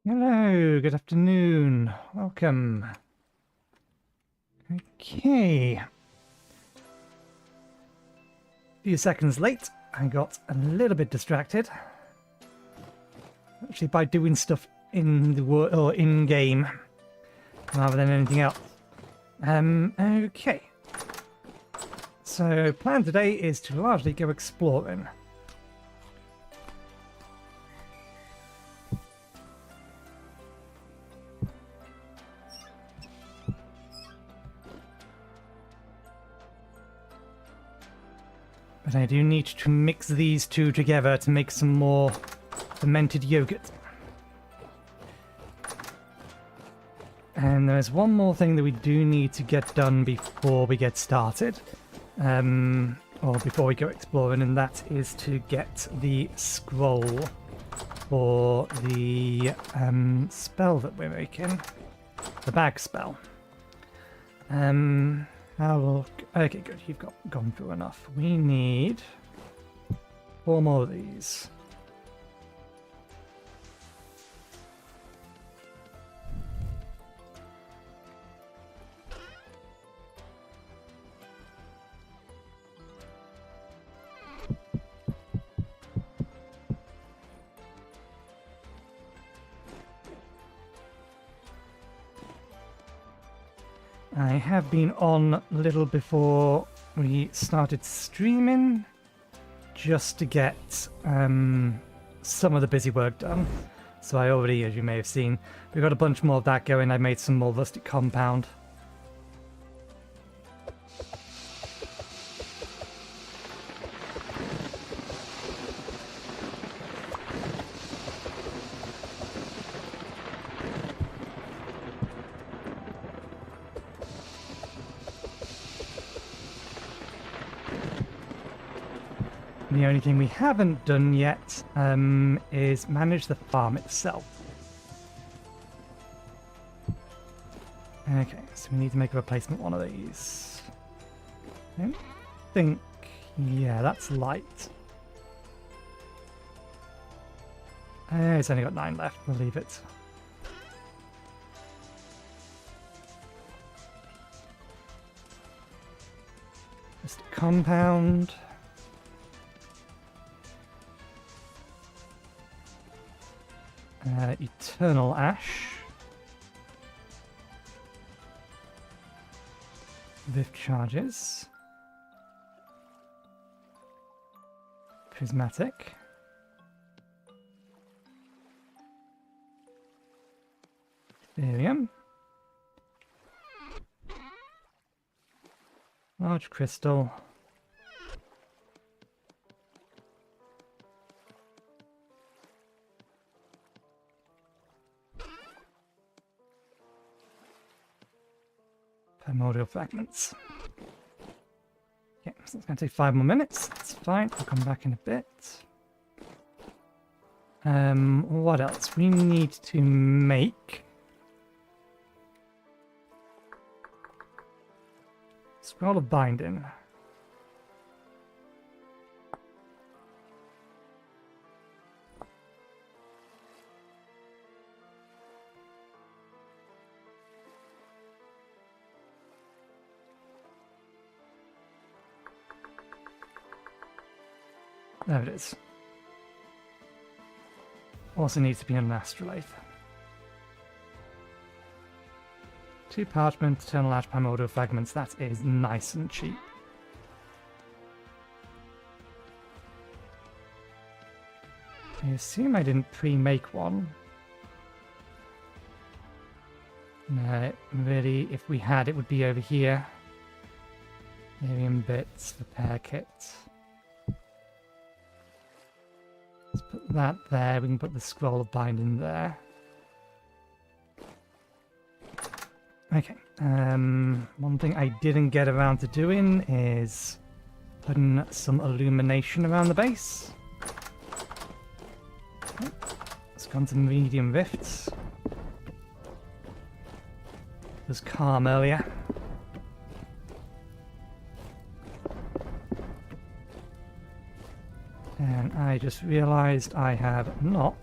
Hello, good afternoon. Welcome. Okay. A few seconds late. I got a little bit distracted. Actually, by doing stuff in the world or in game rather than anything else. Okay. So, plan today is to largely go exploring. But I do need to mix these two together to make some more fermented yogurt. And there's one more thing that we do need to get done before we get started. Or before we go exploring, and that is to get the scroll for the spell that we're making. The bag spell. Okay, good. You've gone through enough. We need 4 more of these. I have been on a little before we started streaming, just to get some of the busy work done. So I already, as you may have seen, we got a bunch more of that going. I made some more rustic compound. The only thing we haven't done yet is manage the farm itself. Okay, so we need to make a replacement one of these. I don't think... yeah, that's light. It's only got 9 left, we'll leave it. Just a compound. Eternal Ash. Vift charges. Prismatic. Ethereum. Large crystal. Primordial fragments. Okay, so it's going to take 5 more minutes. That's fine. I'll come back in a bit. What else? We need to make scroll of binding. There it is. Also needs to be an astrolabe. 2 parchment, eternal ash, primordial fragments. That is nice and cheap. I assume I didn't pre-make one. No, really, if we had, it would be over here. Miriam bits, repair kit. Let's put that there. We can put the scroll of binding there. Okay. One thing I didn't get around to doing is putting some illumination around the base. Okay. Let's go on to medium rifts. It was calm earlier. And I just realized I have not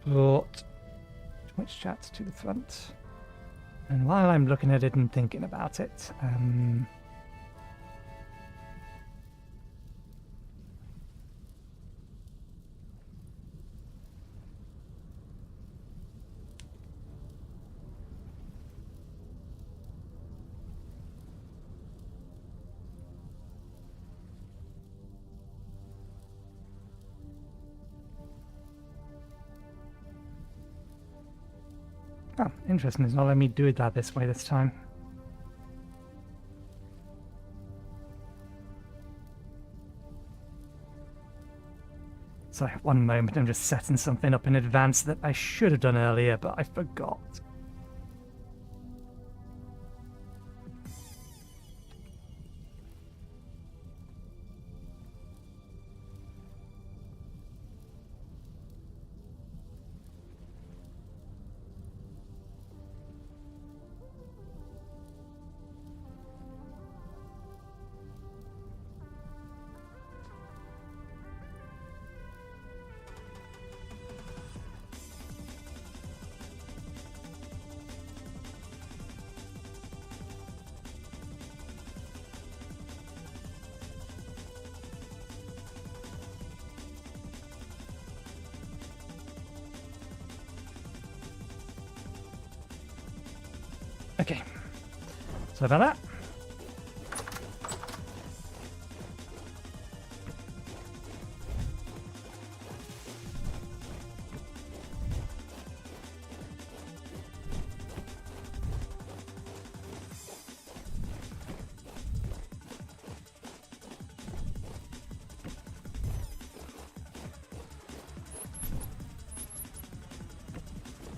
brought Twitch chat to the front. And while I'm looking at it and thinking about it, oh, interesting. It's not letting me do that this way this time. Sorry, one moment. I'm just setting something up in advance that I should have done earlier, but I forgot. Okay, so about that.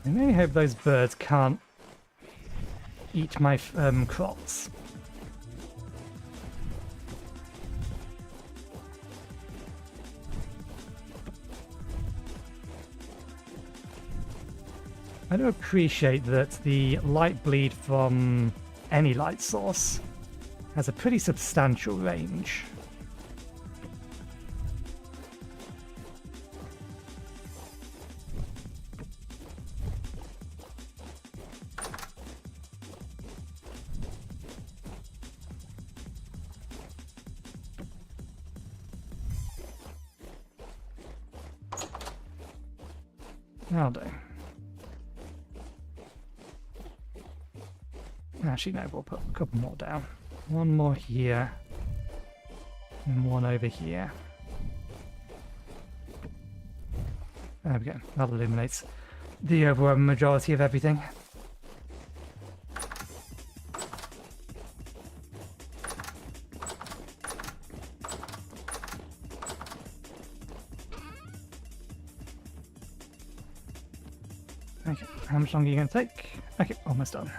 I really hope those birds can't eat my crops. I do appreciate that the light bleed from any light source has a pretty substantial range. That'll do. Actually, no, we'll put a couple more down. One more here. And one over here. There we go. That illuminates the overwhelming majority of everything. Okay, how much longer are you going to take? Okay, almost done.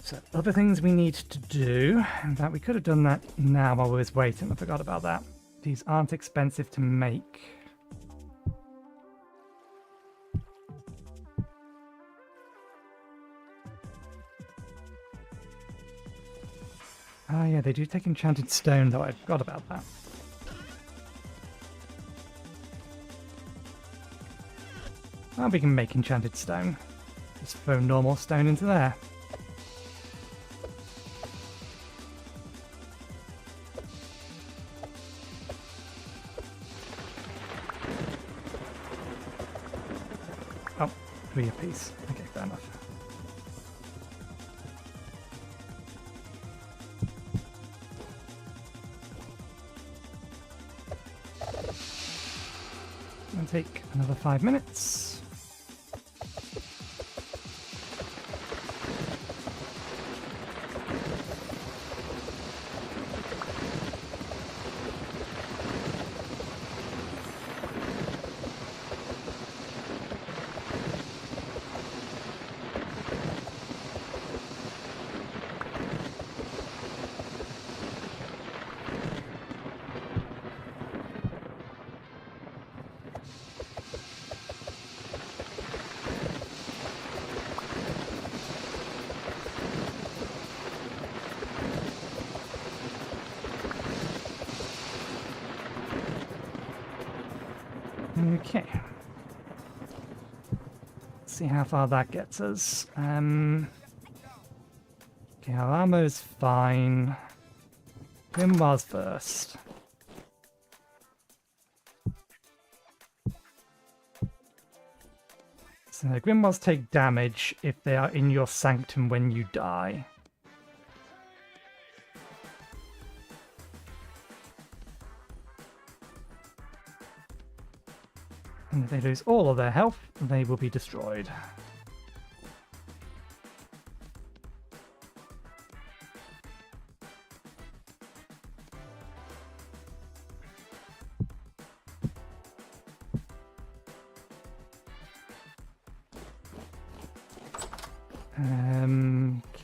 So, other things we need to do. In fact, we could have done that now while we was waiting. I forgot about that. These aren't expensive to make. Ah, yeah, they do take enchanted stone, though. I forgot about that. Well, we can make enchanted stone. Just throw normal stone into there. Oh, 3 apiece. Okay, fair enough. It'll take another 5 minutes. Okay. Let's see how far that gets us. Okay, our armor's fine. Grimoires first. So Grimoires take damage if they are in your sanctum when you die. And if they lose all of their health, they will be destroyed.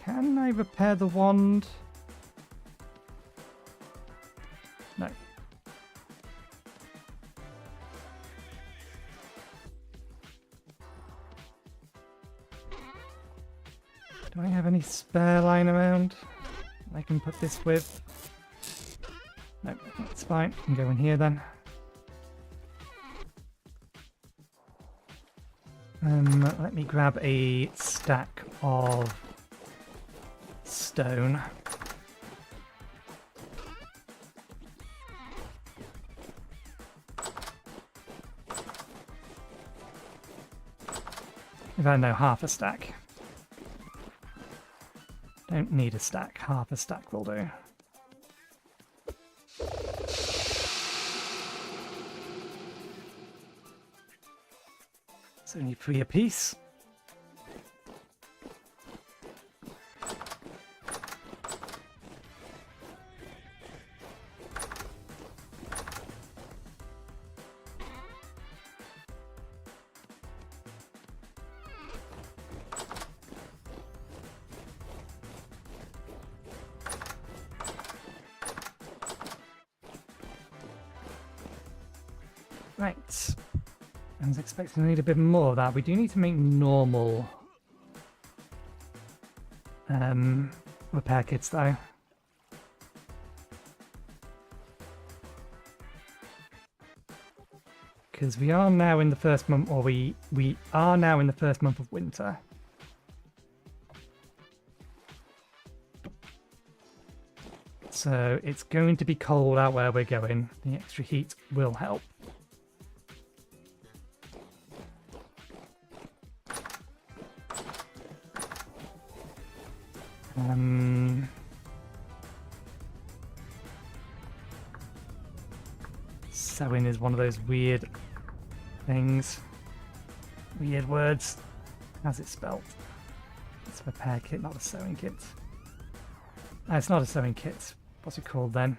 Can I repair the wand? No. Do I have any spare line around I can put this with? No, that's fine. I can go in here then. Let me grab a stack of stone. If I know, half a stack. Don't need a stack, half a stack will do. It's only 3 apiece. Right. I was expecting to need a bit more of that. We do need to make normal repair kits though. Because we are now in the first month, or we are now in the first month of winter. So it's going to be cold out where we're going. The extra heat will help. Sewing is one of those weird things. Weird words. How's it spelt? It's a repair kit, not a sewing kit. It's not a sewing kit. What's it called then?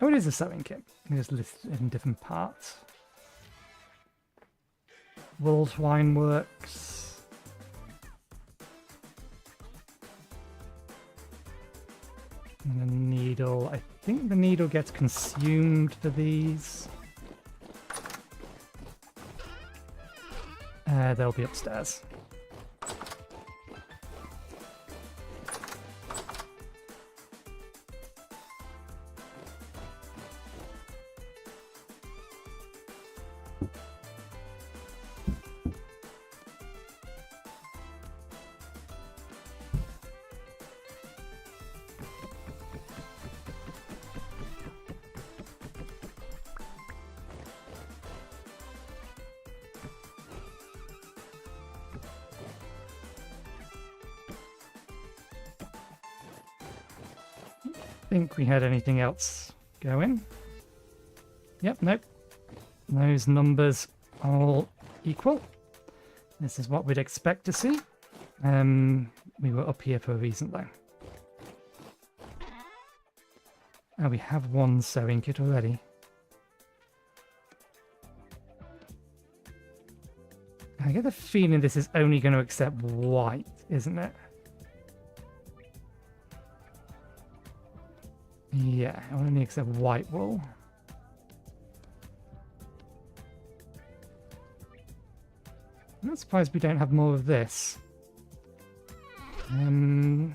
Oh, it is a sewing kit. You just list it in different parts. Wool twine works. And the needle. I think the needle gets consumed for these. They'll be upstairs. Think we had anything else going. Yep, nope. Those numbers are all equal. This is what we'd expect to see. We were up here for a reason though. Oh, we have one sewing kit already. I get the feeling this is only going to accept white, isn't it? Yeah, I only accept white wool. I'm not surprised we don't have more of this. Apparently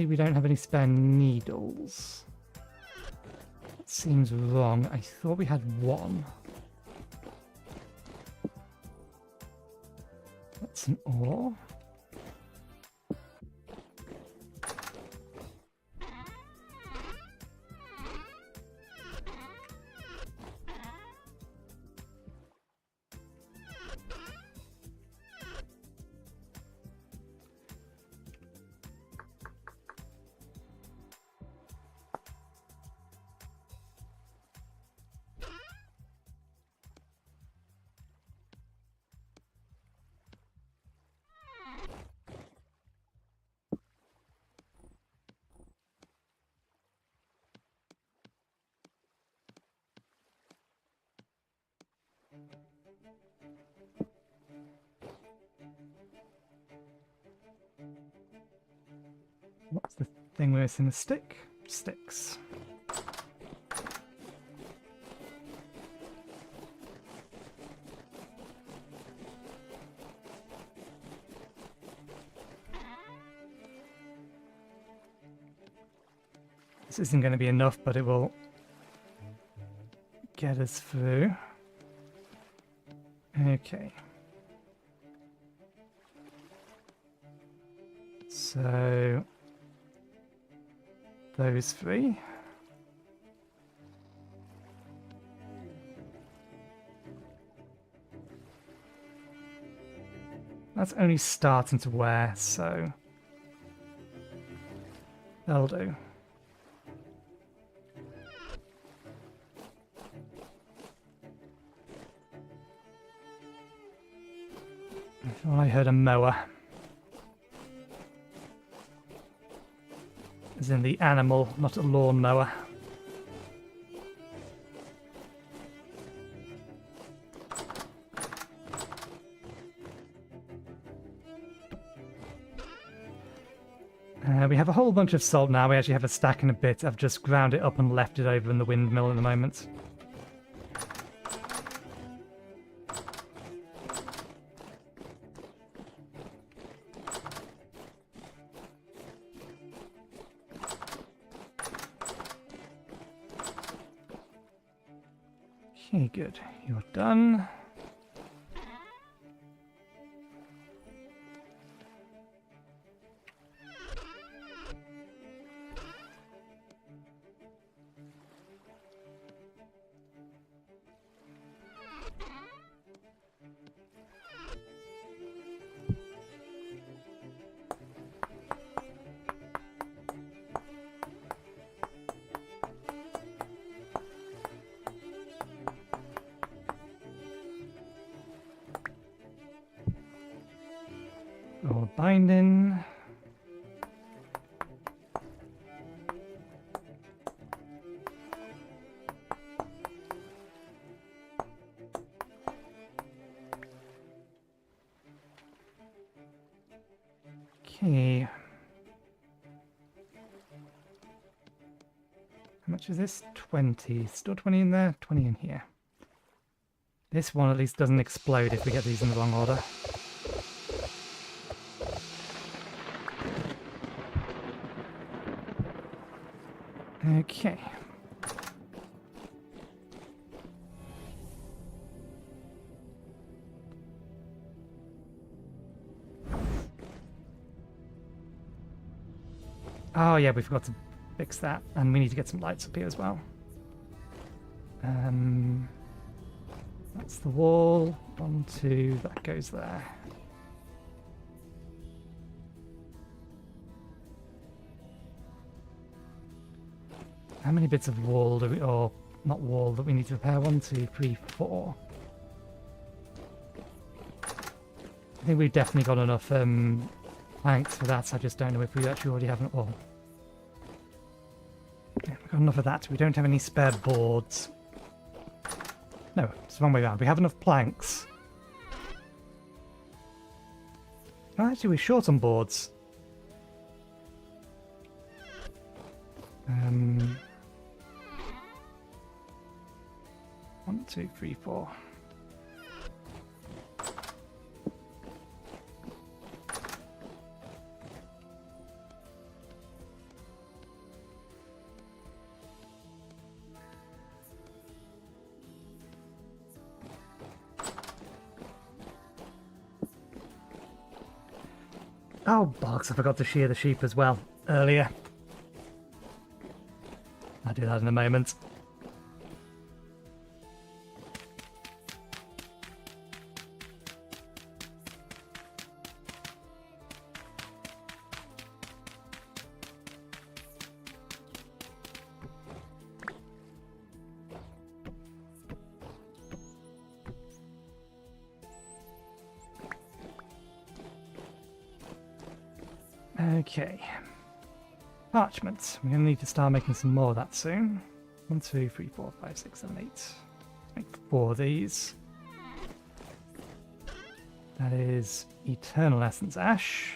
we don't have any spare needles. That seems wrong. I thought we had one. That's an ore. What's the thing we're missing? The stick? Sticks. This isn't going to be enough, but it will get us through. Okay. So those three. That's only starting to wear, so that'll do. I thought I heard a mower. As in the animal, not a lawn mower. We have a whole bunch of salt now. We actually have a stack and a bit. I've just ground it up and left it over in the windmill at the moment. Okay, good. You're done. Or binding. Okay. How much is this? 20. Still 20 in there? 20 in here. This one at least doesn't explode if we get these in the wrong order. Okay. Oh yeah, we forgot to fix that, and we need to get some lights up here as well. That's the wall. 1, 2, that goes there. How many bits of wall do we, or not wall, that we need to repair? 1, 2, 3, 4. I think we've definitely got enough planks for that. I just don't know if we actually already have it all. Yeah, we've got enough of that. We don't have any spare boards. No, it's the wrong way around. We have enough planks. Oh, actually, we're short on boards. 1, 2, 3, 4. Oh, bollocks, I forgot to shear the sheep as well earlier. I'll do that in a moment. Okay. Parchment. We're going to need to start making some more of that soon. 1, 2, 3, 4, 5, 6, 7, 8. Let's make 4 of these. That is Eternal Essence Ash.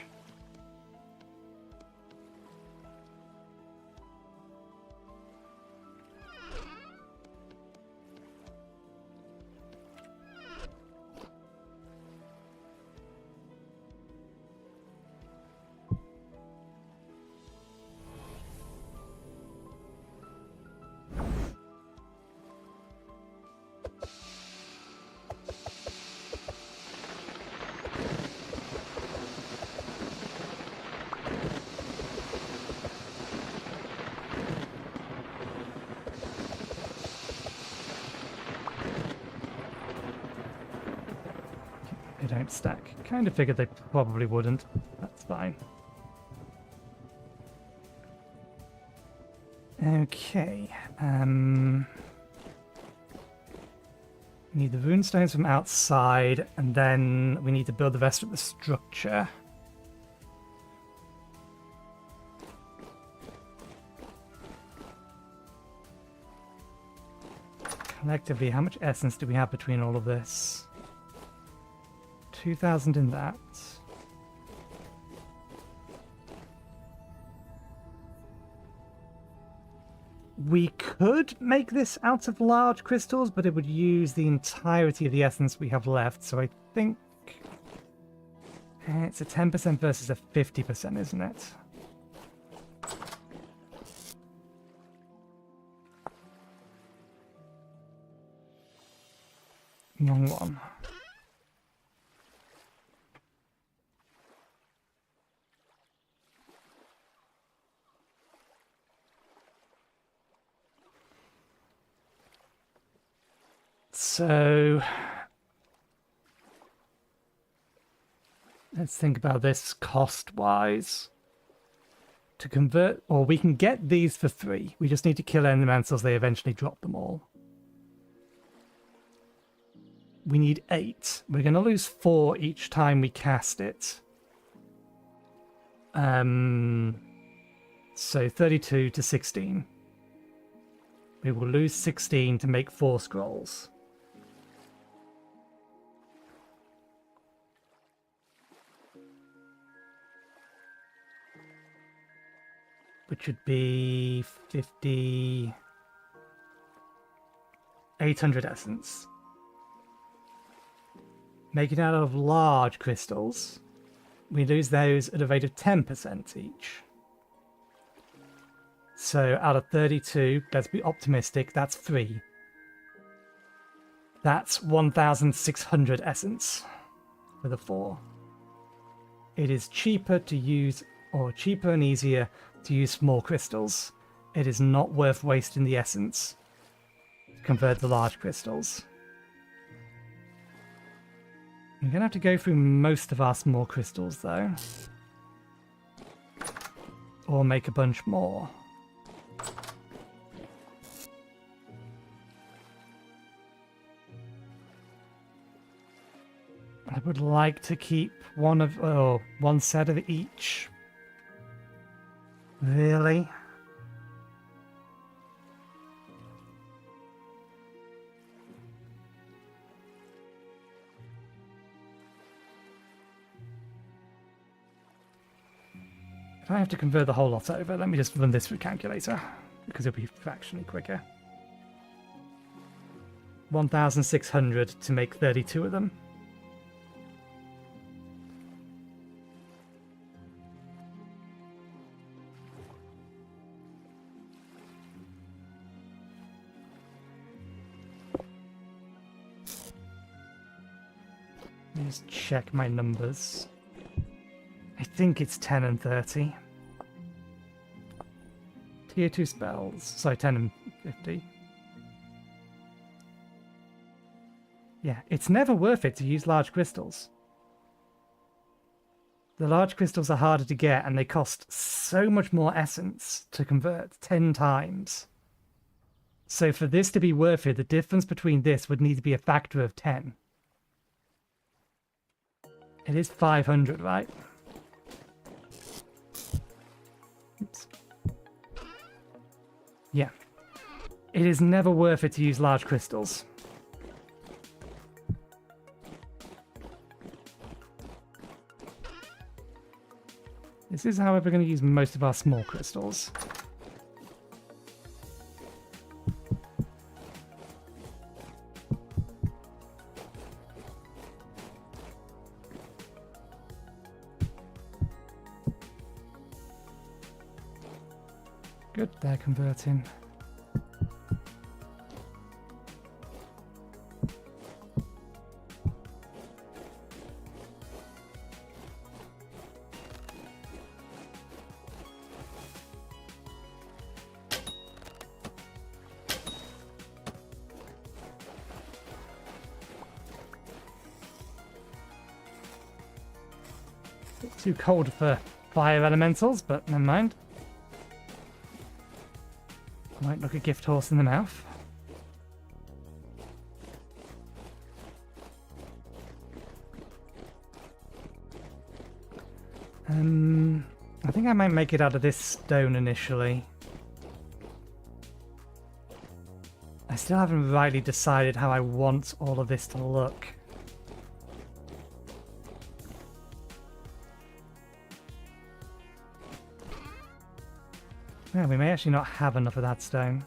They don't stack. Kind of figured they probably wouldn't. That's fine. Okay. Need the runestones from outside, and then we need to build the rest of the structure. Collectively, how much essence do we have between all of this? 2,000 in that. We could make this out of large crystals, but it would use the entirety of the essence we have left, so I think it's a 10% versus a 50%, isn't it? Wrong one. So let's think about this cost-wise. To convert, or we can get these for free. We just need to kill elementals, they eventually drop them all. We need 8. We're going to lose 4 each time we cast it. So 32 to 16. We will lose 16 to make 4 scrolls. Which would be 50... 800 essence. Make it out of large crystals. We lose those at a rate of 10% each. So out of 32, let's be optimistic, that's 3. That's 1,600 essence for the 4. It is cheaper to use, or cheaper and easier to use small crystals. It is not worth wasting the essence to convert the large crystals. We're going to have to go through most of our small crystals though. Or make a bunch more. I would like to keep one set of each. Really? If I have to convert the whole lot over, let me just run this through calculator, because it'll be fractionally quicker. 1,600 to make 32 of them. Just check my numbers. I think it's 10 and 30. Tier 2 spells. Sorry, 10 and 50. Yeah, it's never worth it to use large crystals. The large crystals are harder to get and they cost so much more essence to convert, 10 times. So for this to be worth it, the difference between this would need to be a factor of 10. It is 500, right? Oops. Yeah. It is never worth it to use large crystals. This is, however, going to use most of our small crystals. Good, they're converting. Too cold for fire elementals, but never mind. Might look a gift horse in the mouth. I think I might make it out of this stone initially. I still haven't rightly decided how I want all of this to look. Yeah, we may actually not have enough of that stone.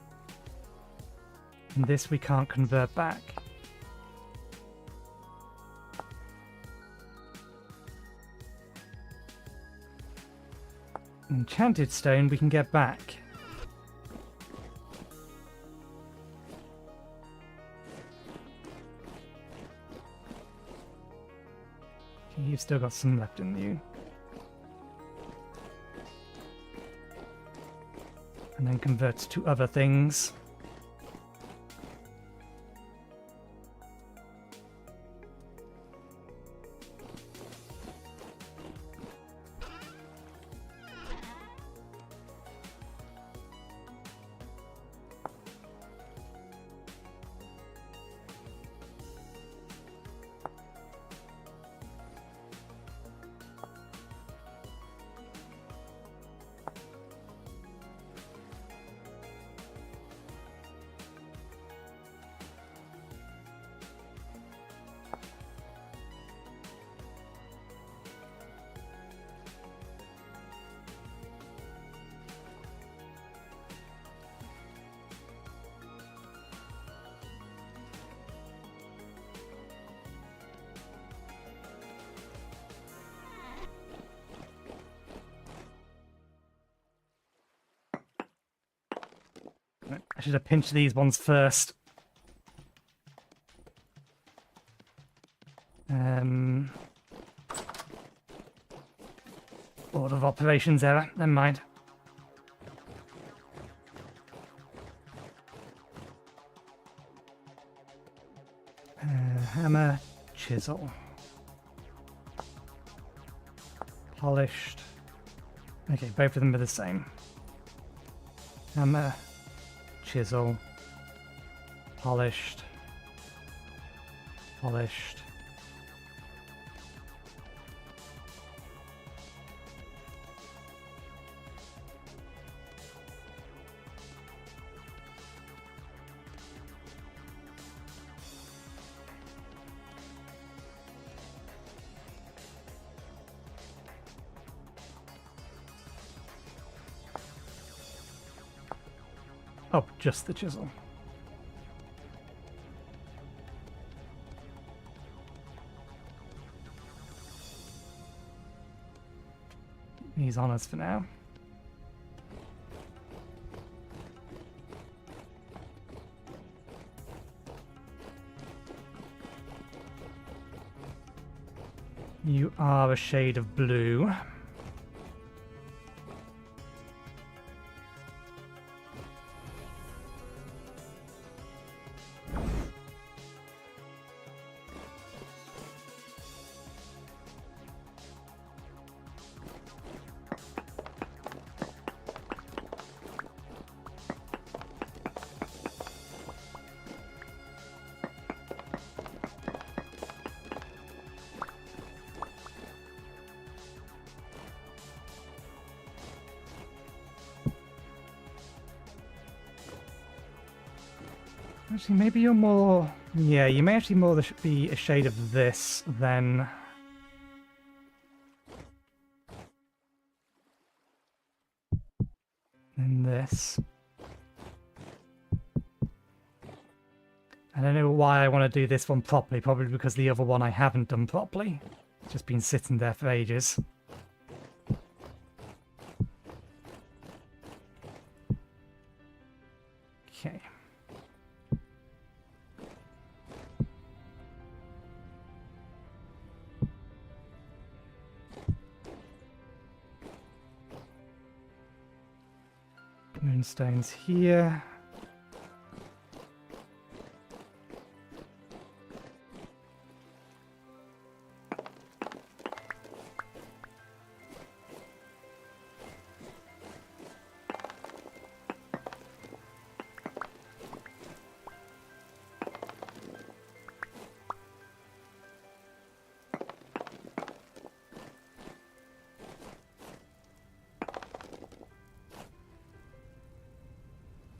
And this we can't convert back. Enchanted stone we can get back. Okay, you've still got some left in you. And then converts to other things. I should have pinched these ones first. Order of operations error. Never mind. Hammer, chisel. Polished. Okay, both of them are the same. Hammer, chisel, polished, polished. Oh, just the chisel. He's on us for now. You are a shade of blue. Actually, maybe you're more... Yeah, you may actually more be a shade of this than... this. I don't know why I want to do this one properly, probably because the other one I haven't done properly. It's just been sitting there for ages. Okay. Moonstones here.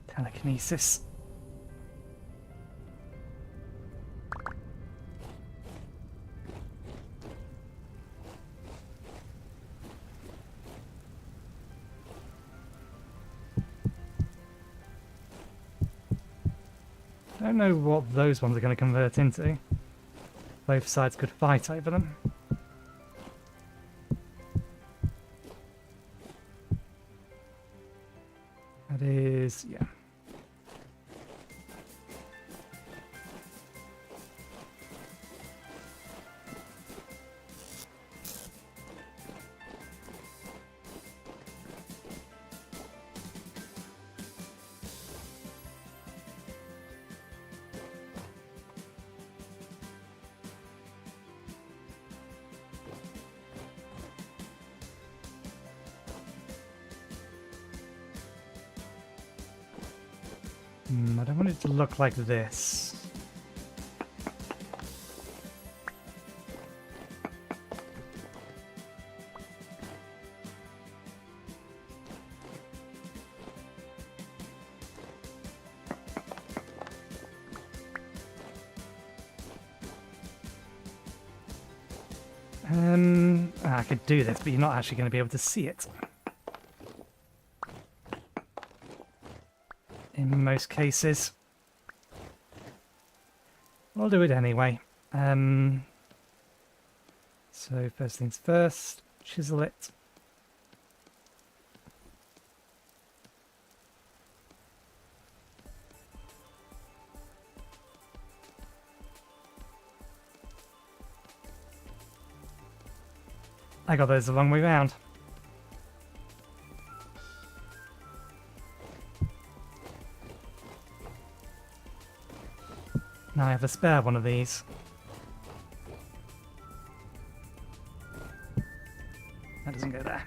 Telekinesis. don't know what those ones are going to convert into. Both sides could fight over them. That is, yeah. I don't want it to look like this. I could do this, but you're not actually going to be able to see it. In most cases. I'll do it anyway. So first things first, chisel it. I got those the wrong way round. Now I have a spare one of these. That doesn't go there.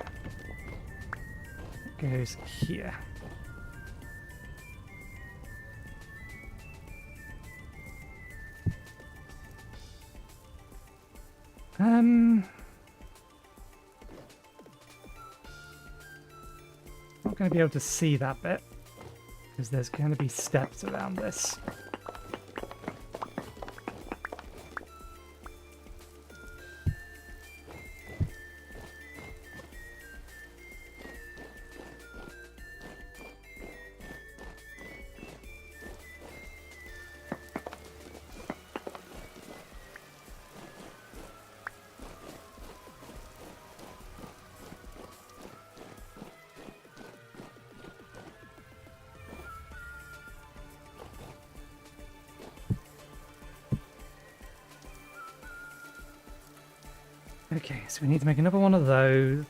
It goes here. Not going to be able to see that bit because there's going to be steps around this. Okay, so we need to make another one of those.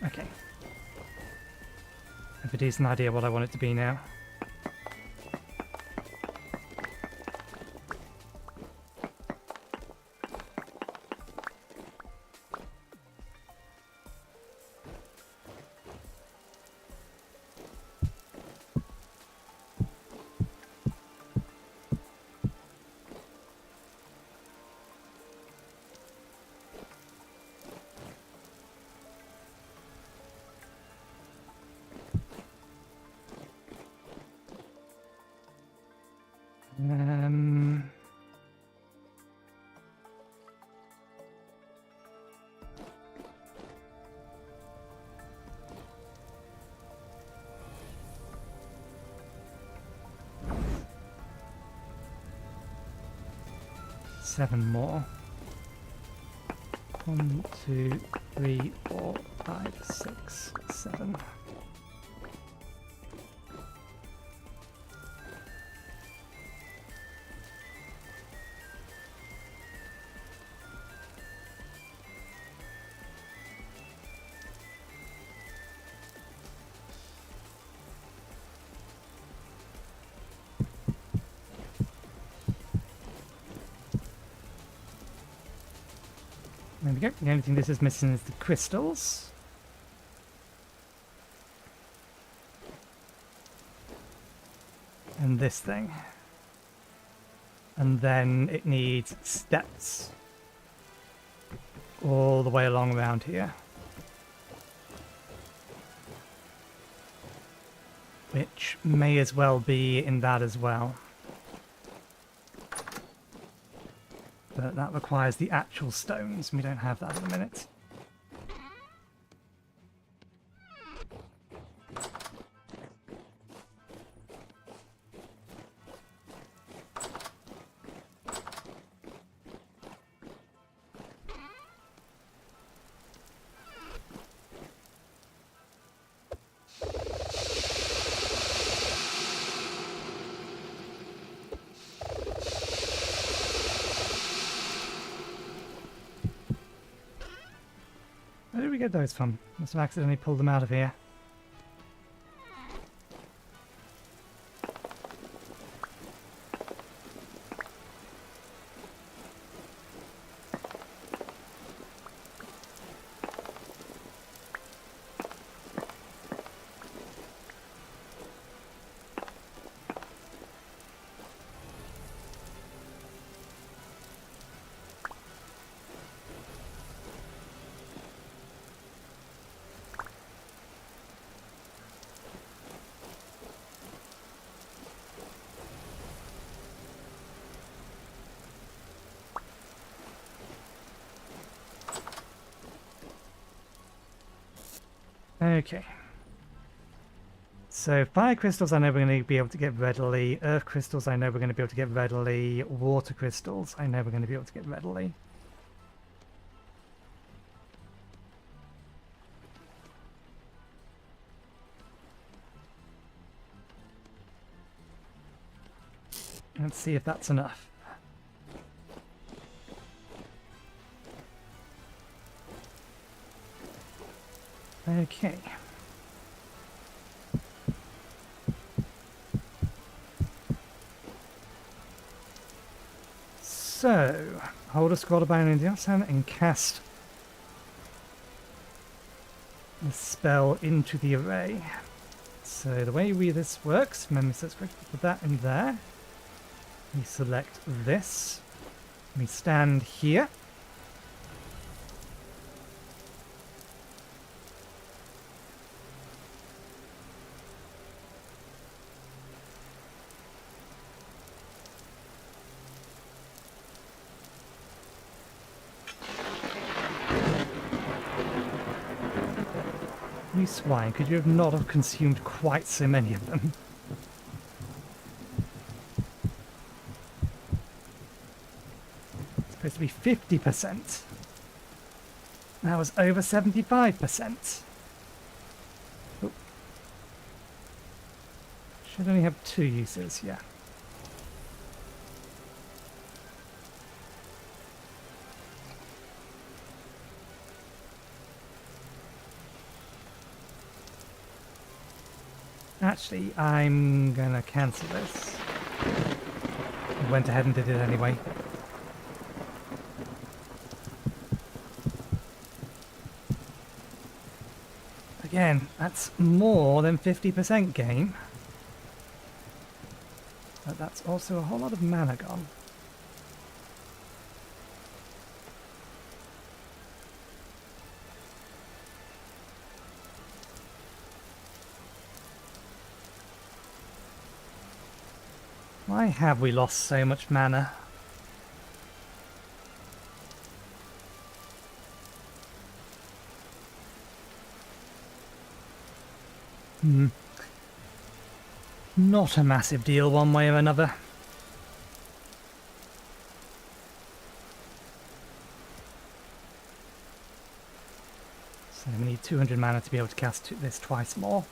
Okay. I have a decent idea what I want it to be now. Seven more. 1, 2, 3, 4, 5, 6, 7. There we go. The only thing this is missing is the crystals. And this thing. And then it needs steps all the way along around here. Which may as well be in that as well. But that requires the actual stones, and we don't have that at the minute. Where did we get those from? Must have accidentally pulled them out of here. Okay. So fire crystals I know we're going to be able to get readily. Earth crystals I know we're going to be able to get readily. Water crystals I know we're going to be able to get readily. Let's see if that's enough. Okay. So, hold a scroll of Binding in the outside and cast the spell into the array. So the way this works, remember, so it's quick to put that in there. We select this. We stand here. You swine, could you have not have consumed quite so many of them? It's supposed to be 50%. That was over 75%. Oh. Should only have 2 uses, yeah. Actually, I'm gonna cancel this. I went ahead and did it anyway. Again, that's more than 50% gain. But that's also a whole lot of mana gone. Why have we lost so much mana? Not a massive deal one way or another. So we need 200 mana to be able to cast this twice more.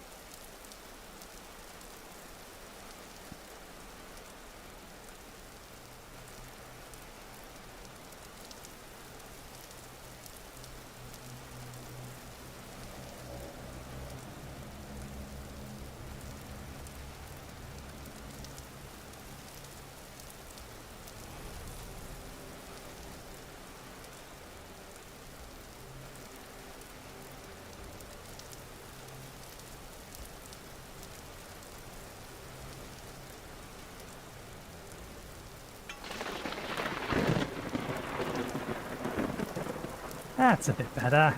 That's a bit better.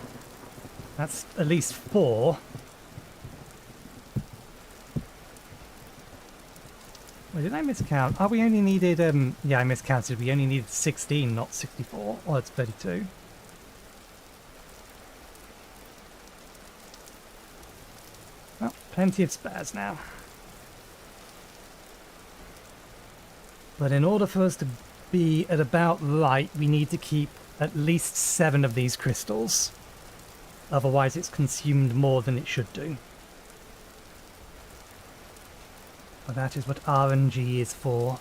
That's at least 4. Wait, did I miscount? Oh, we only needed, yeah, I miscounted. We only needed 16, not 64. Oh, it's 32. Well, plenty of spares now. But in order for us to be at about right, we need to keep at least 7 of these crystals. Otherwise, it's consumed more than it should do. But that is what RNG is for.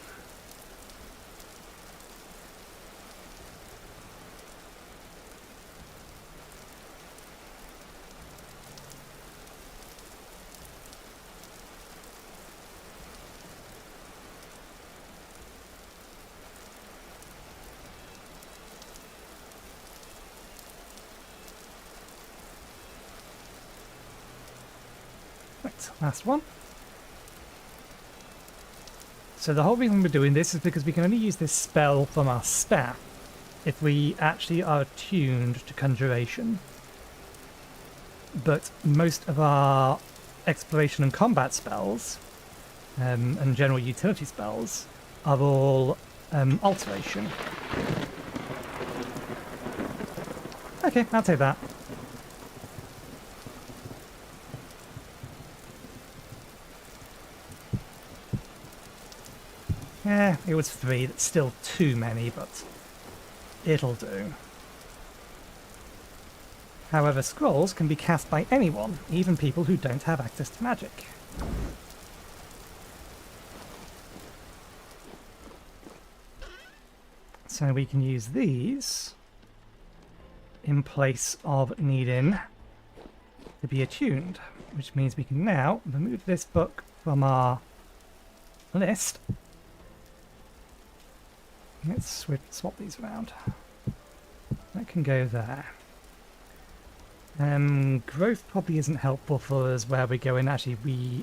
Right, last one. So the whole reason we're doing this is because we can only use this spell from our staff if we actually are attuned to Conjuration. But most of our exploration and combat spells and general utility spells are all alteration. Okay, I'll take that. Yeah, it was 3. That's still too many, but it'll do. However, scrolls can be cast by anyone, even people who don't have access to magic. So we can use these in place of needing to be attuned, which means we can now remove this book from our list. Let's swap these around. That can go there. Growth probably isn't helpful for us where we're going. Actually,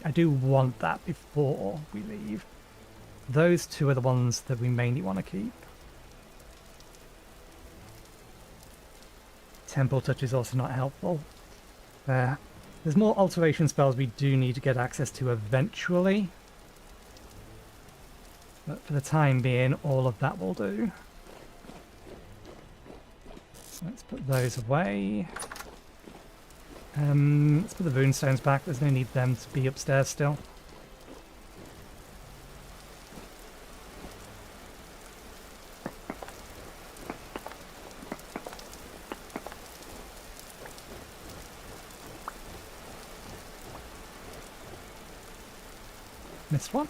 I do want that before we leave. Those 2 are the ones that we mainly want to keep. Temple Touch is also not helpful. There's more alteration spells we do need to get access to eventually. But for the time being, all of that will do. So let's put those away. Let's put the runestones back. There's no need them to be upstairs still. Missed one.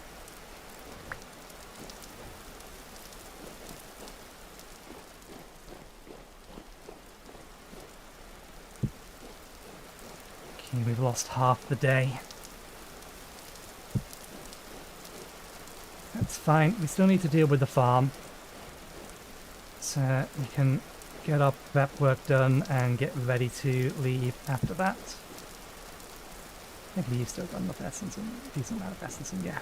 Okay, we've lost half the day. That's fine. We still need to deal with the farm. So we can get our prep work done and get ready to leave after that. I believe you've still got enough essence and a decent amount of essence, and yeah.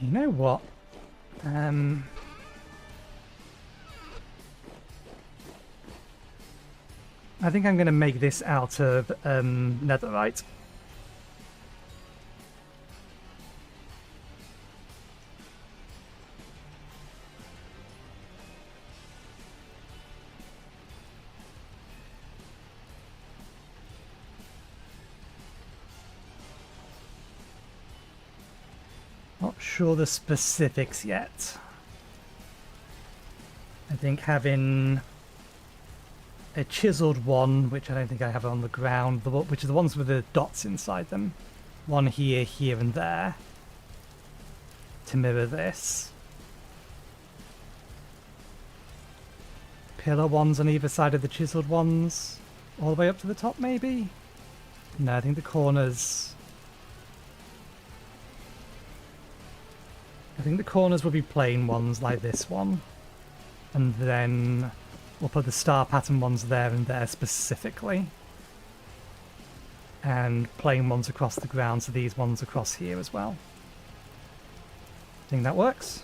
You know what? I think I'm going to make this out of netherite. Not sure the specifics yet. I think having a chiseled one, which I don't think I have on the ground, which are the ones with the dots inside them. One here, here and there. To mirror this. Pillar ones on either side of the chiseled ones. All the way up to the top, maybe? No, I think the corners... I think the corners will be plain ones like this one. And then we'll put the star pattern ones there and there specifically. and plain ones across the ground, so these ones across here as well. I think that works.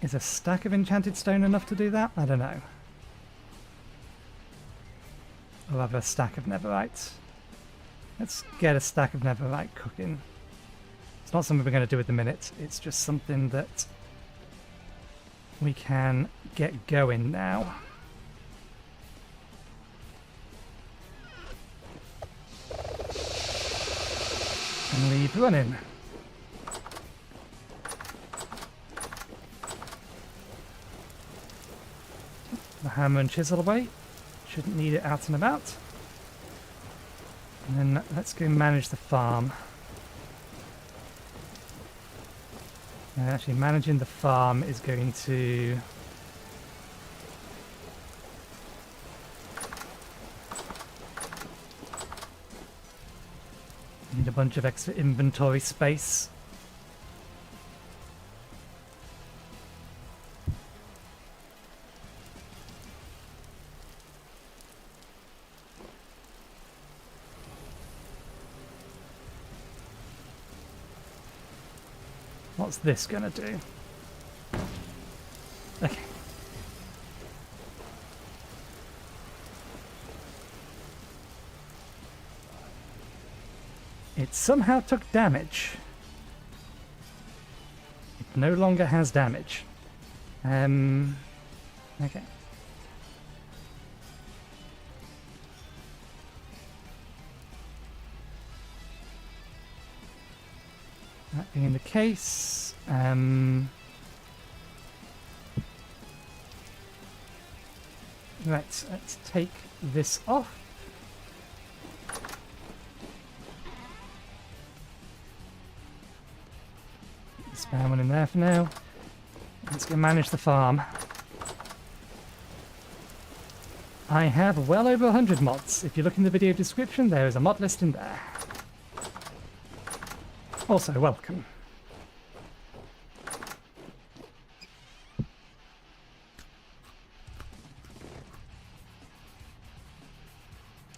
Is a stack of enchanted stone enough to do that? I don't know. I'll have a stack of netherite. Let's get a stack of netherite cooking. It's not something we're going to do at the minute. It's just something that we can get going now. And leave running. The hammer and chisel away. Shouldn't need it out and about. And then let's go manage the farm. Actually, managing the farm is going to... need a bunch of extra inventory space. What's this gonna do? Okay. It somehow took damage. It no longer has damage. Okay. That being the case, right, let's take this off. Spam one in there for now. Let's go manage the farm. I have well over 100 mods. If you look in the video description, there is a mod list in there. Also, welcome.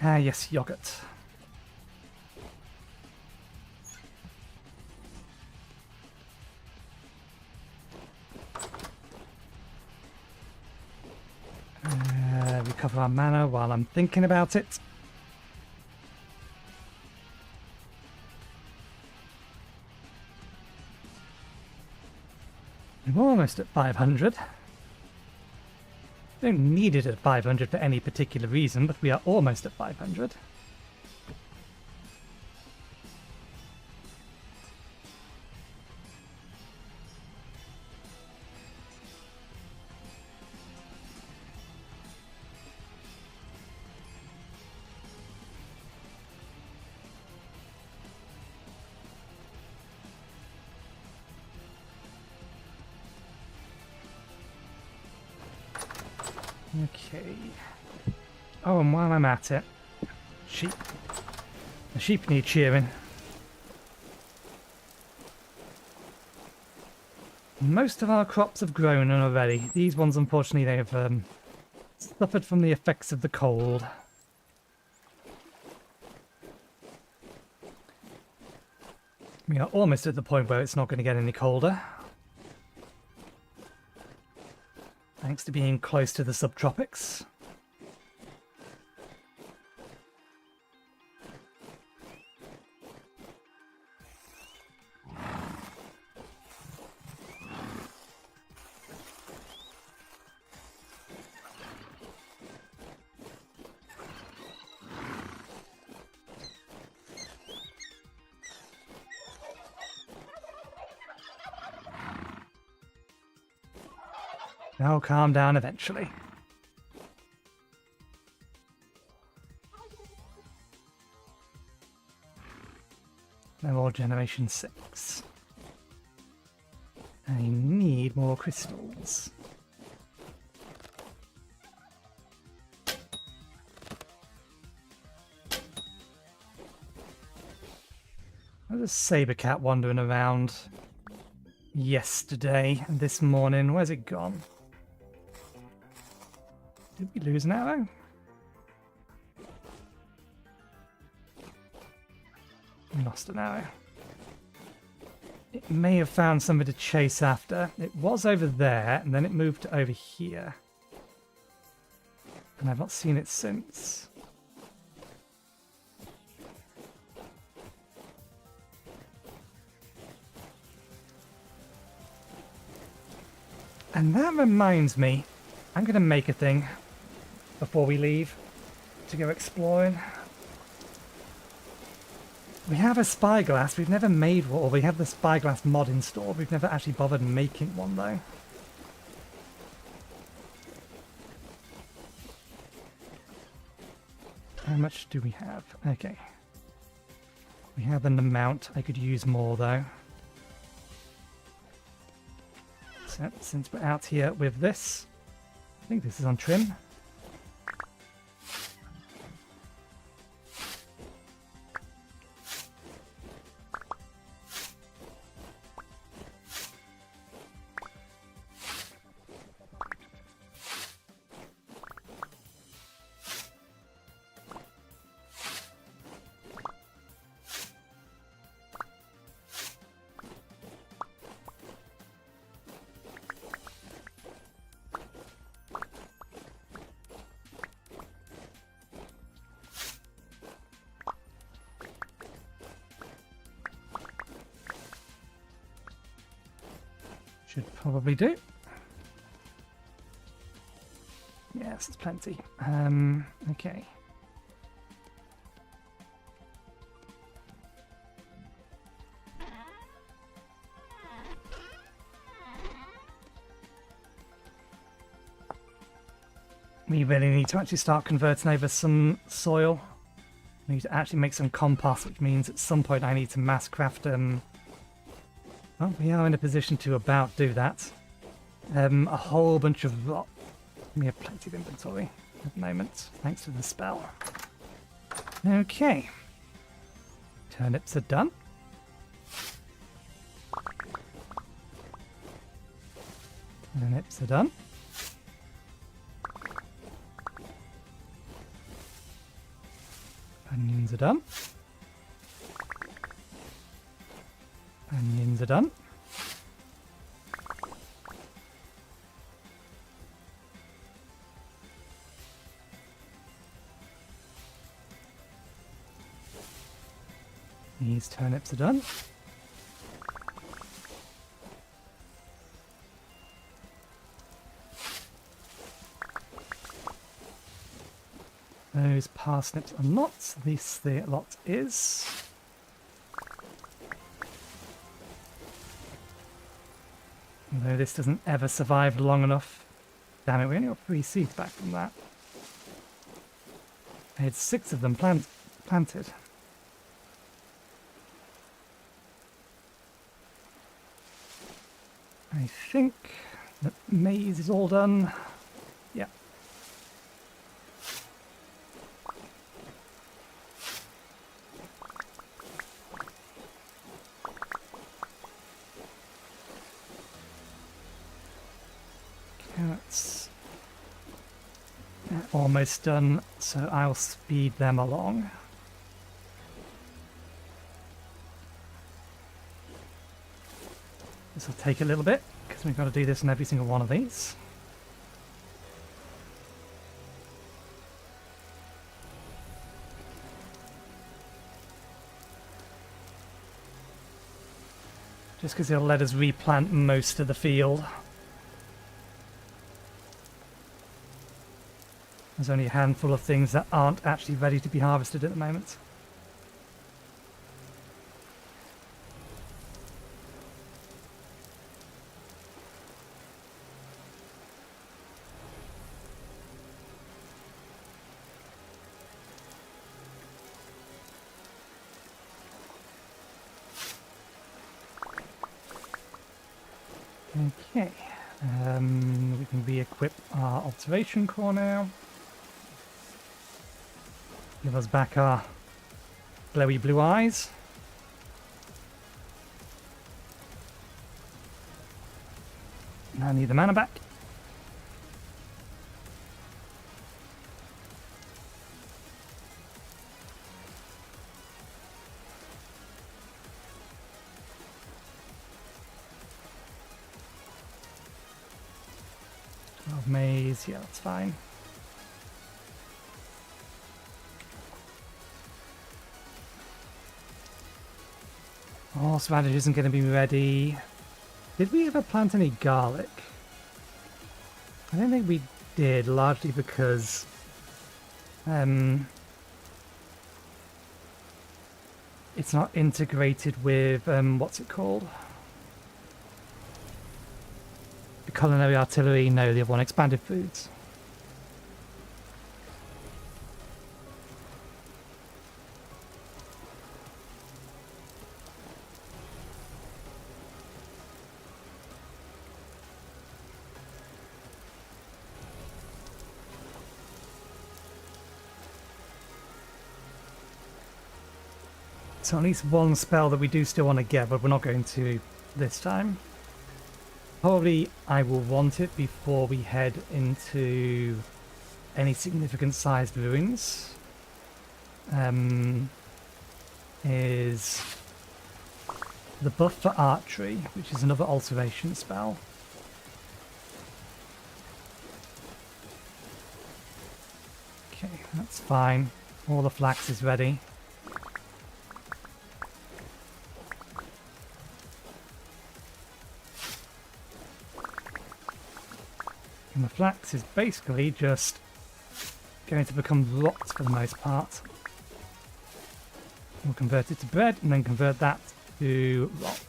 Ah, yes, yogurt. Recover our mana while I'm thinking about it. We're almost at 500. Don't need it at 500 for any particular reason, but we are almost at 500. Okay. Oh, and while I'm at it, sheep. The sheep need shearing. Most of our crops have grown already. These ones, unfortunately, they have suffered from the effects of the cold. We are almost at the point where it's not going to get any colder. Thanks to being close to the subtropics. I'll calm down eventually. No more Generation 6. I need more crystals. There's a saber cat wandering around yesterday and this morning. Where's it gone? Did we lose an arrow? We lost an arrow. It may have found something to chase after. It was over there, and then it moved to over here. And I've not seen it since. And that reminds me, I'm going to make a thing before we leave to go exploring. We have a spyglass, we've never made one, or we have the spyglass mod installed, we've never actually bothered making one though. How much do we have? Okay. We have an amount, I could use more though. So, since we're out here with this, I think this is on trim. Should probably do. Yes, it's plenty. Okay. We really need to actually start converting over some soil. We need to actually make some compost, which means at some point I need to mass craft well, we are in a position to about do that. A whole bunch of rock. We have plenty of inventory at the moment, thanks to the spell. Okay. Turnips are done. Turnips are done. Onions are done. Onions are done. These turnips are done. Those parsnips are not. This the lot is. Although this doesn't ever survive long enough. Damn it, we only got 3 seeds back from that. I had 6 of them planted. I think that maize is all done. Yeah. Carrots. They're almost done, so I'll speed them along. This will take a little bit, because we've got to do this on every single one of these. Just because it'll let us replant most of the field. There's only a handful of things that aren't actually ready to be harvested at the moment. Okay, we can re-equip our observation core now. Give us back our glowy blue eyes. I need the mana back. 12 maize, yeah, that's fine. Horseradish isn't going to be ready. Did we ever plant any garlic? I don't think we did, largely because it's not integrated with what's it called? The culinary artillery, no, the other one, expanded foods. So at least one spell that we do still want to get, but we're not going to this time. Probably I will want it before we head into any significant sized ruins. Is the buff for archery, which is another alteration spell. Okay, that's fine. All the flax is ready. And the flax is basically just going to become rot for the most part. We'll convert it to bread and then convert that to rot.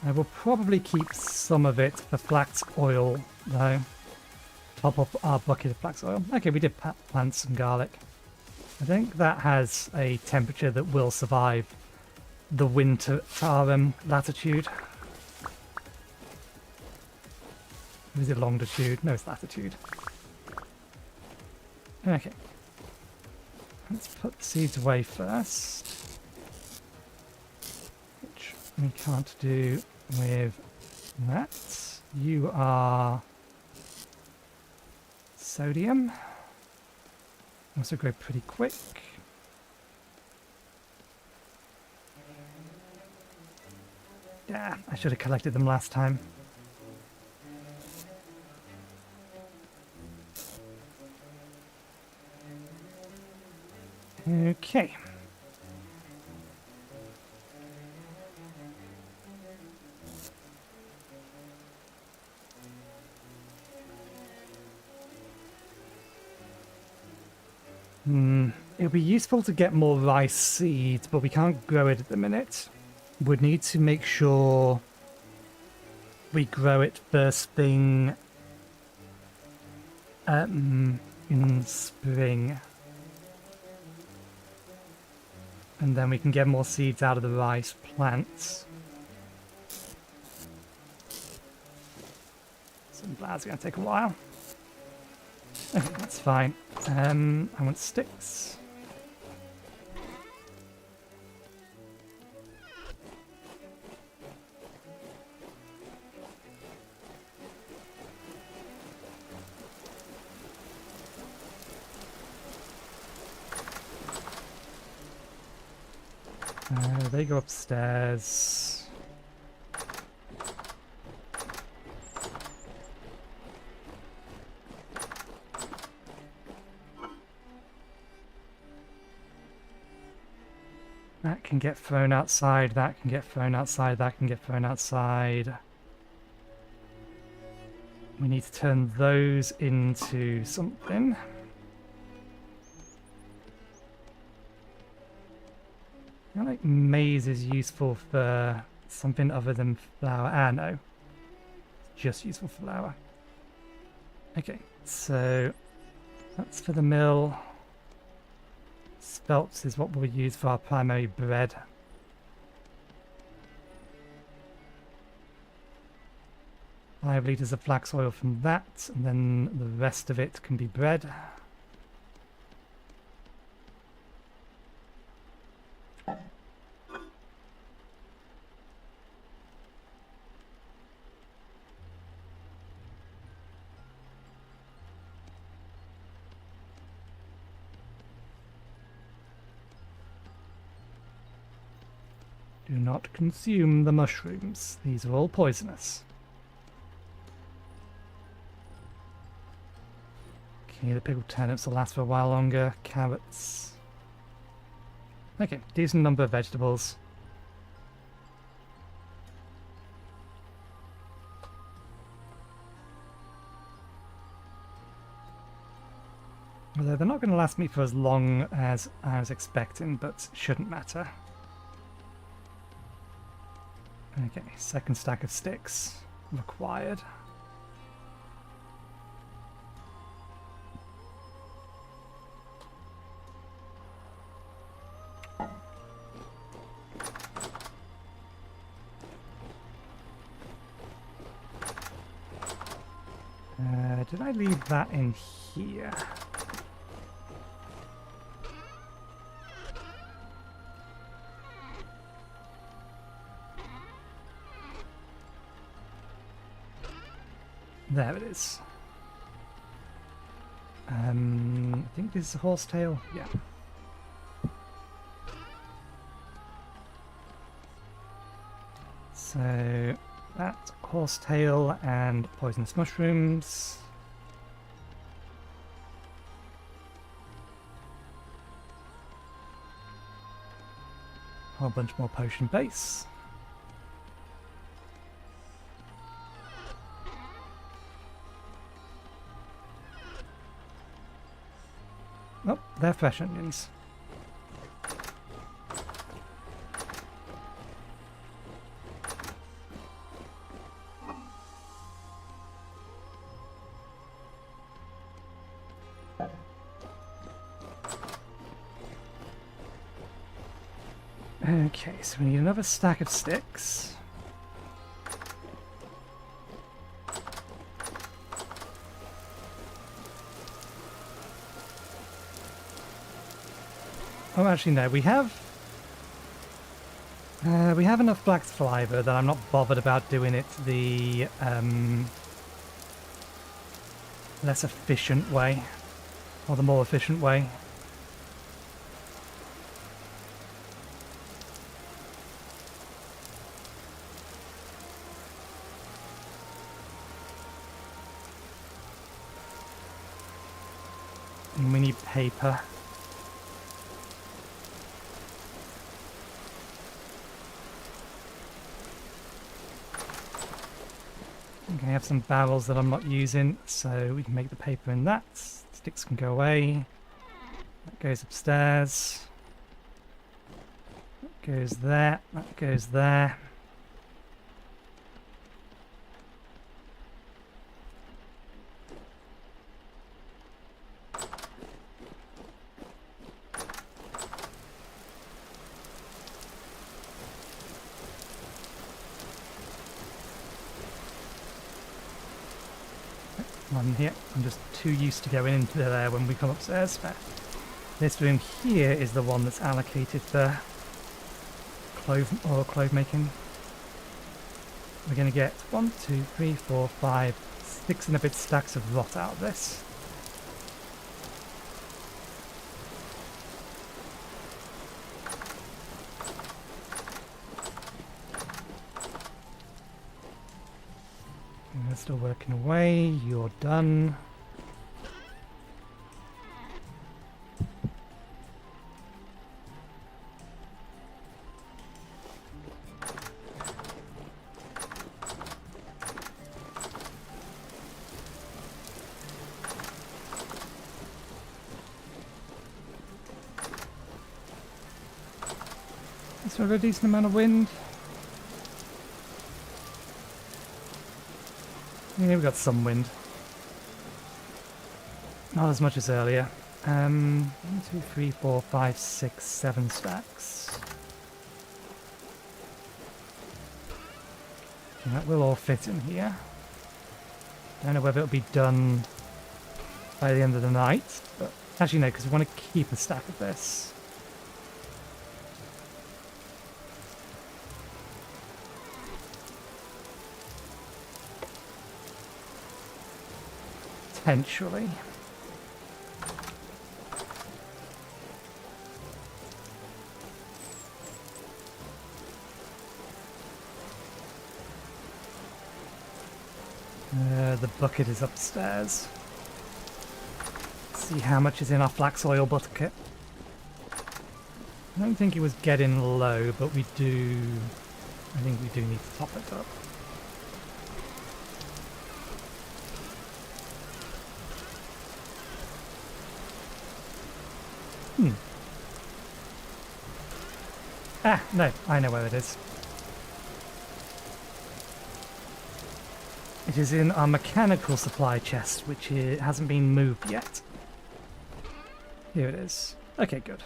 I will probably keep some of it for flax oil, though. Top up our bucket of flax oil. Okay, we did plant some garlic. I think that has a temperature that will survive the winter latitude. Or is it longitude? No, it's latitude. Okay. Let's put the seeds away first. Which we can't do with that. You are sodium. Also grow pretty quick. Yeah, I should have collected them last time. Okay. It would be useful to get more rice seeds, but we can't grow it at the minute. We'd need to make sure we grow it first thing in spring. And then we can get more seeds out of the rice plants. Some that's going to take a while. Okay, that's fine. I want sticks. They go upstairs. That can get thrown outside, that can get thrown outside, that can get thrown outside. We need to turn those into something. I feel like maize is useful for something other than flour. Ah, no. It's just useful for flour. Okay, so that's for the mill. Spelts is what we'll use for our primary bread. 5 litres of flax oil from that, and then the rest of it can be bread. Do not consume the mushrooms. These are all poisonous. Okay, the pickled turnips will last for a while longer. Carrots. Okay, decent number of vegetables. Although they're not going to last me for as long as I was expecting, but shouldn't matter. Okay, second stack of sticks required. Did I leave that in here? There it is. I think this is a horsetail. Yeah. So that horsetail and poisonous mushrooms. A whole bunch more potion base. Oh, they're fresh onions. Okay, so we need another stack of sticks. Oh, actually, no. We have enough black fiber that I'm not bothered about doing it the less efficient way, or the more efficient way. And we need paper. Okay, I have some barrels that I'm not using, so we can make the paper in that. Sticks can go away. That goes upstairs. That goes there. That goes there. Here. I'm just too used to going into there when we come upstairs. This room here is the one that's allocated for clove making. We're going to get 1, 2, 3, 4, 5, 6 and a bit stacks of rot out of this. Still working away, you're done. Is there a decent amount of wind? Yeah, we've got some wind. Not as much as earlier. 1, 2, 3, 4, 5, 6, 7 stacks. Okay, that will all fit in here. Don't know whether it'll be done by the end of the night, but actually no, because we want to keep a stack of this. Potentially. The bucket is upstairs. Let's see how much is in our flax oil bucket. I don't think it was getting low, but we do... I think we do need to top it up. Ah, no, I know where it is. It is in our mechanical supply chest, which hasn't been moved yet. Here it is. Okay, good.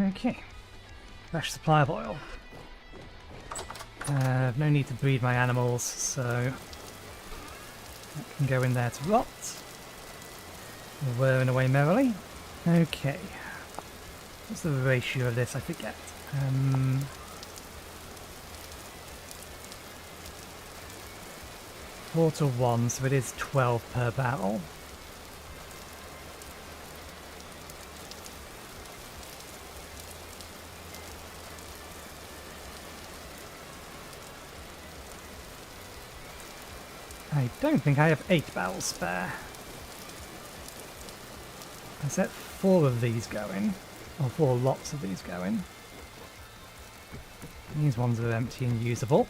Okay, fresh supply of oil. No need to breed my animals, so that can go in there to rot. We're whirring away merrily. Okay, what's the ratio of this? I forget. 4 to 1, so it is 12 per barrel. I don't think I have 8 barrels spare. I set 4 of these going, or 4 lots of these going. These ones are empty and usable.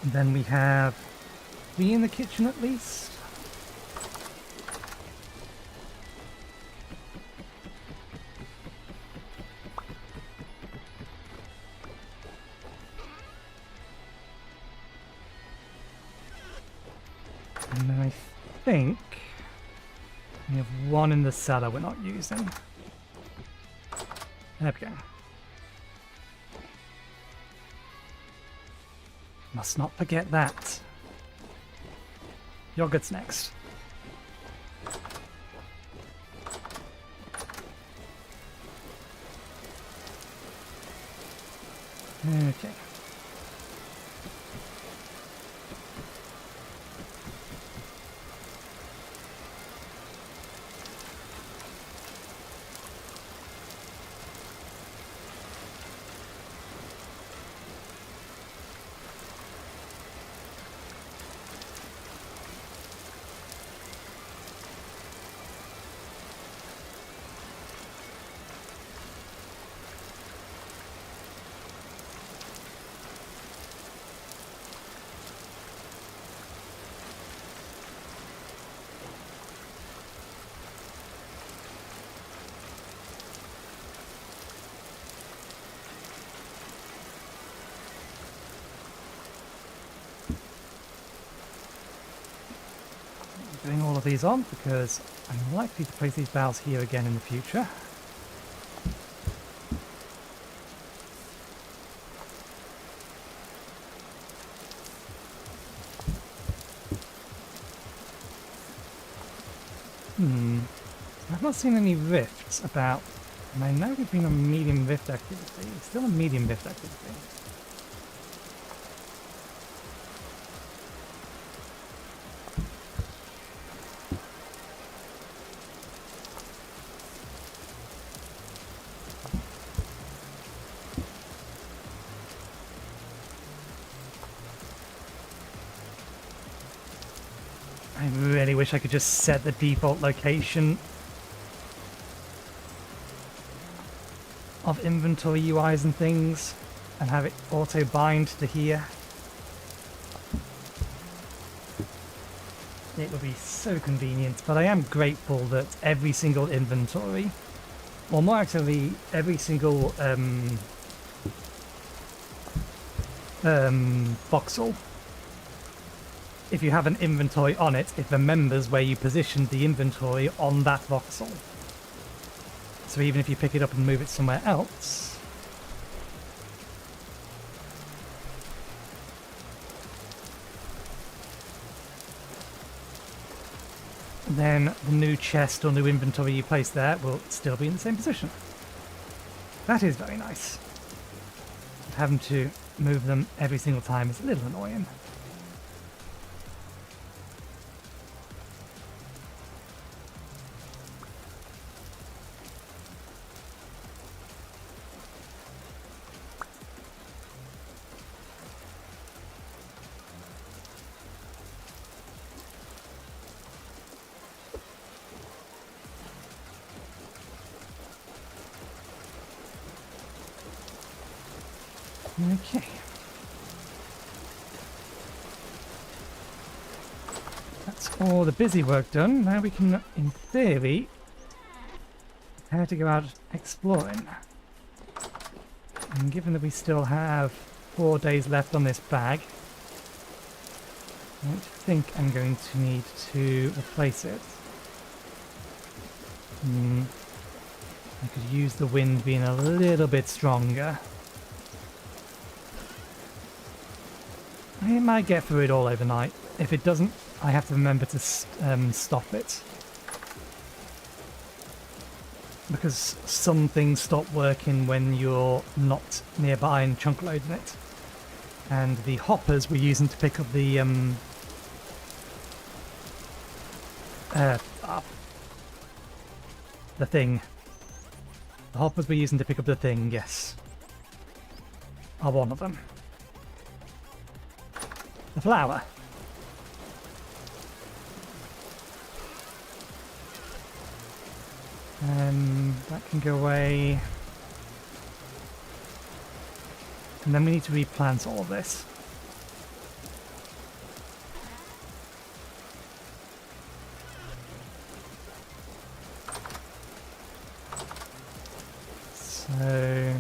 Then we have 3 in the kitchen at least. And then I think we have 1 in the cellar we're not using. There we go. Must not forget that. Yogurt's next. Okay. Putting all of these on because I'm likely to place these barrels here again in the future. I've not seen any rifts about, and I know we've been on medium rift activity. It's still a medium rift activity. I really wish I could just set the default location of inventory UIs and things and have it auto bind to here. It would be so convenient, but I am grateful that every single inventory, or more actually, every single voxel, if you have an inventory on it, it remembers where you positioned the inventory on that voxel. So even if you pick it up and move it somewhere else, then the new chest or new inventory you place there will still be in the same position. That is very nice. Having to move them every single time is a little annoying. Okay. That's all the busy work done. Now we can, in theory, prepare to go out exploring. And given that we still have 4 days left on this bag, I don't think I'm going to need to replace it. I could use the wind being a little bit stronger. It might get through it all overnight. If it doesn't, I have to remember to stop it. Because some things stop working when you're not nearby and chunk loading it. And the hoppers we're using to pick up the thing. The hoppers we're using to pick up the thing, yes, are one of them. The flower. That can go away. And then we need to replant all of this. So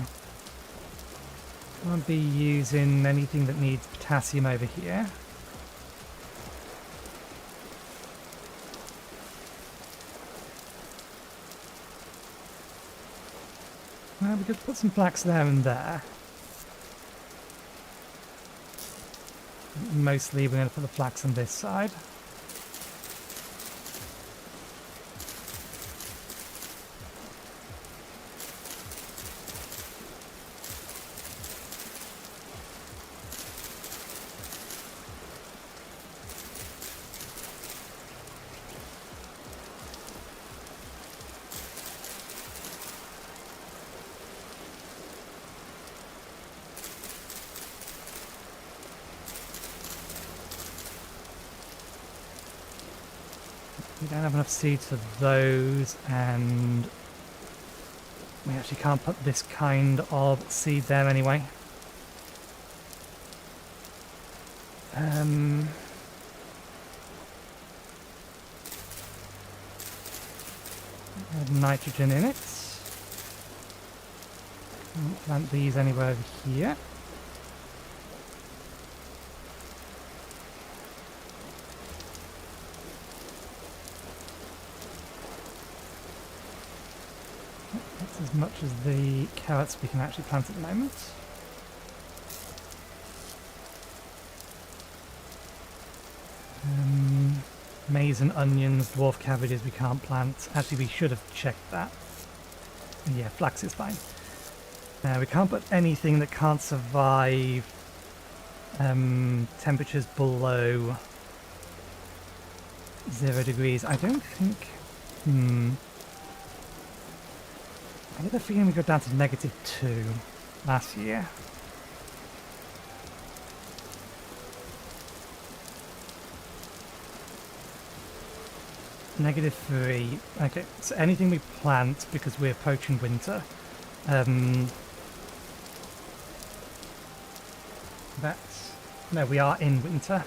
can't be using anything that needs potassium over here. Well, we could put some flax there and there. Mostly we're going to put the flax on this side. We don't have enough seeds for those, and we actually can't put this kind of seed there anyway. Add nitrogen in it. Can't plant these anywhere over here. As much as the carrots we can actually plant at the moment. Maize and onions, dwarf cabbages we can't plant. Actually, we should have checked that. And yeah, flax is fine. We can't put anything that can't survive temperatures below 0 degrees. I don't think... I get the feeling we got down to -2 last year. -3. Okay, so anything we plant, because we're approaching winter, that's... No, we are in winter.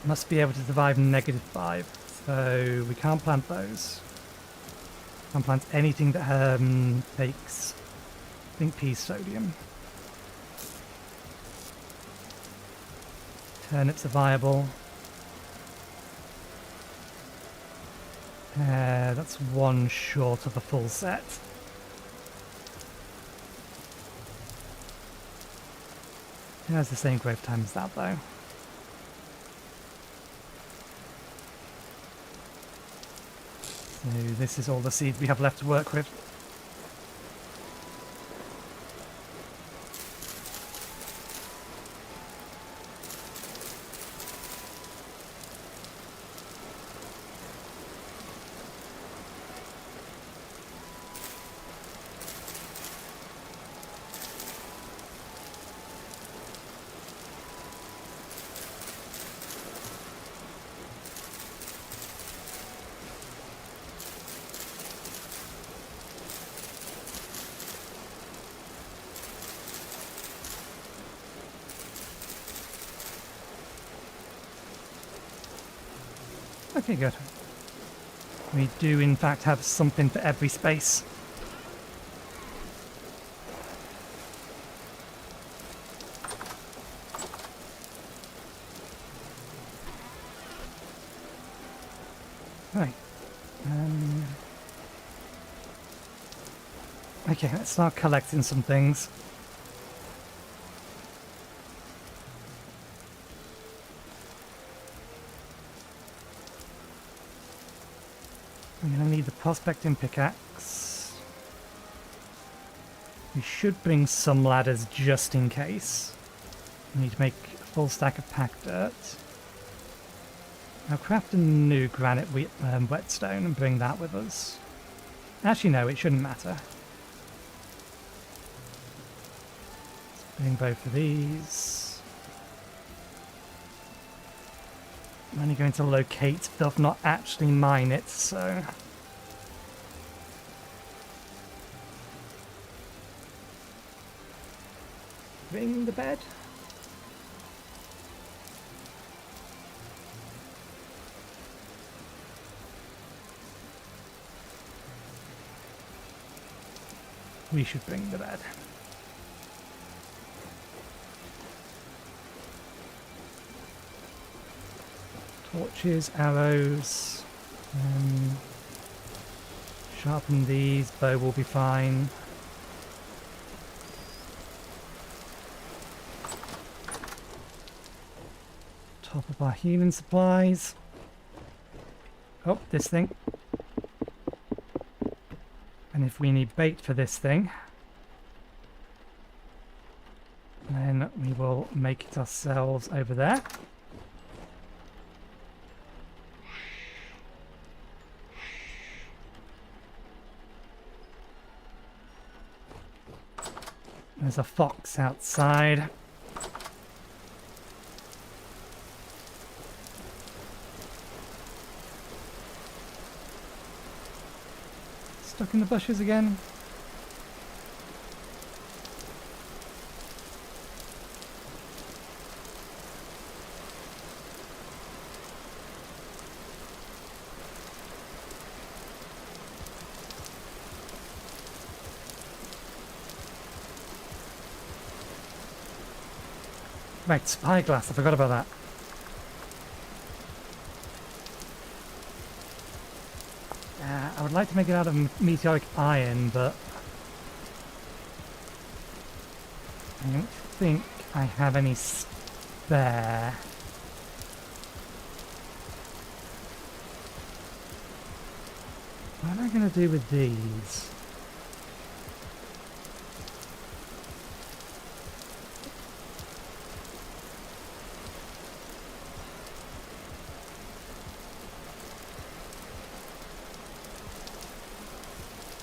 Must be able to survive -5. So we can't plant those. Can't plant anything that takes, I think, P sodium. Turnips are viable. That's one short of a full set. It has the same growth time as that, though. So this is all the seeds we have left to work with. Okay, good. We do in fact have something for every space. Right. Okay, let's start collecting some things. I'm going to need the prospecting pickaxe. We should bring some ladders just in case. We need to make a full stack of pack dirt. I'll craft a new granite whetstone and bring that with us. Actually, no, it shouldn't matter. Let's bring both of these. I'm only going to locate stuff, not actually mine it, so... Bring the bed. We should bring the bed. Torches, arrows. Sharpen these, bow will be fine. Top of our healing supplies. Oh, this thing. And if we need bait for this thing, then we will make it ourselves over there. There's a fox outside. Stuck in the bushes again. Right, spyglass, I forgot about that. I would like to make it out of meteoric iron, but I don't think I have any spare. What am I going to do with these?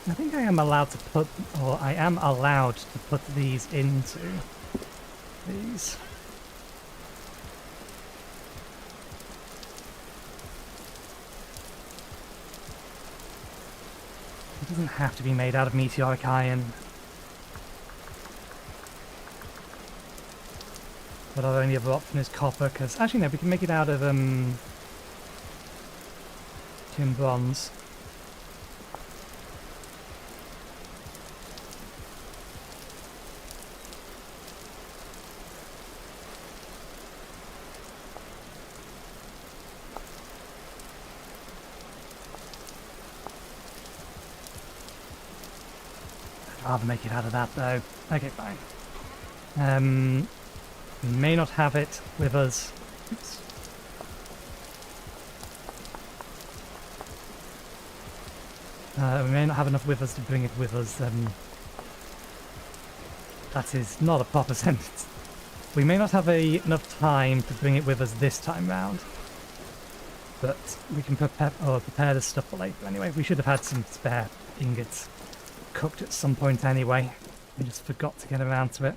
I think I am allowed to put, or I am allowed to put these into these. It doesn't have to be made out of meteoric iron. But our only other option is copper, because actually no, we can make it out of tin bronze. I'd rather make it out of that though. Okay, fine. We may not have it with us. Oops. We may not have enough with us to bring it with us. That is not a proper sentence. We may not have enough time to bring it with us this time round. But we can prepare the stuff for later anyway. We should have had some spare ingots cooked at some point anyway. We just forgot to get around to it.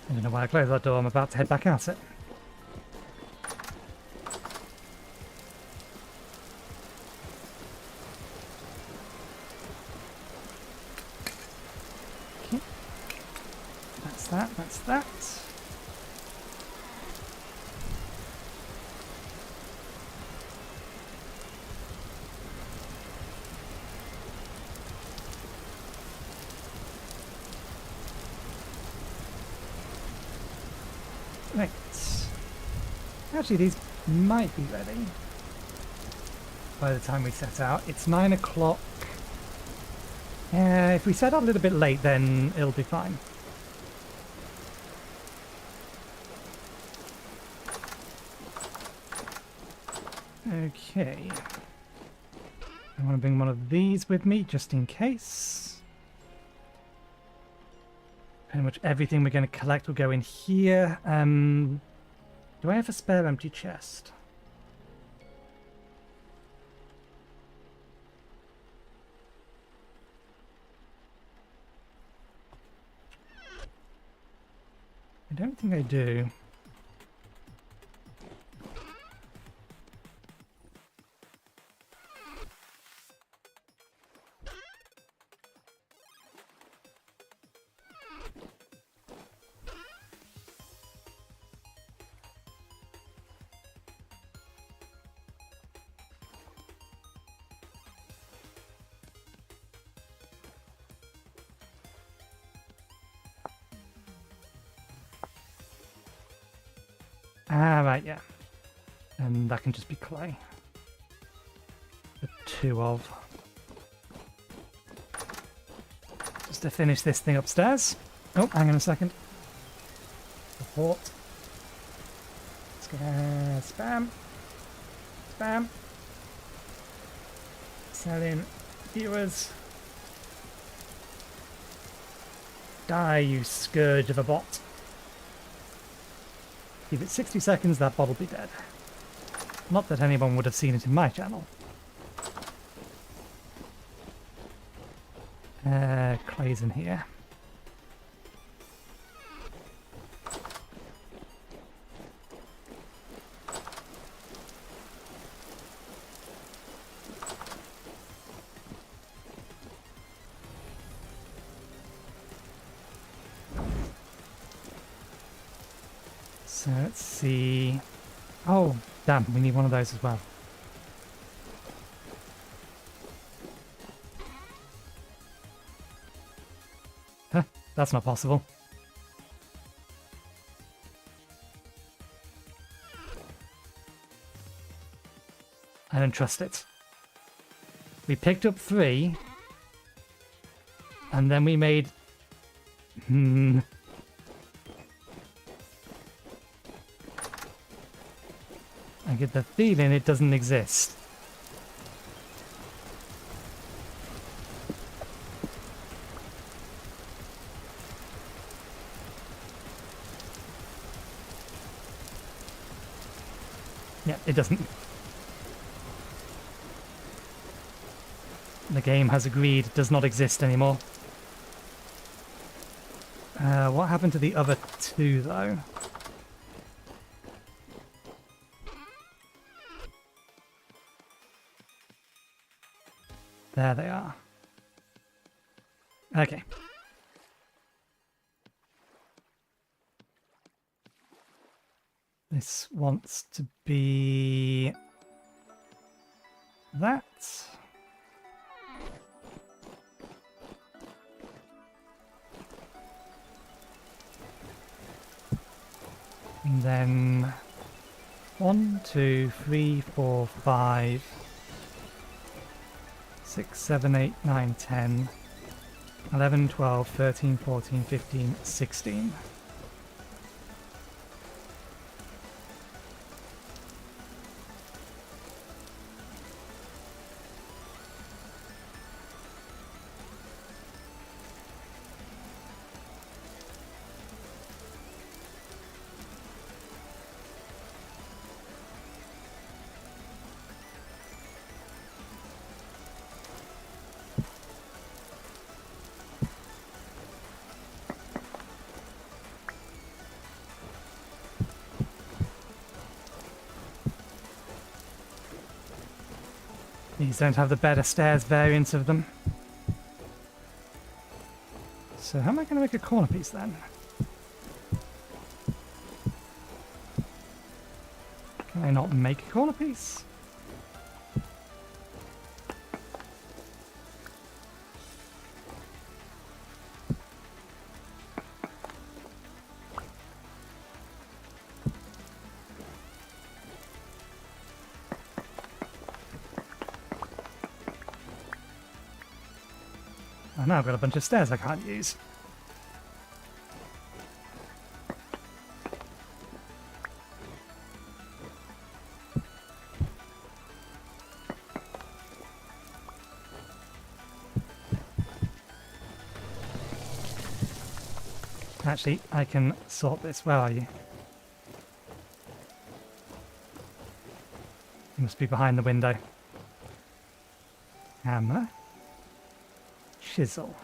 I don't know why I closed that door. I'm about to head back out it. Okay. That's that, that's that. Right. Actually, these might be ready by the time we set out. It's 9 o'clock. If we set out a little bit late, then it'll be fine. Okay. I want to bring one of these with me, just in case. Pretty much everything we're going to collect will go in here. Do I have a spare empty chest? I don't think I do. Ah, right, yeah. And that can just be clay. The 2 of. Just to finish this thing upstairs. Oh, hang on a second. Report. Let's go. Spam. Spam. Selling viewers. Die, you scourge of a bot. Give it 60 seconds, that bot will be dead. Not that anyone would have seen it in my channel. Clay's in here. So let's see. Oh, damn, we need one of those as well. Huh, that's not possible. I don't trust it. We picked up 3. And then we made... I get the feeling it doesn't exist. Yeah, it doesn't. The game has agreed it does not exist anymore. What happened to the other two, though? There they are. Okay. This wants to be that. And then 1, 2, 3, 4, 5, 6, 7, 8, 9, 10, 11, 12, 13, 14, 15, 16. These don't have the better stairs variant of them. So how am I going to make a corner piece then? Can I not make a corner piece? Oh, now I've got a bunch of stairs I can't use. Actually, I can sort this. Where are you? You must be behind the window. Hammer. Chisel.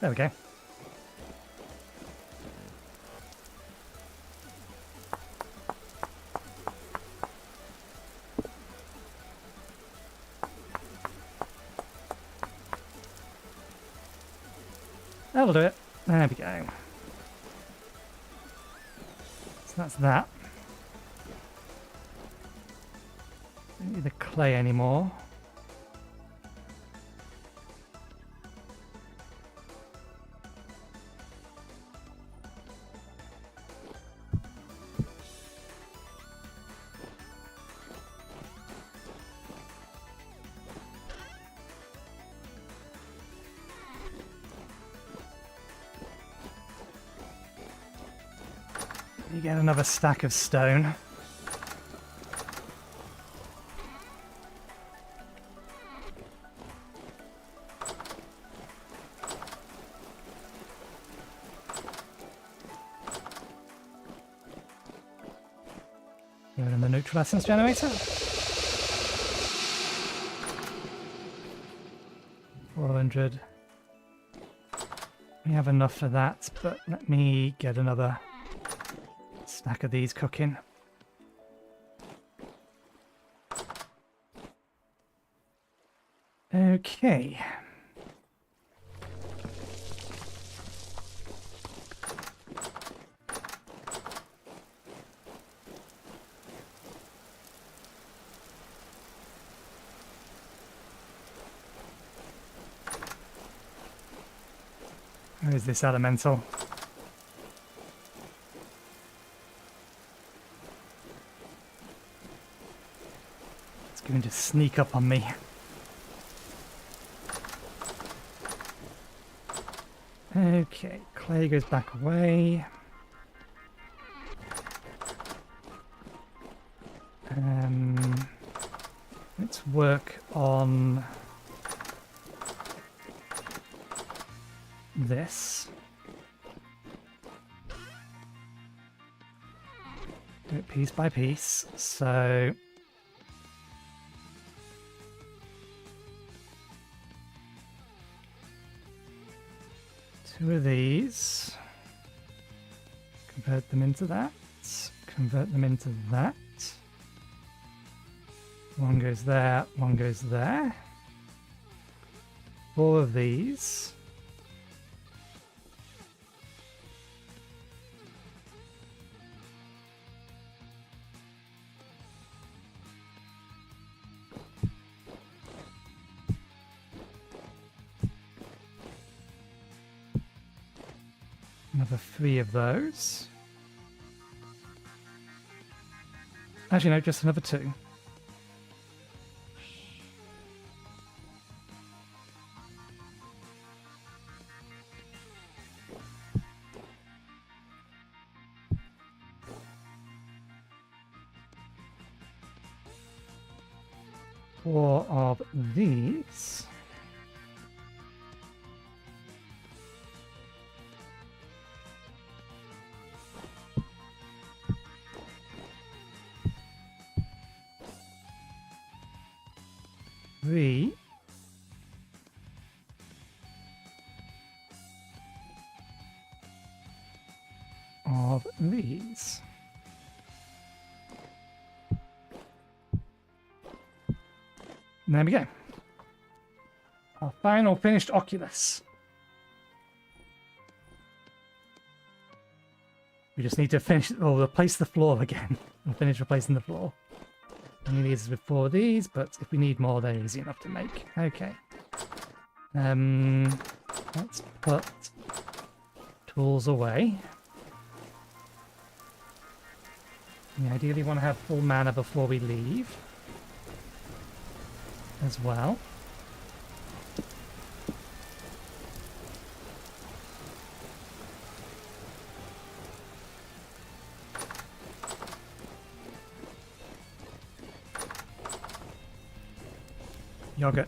There we go. That'll do it. There we go. So that's that. Don't need the clay anymore. You get another stack of stone. Go in the neutral essence generator. 400. We have enough for that, but let me get another stack of these cooking. Okay. Where is this elemental? It's going to sneak up on me. Okay, clay goes back away. work on this. Do it piece by piece. So two of these. Convert them into that. Convert them into that. One goes there, one goes there. 4 of these. Another 3 of those. Actually, no, just another 2. Four of these. Three of these. And there we go. Our final finished Oculus. We just need to finish, or replace the floor again. We'll finish replacing the floor. Only these with 4 of these, but if we need more, they're easy enough to make. Okay. Let's put tools away. We ideally want to have full mana before we leave as well. Yogurt.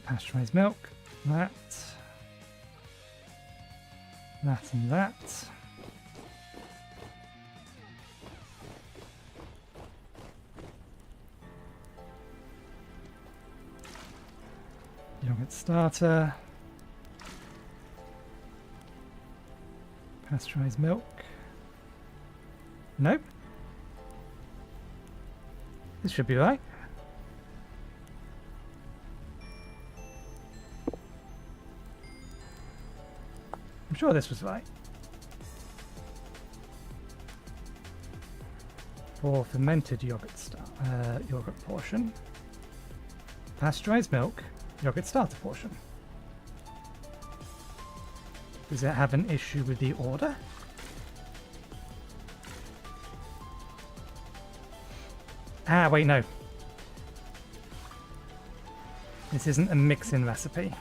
Pasteurized milk. That. That and that. Yogurt starter. Pasteurized milk. Nope. This should be right. I'm sure this was right. For fermented yogurt yogurt portion. Pasteurized milk, yogurt starter portion. Does it have an issue with the order? Ah, wait, no. This isn't a mix-in recipe.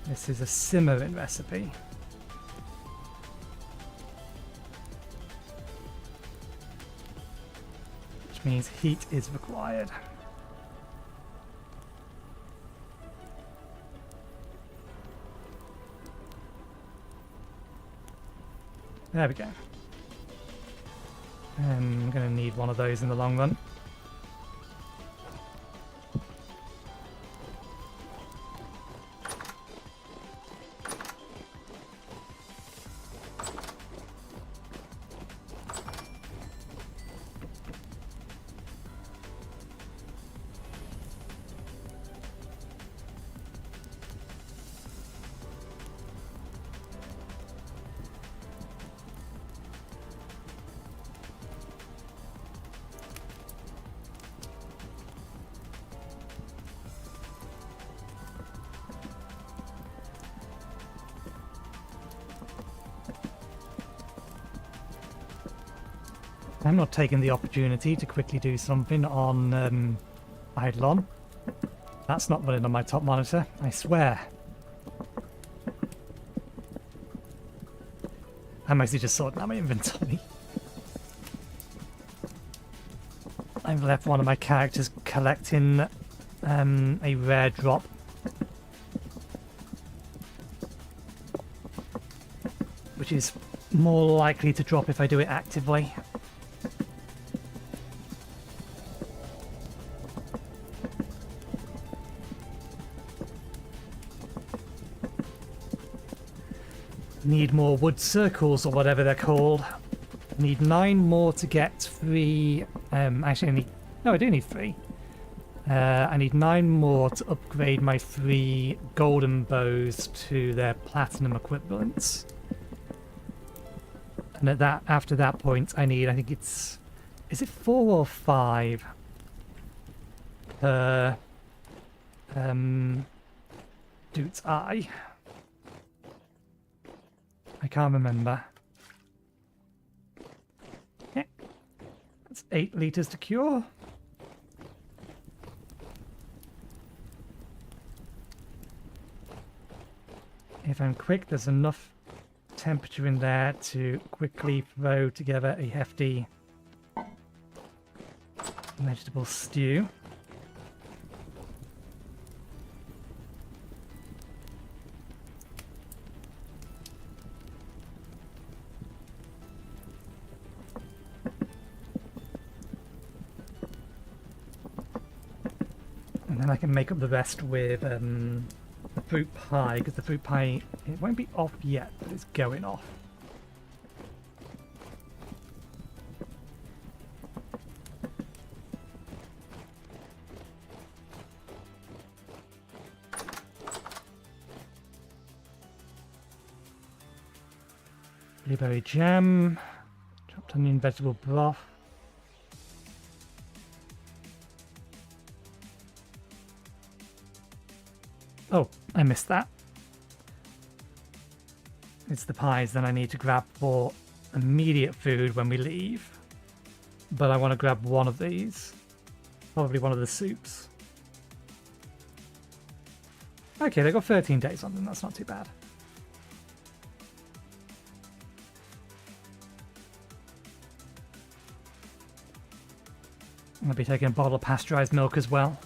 This is a simmer-in recipe. Which means heat is required. There we go. I'm going to need one of those in the long run. I'm not taking the opportunity to quickly do something on Eidolon. That's not running on my top monitor, I swear. I'm mostly just sorting out my inventory. I've left one of my characters collecting a rare drop. Which is more likely to drop if I do it actively. Need more wood circles or whatever they're called. Need 9 more to get 3. Actually, I do need 3. I need 9 more to upgrade my 3 golden bows to their platinum equivalents. And after that point, I need, I think it's, is it 4 or 5 per Dude's Eye? I can't remember. Okay. That's 8 litres to cure. If I'm quick, there's enough temperature in there to quickly throw together a hefty vegetable stew. And then I can make up the rest with the fruit pie, because the fruit pie, it won't be off yet, but it's going off. Blueberry jam, chopped onion vegetable broth. Oh, I missed that. It's the pies that I need to grab for immediate food when we leave. But I want to grab one of these. Probably one of the soups. Okay, they got 13 days on them. That's not too bad. I'll be taking a bottle of pasteurized milk as well.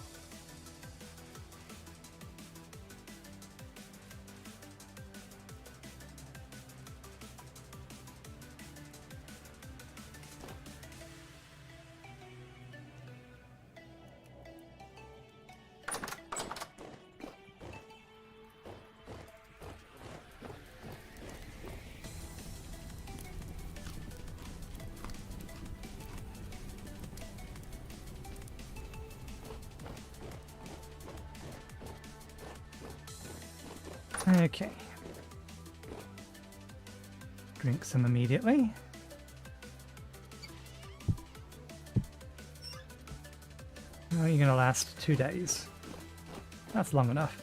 Okay. Drink some immediately. Oh, you're gonna last 2 days. That's long enough.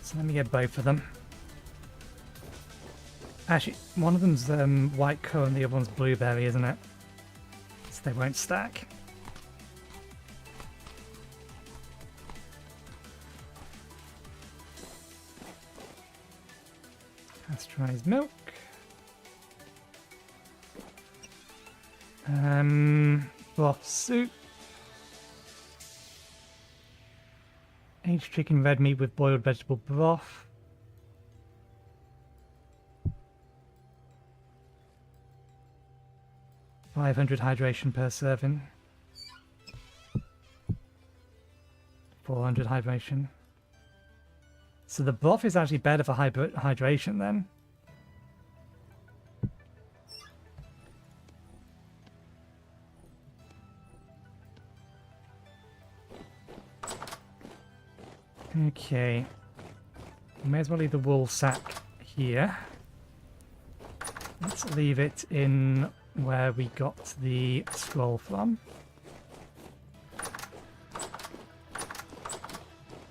So let me get both of them. Actually, one of them's white cone, the other one's blueberry, isn't it? So they won't stack. Pasteurized milk. Broth soup. Aged chicken red meat with boiled vegetable broth. $500 hydration per serving. 400 hydration. So the broth is actually better for hydration then. Okay. We may as well leave the wool sack here. Let's leave it in where we got the scroll from.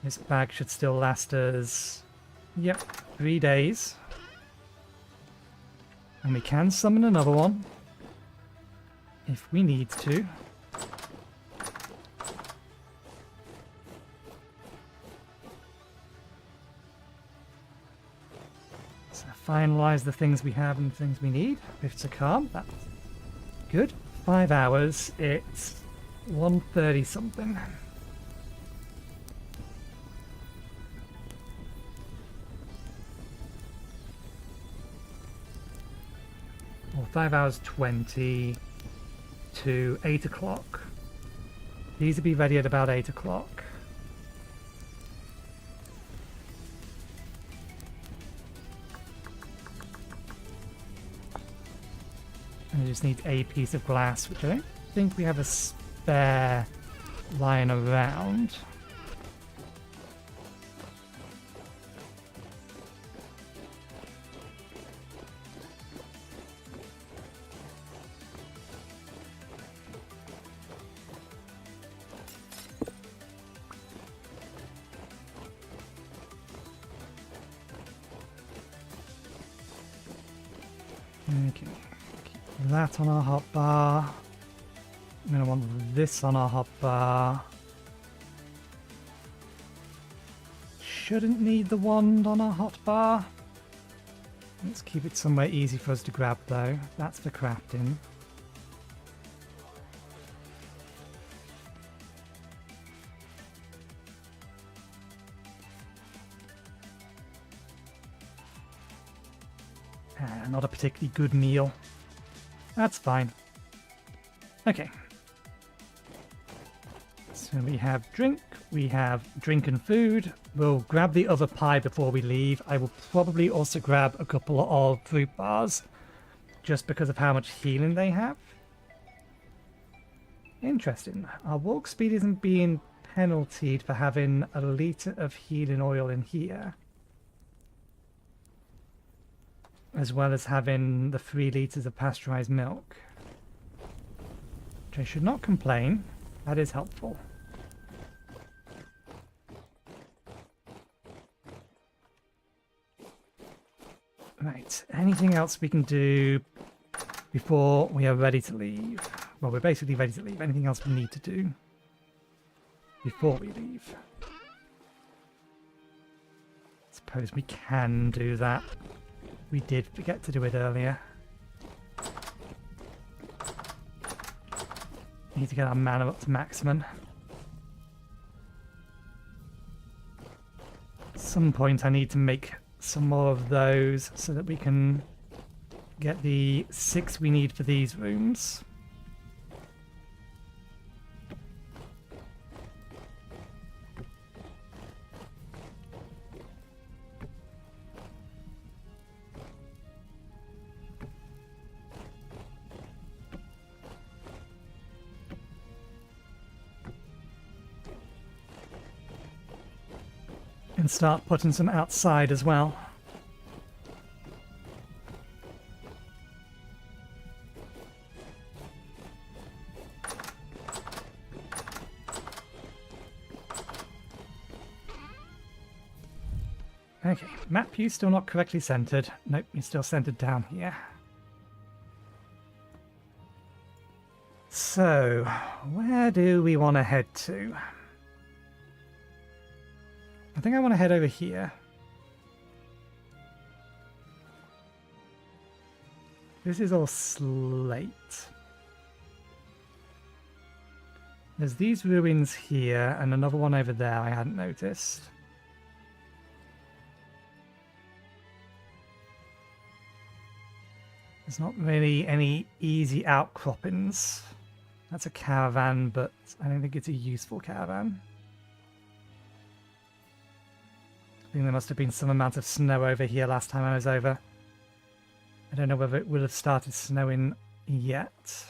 This bag should still last us, yep, 3 days. And we can summon another one if we need to. finalize the things we have and things we need. Rifts are calm. That's good. 5 hours. It's 1:30 something. Or 5 hours 20 to 8 o'clock. These will be ready at about 8 o'clock. And I just need a piece of glass, which I don't think we have a spare lying around. Okay, keep that on our hotbar. I'm going to want this on our hotbar. Shouldn't need the wand on our hotbar. Let's keep it somewhere easy for us to grab though. That's for crafting. Not a particularly good meal. That's fine. Okay. So we have drink and food. We'll grab the other pie before we leave. I will probably also grab a couple of fruit bars, just because of how much healing they have. Interesting. Our walk speed isn't being penaltied for having a litre of healing oil in here, as well as having the 3 litres of pasteurized milk, which I should not complain. That is helpful. Right, anything else we can do before we are ready to leave? Well, we're basically ready to leave. Anything else we need to do before we leave? Suppose we can do that. We did forget to do it earlier. Need to get our mana up to maximum. At some point I need to make some more of those so that we can get the 6 we need for these rooms. And start putting some outside as well. Okay, map view still not correctly centered. Nope, you're still centered down here. So, where do we want to head to? I think I want to head over here. This is all slate. There's these ruins here and another one over there I hadn't noticed. There's not really any easy outcroppings. That's a caravan, but I don't think it's a useful caravan. I think there must have been some amount of snow over here last time I was over. I don't know whether it would have started snowing yet.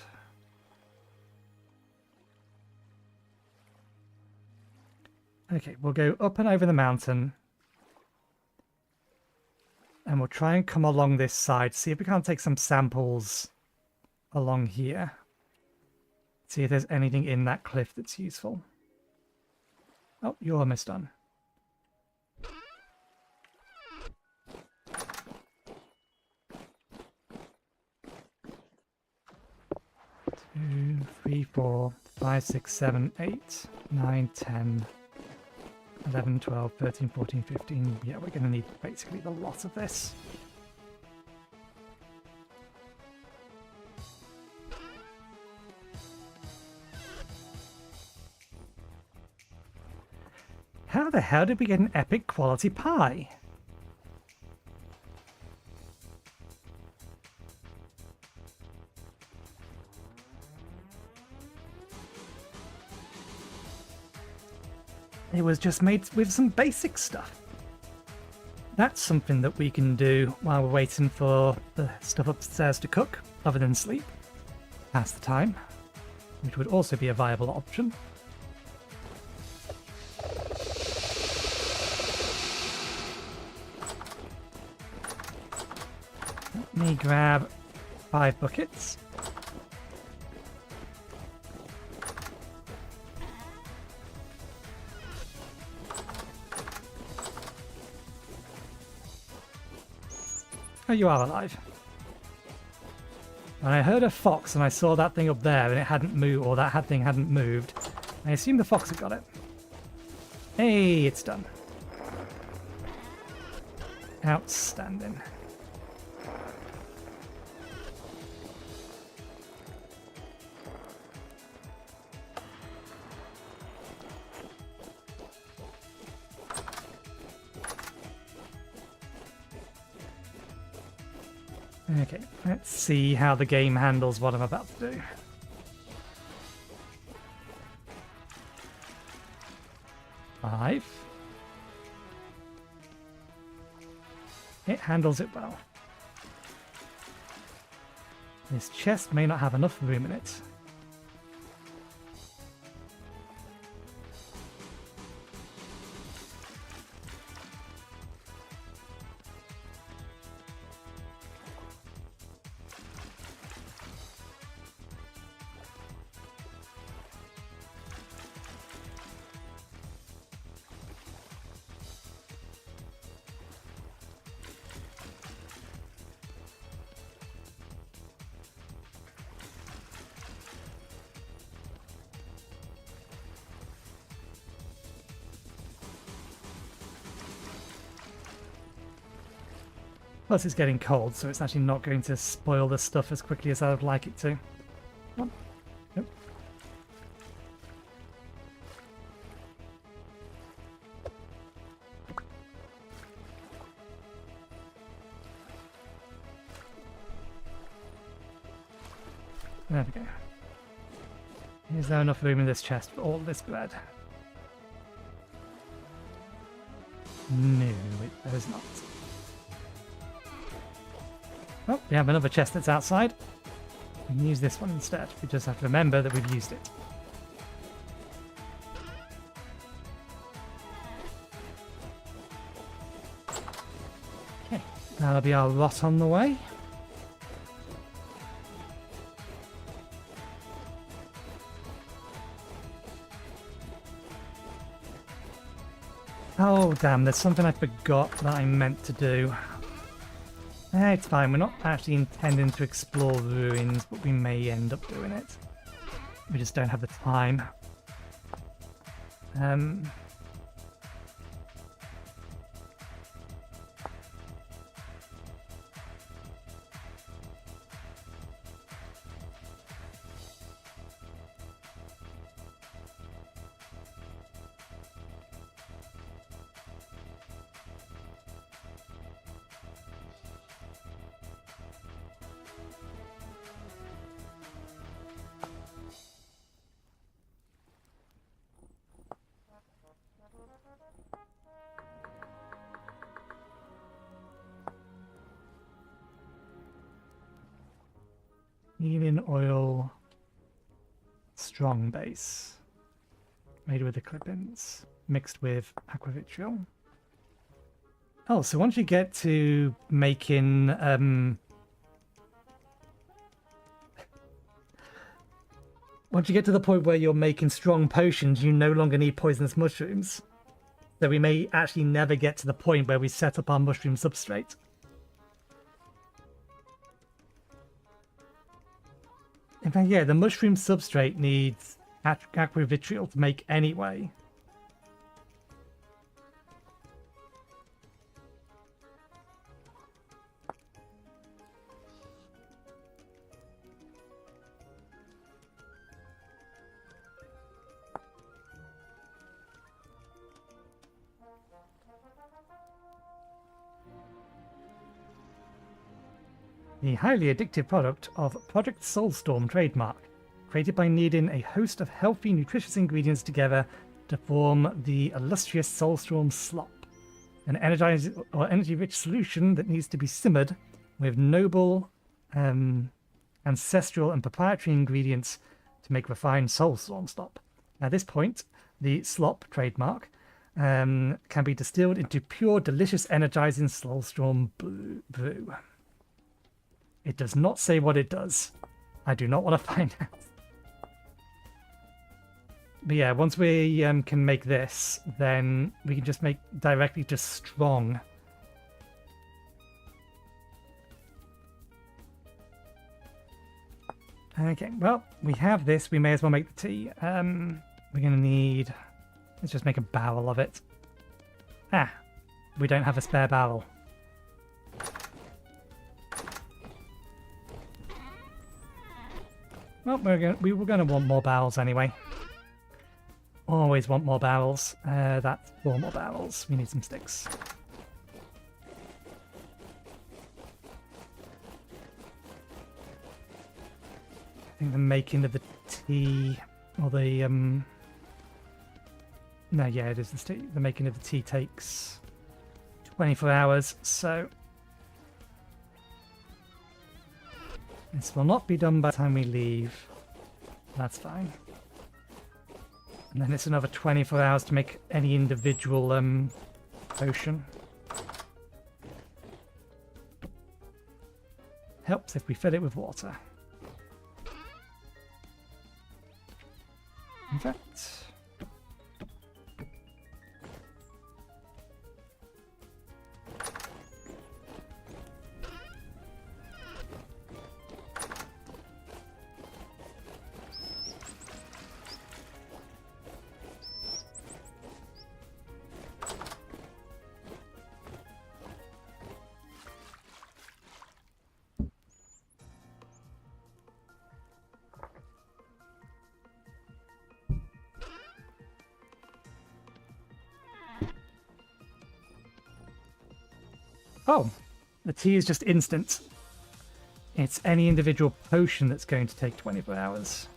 Okay, we'll go up and over the mountain. And we'll try and come along this side, see if we can't take some samples along here. See if there's anything in that cliff that's useful. Oh, you're almost done. 2, 3, 4, 5, 6, 7, 8, 9, 10, 11, 12, 13, 14, 15. Yeah, we're going to need basically the lot of this. How the hell did we get an epic quality pie? It was just made with some basic stuff. That's something that we can do while we're waiting for the stuff upstairs to cook, other than sleep. Pass the time, which would also be a viable option. Let me grab 5 buckets. Oh, you are alive. And I heard a fox and I saw that thing up there and it hadn't moved, or that thing hadn't moved. I assume the fox had got it. Hey, it's done. Outstanding. Okay, let's see how the game handles what I'm about to do. Five. It handles it well. This chest may not have enough room in it. Plus it's getting cold, so it's actually not going to spoil the stuff as quickly as I would like it to. Come on. Nope. There we go. Is there enough room in this chest for all this bread? No, there is not. Oh, we have another chest that's outside. We can use this one instead. We just have to remember that we've used it. Okay, that'll be our lot on the way. Oh, damn, there's something I forgot that I meant to do. It's fine, we're not actually intending to explore ruins, but we may end up doing it. We just don't have the time. Healing oil, strong base, made with the clip-ins, mixed with aqua vitriol. Oh, so once you get to making once you get to the point where you're making strong potions, you no longer need poisonous mushrooms. So we may actually never get to the point where we set up our mushroom substrate. In fact, yeah, the mushroom substrate needs aqua vitriol to make anyway. The highly addictive product of Project Soulstorm trademark, created by kneading a host of healthy, nutritious ingredients together to form the illustrious Soulstorm slop, an energy-rich solution that needs to be simmered with noble, ancestral and proprietary ingredients to make refined Soulstorm slop. At this point, the slop trademark can be distilled into pure, delicious, energizing Soulstorm brew. It does not say what it does. I do not want to find out. But yeah, once we can make this, then we can just make directly just strong. Okay, well, we have this. We may as well make the tea. We're going to need... Let's just make a barrel of it. Ah, we don't have a spare barrel. Well, we were going to want more barrels anyway. Always want more barrels. That's 4 more barrels. We need some sticks. I think the making of the tea, or the no, yeah, it is the tea. The making of the tea takes 24 hours, so this will not be done by the time we leave. That's fine. And then it's another 24 hours to make any individual potion. Helps if we fill it with water. In fact... Oh, the tea is just instant. It's any individual potion that's going to take 24 hours.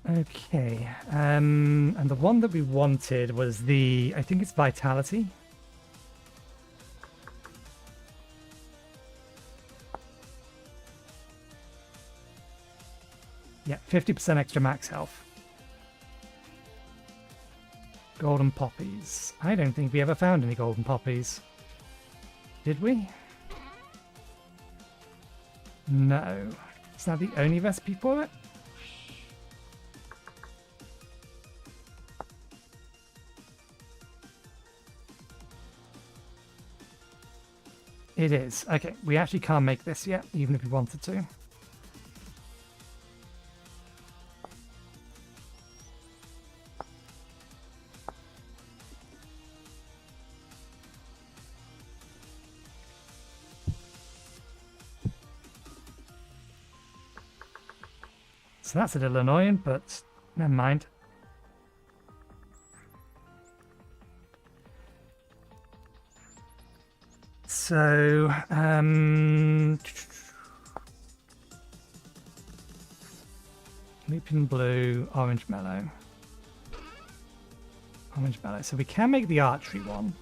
Okay, and the one that we wanted was the, I think it's Vitality. Yeah, 50% extra max health. Golden poppies. I don't think we ever found any golden poppies. Did we? No. Is that the only recipe for it? It is. Okay, we actually can't make this yet, even if we wanted to. So that's a little annoying, but never mind. So, Leaping Blue, Orange Mellow. Orange Mellow. So we can make the archery one.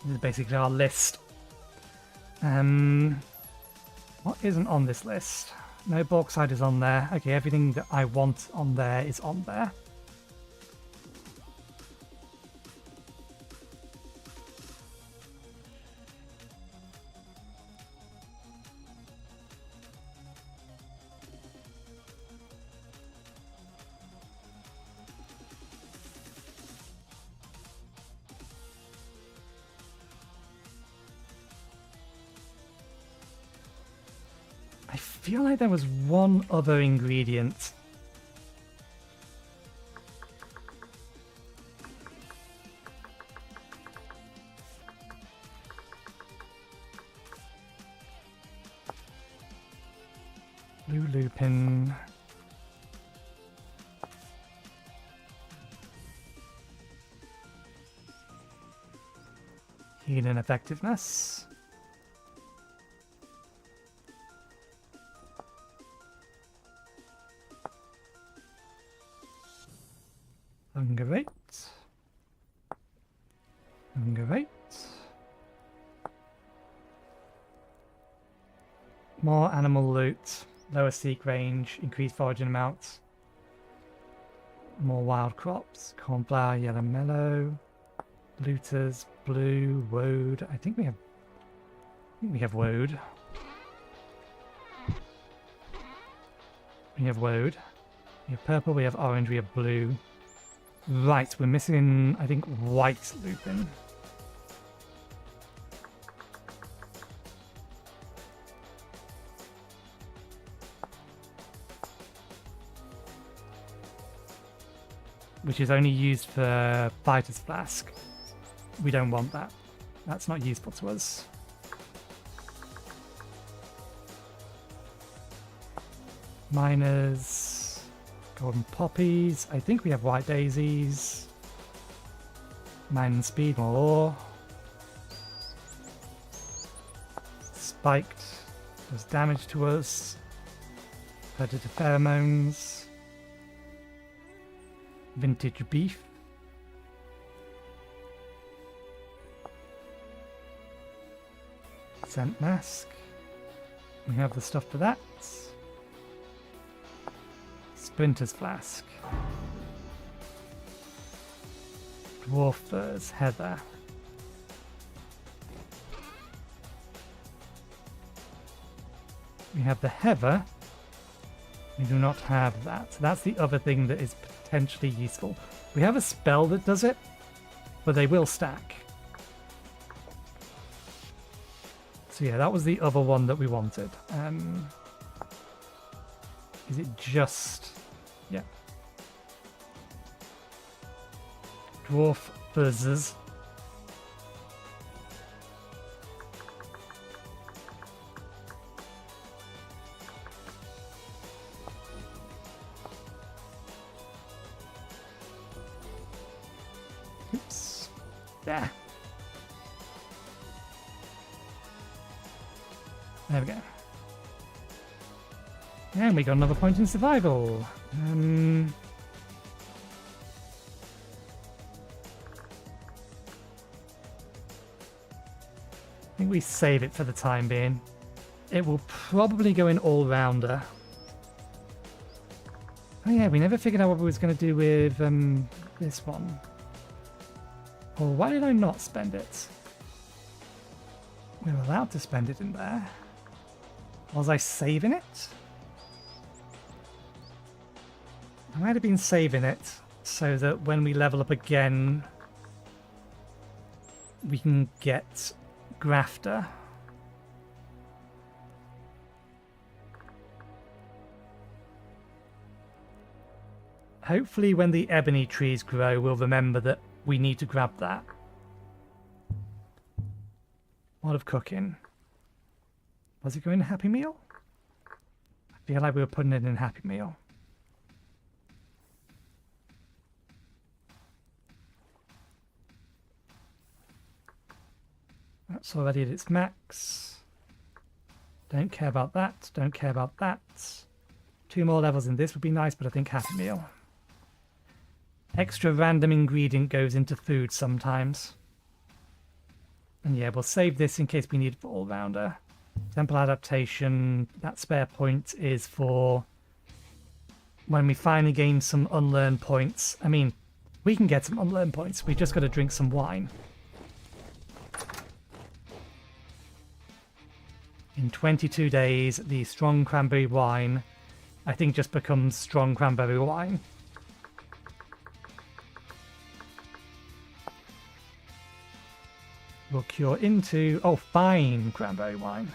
This is basically our list. What isn't on this list? No bauxite is on there. Okay, everything that I want on there is on there. I feel like there was one other ingredient. Blue lupin. Healing effectiveness. Hunger rate. Hunger rate. More animal loot. Lower seek range. Increased foraging amounts. More wild crops. Cornflower, yellow mellow. Looters, blue, woad. I think we have woad. We have woad. We have purple, we have orange, we have blue. Right, we're missing, I think, white lupin. Which is only used for fighter's flask. We don't want that. That's not useful to us. Miners, golden poppies. I think we have white daisies. Mine speed, more ore. Spiked does damage to us. Predator pheromones. Vintage beef. Scent mask. We have the stuff for that. Sprinter's flask. Dwarf furs, heather. We have the heather. We do not have that. So that's the other thing that is potentially useful. We have a spell that does it, but they will stack. So yeah, that was the other one that we wanted. Is it just... yeah. Dwarf fuzzes. Oops. There. There we go. And we got another point in survival. I think we save it for the time being. It will probably go in all-rounder. Oh yeah, we never figured out what we was going to do with this one. Or why did I not spend it? We were allowed to spend it in there. Was I saving it? I might have been saving it so that when we level up again, we can get Grafter. Hopefully when the ebony trees grow, we'll remember that we need to grab that. What of cooking? Was it going to Happy Meal? I feel like we were putting it in Happy Meal. That's already at its max. Don't care about that. Don't care about that. 2 more levels in this would be nice, but I think Happy Meal. Extra random ingredient goes into food sometimes. And yeah, we'll save this in case we need it for all-rounder. Temple adaptation, that spare point is for when we finally gain some unlearned points. I mean, we can get some unlearned points. We just got to drink some wine. In 22 days, the strong cranberry wine, I think, just becomes strong cranberry wine. Will cure into, oh, fine cranberry wine.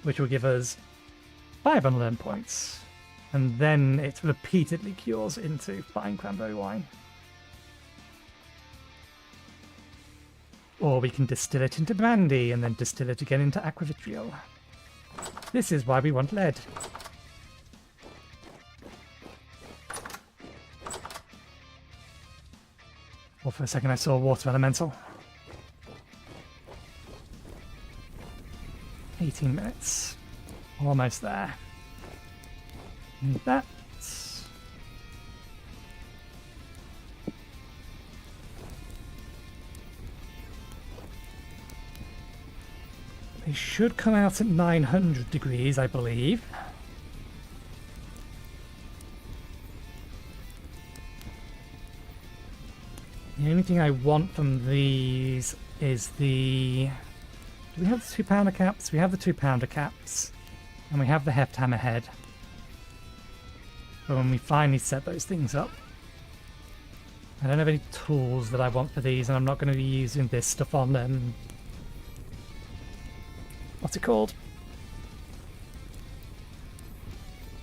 Which will give us 5 unlearned points. And then it repeatedly cures into fine cranberry wine. Or we can distill it into brandy and then distill it again into aquavitriol. This is why we want lead. Well, for a second I saw a water elemental. 18 minutes. Almost there. Need that. They should come out at 900 degrees, I believe. The only thing I want from these is the... Do we have the 2-pounder caps? We have the 2-pounder caps. And we have the heft hammer head. But when we finally set those things up... I don't have any tools that I want for these, and I'm not going to be using this stuff on them. What's it called?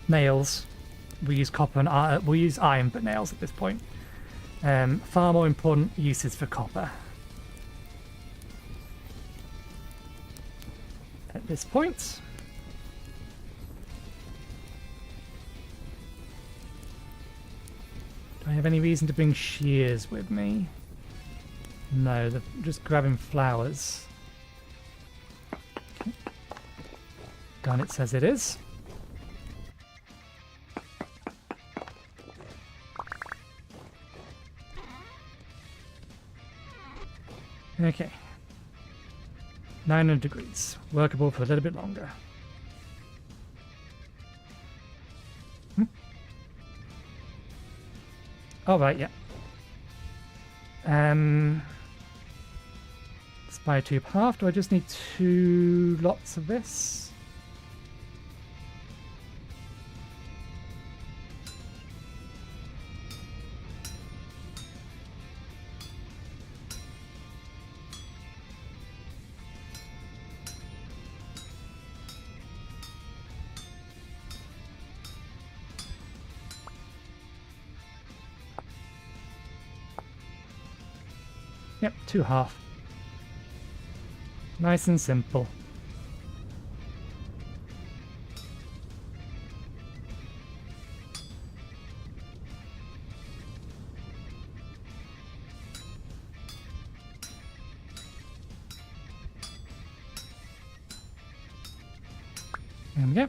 Nails. We use copper and we'll use iron for nails at this point. Far more important uses for copper. At this point. Do I have any reason to bring shears with me? No, they're just grabbing flowers. Gun, it says it is. Okay. 900 degrees. Workable for a little bit longer. Oh, right, yeah. Spire tube half. Do I just need 2 lots of this? Yep, 2 half. Nice and simple. There we go.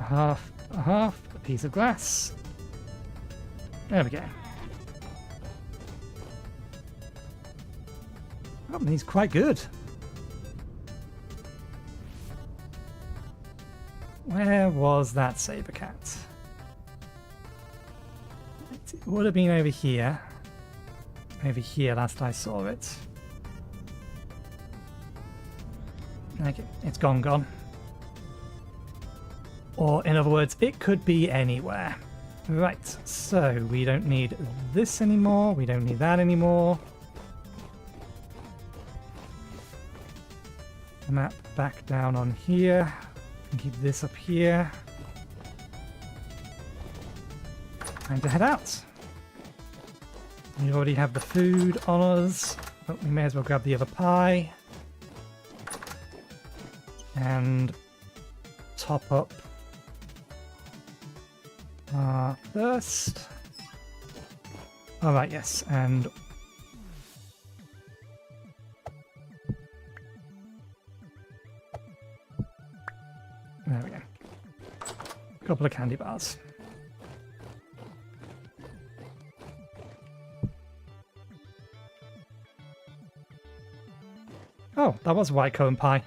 A half, a piece of glass. There we go. Oh, he's quite good. Where was that saber cat? It would have been over here. Over here last I saw it. Okay, it's gone. Or, in other words, it could be anywhere. Right, so we don't need this anymore, we don't need that anymore. The map back down on here. Keep this up here. Time to head out. We already have the food on us, but we may as well grab the other pie. And top up thirst. Alright, yes, and there we go. A couple of candy bars. Oh, that was white cone pie.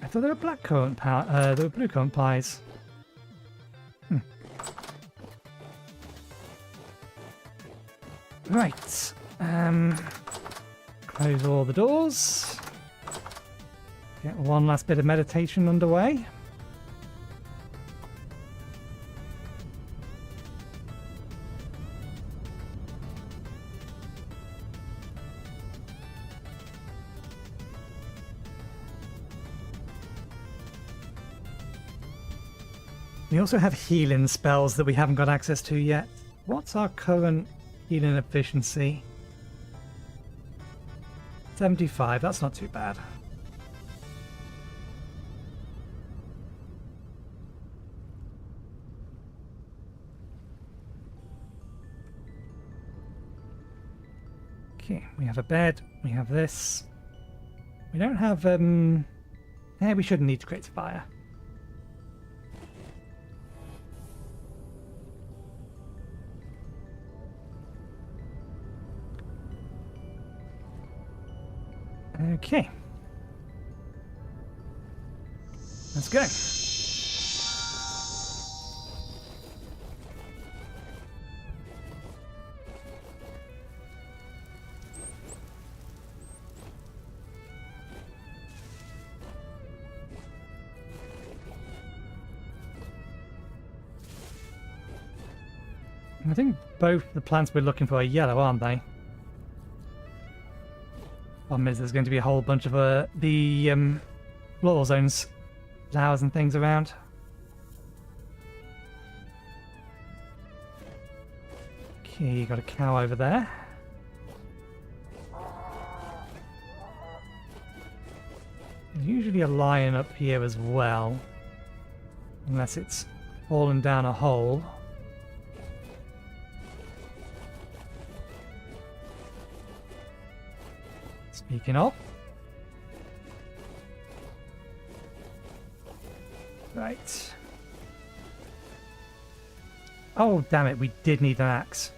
I thought they were black cone pie. They were blue cone pies. Right. Close all the doors. Get one last bit of meditation underway. We also have healing spells that we haven't got access to yet. What's our current healing efficiency? 75, that's not too bad. Okay, we have a bed, we have this. We don't have, we shouldn't need to create a fire. Okay. Let's go. I think both the plants we're looking for are yellow, aren't they? Problem is, there's going to be a whole bunch of the floral zones, flowers and things around. Okay, got a cow over there. There's usually a lion up here as well, unless it's fallen down a hole. Speaking of. Right. Oh, damn it, we did need an axe.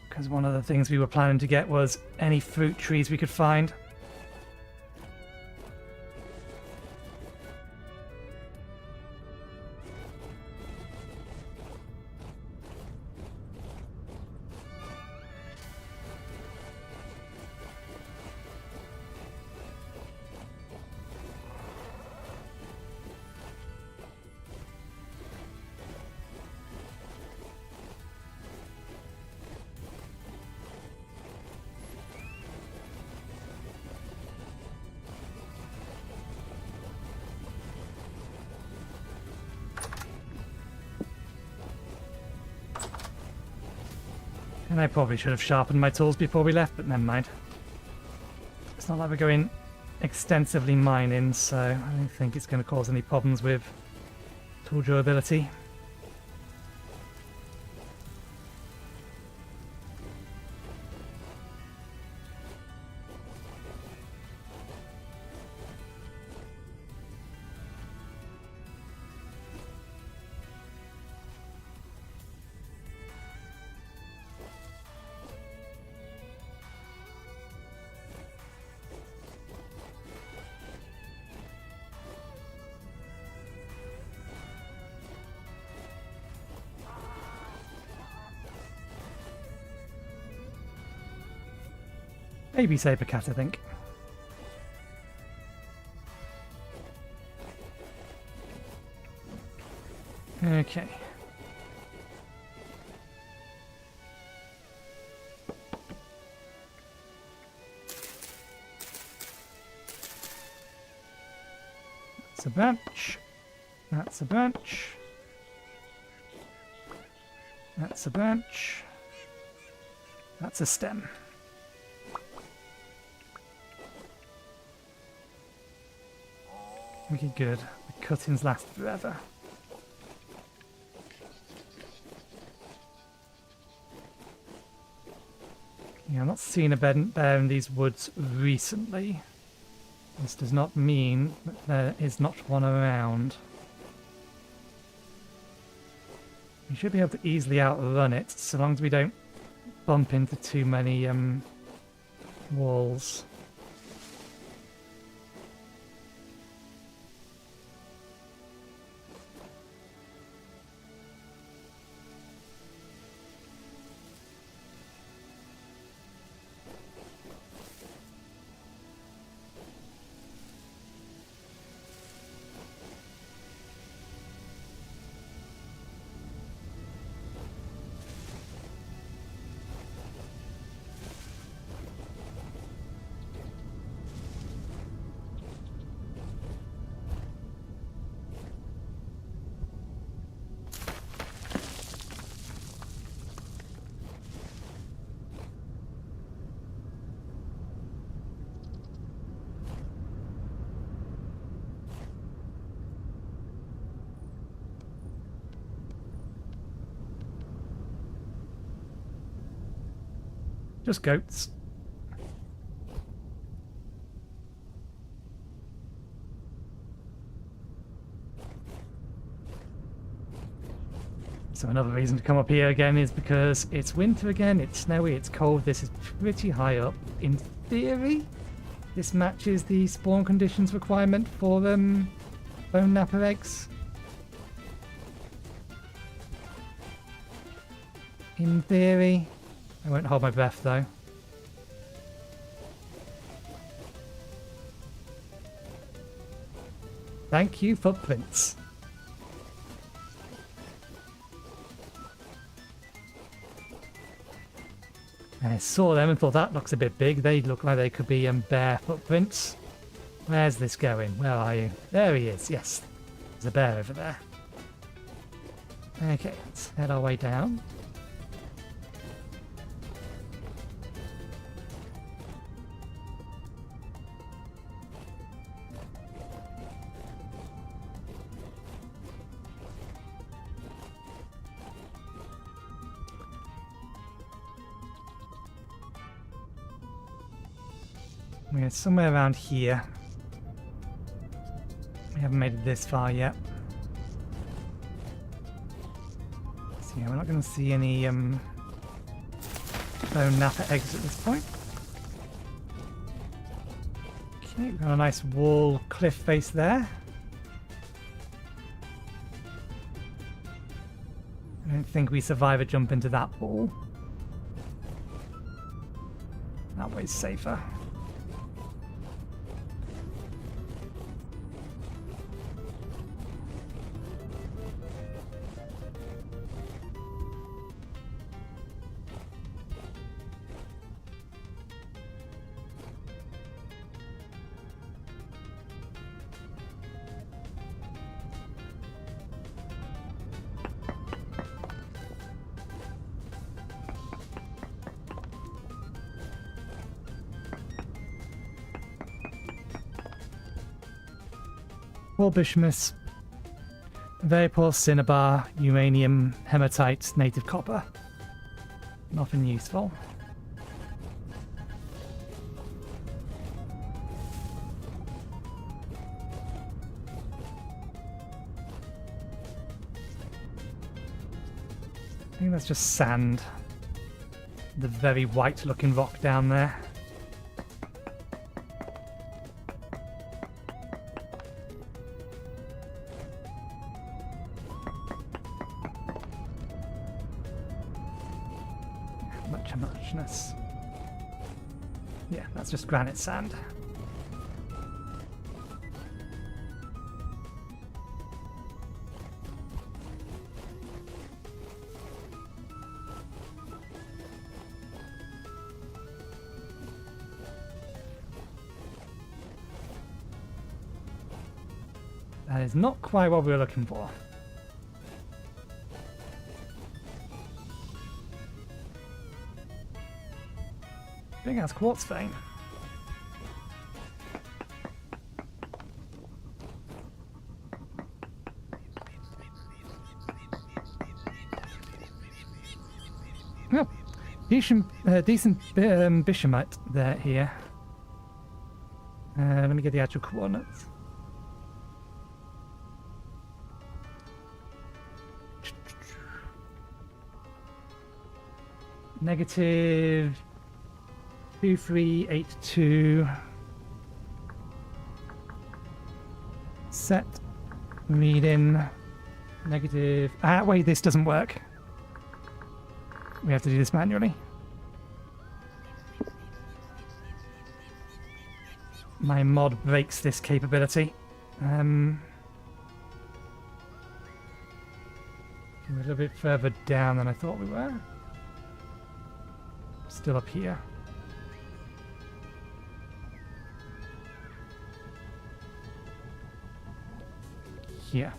Because one of the things we were planning to get was any fruit trees we could find. And I probably should have sharpened my tools before we left, but never mind. It's not like we're going extensively mining, so I don't think it's going to cause any problems with tool durability. Maybe saber cat, I think. Okay. That's a branch. That's a branch. That's a branch. That's a stem. Okay, good. The cuttings last forever. Yeah, I'm not seeing a bear in these woods recently. This does not mean that there is not one around. We should be able to easily outrun it, so long as we don't bump into too many walls. Just goats. So another reason to come up here again is because it's winter again, it's snowy, it's cold, this is pretty high up. In theory, this matches the spawn conditions requirement for bone napper eggs. In theory. I won't hold my breath though. Thank you, footprints. I saw them and thought that looks a bit big. They look like they could be bear footprints. Where's this going? Where are you? There he is, yes. There's a bear over there. Okay, let's head our way down. We're somewhere around here. We haven't made it this far yet. So yeah, we're not going to see any bone napper eggs at this point. Okay, we've got a nice wall cliff face there. I don't think we survive a jump into that wall. That way's safer. Poor Bismuth. Very poor cinnabar, uranium, hematite, native copper. Nothing useful. I think that's just sand. The very white looking rock down there. Muchness. Yeah, that's just granite sand. That is not quite what we were looking for. Big ass quartz vein. Well, decent bishomite there here. Let me get the actual coordinates. Negative 2382. Set reading negative. Wait, this doesn't work. We have to do this manually. My mod breaks this capability. We're a little bit further down than I thought we were. Still up here. Here.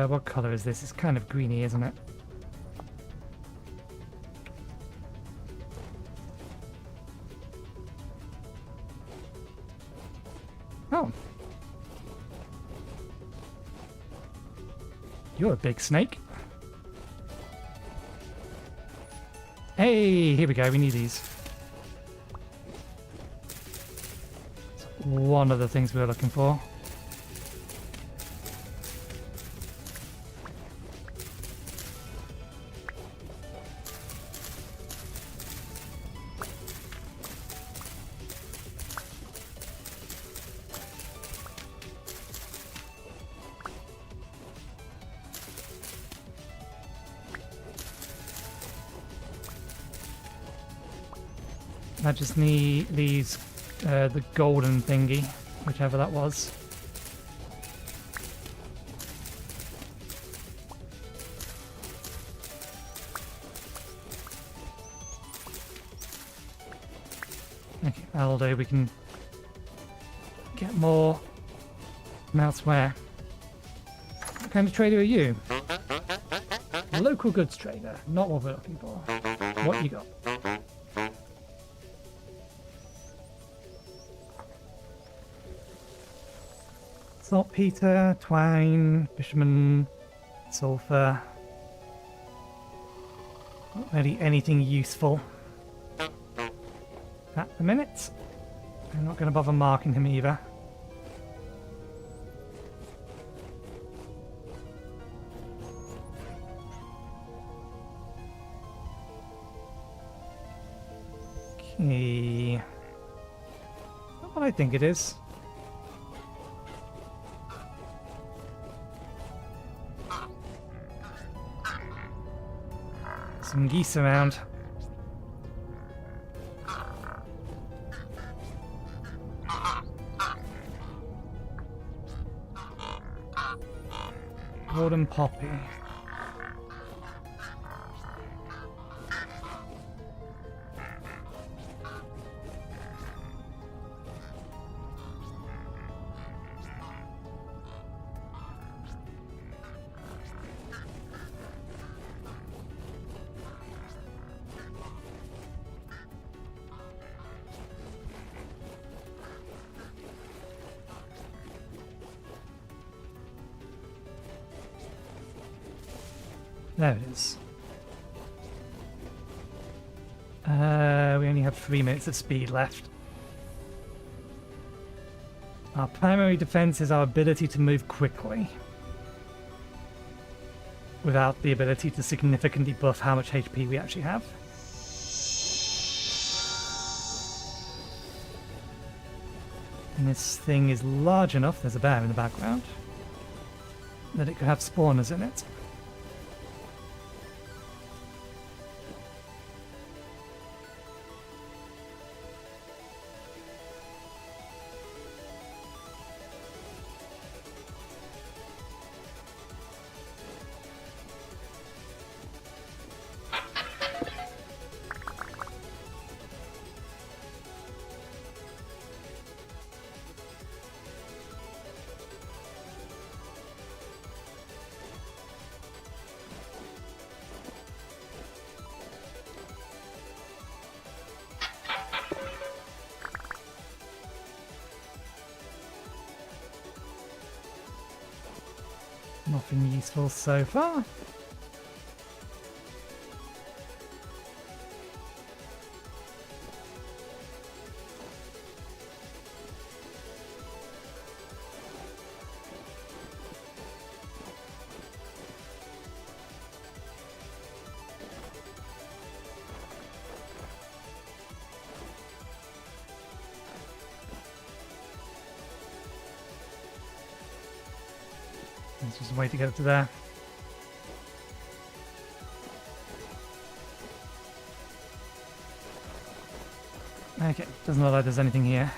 What color is this? It's kind of greeny, isn't it? Oh. You're a big snake. Hey, here we go. We need these. That's one of the things we were looking for. I just need these, the golden thingy, whichever that was. Okay, that'll do. We can get more from elsewhere. What kind of trader are you? A local goods trader. Not what we're looking for. What you got? Saltpeter, twine, bitumen, sulfur. Not really anything useful at the minute. I'm not going to bother marking him either. Okay. Not what I think it is. Some geese around. Golden poppy. There it is. We only have 3 minutes of speed left. Our primary defense is our ability to move quickly, without the ability to significantly buff how much HP we actually have. And this thing is large enough, there's a bear in the background, that it could have spawners in it. Nothing useful so far. There's just a way to get up to there. Okay, doesn't look like there's anything here.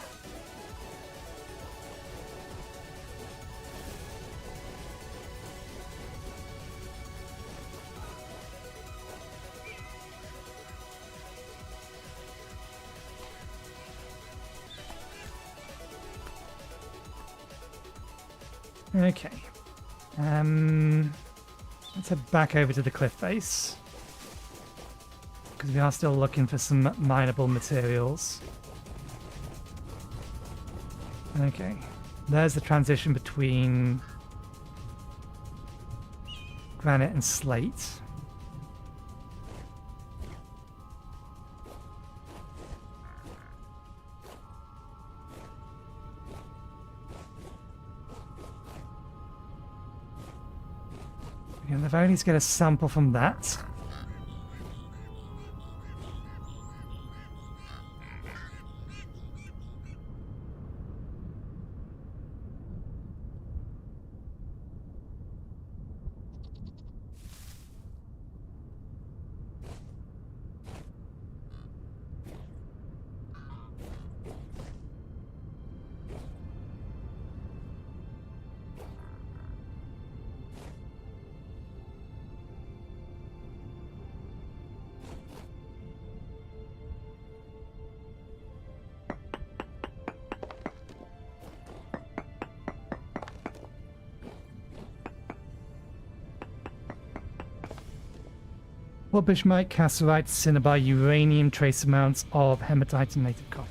Okay. Let's head back over to the cliff face, because we are still looking for some mineable materials. Okay, there's the transition between granite and slate. Again, the very least get a sample from that. What Bismite, cassiterite, cinnabar, uranium, trace amounts of hematite and native copper?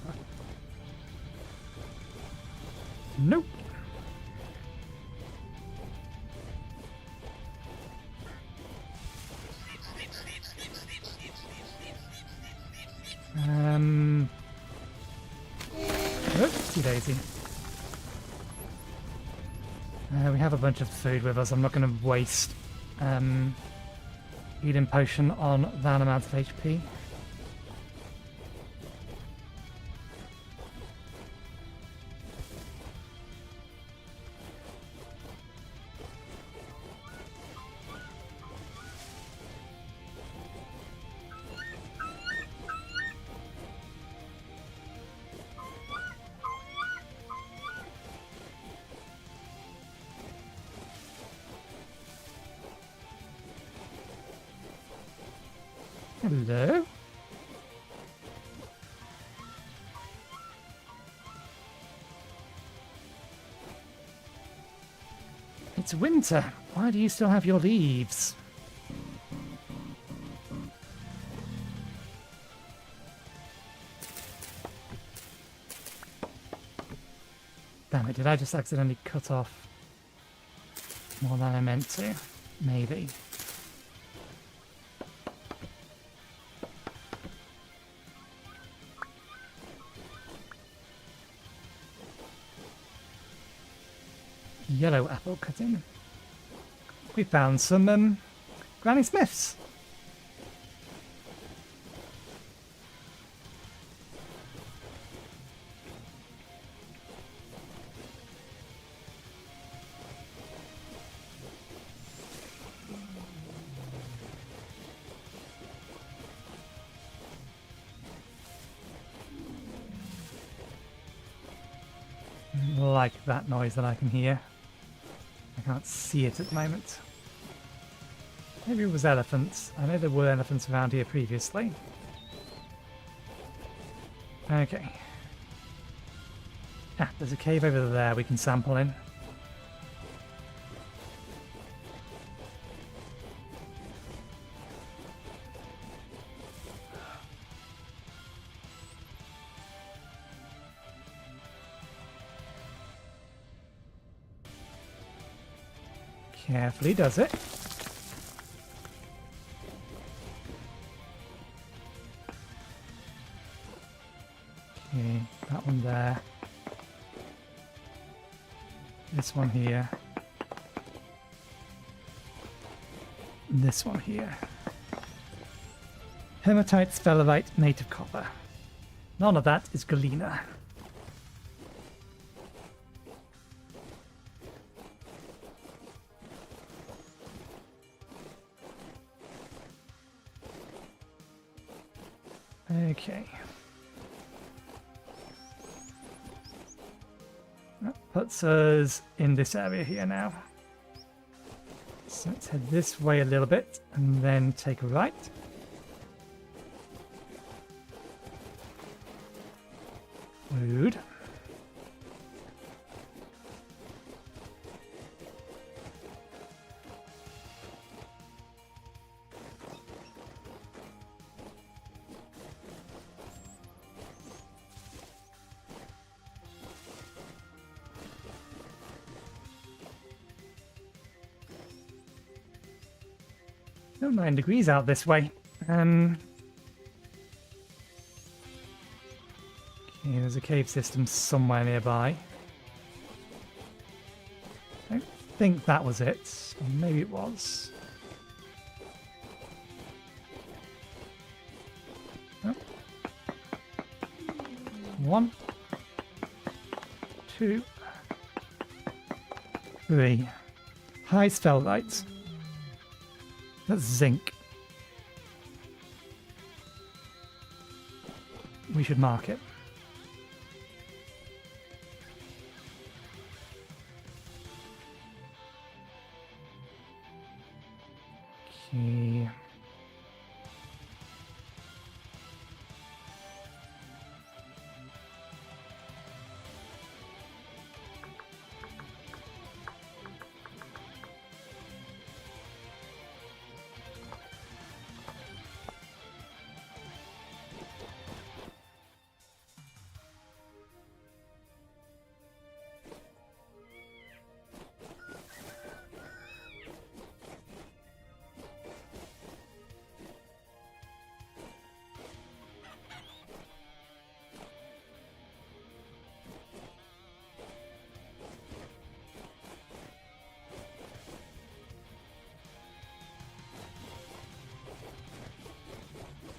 Nope. Oopsie daisy. We have a bunch of food with us. I'm not going to waste healing potion on that amount of HP. Hello? It's winter. Why do you still have your leaves? Damn it, did I just accidentally cut off more than I meant to? Maybe. Yellow apple cutting. We found some Granny Smiths. Like that noise that I can hear. I can't see it at the moment. Maybe it was elephants. I know there were elephants around here previously. Okay. Ah, there's a cave over there we can sample in. Carefully does it. Okay, that one there. This one here. This one here. Hematite, sphelerite, native copper. None of that is galena. Okay. That puts us in this area here now. So let's head this way a little bit and then take a right. Rude. Oh, 9 degrees out this way. Okay, there's a cave system somewhere nearby. I don't think that was it. Or maybe it was. Oh. 1, 2, 3. High spellrite. That's zinc. We should mark it. Okay.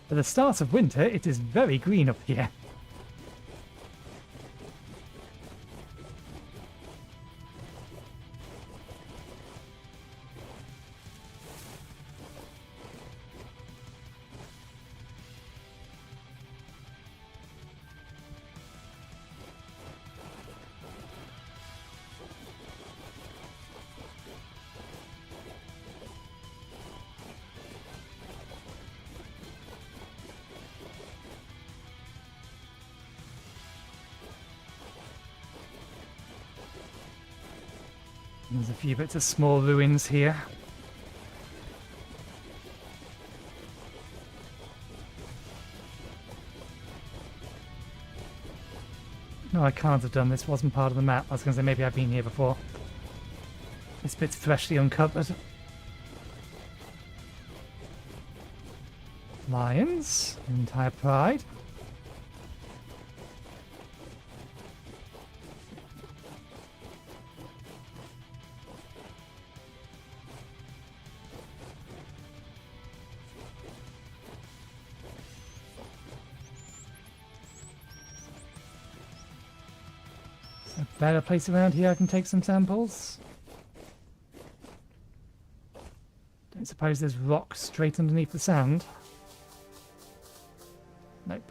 At the start of winter, it is very green up here. There's a few bits of small ruins here. No, I can't have done this. Wasn't part of the map. I was going to say maybe I've been here before. This bit's freshly uncovered. Lions. Entire pride. Better place around here I can take some samples. Don't suppose there's rock straight underneath the sand? Nope.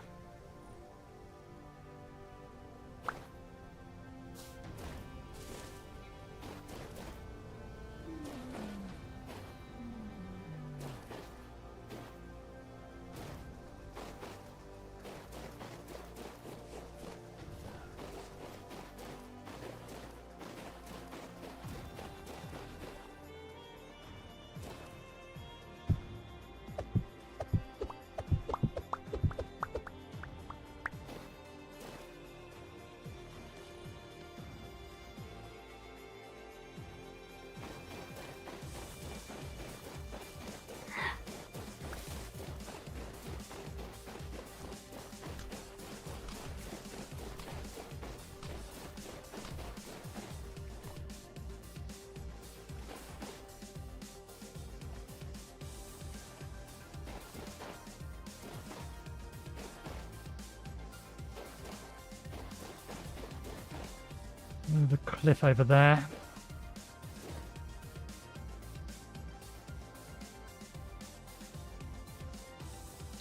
The cliff over there.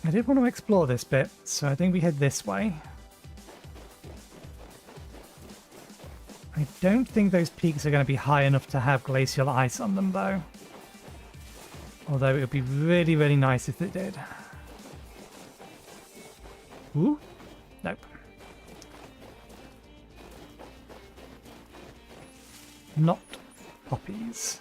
I did want to explore this bit, so I think we head this way. I don't think those peaks are going to be high enough to have glacial ice on them, though. Although it would be really, really nice if they did. Ooh? Nope. Not poppies.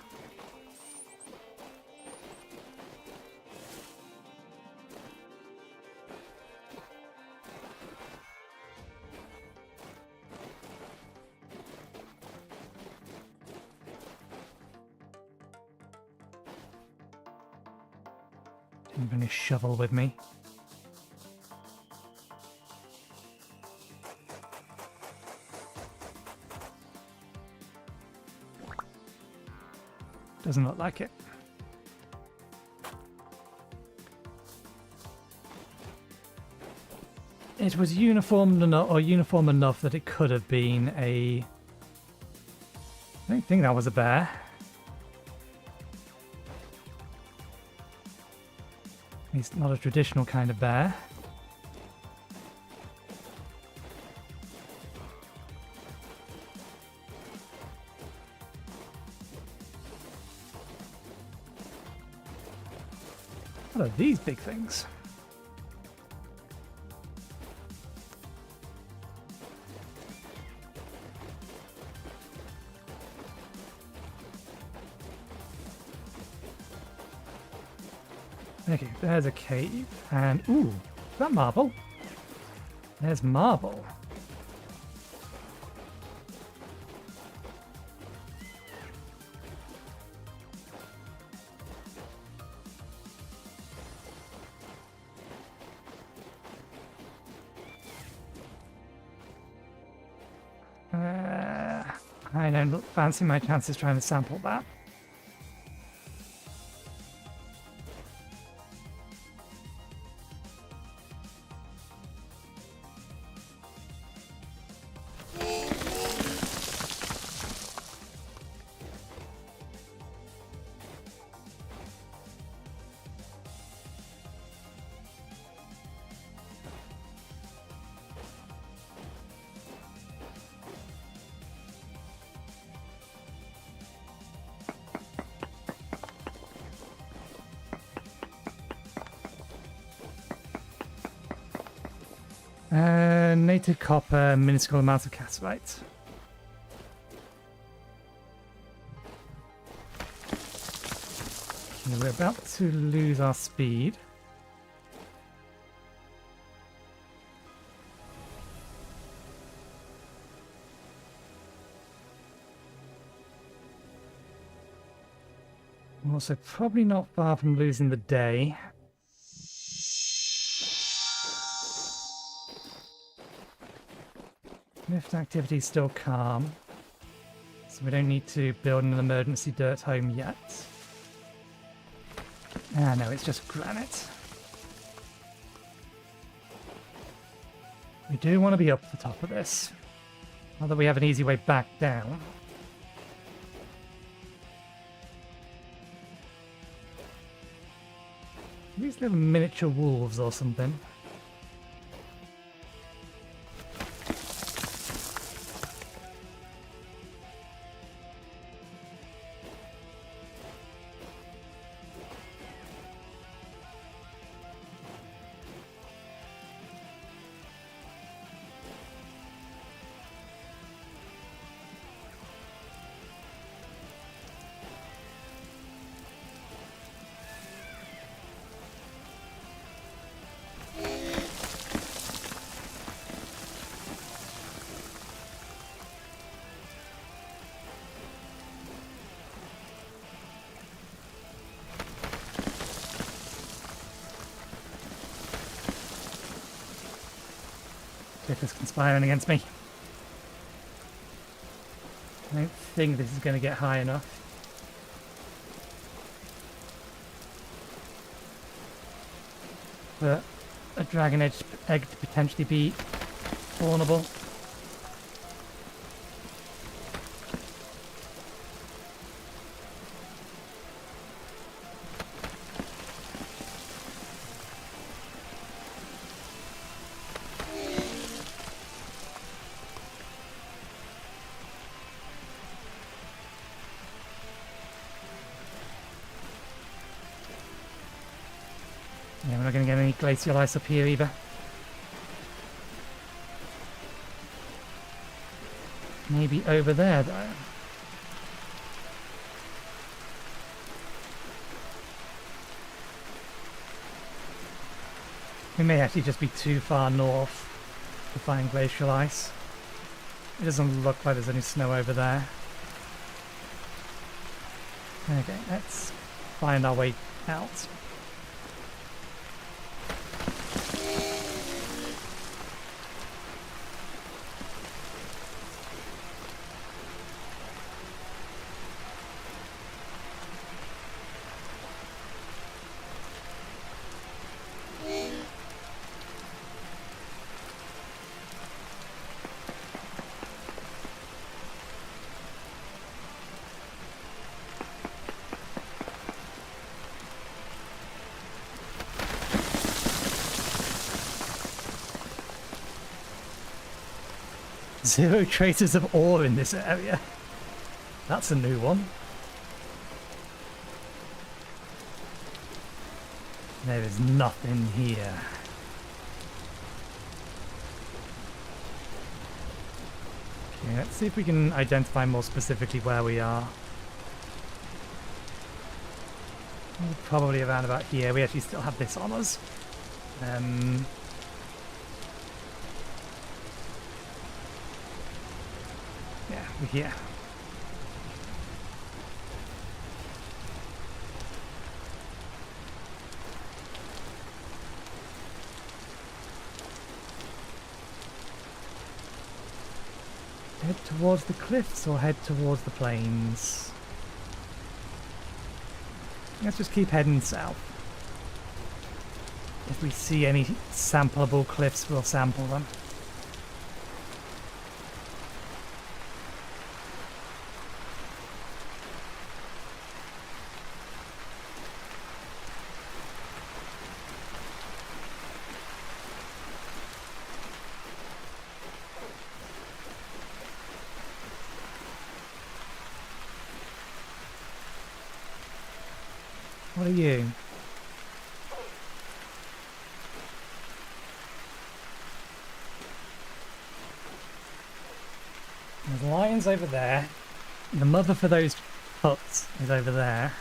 I'm bring a shovel with me. Doesn't look like it. It was uniform enough that it could have been a... I don't think that was a bear. At least not a traditional kind of bear. What are these big things? Okay, there's a cave, and ooh, is that marble? There's marble. I don't fancy my chances trying to sample that. Native copper, minuscule amounts of cassiterite. Okay, we're about to lose our speed. We're also probably not far from losing the day. Lift activity is still calm, so we don't need to build an emergency dirt home yet. Ah, no, it's just granite. We do want to be up the top of this, not that we have an easy way back down. These little miniature wolves or something. If it's conspiring against me. I don't think this is going to get high enough. For a dragon egg to potentially be spawnable. Yeah, we're not going to get any glacial ice up here either. Maybe over there, though. We may actually just be too far north to find glacial ice. It doesn't look like there's any snow over there. Okay, let's find our way out. 0 traces of ore in this area. That's a new one. There is nothing here. Okay, let's see if we can identify more specifically where we are. Probably around about here. We actually still have this on us. Yeah, we're here. Head towards the cliffs or head towards the plains? Let's just keep heading south. If we see any sampleable cliffs, we'll sample them. What are you? There's lions over there. The mother for those huts is over there.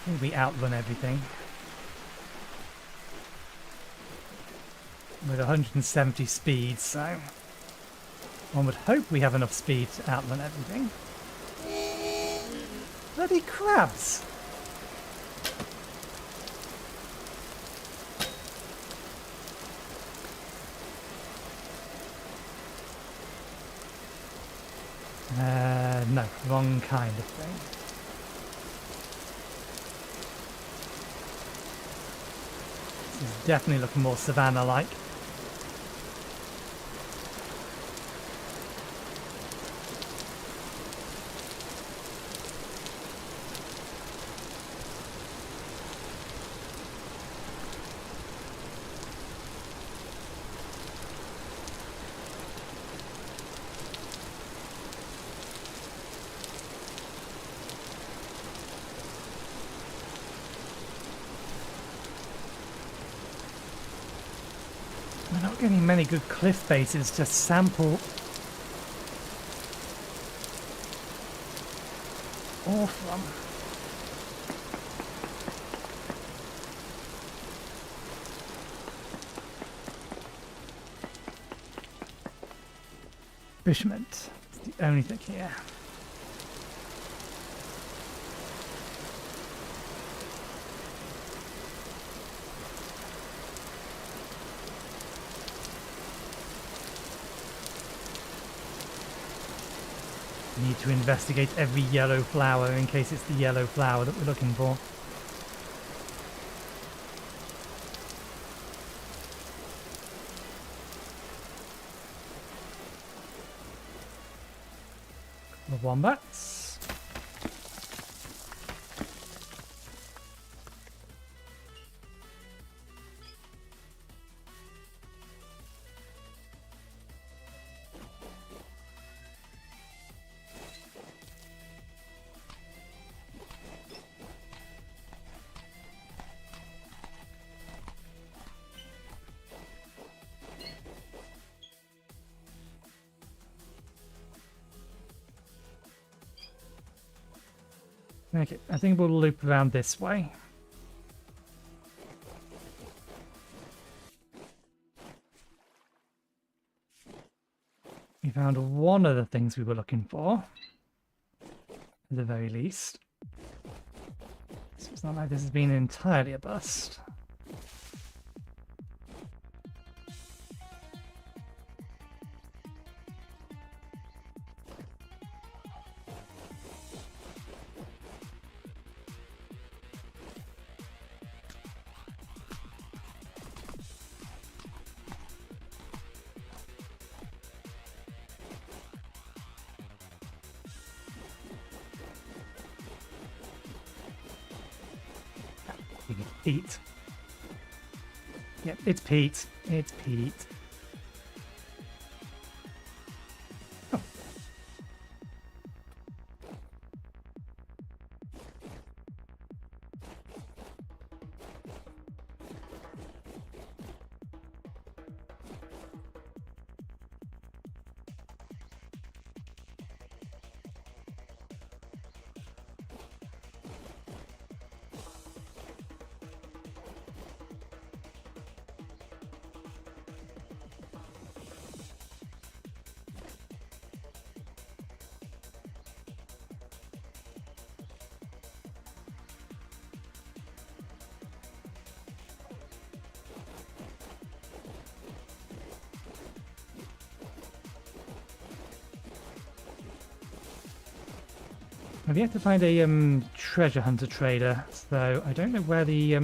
I think we outrun everything. With 170 speed, so one would hope we have enough speed to outrun everything. Bloody crabs! No, wrong kind of thing. This is definitely looking more savannah-like. We're not getting many good cliff faces to sample ore from. Bushment is the only thing here. Need to investigate every yellow flower in case it's the yellow flower that we're looking for. The wombats. Okay, I think we'll loop around this way. We found one of the things we were looking for, at the very least. So it's not like this has been entirely a bust. Peat. Yep, it's peat. It's peat. I've yet to find a treasure hunter trader, so I don't know where the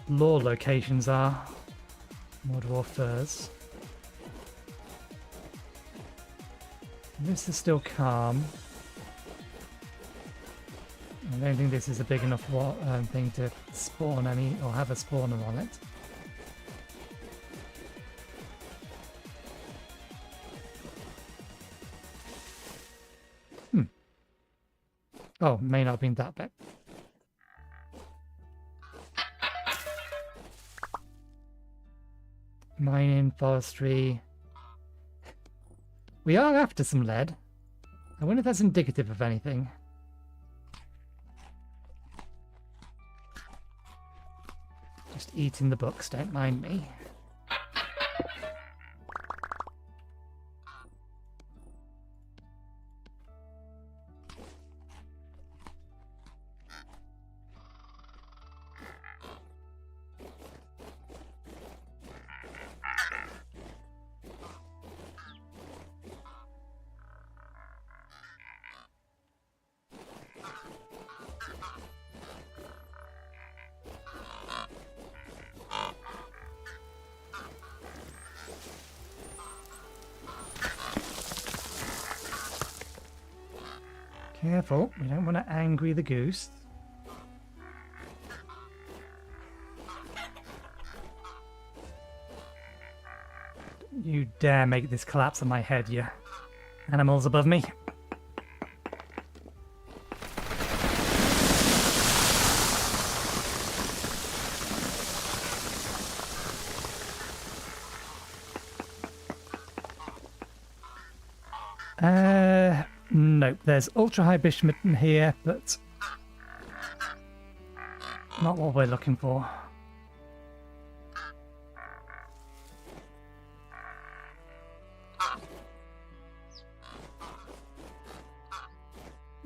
lore locations are. Mordor furs. This is still calm. I don't think this is a big enough thing to spawn any, or have a spawner on it. Oh, may not have been that bad. Mining, forestry. We are after some lead. I wonder if that's indicative of anything. Just eating the books, don't mind me. Careful, we don't want to angry the goose. You dare make this collapse on my head, you animals above me. No, there's ultra high bitumen here, but not what we're looking for.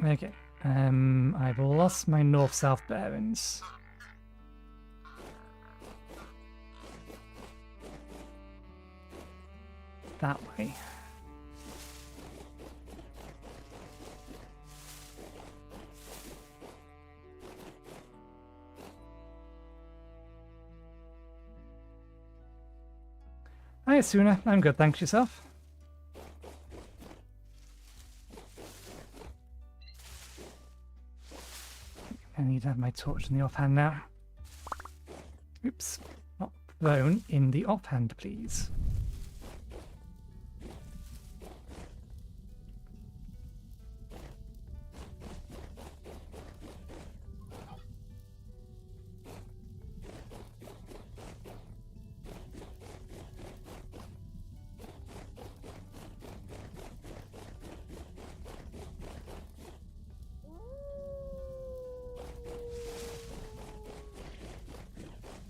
Okay, I've lost my north-south bearings. That way. Hi, Asuna. I'm good, thanks. Yourself? I need to have my torch in the offhand now. Oops. Not thrown in the offhand, please.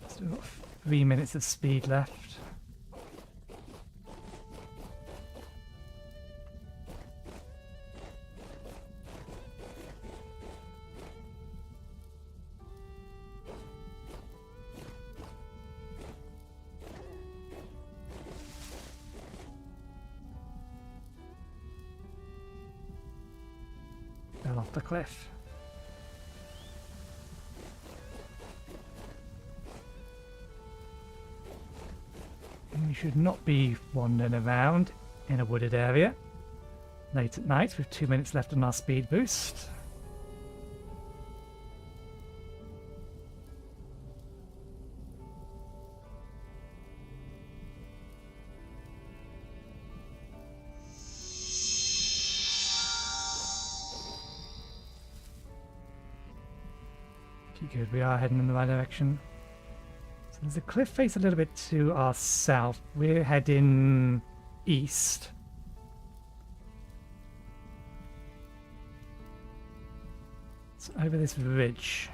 Still got 3 minutes of speed left. Fell off the cliff. We should not be wandering around in a wooded area late at night with 2 minutes left on our speed boost. Okay, good, we are heading in the right direction. So there's a cliff face a little bit to our south. We're heading east. It's over this ridge.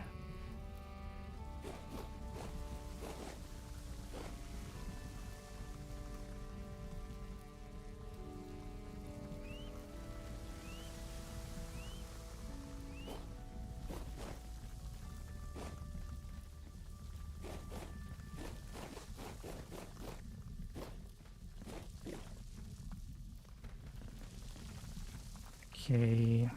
Okay.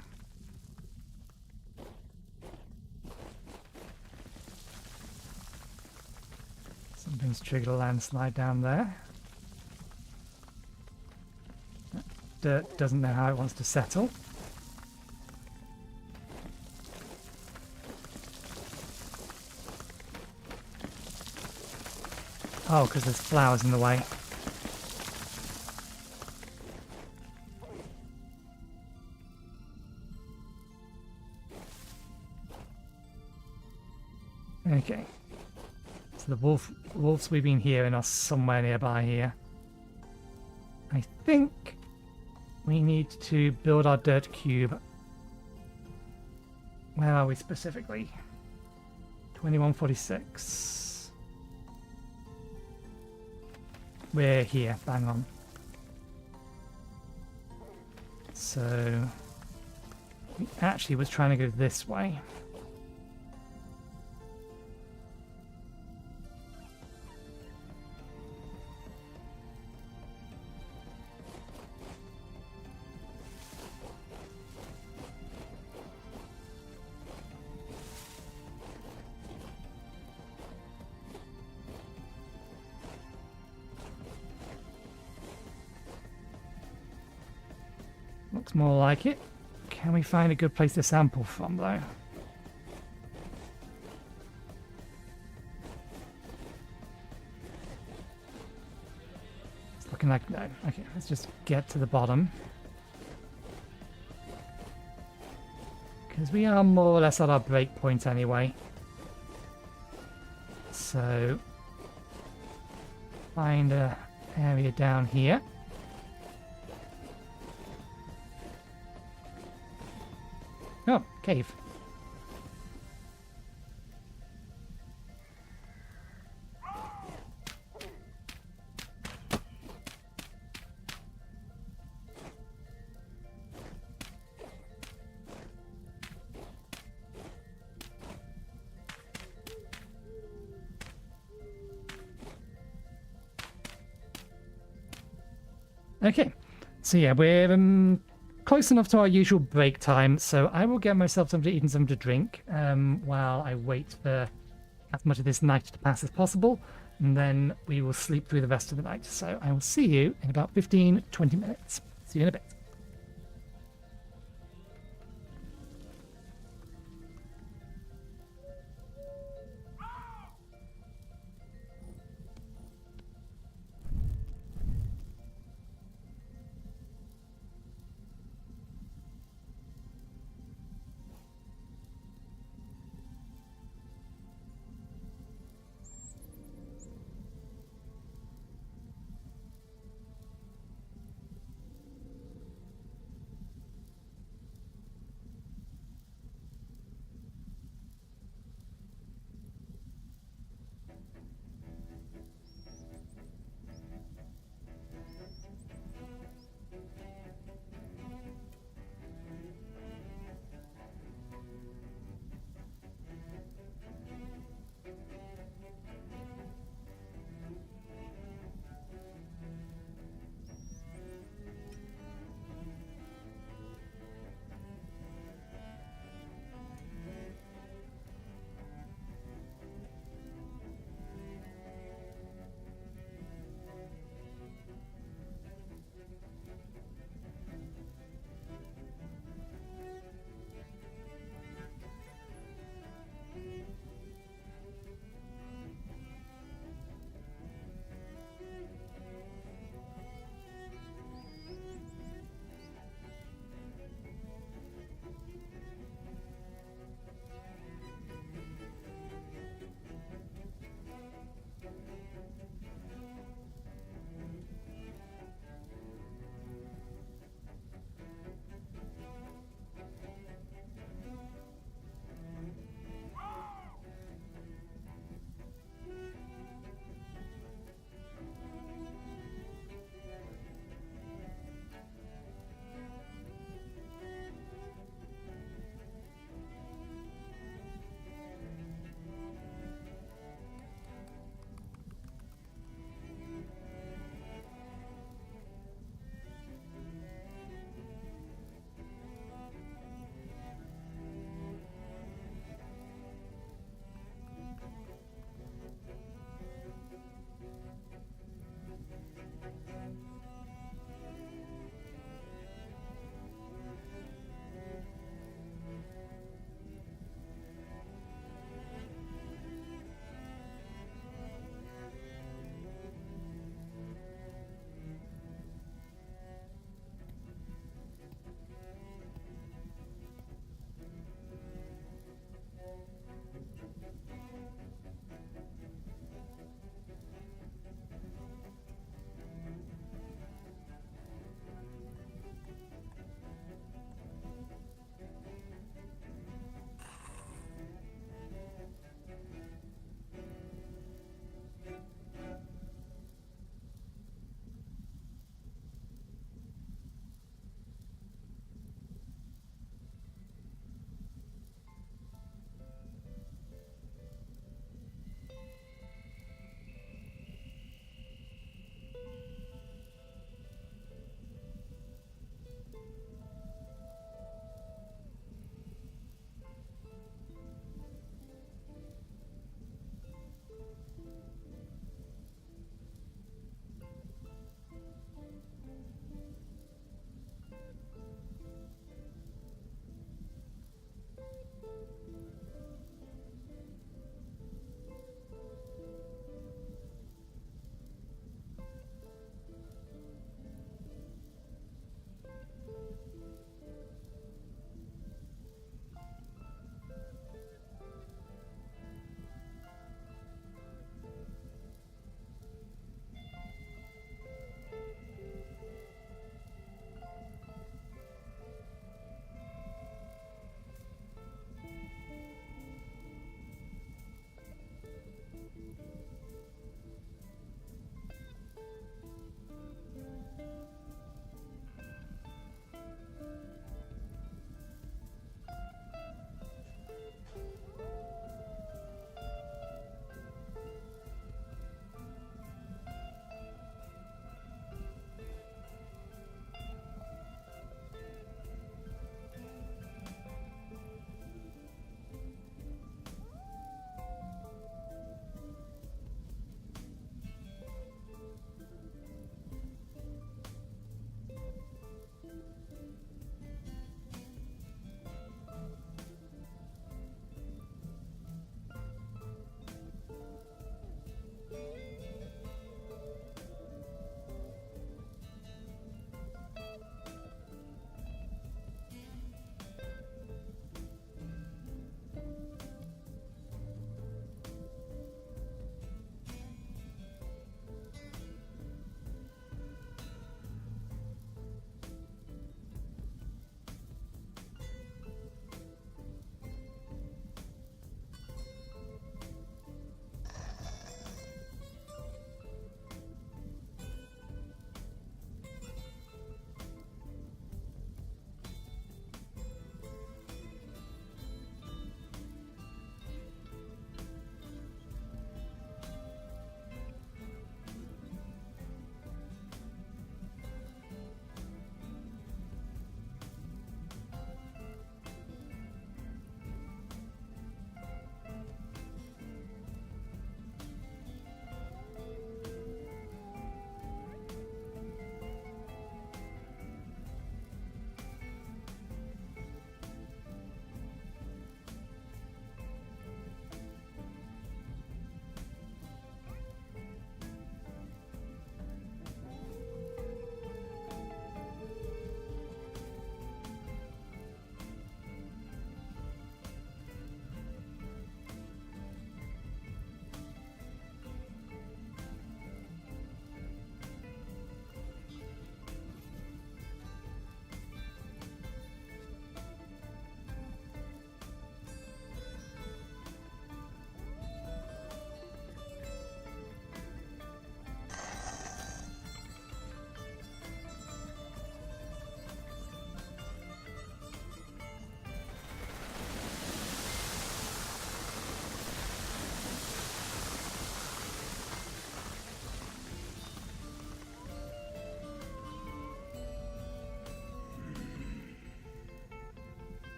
Something's triggered a landslide down there. Dirt doesn't know how it wants to settle. Oh, because there's flowers in the way. Okay. So the wolves we've been hearing are somewhere nearby here. I think we need to build our dirt cube. Where are we specifically? 2146. We're here, bang on. So we actually was trying to go this way. Looks more like it. Can we find a good place to sample from, though? It's looking like no. Okay, let's just get to the bottom. Because we are more or less at our break point anyway. So, find a area down here. Oh, cave. Okay, so yeah, we're close enough to our usual break time, so I will get myself something to eat and something to drink while I wait for as much of this night to pass as possible, and then we will sleep through the rest of the night. So I will see you in about 15-20 minutes. See you in a bit.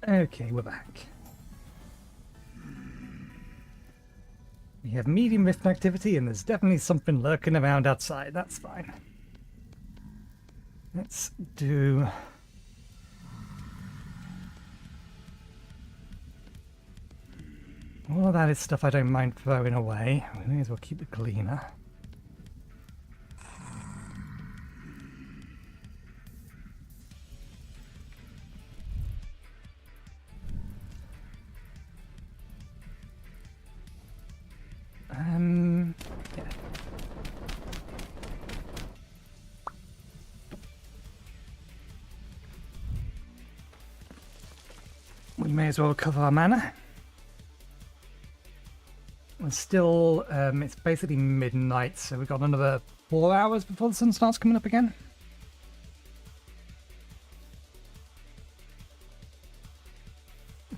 Okay, we're back. We have medium rift activity, and there's definitely something lurking around outside. That's fine. Let's do... all of that is stuff I don't mind throwing away. We may as well keep it cleaner. Yeah. We may as well recover our mana. We're still, it's basically midnight, so we've got another 4 hours before the sun starts coming up again.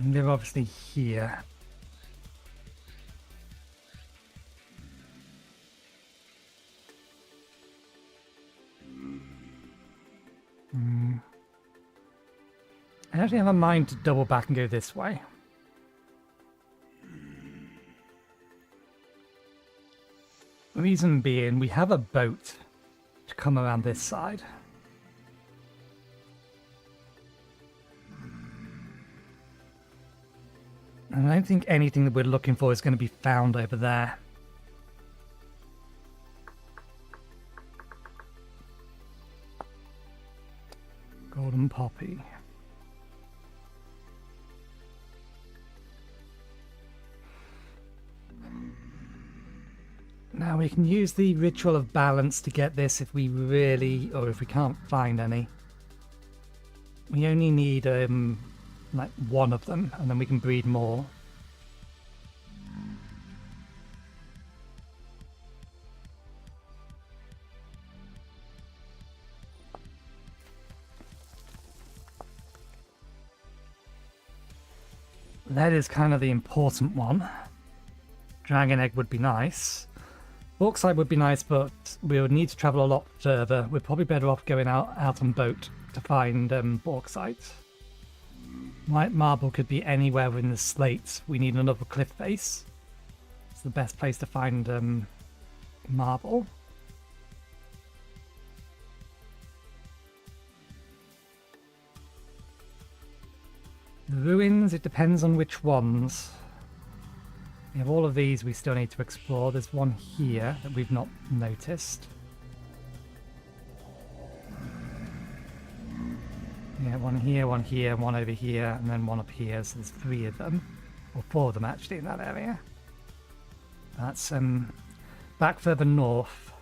And they're obviously here. I actually have a mind to double back and go this way. Reason being, we have a boat to come around this side. And I don't think anything that we're looking for is going to be found over there. Golden poppy. Now we can use the Ritual of Balance to get this if we really, or if we can't find any. We only need like one of them, and then we can breed more. That is kind of the important one. Dragon egg would be nice. Bauxite would be nice, but we would need to travel a lot further. We're probably better off going out on boat to find bauxite. White marble could be anywhere within the slate. We need another cliff face. It's the best place to find marble. The ruins, it depends on which ones. We have all of these we still need to explore. There's one here that we've not noticed. Yeah, one here, one over here, and then one up here. So there's 3 of them. Or 4 of them actually in that area. That's back further north.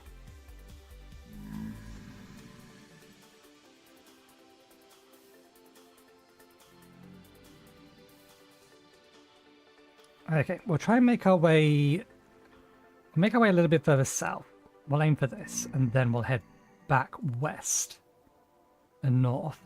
Okay, we'll try and make our way a little bit further south. We'll aim for this, and then we'll head back west and north.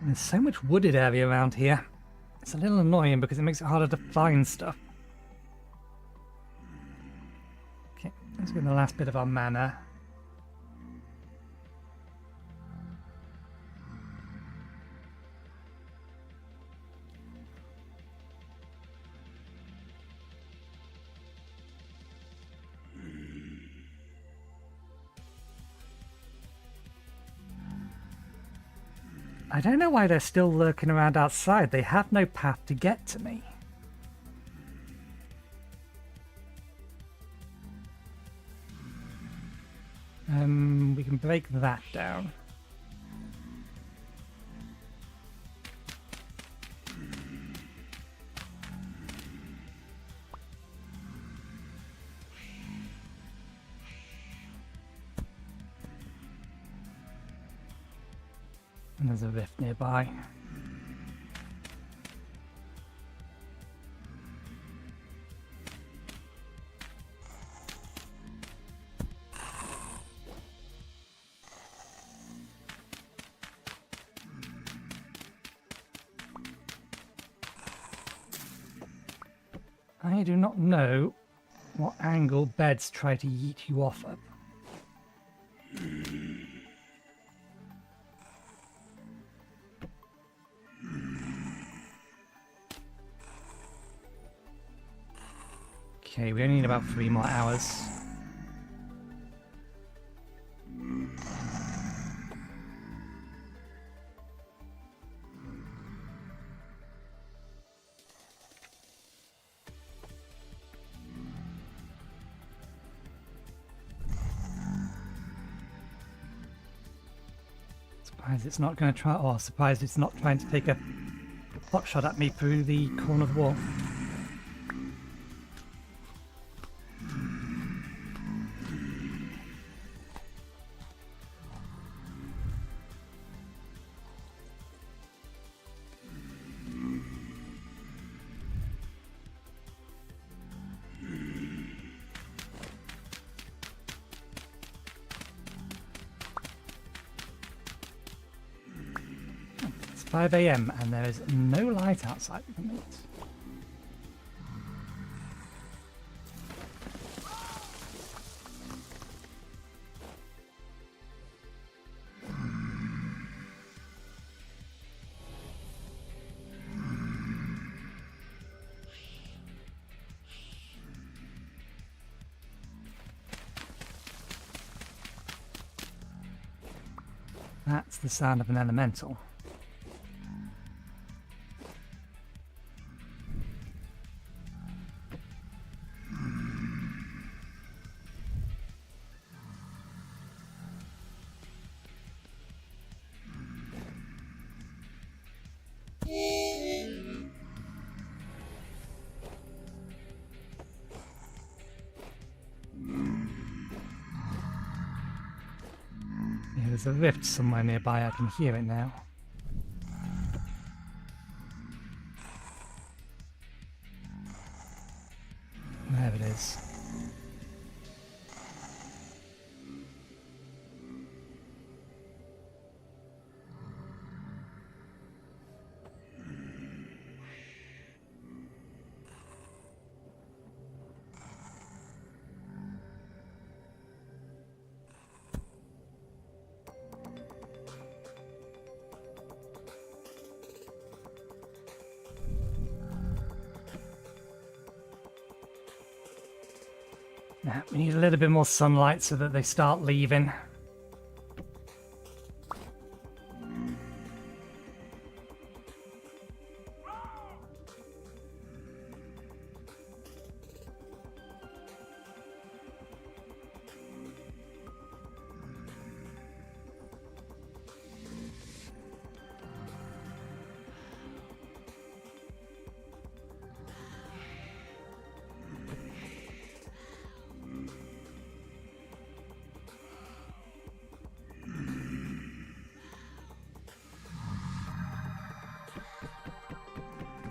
There's so much wooded area around here. It's a little annoying because it makes it harder to find stuff. Okay, let's get the last bit of our mana. I don't know why they're still lurking around outside. They have no path to get to me. We can break that down. And there's a rift nearby. I do not know what angle beds try to yeet you off at. Okay, we only need about 3 more hours. Surprised it's not going to try. Oh, surprised it's not trying to take a pot shot at me through the corner of the wall. It's 5 AM and there is no light outside at the minute. That's the sound of an elemental. Yeah, there's a rift somewhere nearby, I can hear it now. There it is. Yeah, we need a little bit more sunlight so that they start leaving.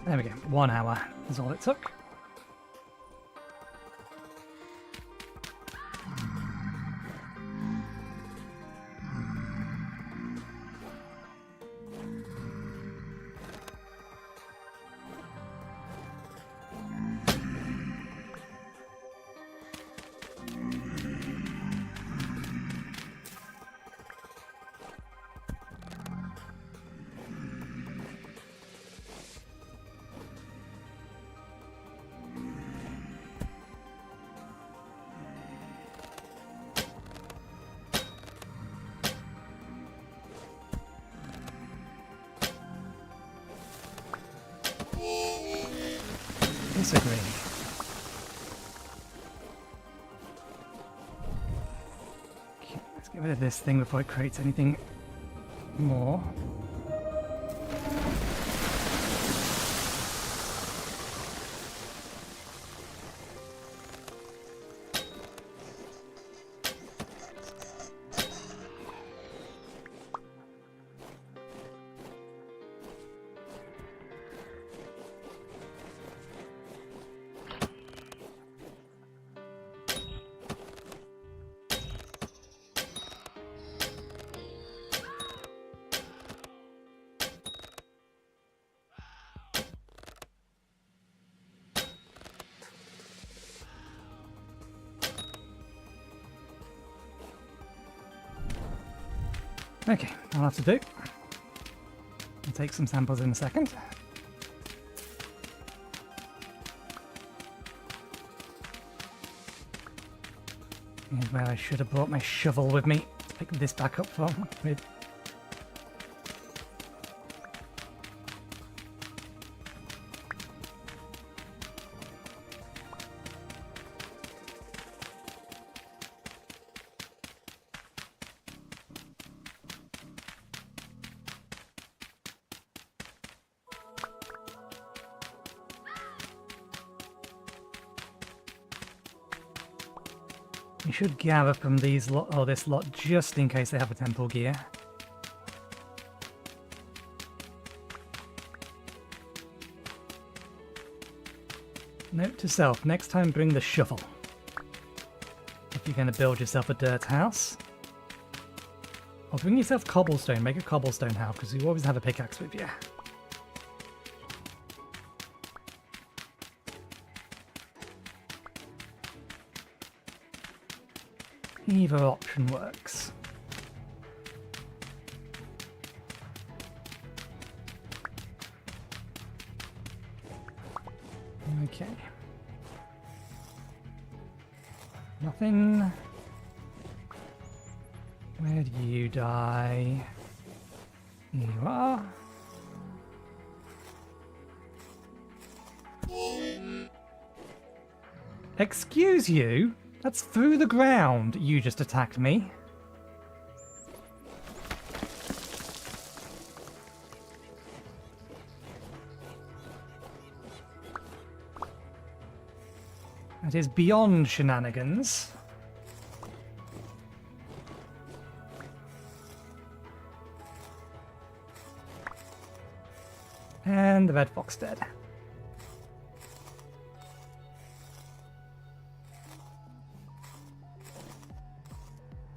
There we go, 1 hour is all it took. Disagree. Okay, let's get rid of this thing before it creates anything more. Okay, I'll have to do. I'll take some samples in a second. Here's where I should have brought my shovel with me to pick this back up from. We should gather from these lot, or this lot, just in case they have a temple gear. Note to self, next time bring the shovel. If you're going to build yourself a dirt house. Or bring yourself cobblestone, make a cobblestone house, because you always have a pickaxe with you. Either option works. Okay. Nothing. Where do you die? Here you are. Excuse you? That's through the ground. You just attacked me. That is beyond shenanigans. And the red fox dead.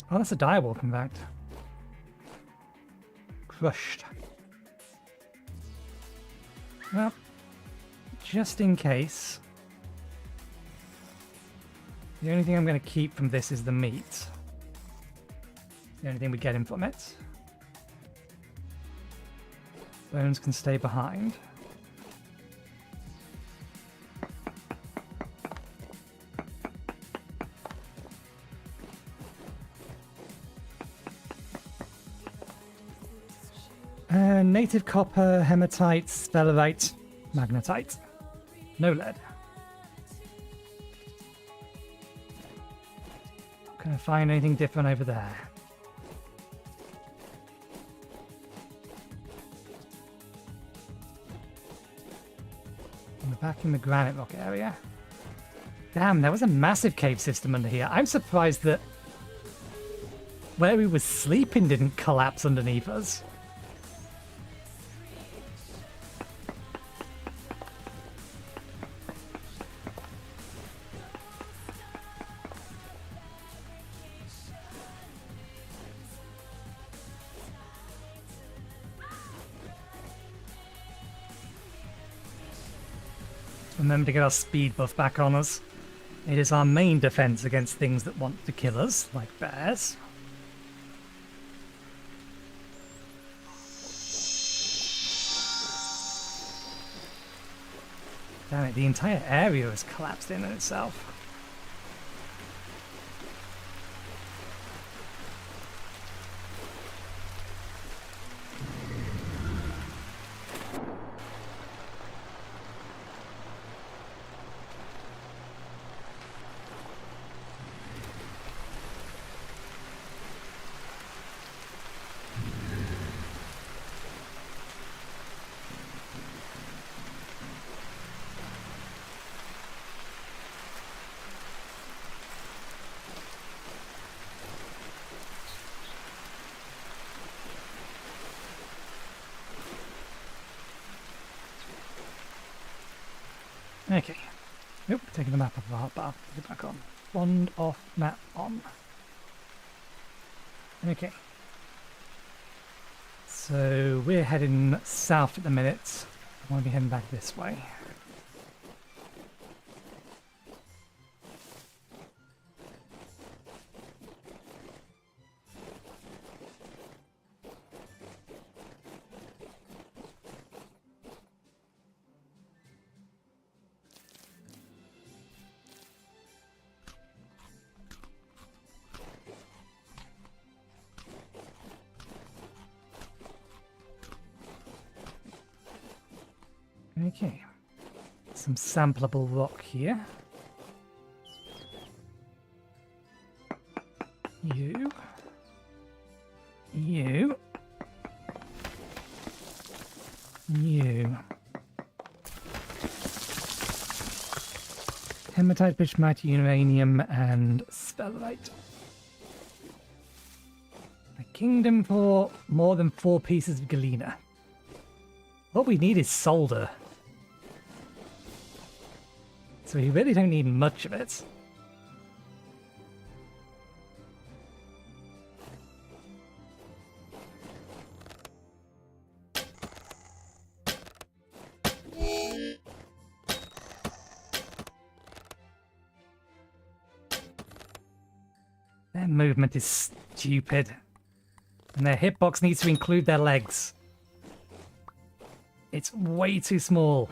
Oh, that's a direwolf, in fact. Crushed. Well, just in case. The only thing I'm going to keep from this is the meat. The only thing we get in from it. Bones can stay behind. Native copper, hematite, sphelerite, magnetite. No lead. Can I find anything different over there? And we're back in the granite rock area. Damn, there was a massive cave system under here. I'm surprised that where we were sleeping didn't collapse underneath us. Remember to get our speed buff back on us. It is our main defense against things that want to kill us, like bears. Damn it, the entire area has collapsed in on itself. Okay. Nope, taking the map off the hotbar. Put it back on. Wand off, map on. Okay. So we're heading south at the minute. I want to be heading back this way. Okay. Some sampleable rock here. You. You. You. Hematite, bismuth, uranium, and sphelerite. A kingdom for more than 4 pieces of galena. What we need is solder. So we really don't need much of it. Their movement is stupid. And their hitbox needs to include their legs. It's way too small.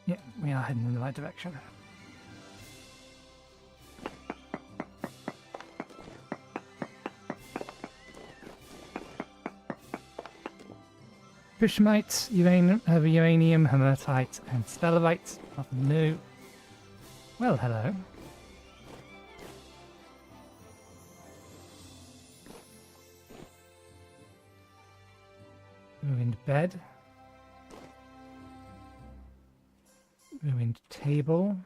Yeah, we are heading in the right direction. Bismuth, uranium, hematite, and sphelerite. Nothing new. Well, hello. Ruined bed. Ruined table.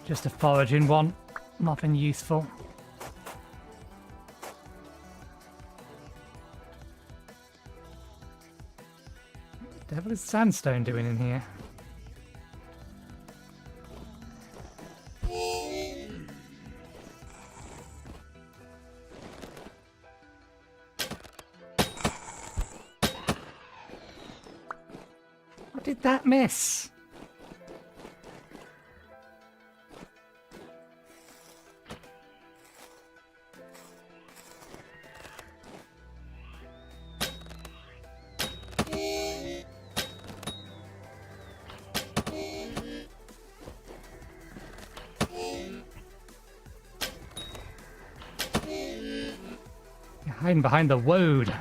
Just a foraging one, nothing useful. What the devil is sandstone doing in here? What did that miss? Hiding behind the VoD.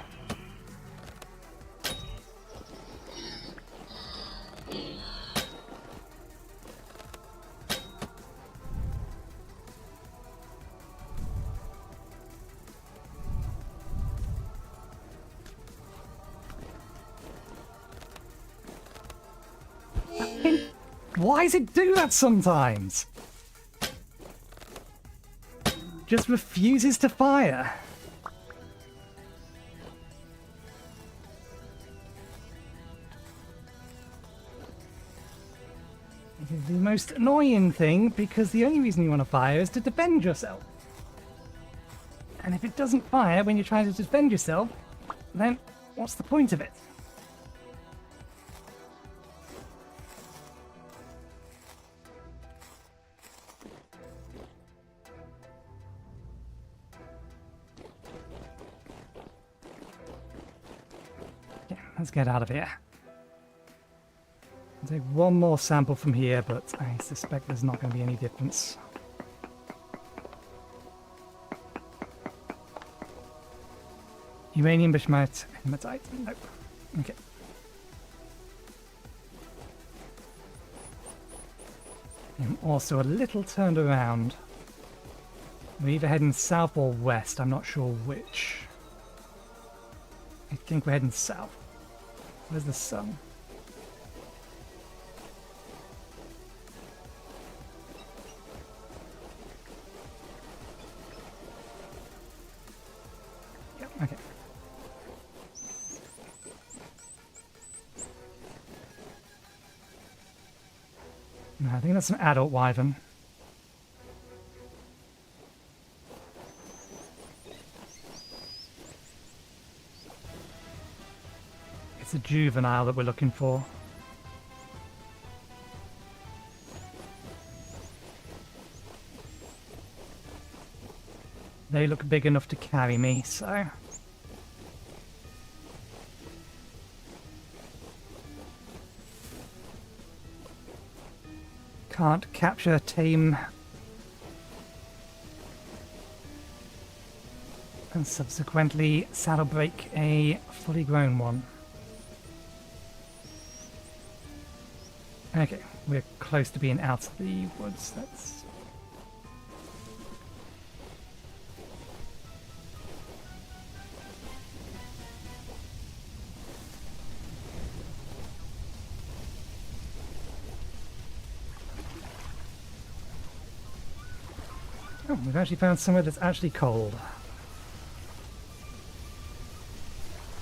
Why does it do that sometimes? Just refuses to fire. It is the most annoying thing, because the only reason you want to fire is to defend yourself. And if it doesn't fire when you're trying to defend yourself, then what's the point of it? Okay, let's get out of here. I'll take one more sample from here, but I suspect there's not going to be any difference. Uranium, bismuth, hematite. Nope. Okay. I'm also a little turned around. We're either heading south or west, I'm not sure which. I think we're heading south. Where's the sun? Yep, okay. I think that's an adult wyvern. It's a juvenile that we're looking for. They look big enough to carry me, so... Can't capture, tame, and subsequently saddle break a fully grown one. Okay, we're close to being out of the woods. That's... Oh, we've actually found somewhere that's actually cold.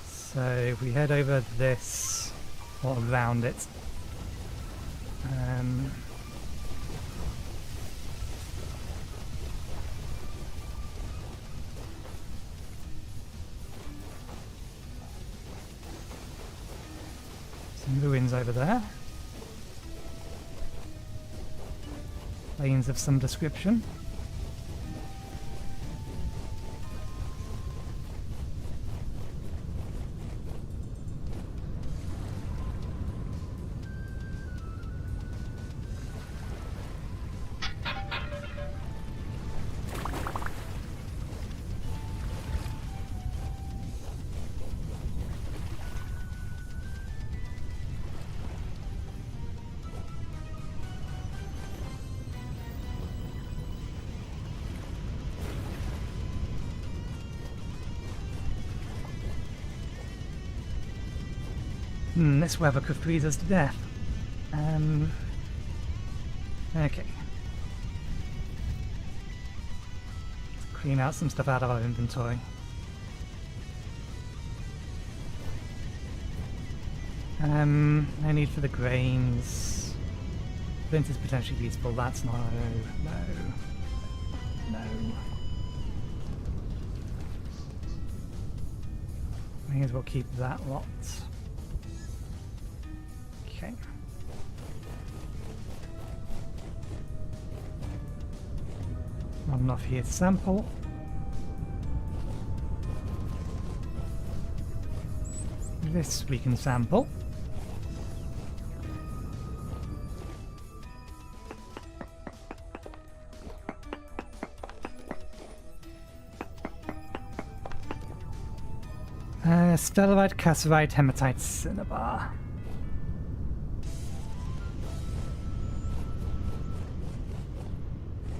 So if we head over this, or around it, some ruins over there. Plains of some description. This weather could freeze us to death. Okay. Let's clean out some stuff out of our inventory. No need for the grains. Flint is potentially useful. That's no. May as well keep that lot. Okay. Not enough here to sample. This we can sample. Stellarite, cassiterite, hematite, cinnabar.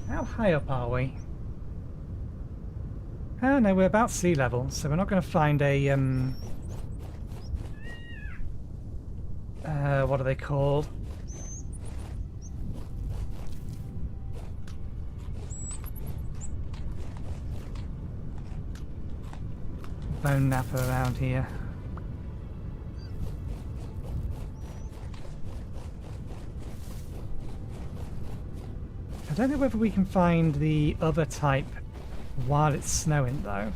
How high up are we? Oh no, we're about sea level, so we're not going to find a what are they called? Bone napper around here. I don't know whether we can find the other type while it's snowing though.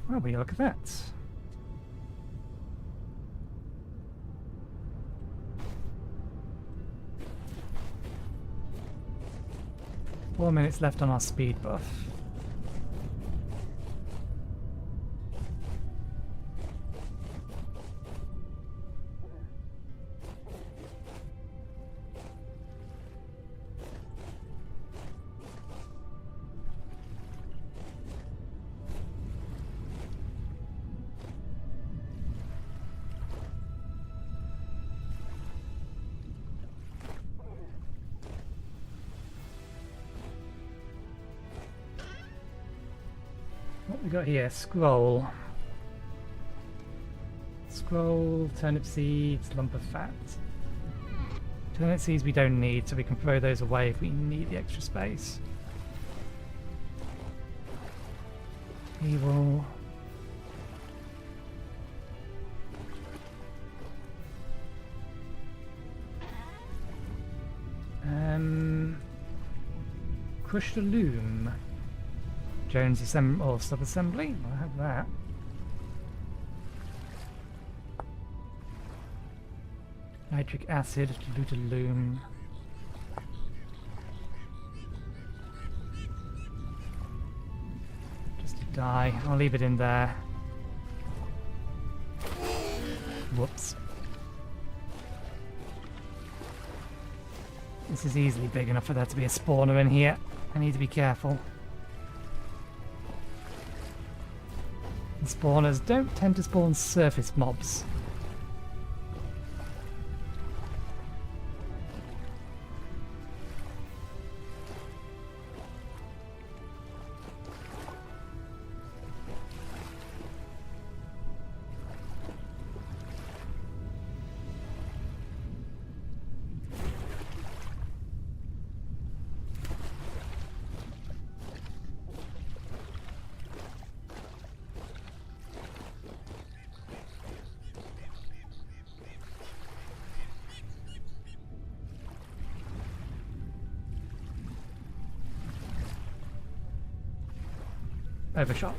Well, will you look at that? Four minutes left on our speed buff. What we got here? Scroll. Scroll, turnip seeds, lump of fat. Turnip seeds we don't need, so we can throw those away if we need the extra space. We will crushed loom. Jones or sub-assembly. I'll have that. Nitric acid, diluted loom. Just to die. I'll leave it in there. Whoops. This is easily big enough for there to be a spawner in here. I need to be careful. The spawners don't tend to spawn surface mobs. Overshot.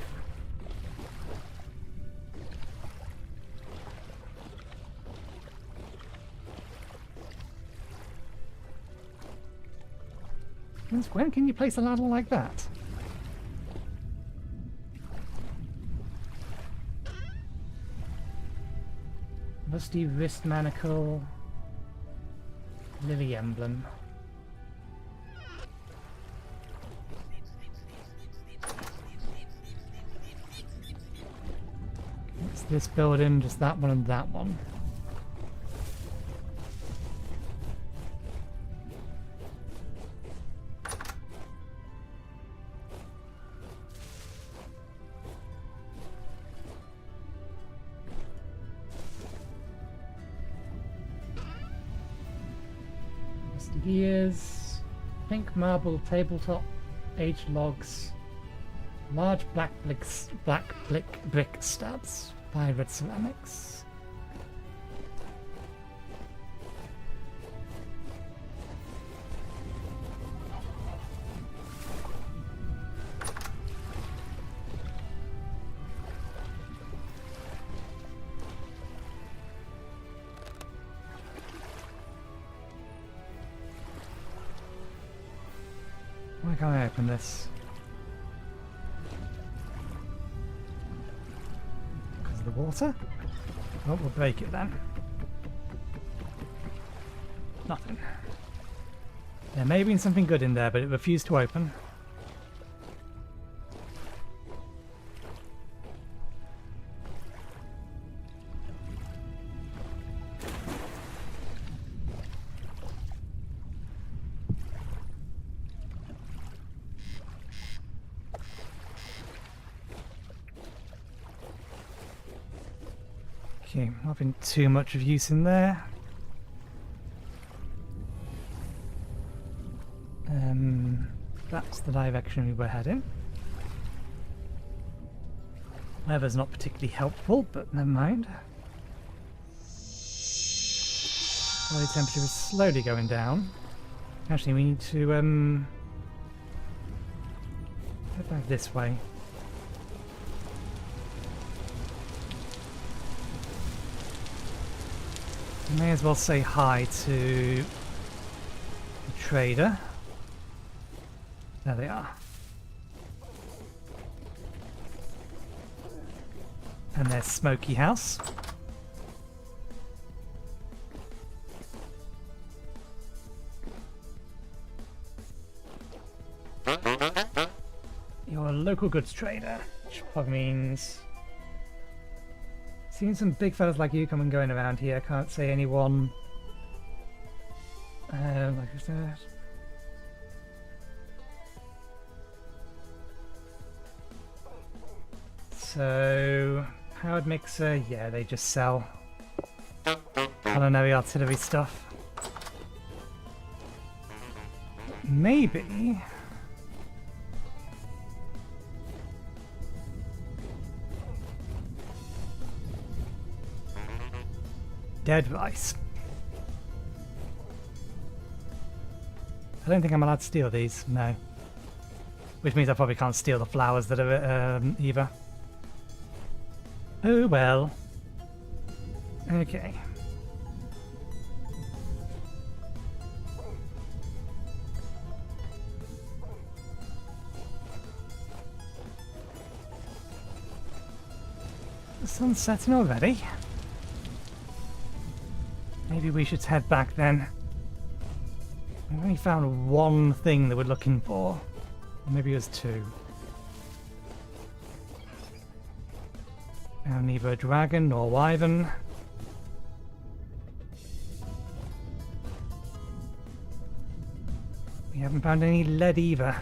Since when can you place a ladder like that? Rusty wrist manacle. Lily emblem. It's this building, just that one and that one. Gears, pink marble tabletop, aged logs, large black brick stabs, pirate ceramics. Why can't I open this? Because of the water? Oh, we'll break it then. Nothing. There may have been something good in there, but it refused to open. Okay, nothing too much of use in there. That's the direction we were heading. Weather's not particularly helpful, but never mind. Body temperature is slowly going down. Actually, we need to head back this way. May as well say hi to the trader. There they are. And their smoky house. You're a local goods trader, which probably means seen some big fellas like you come and going around here. Can't say anyone like I said. So powered mixer, yeah, they just sell culinary artillery stuff. Maybe dead rice. I don't think I'm allowed to steal these, no. Which means I probably can't steal the flowers that are either. Oh well. Okay. The sun's setting already. Maybe we should head back then. We've only found one thing that we're looking for. Or maybe it was two. Now neither a dragon nor wyvern. We haven't found any lead either.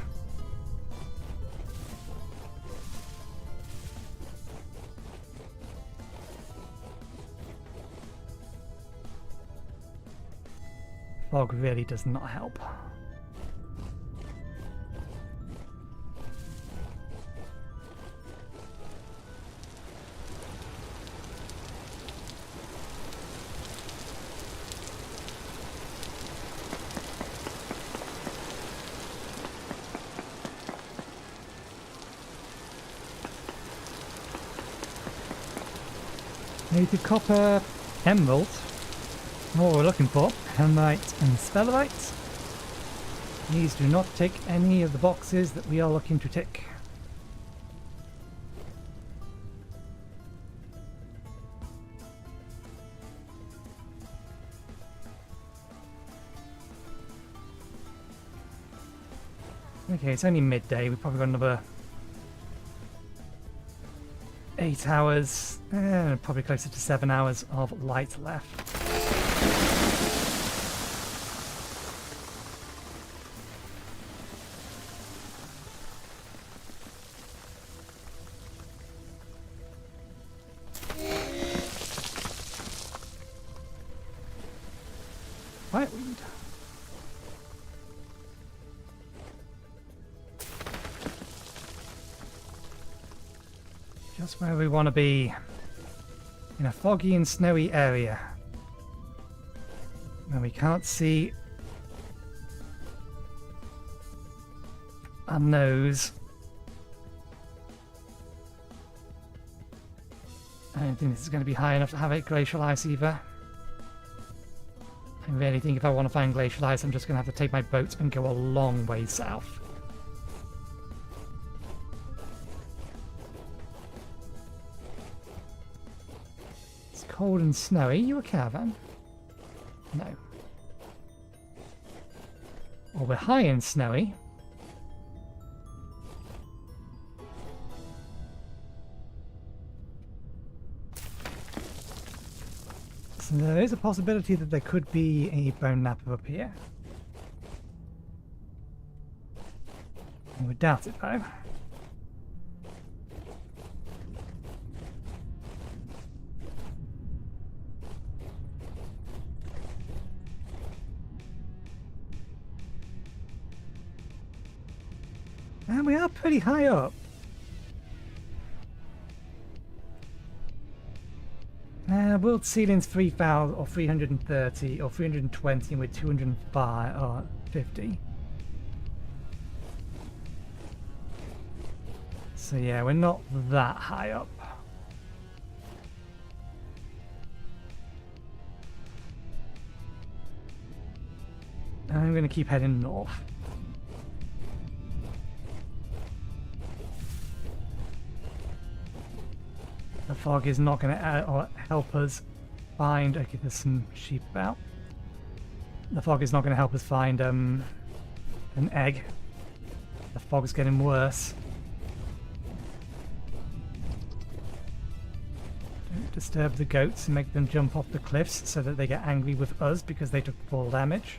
Fog really does not help. Native copper, emerald. Not what we're looking for. Helmite and sphelerite. These do not tick any of the boxes that we are looking to tick. Okay, it's only midday. We've probably got another 8 hours, probably closer to 7 hours of light left. Whiteweed. Just where we want to be, in a foggy and snowy area where we can't see our nose. I don't think this is going to be high enough to have a glacial ice either. I really think if I want to find glacial ice, I'm just going to have to take my boat and go a long way south. It's cold and snowy. You a caravan? No. Well, we're high and snowy. So there is a possibility that there could be a bone napper up here. I would doubt it though. And we are pretty high up. World ceiling's 3,000 or 330 or 320 and we're 205 or 50. So yeah, we're not that high up. I'm going to keep heading north. The fog is not going to help us find... Okay, there's some sheep about. The fog is not going to help us find an egg. The fog's getting worse. Don't disturb the goats and make them jump off the cliffs so that they get angry with us because they took fall damage.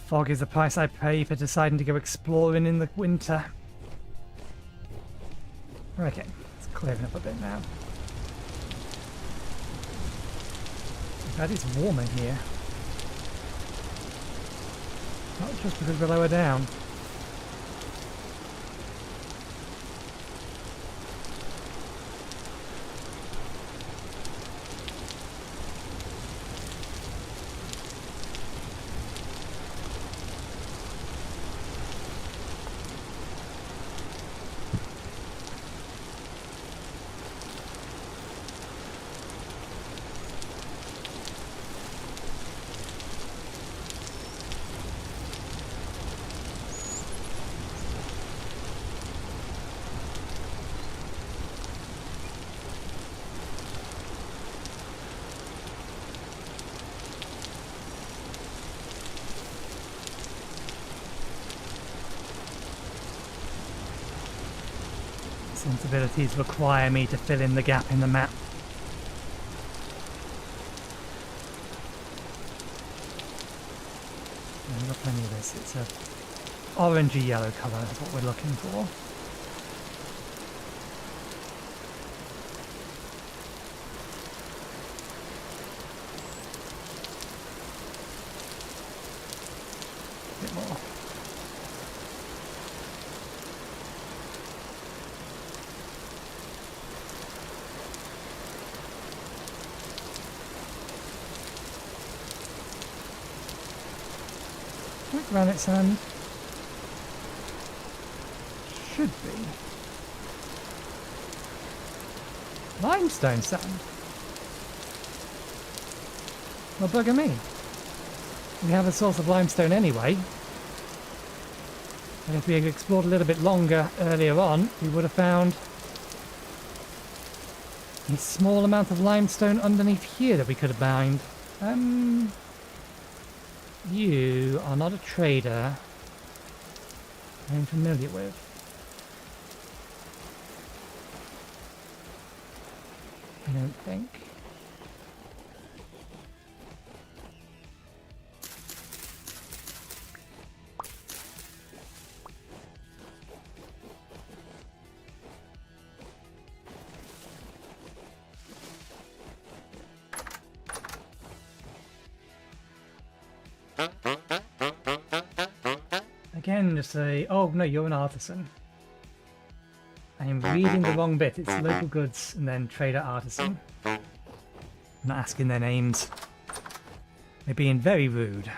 Fog is the price I pay for deciding to go exploring in the winter. Okay, it's clearing up a bit now. In fact, it's warmer here. Not just because we're lower down. Sensibilities require me to fill in the gap in the map. I've got plenty of this. It's a orangey yellow colour is what we're looking for. A bit more. Granite sand should be limestone sand. Well, bugger me. We have a source of limestone anyway. And if we had explored a little bit longer earlier on, we would have found a small amount of limestone underneath here that we could have mined. You are not a trader I'm familiar with. I don't think. Again, just say, oh no, you're an artisan. I am reading the wrong bit. It's local goods and then trader artisan. I'm not asking their names. They're being very rude.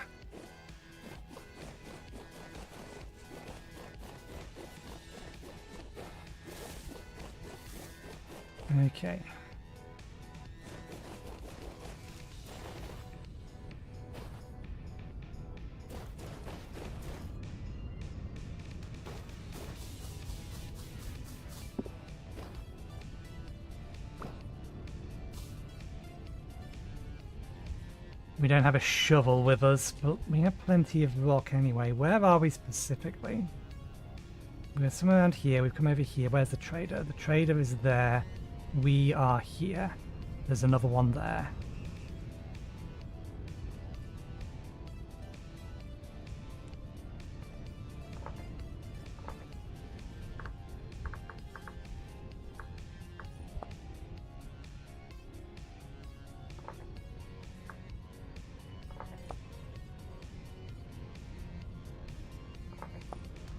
Okay. We don't have a shovel with us, but we have plenty of rock anyway. Where are we specifically? We're somewhere around here. We've come over here. Where's the trader? The trader is there. We are here. There's another one there.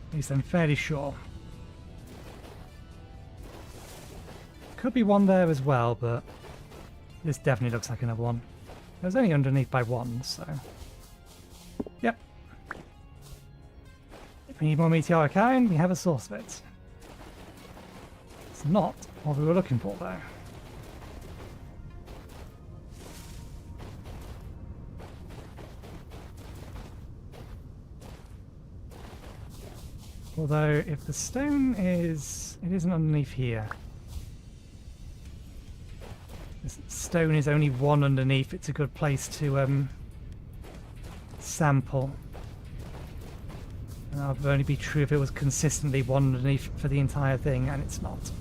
At least I'm fairly sure. Could be one there as well, but this definitely looks like another one. It was only underneath by one, so... Yep. If we need more meteoric iron, we have a source of it. It's not what we were looking for, though. Although, if the stone is... It isn't underneath here. This stone is only one underneath. It's a good place to sample. And that would only be true if it was consistently one underneath for the entire thing, and it's not.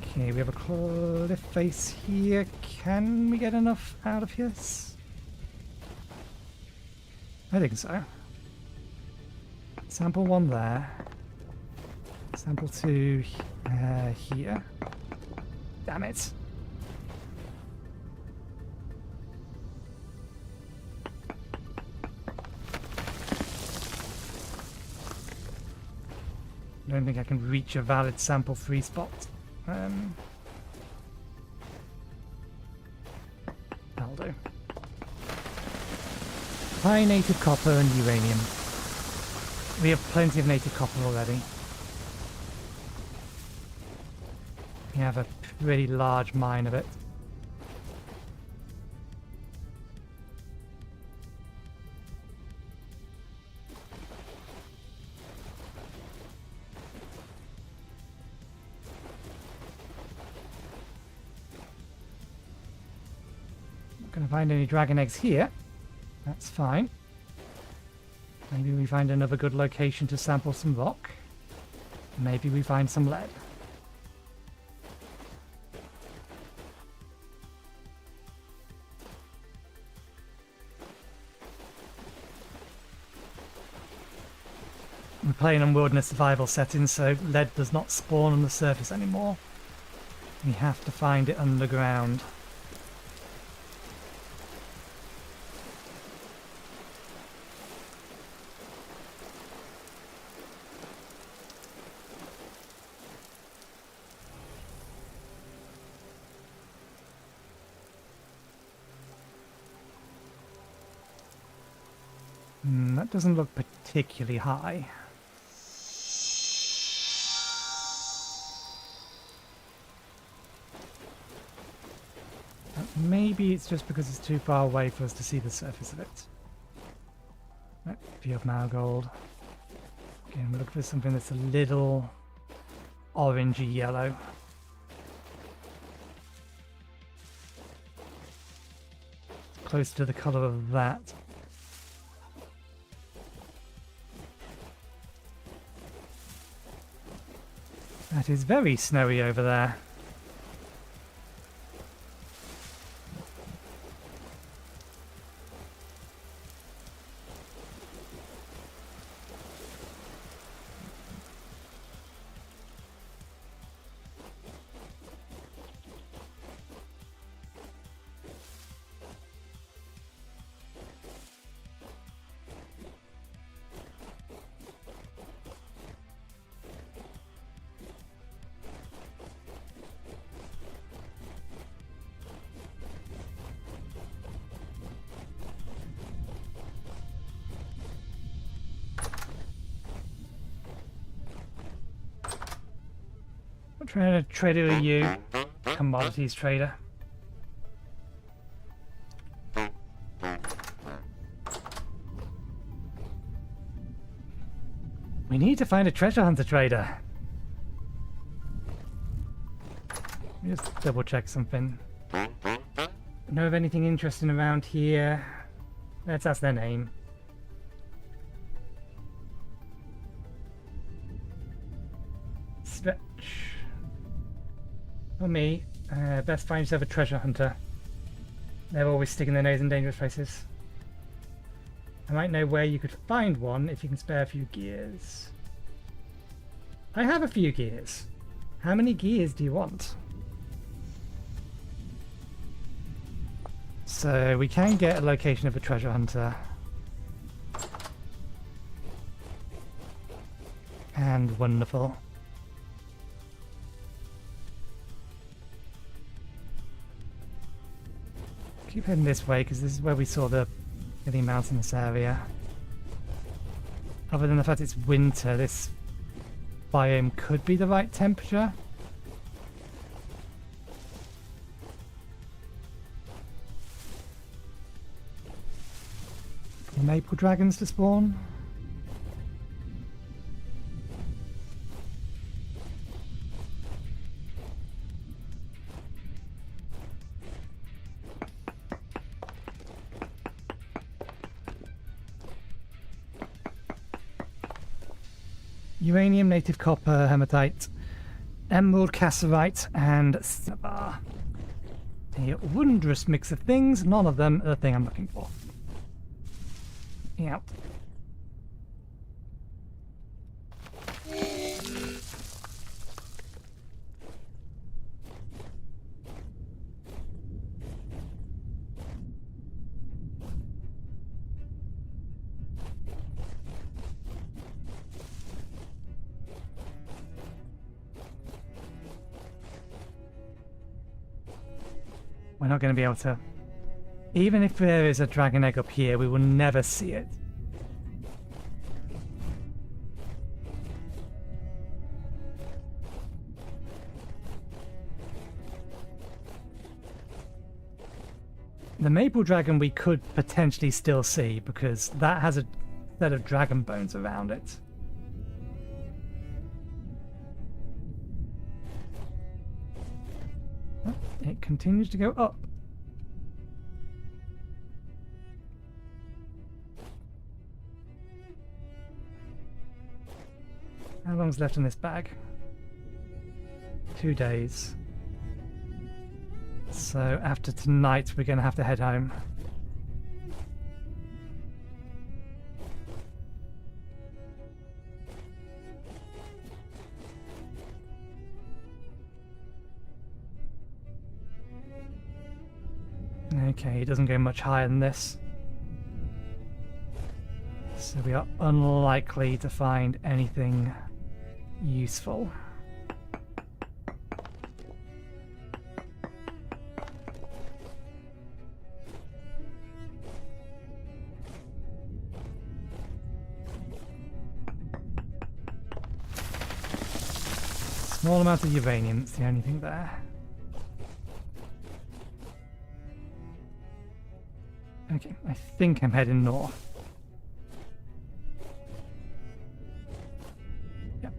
Okay, we have a cliff face here. Can we get enough out of this? I think so. Sample one there. Sample two here. Damn it. don't think I can reach a valid sample free spot. That'll do. High native copper and uranium. We have plenty of native copper already. We have a pretty large mine of it. Not going to find any dragon eggs here. That's fine. Maybe we find another good location to sample some rock. Maybe we find some lead. We're playing on wilderness survival settings, so lead does not spawn on the surface anymore. We have to find it underground. That doesn't look particularly high. Maybe it's just because it's too far away for us to see the surface of it. Right, field marigold. Again, we're looking for something that's a little orangey yellow. Close to the colour of that. That is very snowy over there. I'm trying to trade it with you, commodities trader. We need to find a treasure hunter trader. Let me just double check something. Know of anything interesting around here? Let's ask their name. Stretch. For me, best find yourself a treasure hunter. They're always sticking their nose in dangerous places. I might know where you could find one if you can spare a few gears. I have a few gears. How many gears do you want? So we can get a location of a treasure hunter. And wonderful. Keep heading this way because this is where we saw the really mountainous area. Other than the fact it's winter, this biome could be the right temperature. Maple dragons to spawn. Uranium, native copper, hematite, emerald, cassiterite, and cinnabar. A wondrous mix of things, none of them are the thing I'm looking for. Yep. we're not going to be able to... Even if there is a dragon egg up here, we will never see it. The maple dragon we could potentially still see, because that has a set of dragon bones around it. Oh, it continues to go up. How long's left in this bag? 2 days. So after tonight, we're going to have to head home. Okay, it doesn't go much higher than this. So we are unlikely to find anything useful. Small amount of uranium, that's the only thing there. Okay, I think I'm heading north. Yep.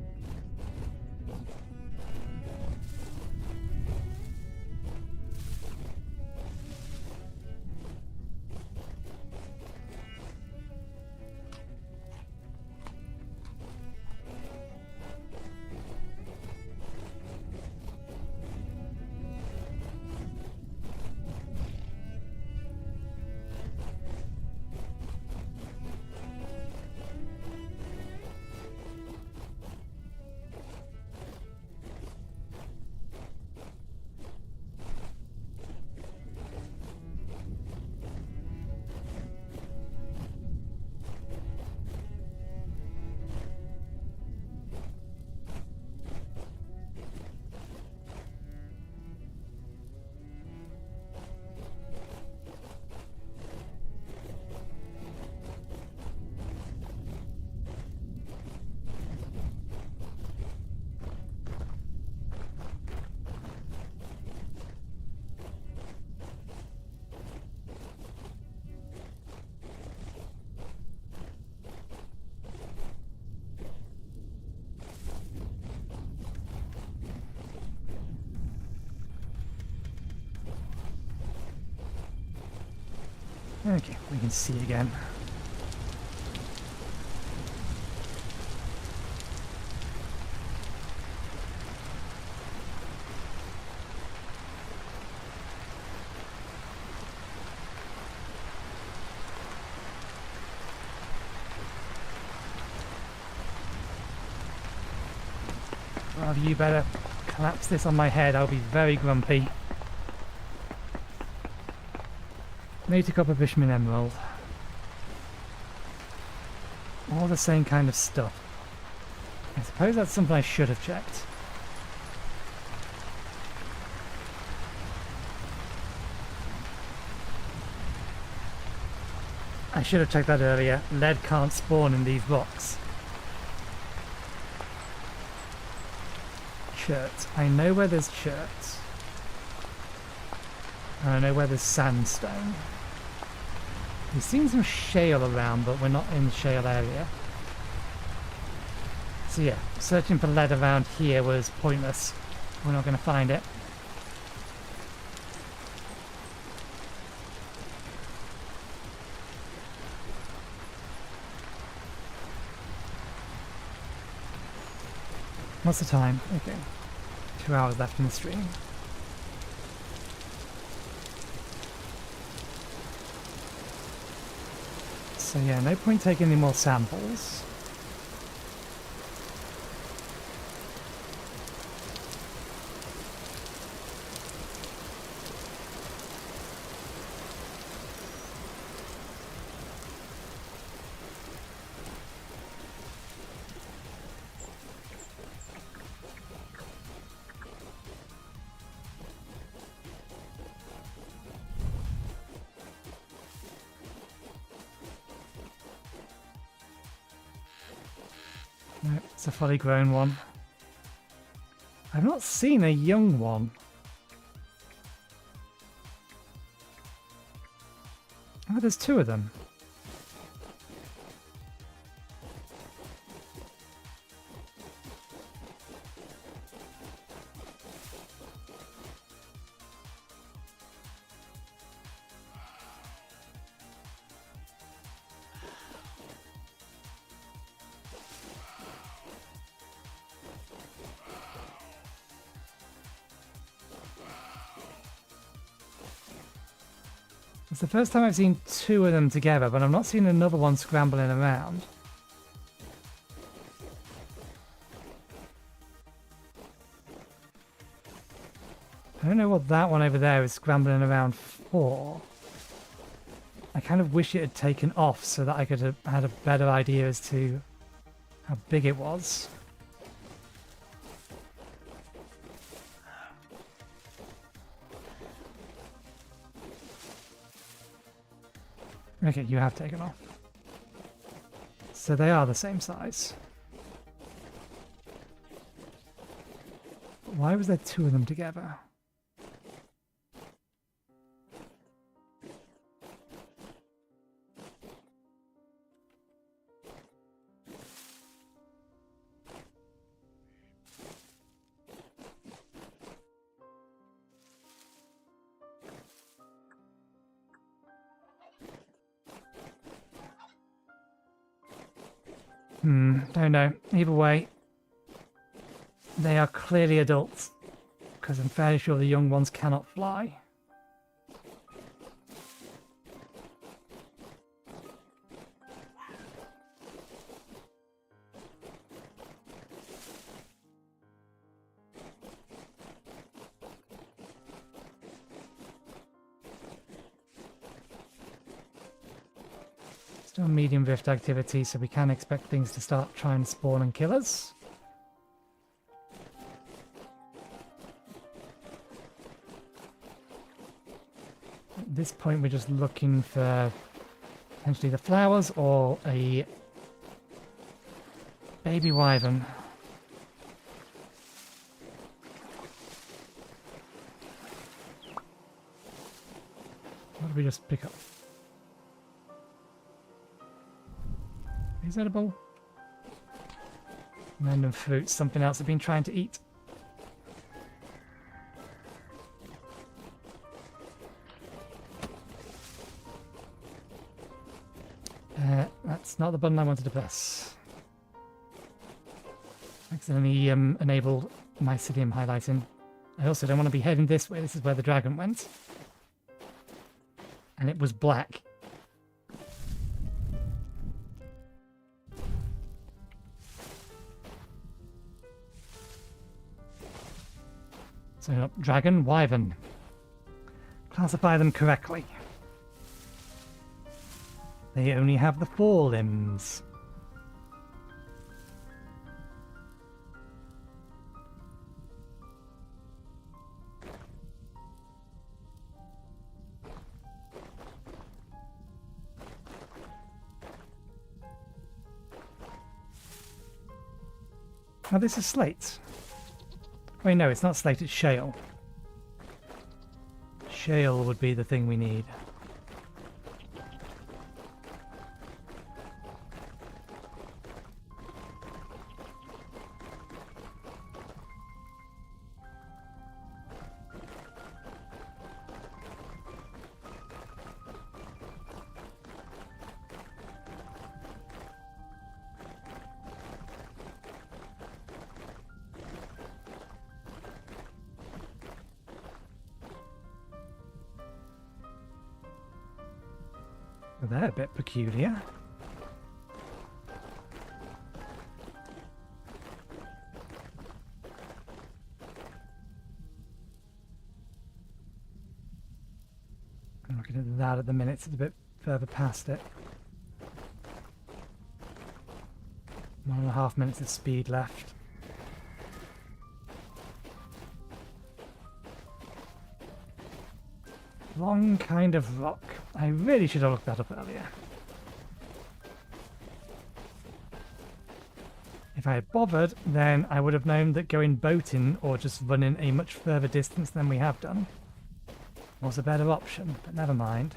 Okay, we can see again. Well, you better collapse this on my head, I'll be very grumpy. Native copper bitumen emerald. All the same kind of stuff. I suppose that's something I should have checked. I should have checked that earlier. Lead can't spawn in these rocks. Chert. I know where there's chert. And I know where there's sandstone. We've seen some shale around, but we're not in the shale area. So yeah, searching for lead around here was pointless. We're not going to find it. What's the time? Okay. 2 hours left in the stream. So yeah, no point taking any more samples. No, it's a fully grown one. I've not seen a young one. Oh, there's two of them. It's the first time I've seen two of them together, but I've not seen another one scrambling around. I don't know what that one over there is scrambling around for. I kind of wish it had taken off so that I could have had a better idea as to how big it was. Okay, you have taken off. So they are the same size. Why was there two of them together? Don't know. Either way, they are clearly adults, because I'm fairly sure the young ones cannot fly. Still medium drift activity, so we can expect things to start trying to spawn and kill us. At this point we're just looking for potentially the flowers or a baby wyvern. What did we just pick up? Is edible? Random fruit, something else I've been trying to eat. That's not the button I wanted to press. Accidentally enabled mycelium highlighting. I also don't want to be heading this way. This is where the dragon went. And it was black. So, dragon, wyvern. Classify them correctly. They only have the forelimbs. Oh, this is slate. Wait, no, it's not slate, it's shale. Shale would be the thing we need. They're a bit peculiar. I'm looking at that at the minute, it's a bit further past it. 1.5 minutes of speed left. Wrong kind of rock. I really should have looked that up earlier. If I had bothered, then I would have known that going boating or just running a much further distance than we have done was a better option, but never mind.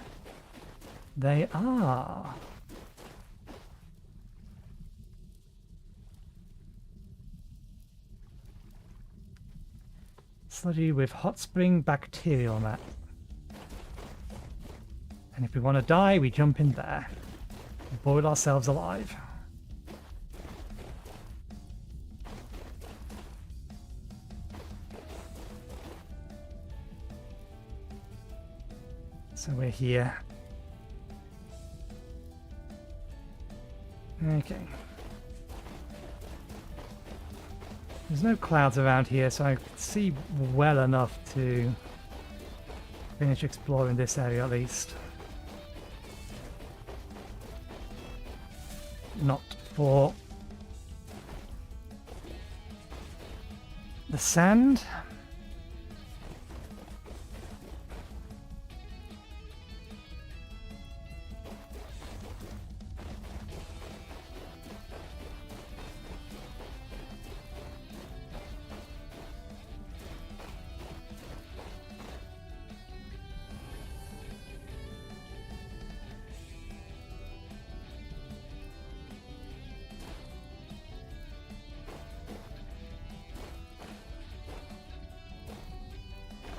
They are. Sludgy with hot spring bacterial mat. And if we want to die, we jump in there. Boil ourselves alive. So we're here. Okay. There's no clouds around here, so I can see well enough to finish exploring this area at least. Not for the sand.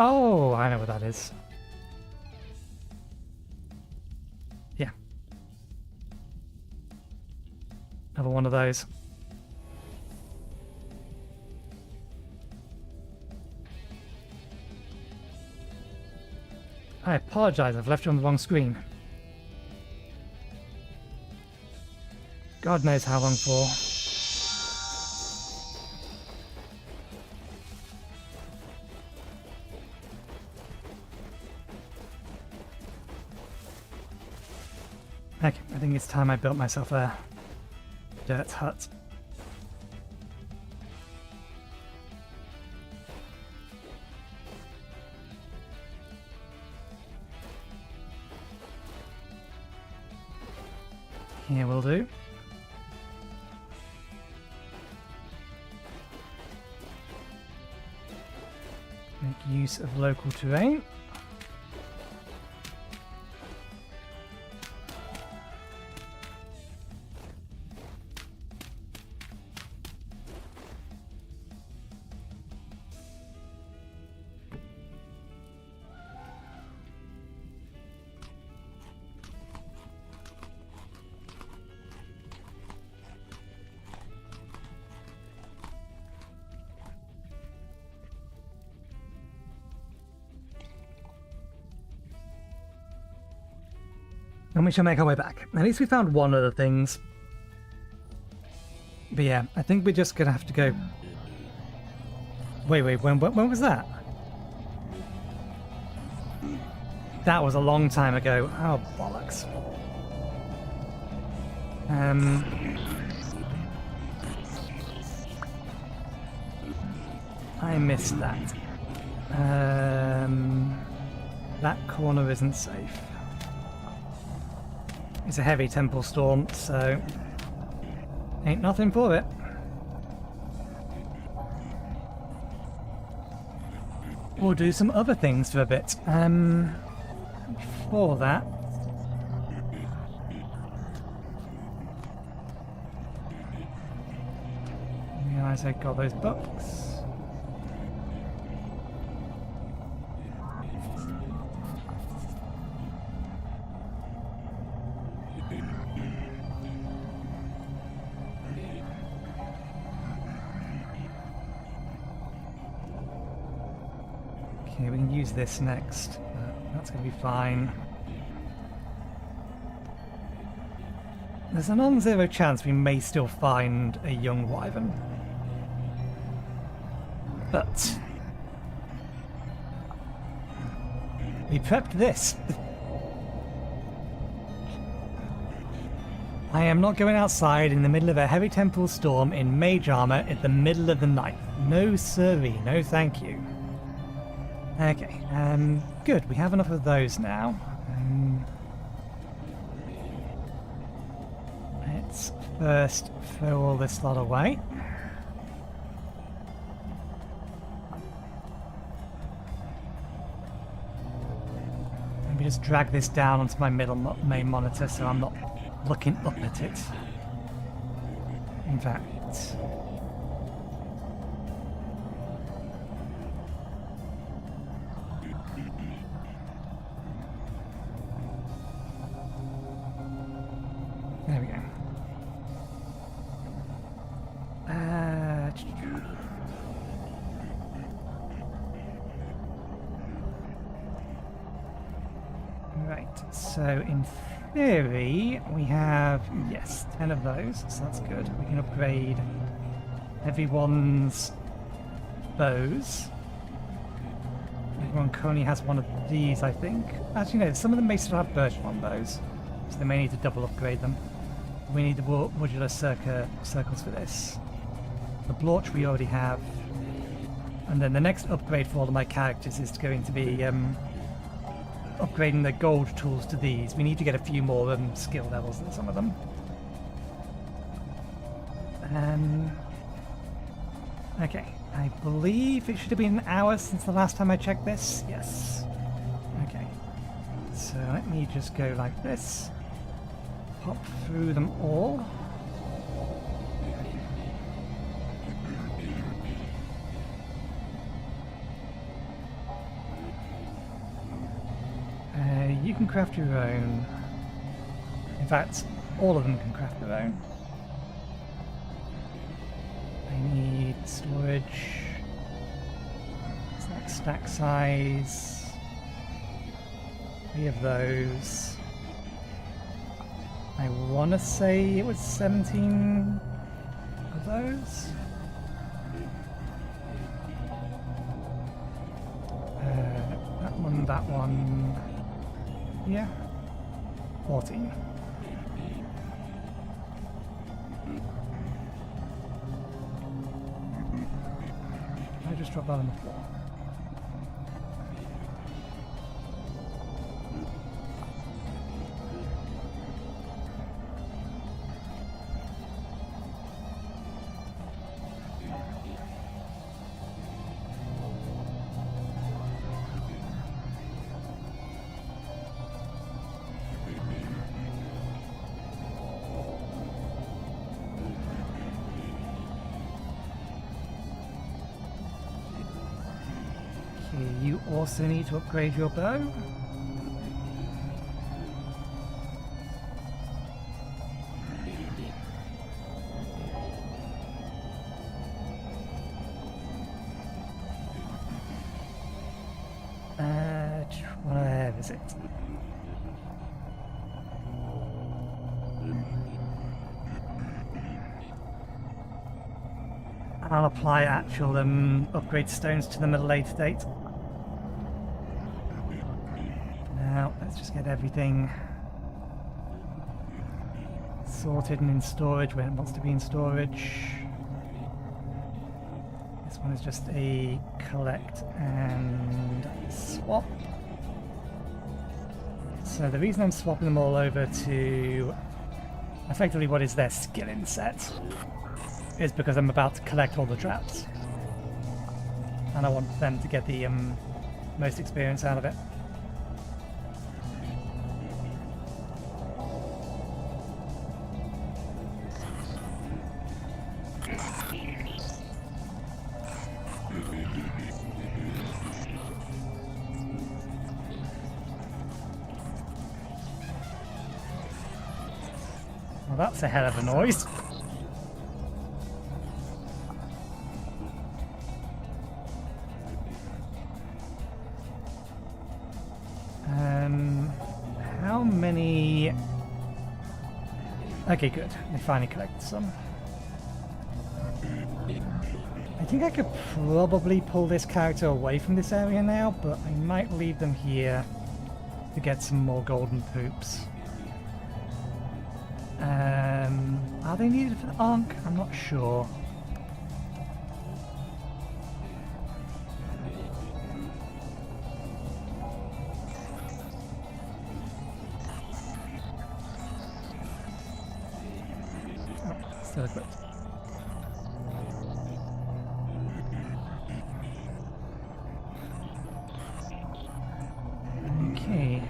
Oh, I know what that is. Yeah. Another one of those. I apologize, I've left you on the wrong screen. God knows how long for. Okay, I think it's time I built myself a dirt hut. Here will do. Make use of local terrain. And we shall make our way back. At least we found one of the things. But yeah, I think we're just gonna have to go... Wait, when was that? That was a long time ago. Oh, bollocks. I missed that. That corner isn't safe. It's a heavy temple storm, so ain't nothing for it. We'll do some other things for a bit. Before that, I realise I got those books. Okay, we can use this next. That's going to be fine. There's a non-zero chance we may still find a young wyvern. But we prepped this. I am not going outside in the middle of a heavy temple storm in mage armor at the middle of the night. No sirree, no thank you. Okay, good. We have enough of those now. Let's first throw all this lot away. Maybe just drag this down onto my main monitor so I'm not looking up at it. In fact... There we go. Right, so in theory we have, yes, 10 of those, so that's good. We can upgrade everyone's bows. Everyone currently has one of these, I think. Actually, no, some of them may still have birch one bows, so they may need to double upgrade them. We need the modular circles for this. The blorch we already have. And then the next upgrade for all of my characters is going to be upgrading the gold tools to these. We need to get a few more skill levels than some of them. Okay, I believe it should have been an hour since the last time I checked this. Yes. Okay. So let me just go like this. Pop through them all. You can craft your own. In fact, all of them can craft their own. I need storage. It's stack size. 3 of those. I want to say it was 17 of those. That one. Yeah. 14. I just dropped that on the floor. You also need to upgrade your bow. Where is it? I'll apply actual upgrade stones to them at a later date. Now, let's just get everything sorted and in storage when it wants to be in storage. This one is just a collect and swap. So the reason I'm swapping them all over to effectively what is their skilling set is because I'm about to collect all the traps. And I want them to get the most experience out of it. Well, that's a hell of a noise. How many... Okay, good. They finally collected some. I think I could probably pull this character away from this area now, but I might leave them here to get some more golden poops. Are they needed for the Ankh? I'm not sure. Oh, still equipped. Okay.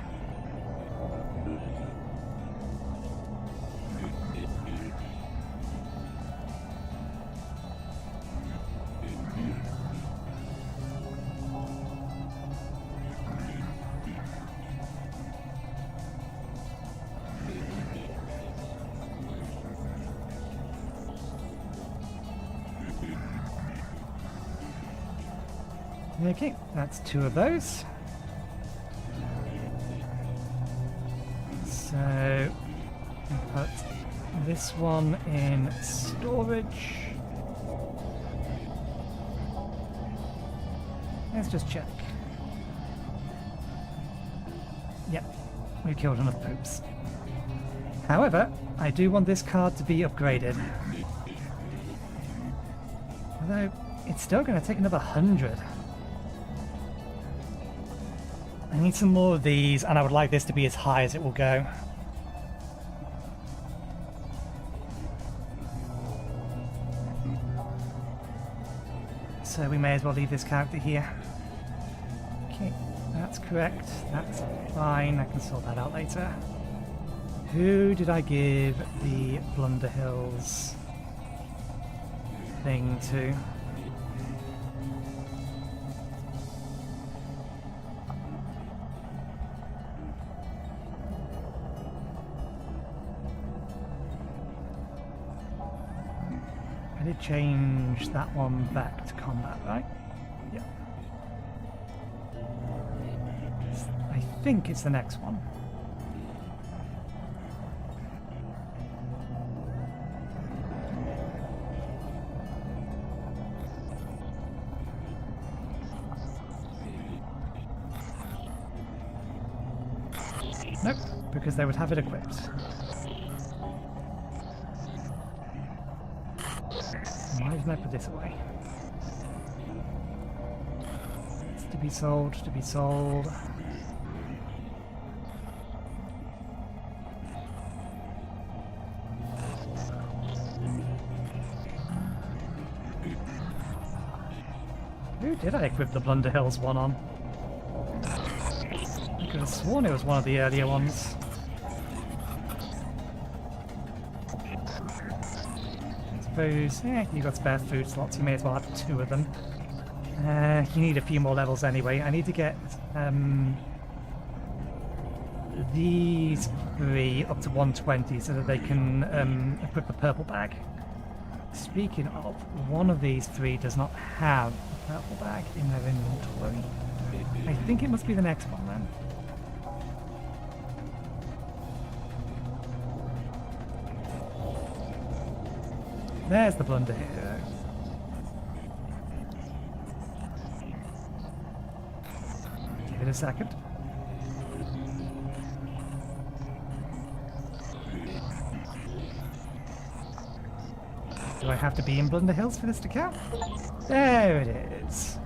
Okay, that's 2 of those. So, put this one in storage. Let's just check. Yep, we killed enough poops. However, I do want this card to be upgraded. Although, it's still going to take another 100. I need some more of these, and I would like this to be as high as it will go. So we may as well leave this character here. Okay, that's correct. That's fine. I can sort that out later. Who did I give the Blunderhills thing to? I did change that one back to combat, right? Yeah. I think it's the next one. Nope, because they would have it equipped. Why didn't I put this away? It's to be sold, to be sold. Who did I equip the Blunderhills one on? I could have sworn it was one of the earlier ones. Yeah, you got spare food slots, you may as well have 2 of them. You need a few more levels anyway. I need to get these 3 up to 120 so that they can equip the purple bag. Speaking of, one of these 3 does not have a purple bag in their inventory. I think it must be the next one then. There's the blunder here. Give it a second. Do I have to be in Blunderhills for this to count? There it is.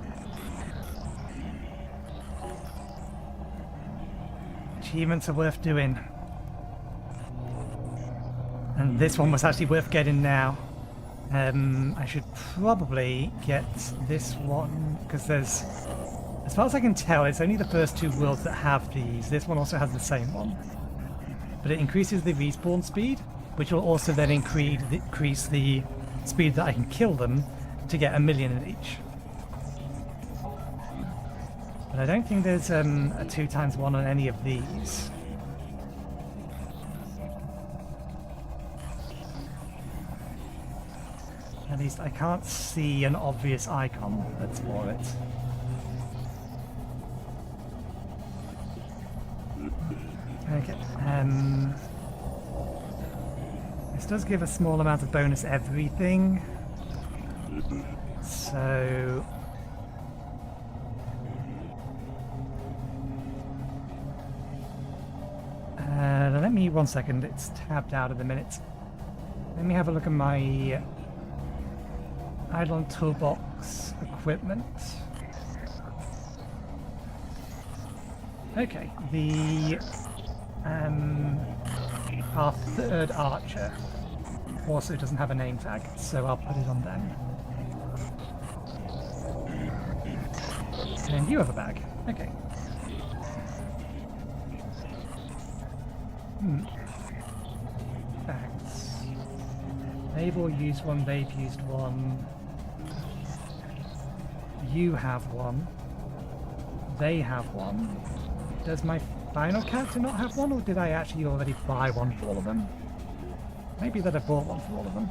Achievements are worth doing. And this one was actually worth getting now. I should probably get this one, because there's, as far as I can tell, it's only the first 2 worlds that have these. This one also has the same one. But it increases the respawn speed, which will also then increase the speed that I can kill them to get 1,000,000 in each. But I don't think there's a 2x1 on any of these. At least I can't see an obvious icon that's for it. Okay. This does give a small amount of bonus everything. So let me 1 second. It's tabbed out at the minute. Let me have a look at my Eidolon toolbox equipment. Okay, our 3rd archer also doesn't have a name tag, so I'll put it on them. And you have a bag. Okay. Bags. They've all used one, they've used one. You have one. They have one. Does my final character not have one, or did I actually already buy one for all of them? Maybe that I bought one for all of them.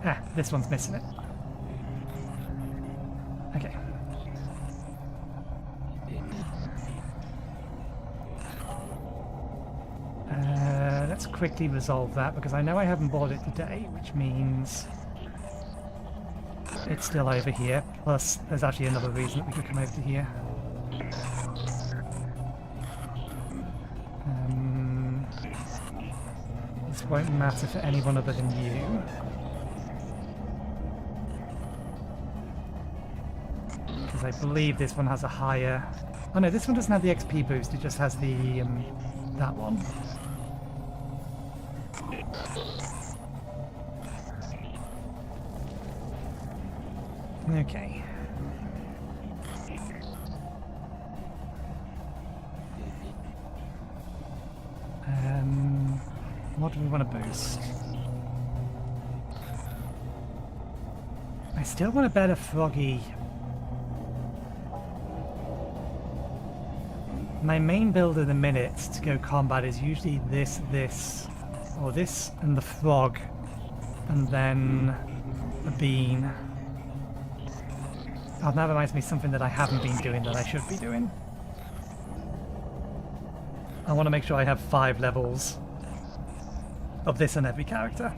Ah, this one's missing it. Okay. Let's quickly resolve that, because I know I haven't bought it today, which means it's still over here. Plus, there's actually another reason that we could come over to here. This won't matter for anyone other than you. Because I believe this one has a higher... Oh no, this one doesn't have the XP boost, it just has the... that one. Okay. What do we want to boost? I still want a better Froggy. My main build at the minute to go combat is usually this, or this and the frog, and then a bean. Oh, that reminds me of something that I haven't been doing that I should be doing. I want to make sure I have 5 levels of this on every character.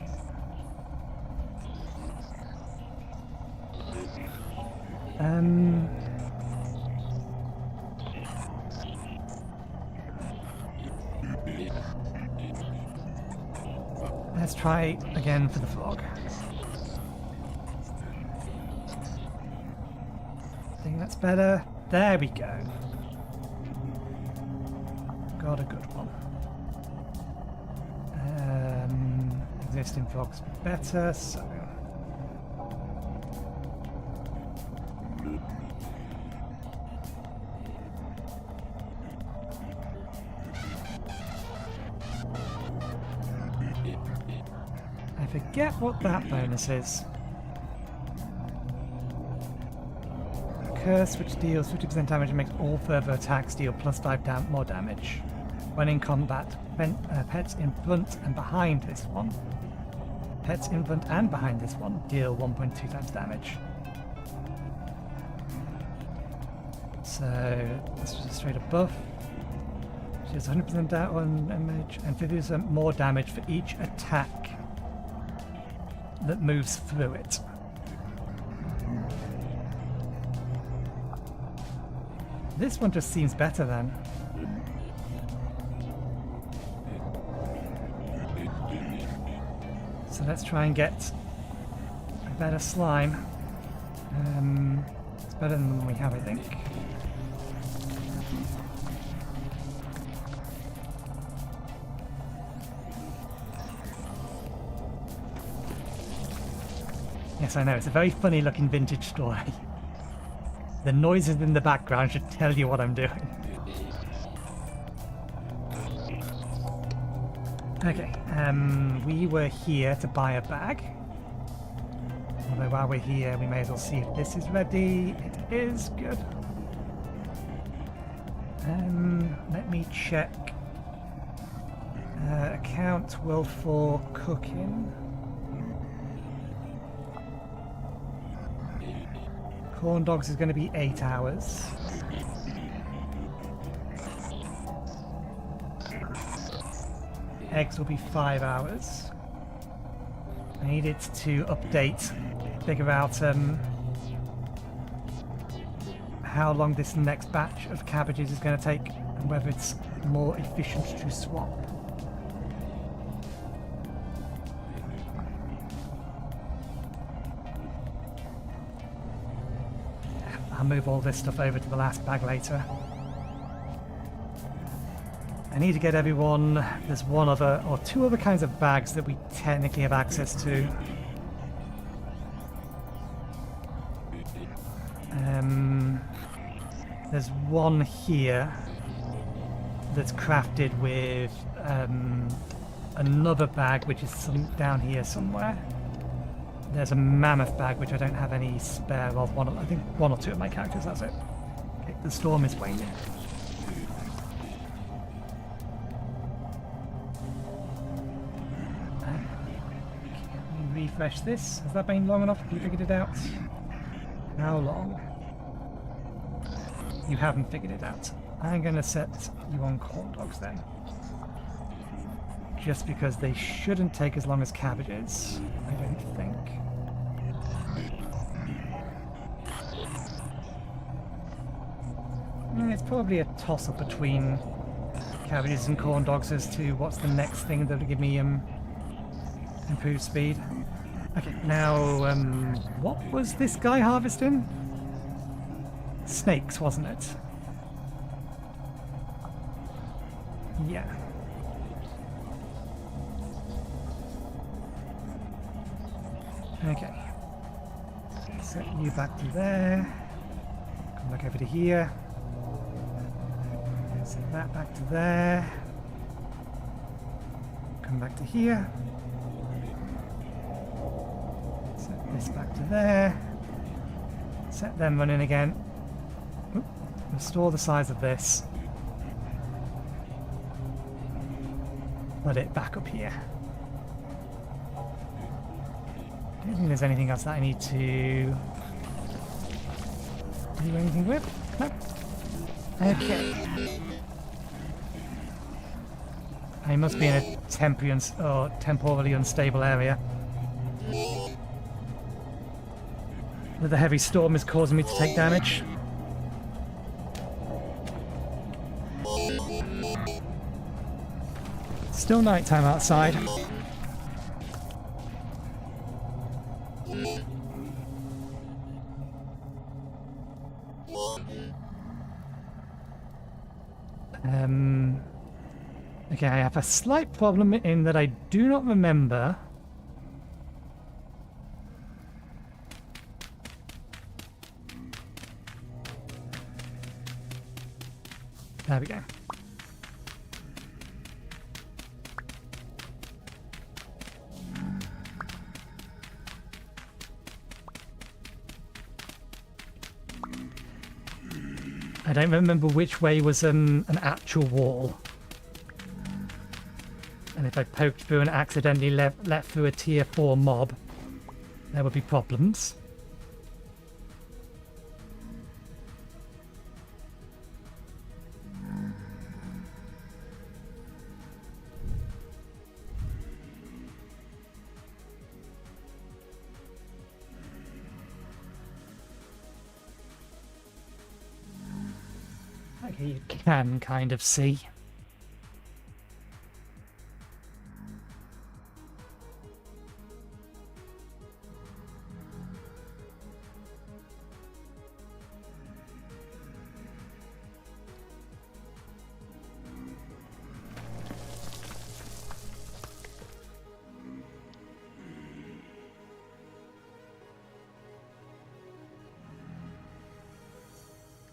Let's try again for the frog. I think that's better. There we go. Got a good one. Existing frog's better, so... I forget what that bonus is. Curse, which deals 50% damage and makes all further attacks deal plus 5 more damage. When in combat, pets in front and behind this one. Pets in front and behind this one deal 1.2 times damage. So, this is a straight up buff. She has 100% damage and 50% more damage for each attack that moves through it. This one just seems better then. So let's try and get a better slime. It's better than the one we have, I think. Yes, I know, it's a very funny looking vintage story. The noises in the background should tell you what I'm doing. Okay, we were here to buy a bag. Although while we're here, we may as well see if this is ready. It is, good. Let me check. Account will for cooking. Corn dogs is going to be 8 hours. Eggs will be 5 hours. I need it to update, figure out how long this next batch of cabbages is going to take and whether it's more efficient to swap. I'll move all this stuff over to the last bag later. I need to get everyone... There's one other, or two other kinds of bags that we technically have access to. There's one here that's crafted with another bag, which is down here somewhere. There's a mammoth bag, which I don't have any spare of. I think one or two of my characters, that's it. Okay, the storm is waning. Let me refresh this. Has that been long enough? Have you figured it out? How long? You haven't figured it out. I'm going to set you on corn dogs then. Just because they shouldn't take as long as cabbages, I don't think. It's probably a toss-up between cabbages and corn dogs as to what's the next thing that'll give me improved speed. Okay, now, what was this guy harvesting? Snakes, wasn't it? Yeah. Okay. Set you back to there. Come back over to here. Set that back to there. Come back to here. Set this back to there. Set them running again. Oop. Restore the size of this. Put it back up here. I don't think there's anything else that I need to do anything with. Nope. Okay. I must be in a temporally unstable area. Where the heavy storm is causing me to take damage. Still nighttime outside. Okay, I have a slight problem in that I do not remember there we go. I don't remember which way was an actual wall. And if I poked through and accidentally let through a tier 4 mob, there would be problems. Okay, you can kind of see.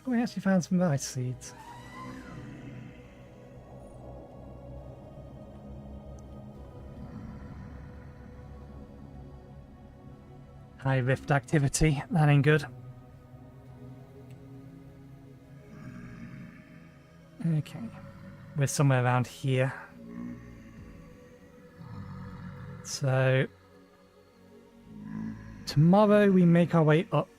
We actually found some rice seeds. High rift activity, that ain't good. Okay, we're somewhere around here. So, tomorrow we make our way up.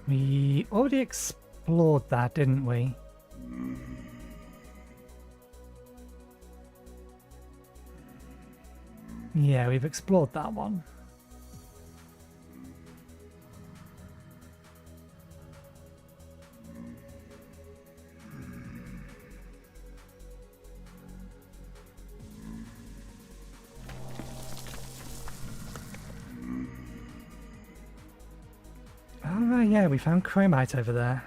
We already explored that, didn't we? Yeah, we've explored that one. Oh, right, yeah, we found chromite over there.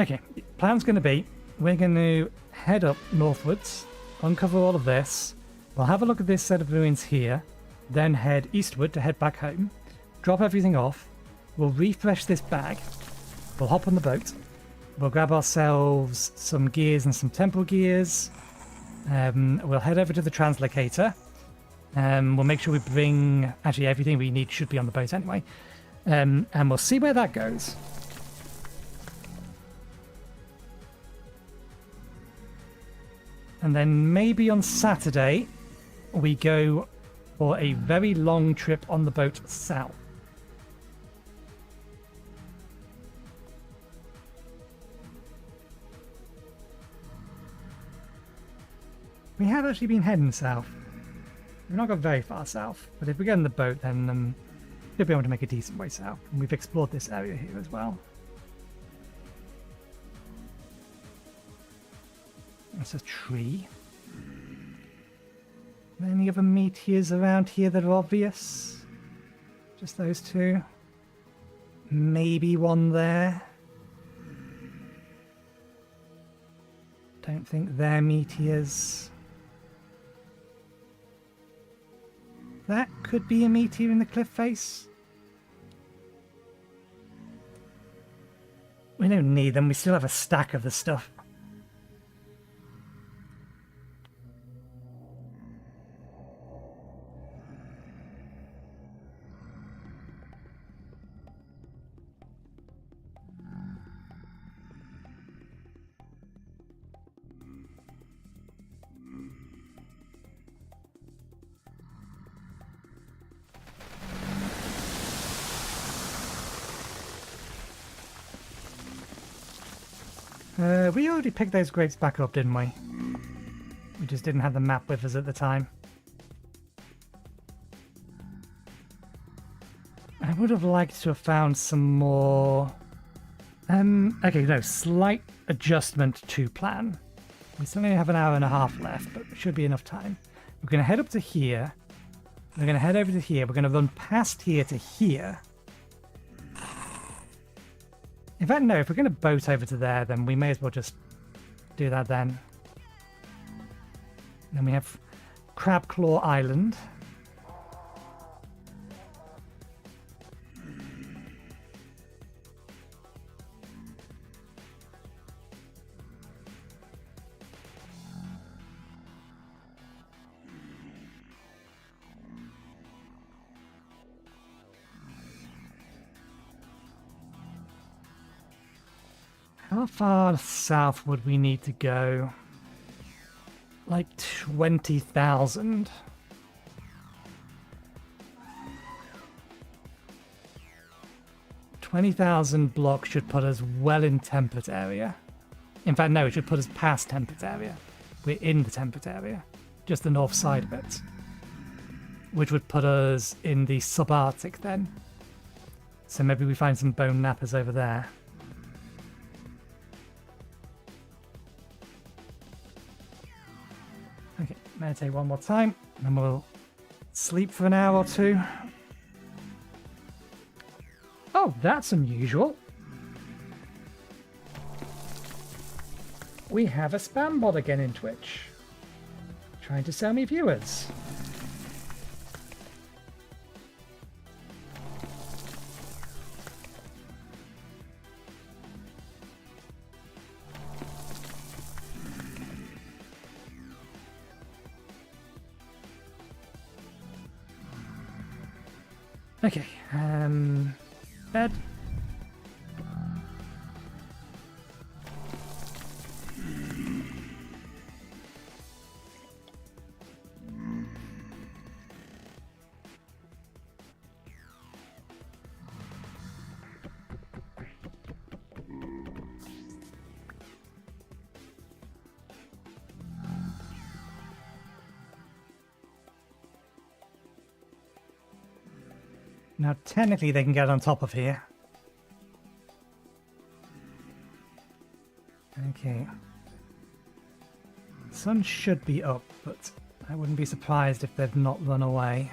Okay, plan's going to be, we're going to head up northwards, uncover all of this. We'll have a look at this set of ruins here, then head eastward to head back home, drop everything off. We'll refresh this bag. We'll hop on the boat. We'll grab ourselves some gears and some temple gears. We'll head over to the translocator. We'll make sure we bring... Actually, everything we need should be on the boat anyway. And we'll see where that goes. And then maybe on Saturday, we go for a very long trip on the boat south. We have actually been heading south. We've not got very far south, but if we get in the boat, then we'll be able to make a decent way south. And we've explored this area here as well. There's a tree. Are there any other meteors around here that are obvious? Just those two. Maybe one there. Don't think they're meteors. That could be a meteor in the cliff face. We don't need them. We still have a stack of the stuff. We already picked those grapes back up, didn't we? We just didn't have the map with us at the time. I would have liked to have found some more... okay, no, slight adjustment to plan. We still only have an hour and a half left, but it should be enough time. We're going to head up to here. We're going to head over to here. We're going to run past here to here. In fact, no, if we're going to boat over to there, then we may as well just do that then. Then we have Crab Claw Island. How far south would we need to go? Like 20,000. $20,000 blocks should put us well in temperate area. In fact, no, it should put us past temperate area. We're in the temperate area, just the north side of it, which would put us in the subarctic then. So maybe we find some bone nappers over there. Okay, meditate one more time, and we'll sleep for an hour or two. Oh, that's unusual. We have a spam bot again in Twitch, trying to sell me viewers. Okay, bed. Now, technically, they can get on top of here. Okay. Sun should be up, but I wouldn't be surprised if they've not run away.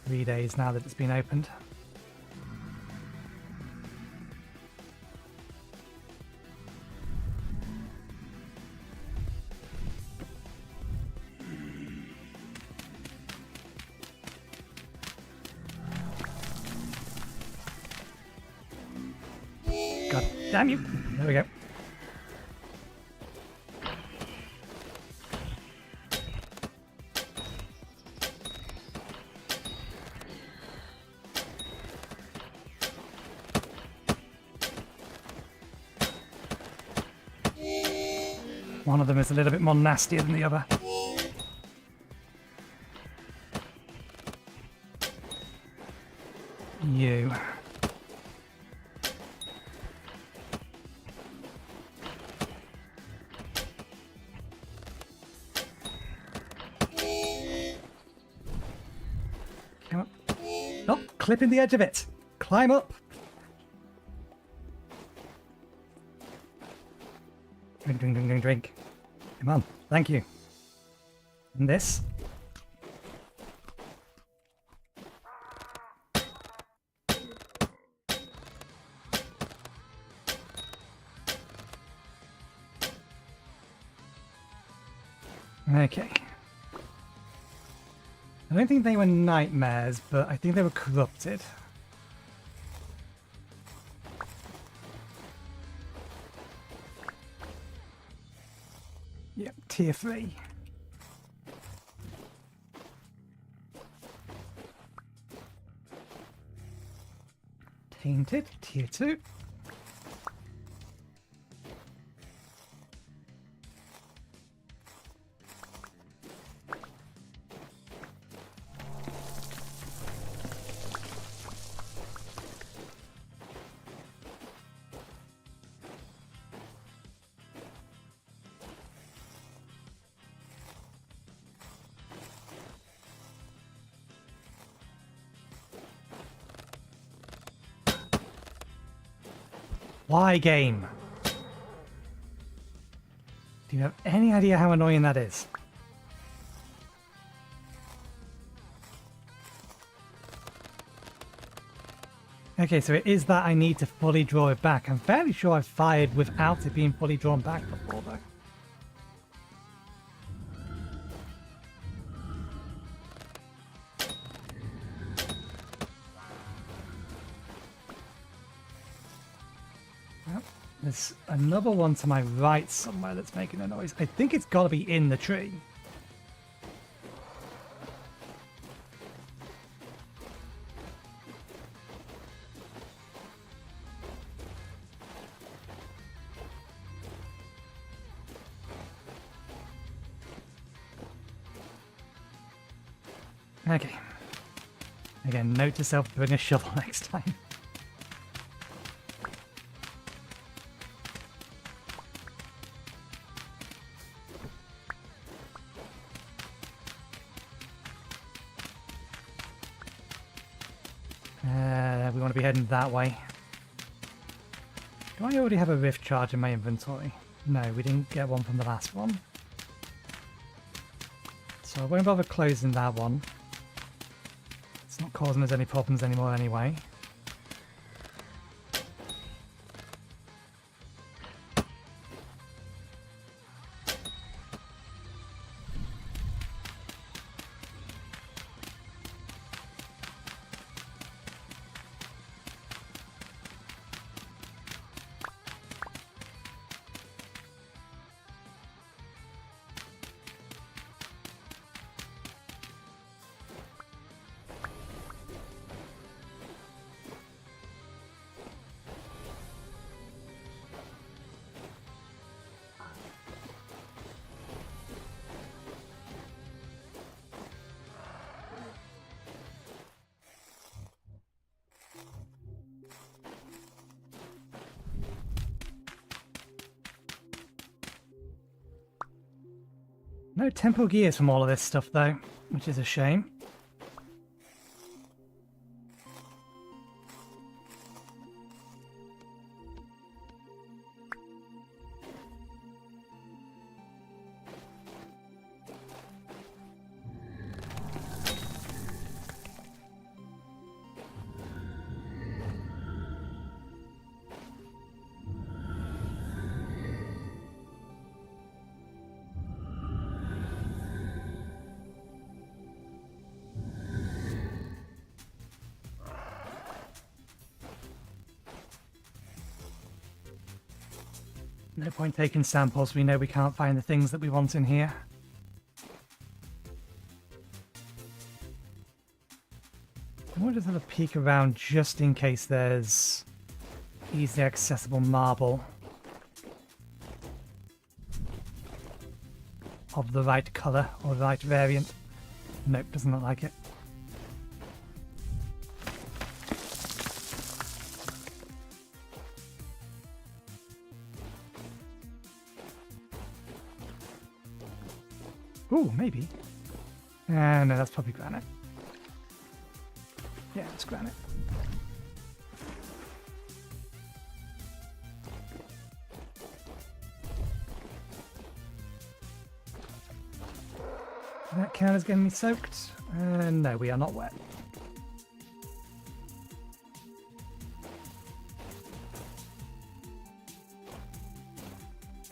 Three days now that it's been opened. God damn you! There we go. One of them is a little bit more nastier than the other. You. Come up. Oh, clipping the edge of it. Climb up. Drink, drink, drink, drink, drink. Come on, thank you. And this? Okay. I don't think they were nightmares, but I think they were corrupted. Yep, tier 3. Tainted, tier 2. Why, game? Do you have any idea how annoying that is? Okay, so it is that I need to fully draw it back. I'm fairly sure I've fired without it being fully drawn back before, though. There's another one to my right somewhere that's making a noise. I think it's got to be in the tree. Okay. Again, note to self, bring a shovel next time. We want to be heading that way. Do I already have a rift charge in my inventory? No, we didn't get one from the last one. So I won't bother closing that one. It's not causing us any problems anymore anyway. No tempo gears from all of this stuff though, which is a shame. No point taking samples, we know we can't find the things that we want in here. I want to just have a peek around just in case there's easily accessible marble of the right colour or the right variant. Nope, doesn't look like it. Ooh, maybe. No, that's probably granite. Yeah, it's granite. Does that count as getting me soaked? No, we are not wet.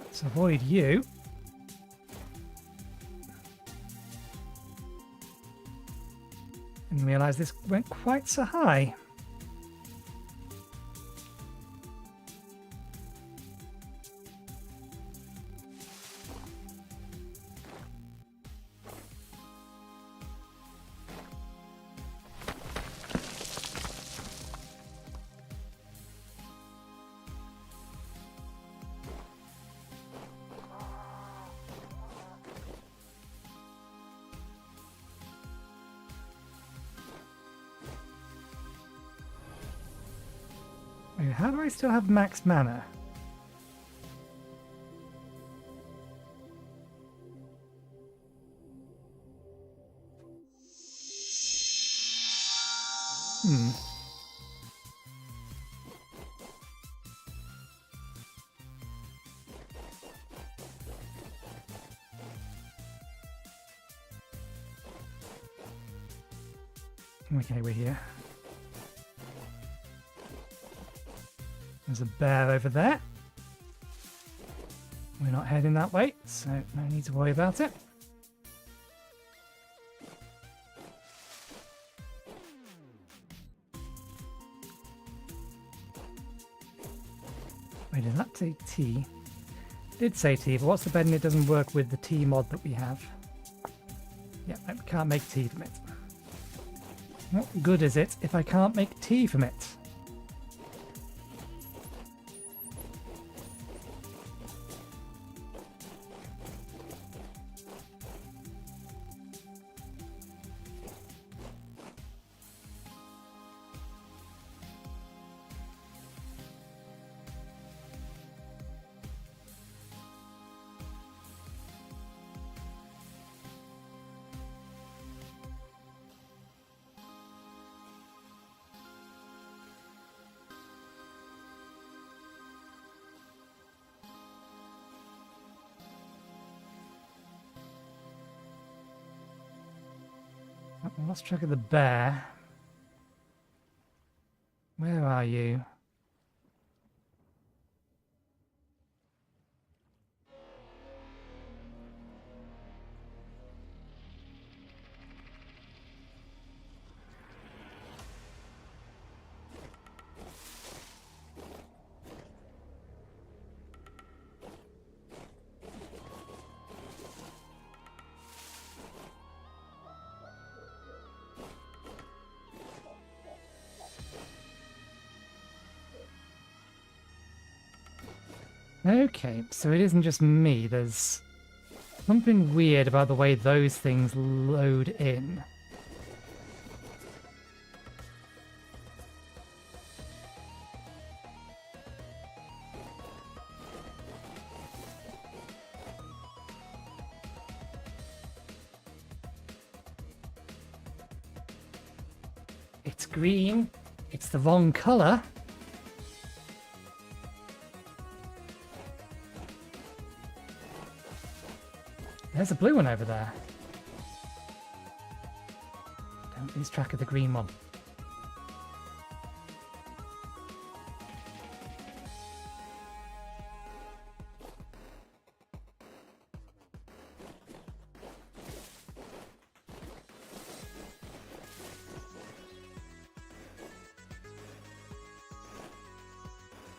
Let's avoid you. Didn't realise this went quite so high. Wait, how do I still have max mana? Okay, we're here. There's a bear over there. We're not heading that way, so no need to worry about it. Wait, did that say T? It did say T, but what's the betting it doesn't work with the T mod that we have? Yeah, we can't make tea from it. What good is it if I can't make tea from it? I lost track of the bear. Where are you? Okay, so it isn't just me. There's something weird about the way those things load in. It's green. It's the wrong colour. There's a blue one over there. Don't lose track of the green one.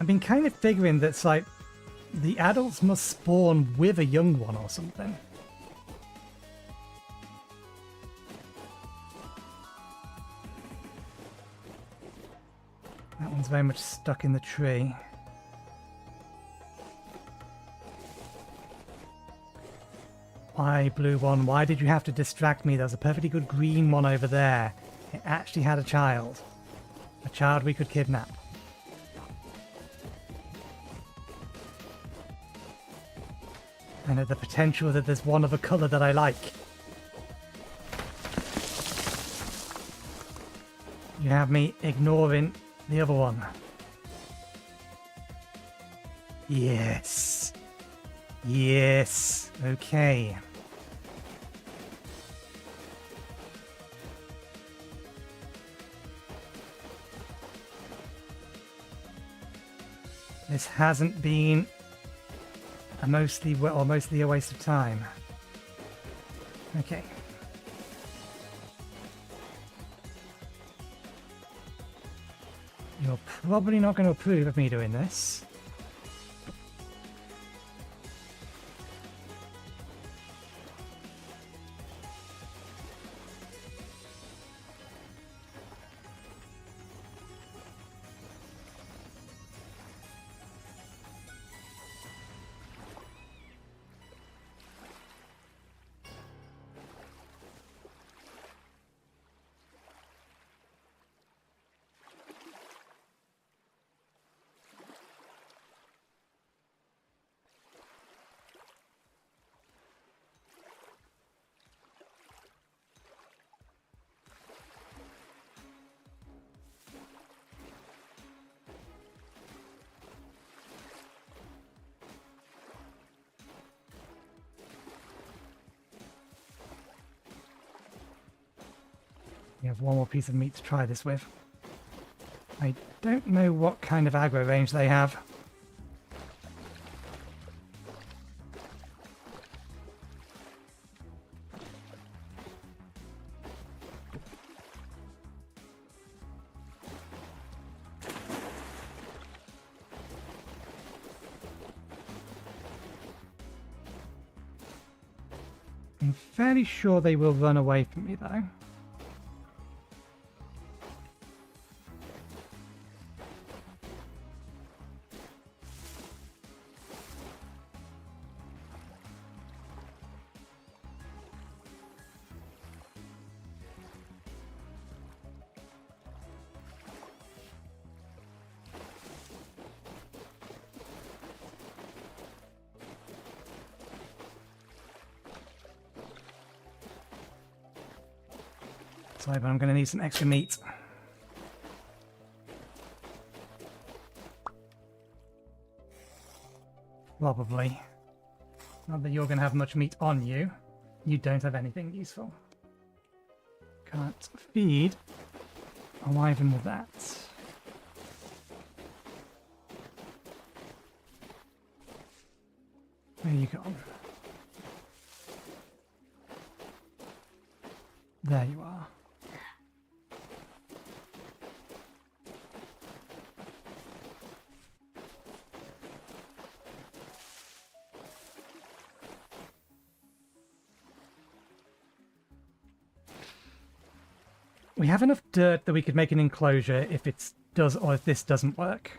I've been kind of figuring that's like the adults must spawn with a young one or something. That one's very much stuck in the tree. Why, blue one? Why did you have to distract me? There's a perfectly good green one over there. It actually had a child. A child we could kidnap. And the potential that there's one of a colour that I like. You have me ignoring the other one. Yes. Yes. Okay. This hasn't been mostly a waste of time. Okay. You're probably not going to approve of me doing this. We have one more piece of meat to try this with. I don't know what kind of aggro range they have. I'm fairly sure they will run away from me though. Sorry, but I'm going to need some extra meat. Probably. Not that you're going to have much meat on you. You don't have anything useful. Can't feed a wyvern with that. Where you gone? There you are. We have enough dirt that we could make an enclosure if if this doesn't work.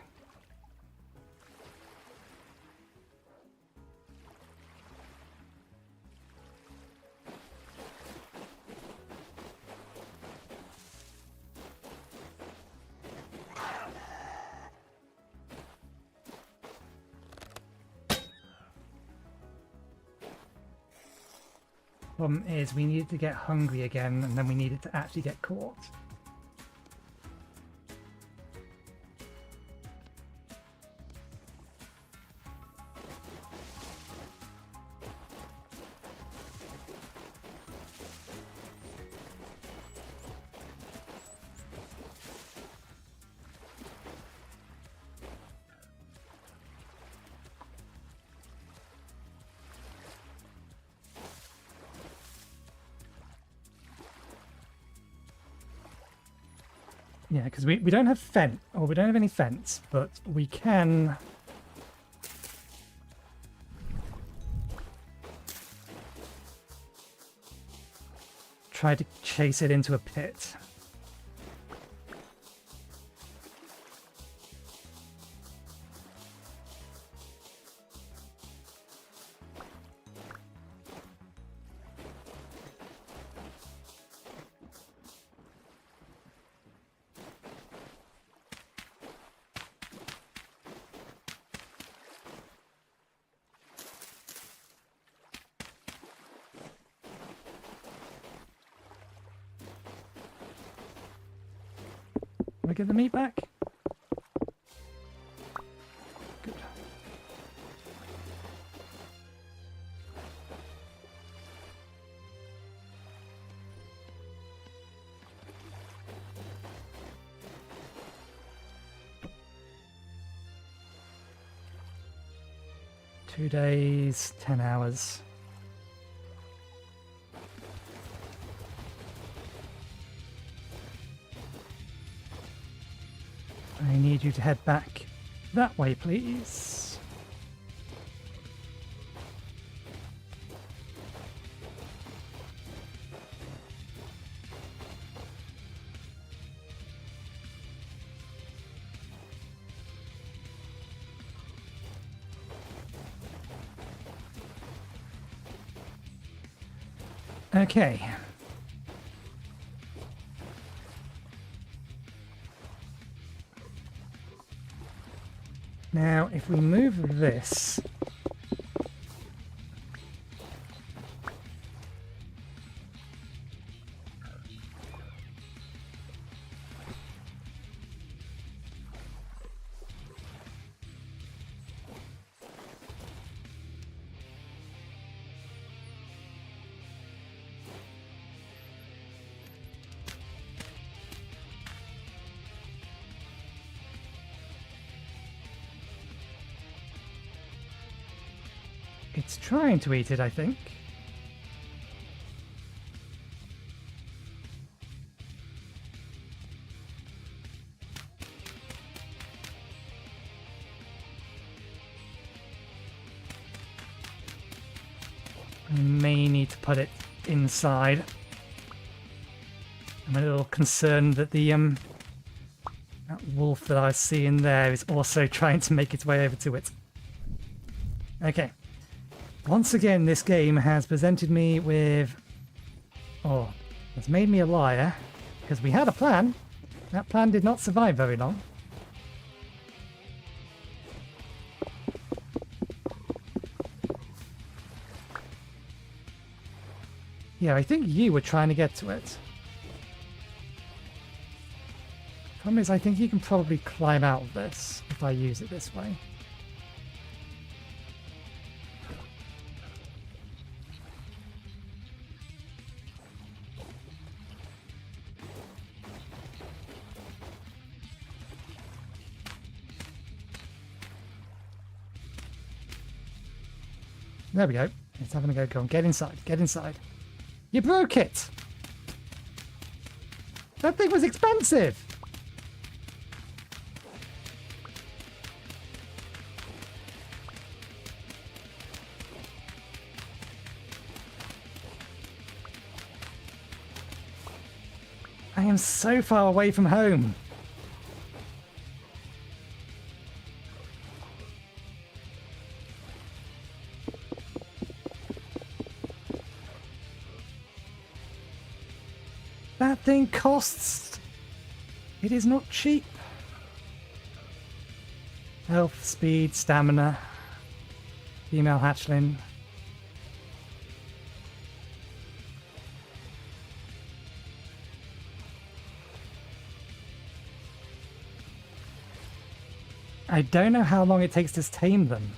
Problem is, we needed to get hungry again, and then we needed to actually get caught. Yeah, because we don't have we don't have any fence, but we can try to chase it into a pit. Can we get the meat back? Good. Two days, 10 hours. I need you to head back that way, please. Okay. Now, if we move this... It's trying to eat it, I think. I may need to put it inside. I'm a little concerned that the that wolf that I see in there is also trying to make its way over to it. Okay. Once again, this game has presented me with... Oh, it's made me a liar. Because we had a plan. That plan did not survive very long. Yeah, I think you were trying to get to it. Problem is, I think you can probably climb out of this if I use it this way. There we go. It's having a go. Go on, get inside. Get inside. You broke it! That thing was expensive! I am so far away from home. That thing costs... It is not cheap. Health, speed, stamina. Female hatchling. I don't know how long it takes to tame them.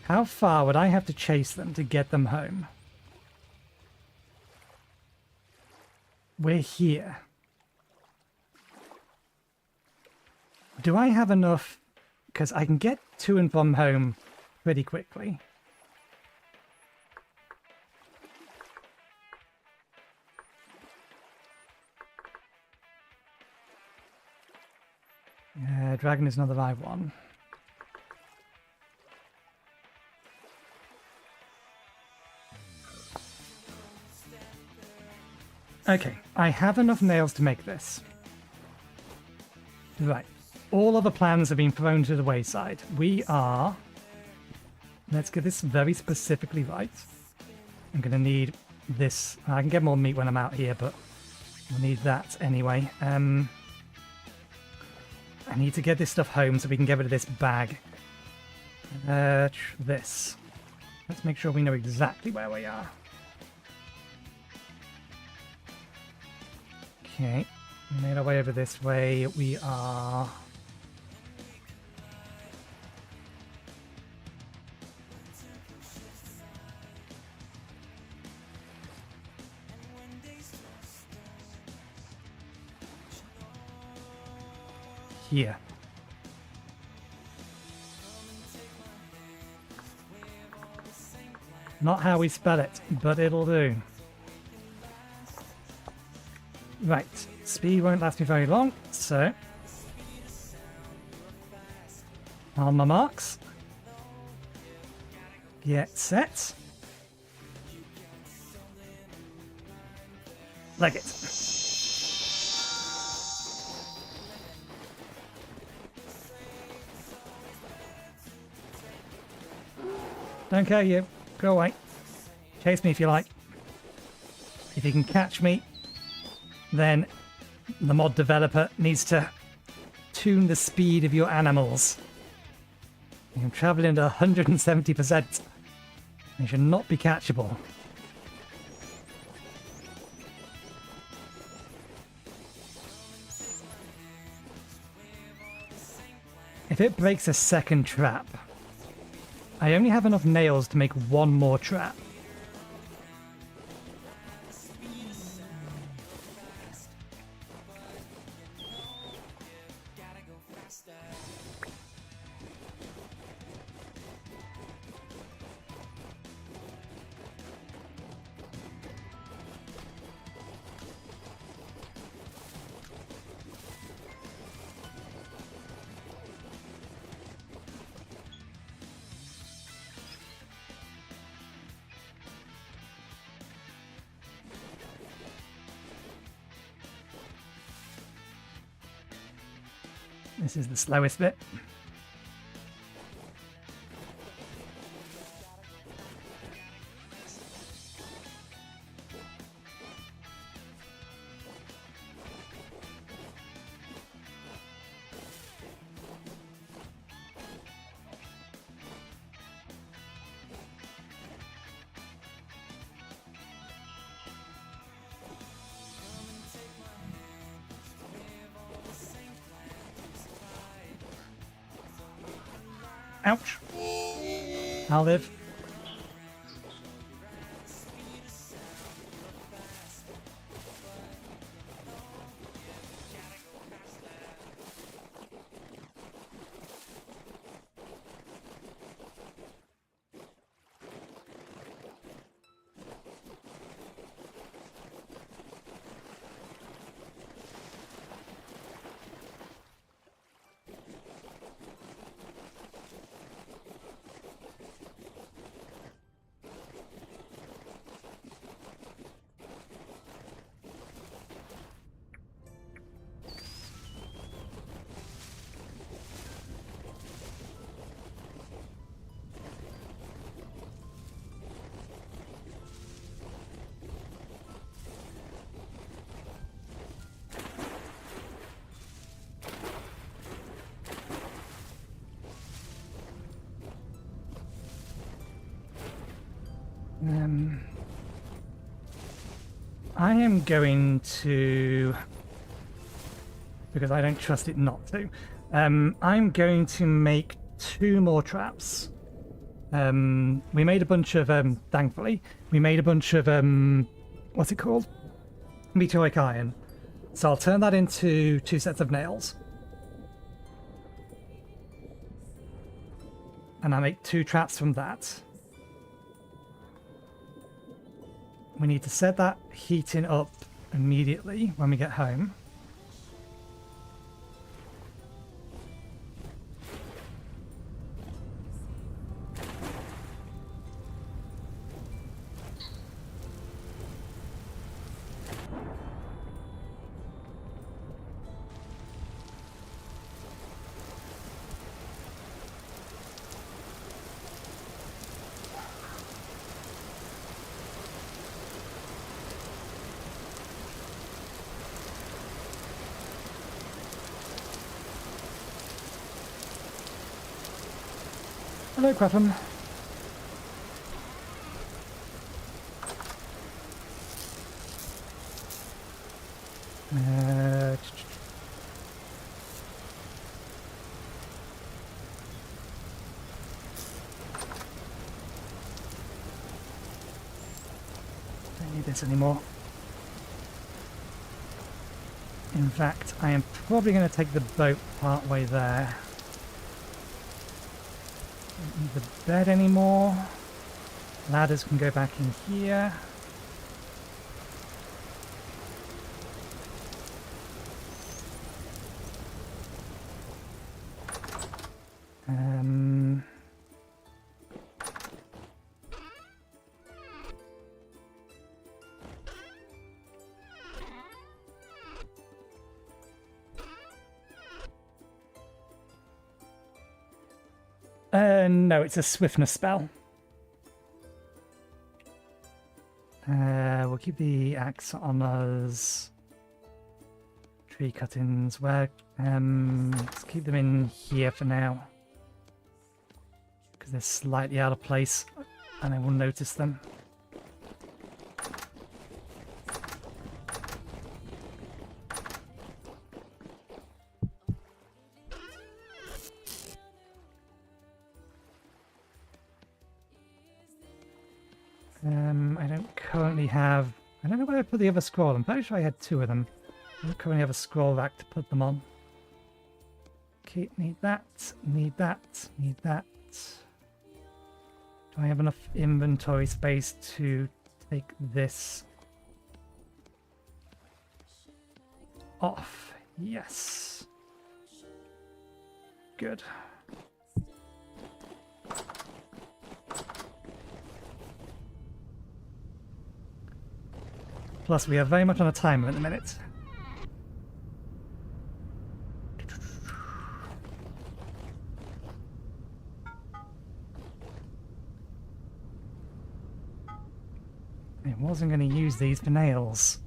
How far would I have to chase them to get them home? We're here. Do I have enough? Because I can get to and from home pretty quickly. Dragon is not the live one. Okay, I have enough nails to make this. Right. All other plans have been thrown to the wayside. We are... Let's get this very specifically right. I'm going to need this. I can get more meat when I'm out here, but I'll need that anyway. I need to get this stuff home so we can get rid of this bag. This. Let's make sure we know exactly where we are. Okay. We made our way over this way. We are... here. Not how we spell it, but it'll do. Right, speed won't last me very long, so... On my marks. Get set. Leg it. Don't care you. Go away. Chase me if you like. If you can catch me, then the mod developer needs to tune the speed of your animals. I'm traveling at 170%. They should not be catchable. If it breaks a second trap, I only have enough nails to make one more trap. This is the slowest bit. Ouch. I'll live. I am going to, because I don't trust it not to, I'm going to make 2 more traps. We made a bunch of, thankfully, we made a bunch of, what's it called? Meteoric iron. So I'll turn that into 2 sets of nails. And I'll make 2 traps from that. We need to set that heating up immediately when we get home. Hello, Quaffam. Don't need this anymore. In fact, I am probably going to take the boat part way there. Don't need the bed anymore. Ladders can go back in here. No, it's a swiftness spell. We'll keep the axe on us. Tree cuttings. Where? Let's keep them in here for now, because they're slightly out of place, and I will notice them. I don't currently have... I don't know where I put the other scroll. I'm pretty sure I had 2 of them. I don't currently have a scroll rack to put them on. Okay, need that, need that, need that. Do I have enough inventory space to take this off? Yes. Good. Plus, we are very much on a timer at the minute. I wasn't going to use these for nails.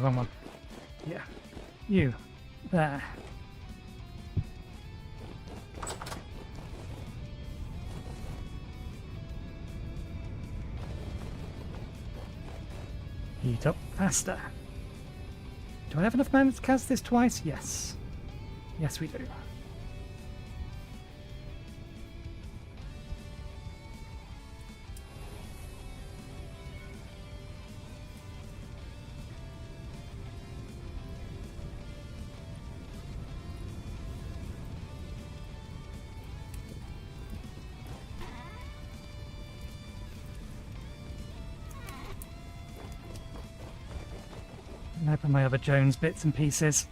Wrong one. Yeah. You. There. Heat up faster. Do I have enough mana to cast this twice? Yes. Yes, we do. And open my other Jones bits and pieces.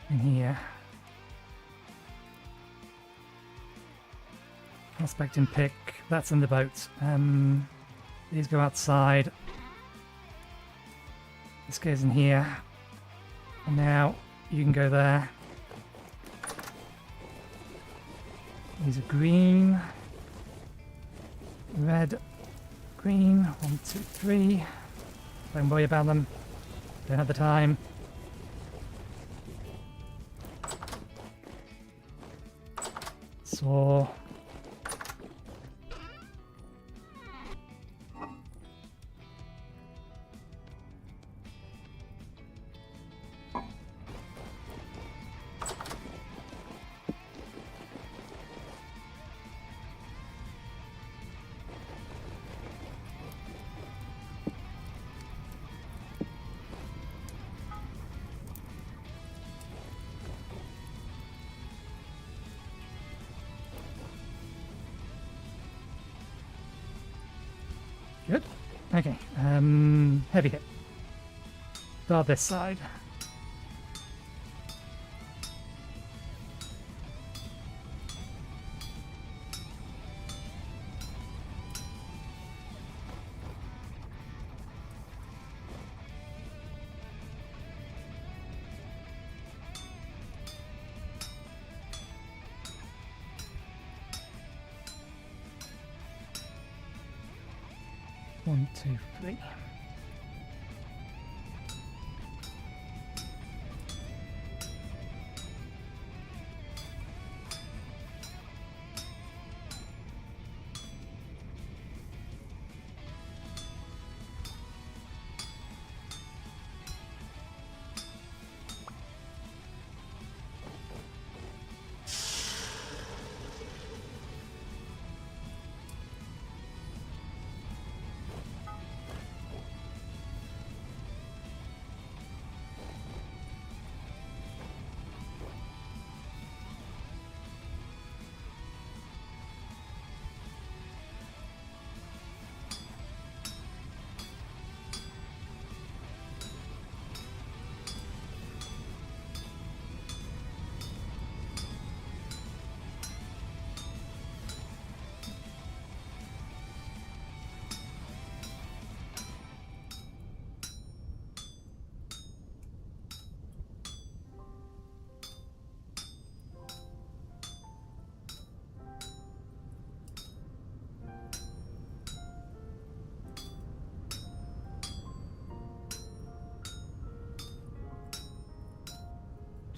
In here. Prospecting pick, that's in the boat. These go outside. This goes in here. And now you can go there. These are green. Red, green, 1, 2, 3. Don't worry about them. Don't have the time. Saw. Good. Okay. Heavy hit. Start this side. 1, 2, 3.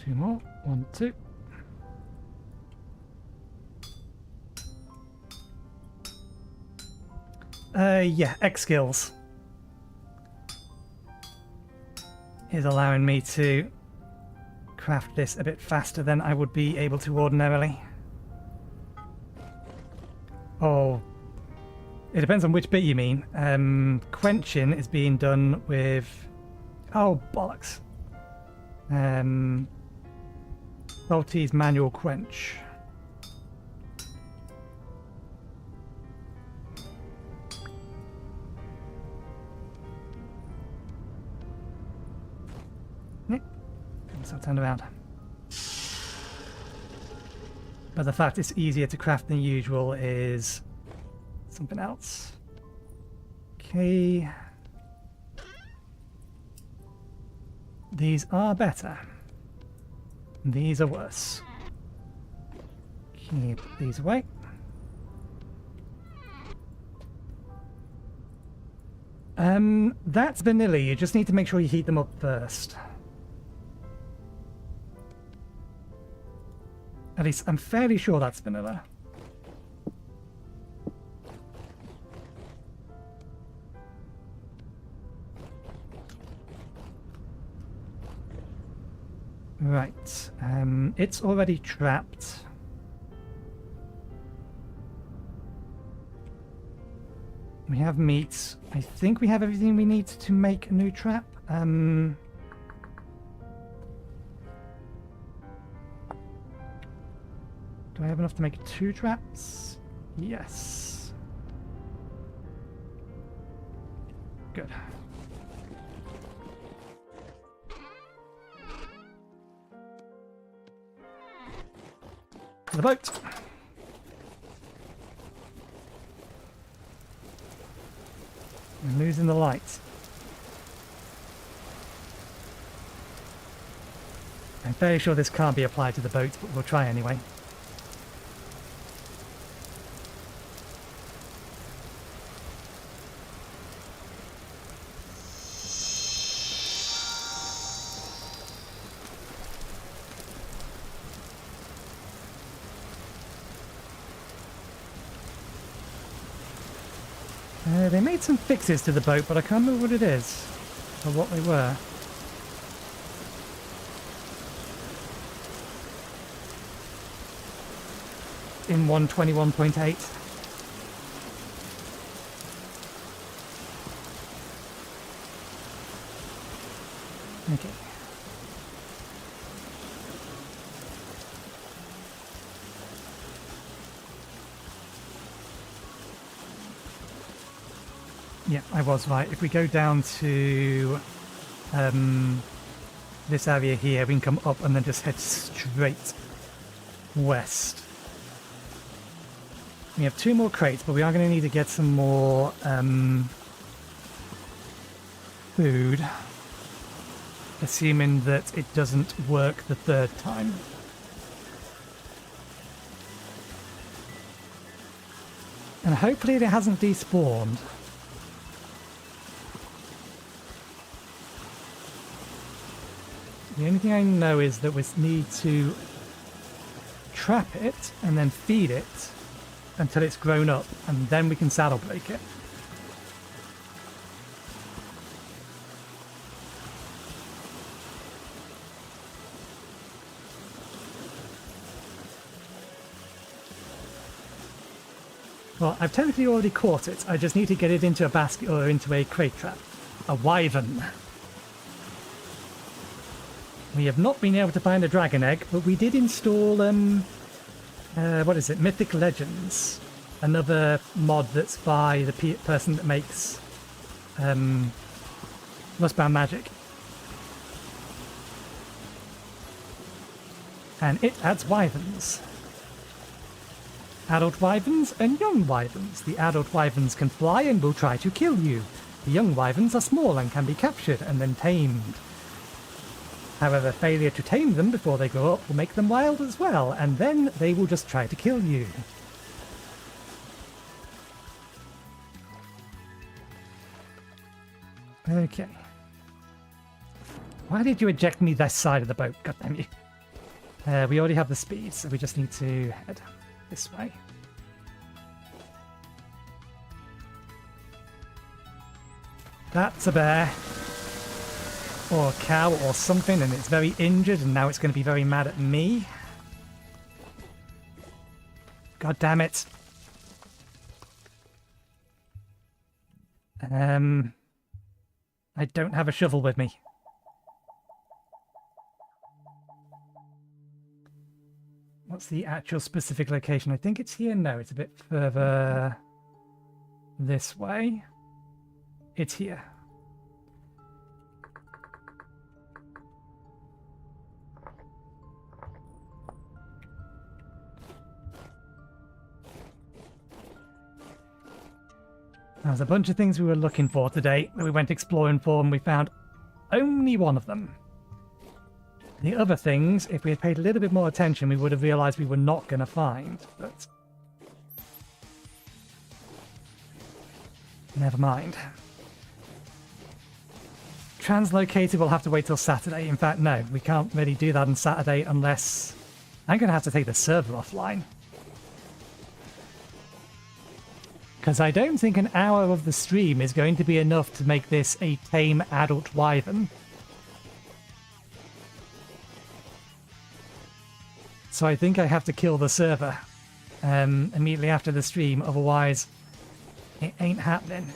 Two more. 1, 2. Yeah, X skills is allowing me to craft this a bit faster than I would be able to ordinarily. Oh, it depends on which bit you mean. Quenching is being done with... Oh, bollocks. Salty's manual quench. Yep. So I'll turn around. But the fact it's easier to craft than usual is something else. Okay. These are better. These are worse. Keep these away. That's vanilla. You just need to make sure you heat them up first. At least I'm fairly sure that's vanilla. Right, it's already trapped. We have meat. I think we have everything we need to make a new trap. Do I have enough to make 2 traps? Yes. Good. The boat. I'm losing the light. I'm fairly sure this can't be applied to the boat, but we'll try anyway. They made some fixes to the boat, but I can't remember what it is, or what they were. In 121.8. Okay. Yeah, I was right. If we go down to this area here, we can come up and then just head straight west. We have 2 more crates, but we are going to need to get some more food, assuming that it doesn't work the 3rd time. And hopefully it hasn't despawned. The only thing I know is that we need to trap it and then feed it until it's grown up, and then we can saddle break it. Well, I've technically already caught it. I just need to get it into a basket or into a crate trap. A wyvern. We have not been able to find a dragon egg, but we did install, what is it? Mythic Legends. Another mod that's by the person that makes Rustbound Magic. And it adds wyverns. Adult wyverns and young wyverns. The adult wyverns can fly and will try to kill you. The young wyverns are small and can be captured and then tamed. However, failure to tame them before they grow up will make them wild as well, and then they will just try to kill you. Okay. Why did you eject me this side of the boat? God damn you. We already have the speed, so we just need to head this way. That's a bear. Or a cow or something, and it's very injured, and now it's going to be very mad at me. God damn it. I don't have a shovel with me. What's the actual specific location? I think it's here. No, it's a bit further this way. It's here. There's a bunch of things we were looking for today that we went exploring for, and we found only one of them. The other things, if we had paid a little bit more attention, we would have realized we were not going to find, but never mind. Translocated, we'll have to wait till Saturday. In fact, no, we can't really do that on Saturday unless I'm going to have to take the server offline. Because I don't think an hour of the stream is going to be enough to make this a tame adult wyvern. So I think I have to kill the server immediately after the stream, otherwise it ain't happening.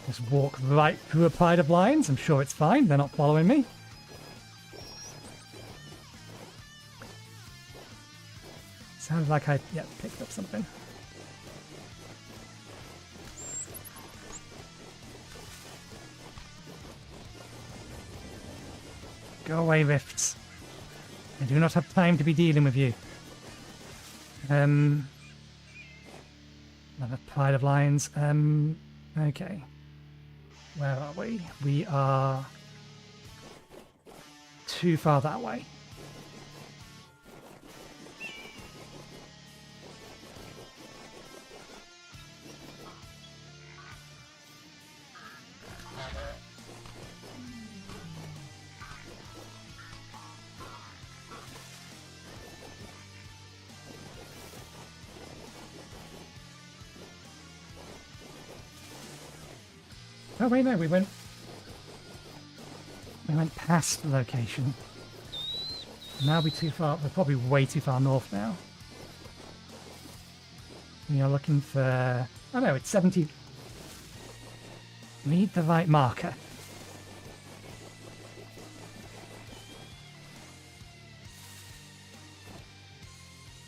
Just walk right through a pride of lions. I'm sure it's fine. They're not following me. Sounded like I, picked up something. Go away, Rifts. I do not have time to be dealing with you. Another pride of lions. Okay. Where are we? We are too far that way. Oh wait, no, we went past the location. Now we're too far. We're probably way too far north now. We are looking for. Oh no, it's 70. Need the right marker.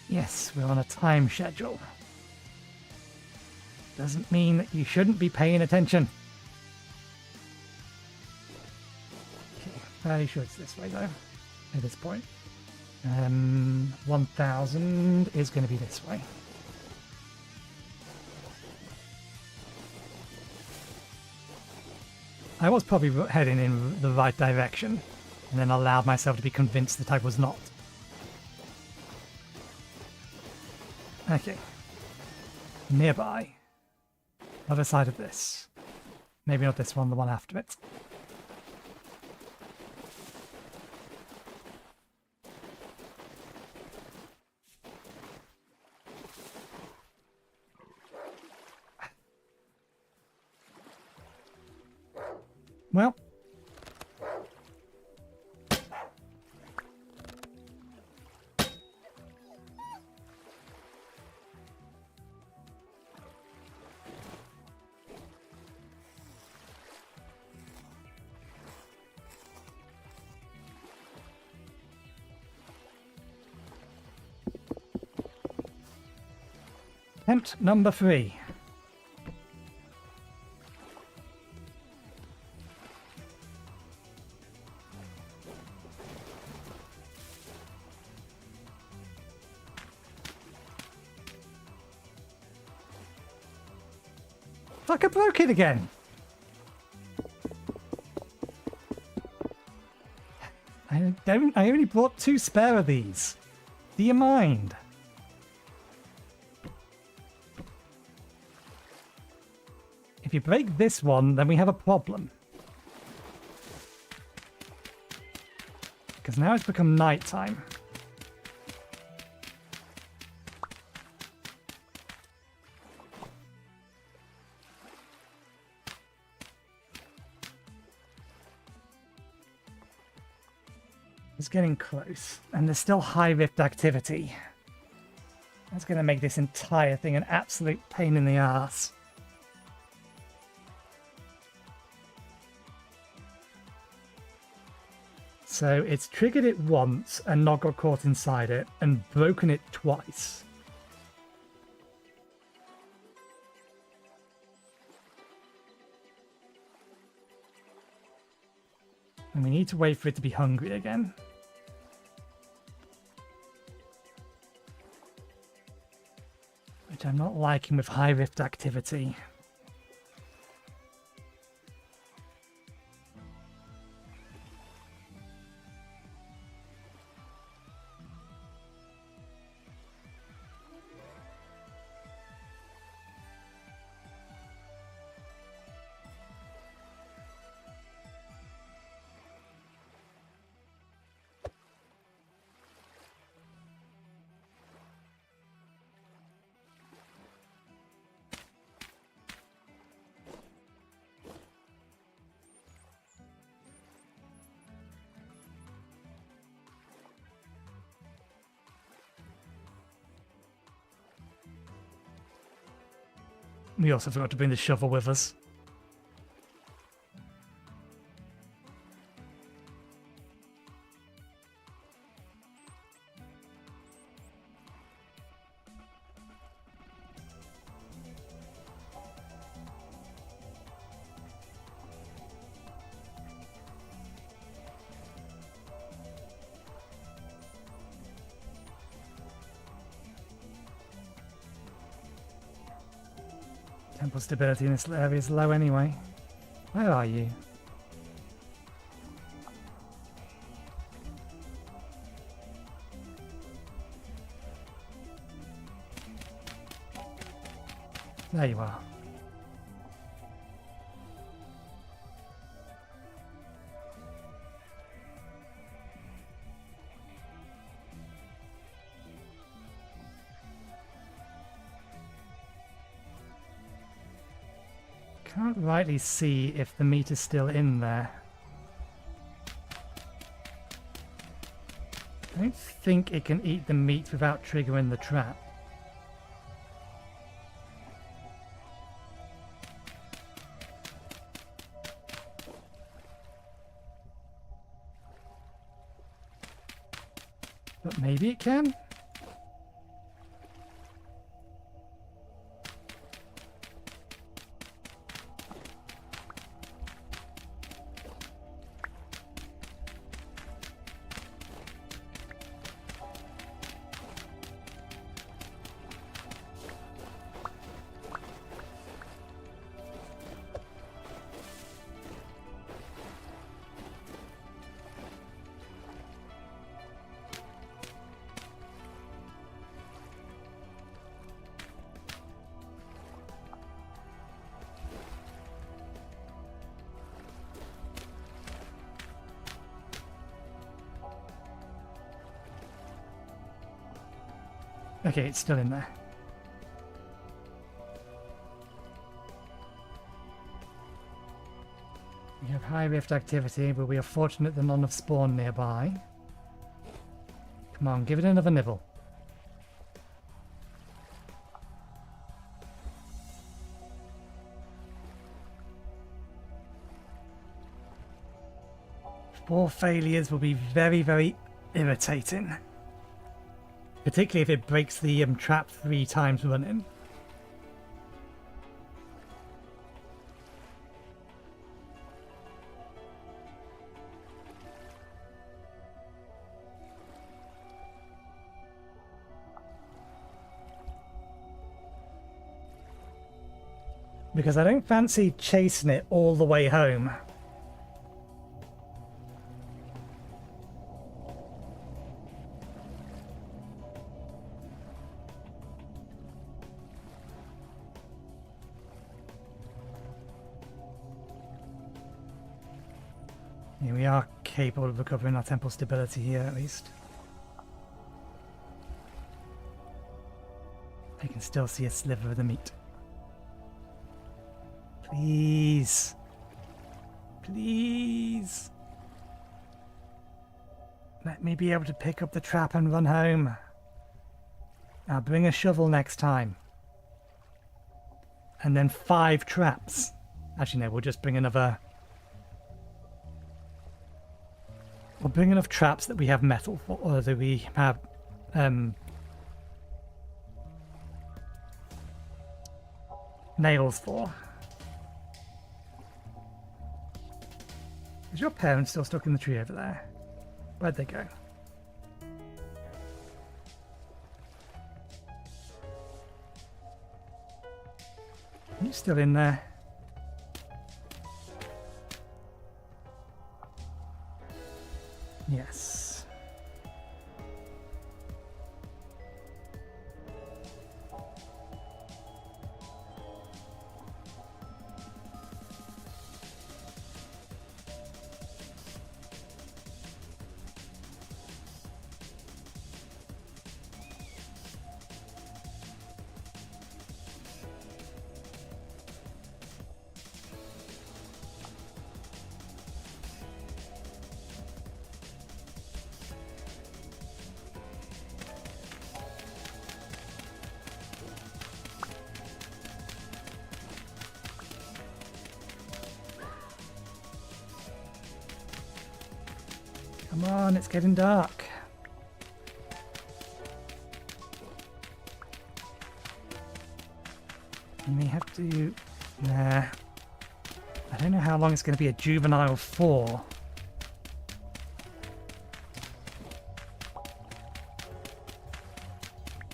Yes, we're on a time schedule. Doesn't mean that you shouldn't be paying attention. Fairly sure it's this way though, at this point. 1000 is going to be this way. I was probably heading in the right direction. and then allowed myself to be convinced that I was not. Okay. Nearby. Other side of this. Maybe not this one, the one after it. Well. Attempt number 3. Fuck, I broke it again. I only brought 2 spare of these. Do you mind? If you break this one, then we have a problem. Because now it's become nighttime. It's getting close, and there's still high rift activity. That's going to make this entire thing an absolute pain in the ass. So it's triggered it once and not got caught inside it, and broken it twice. And we need to wait for it to be hungry again. Which I'm not liking with high rift activity. We also forgot to bring the shovel with us. Temple stability in this area is low anyway. Where are you? There you are. Can't rightly see if the meat is still in there. I don't think it can eat the meat without triggering the trap. But maybe it can? Okay, it's still in there. We have high rift activity, but we are fortunate that none have spawned nearby. Come on, give it another nibble. Four failures will be very, very irritating. Particularly if it breaks the trap 3 times running. Because I don't fancy chasing it all the way home. Yeah, we are capable of recovering our temple stability here, at least. I can still see a sliver of the meat. Please. Please. Let me be able to pick up the trap and run home. I'll bring a shovel next time. And then 5 traps. Actually, no, we'll just bring another... We'll bring enough traps that we have metal for, or that we have... nails for. Is your parents still stuck in the tree over there? Where'd they go? Are you still in there? Yes. Come on, it's getting dark. You may have to... Nah. I don't know how long it's going to be a juvenile for.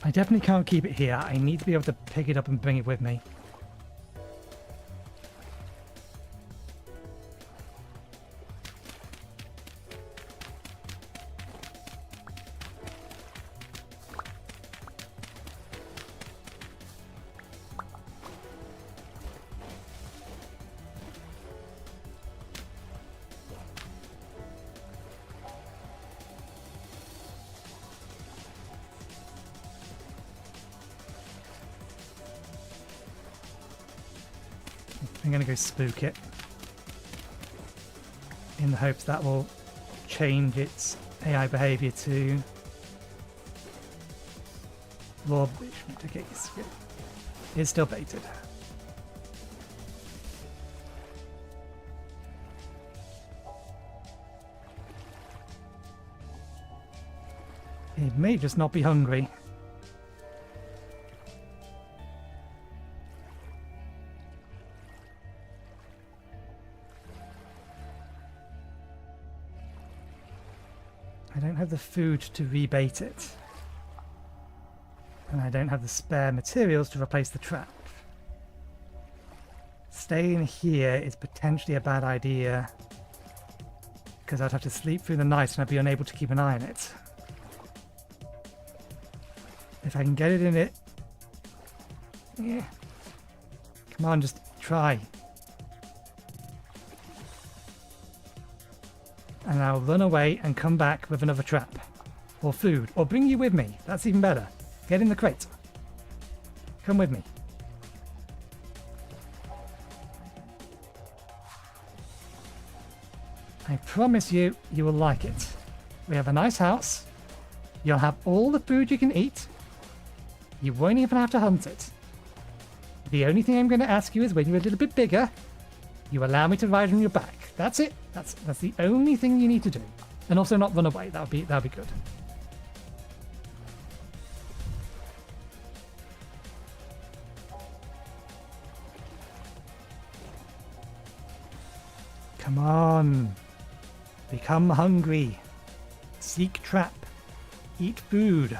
I definitely can't keep it here. I need to be able to pick it up and bring it with me. I'm going to go spook it in the hopes that will change its AI behavior to raw vision. Okay, it's still baited. It may just not be hungry. I don't have the food to rebait it. And I don't have the spare materials to replace the trap. Staying here is potentially a bad idea, because I'd have to sleep through the night and I'd be unable to keep an eye on it. If I can get it in it... Yeah. Come on, just try. And I'll run away and come back with another trap. Or food. Or bring you with me. That's even better. Get in the crate. Come with me. I promise you, you will like it. We have a nice house. You'll have all the food you can eat. You won't even have to hunt it. The only thing I'm going to ask you is when you're a little bit bigger, you allow me to ride on your back. That's it. That's the only thing you need to do. And also not run away. That'll be good. Come on. Become hungry. Seek trap. Eat food.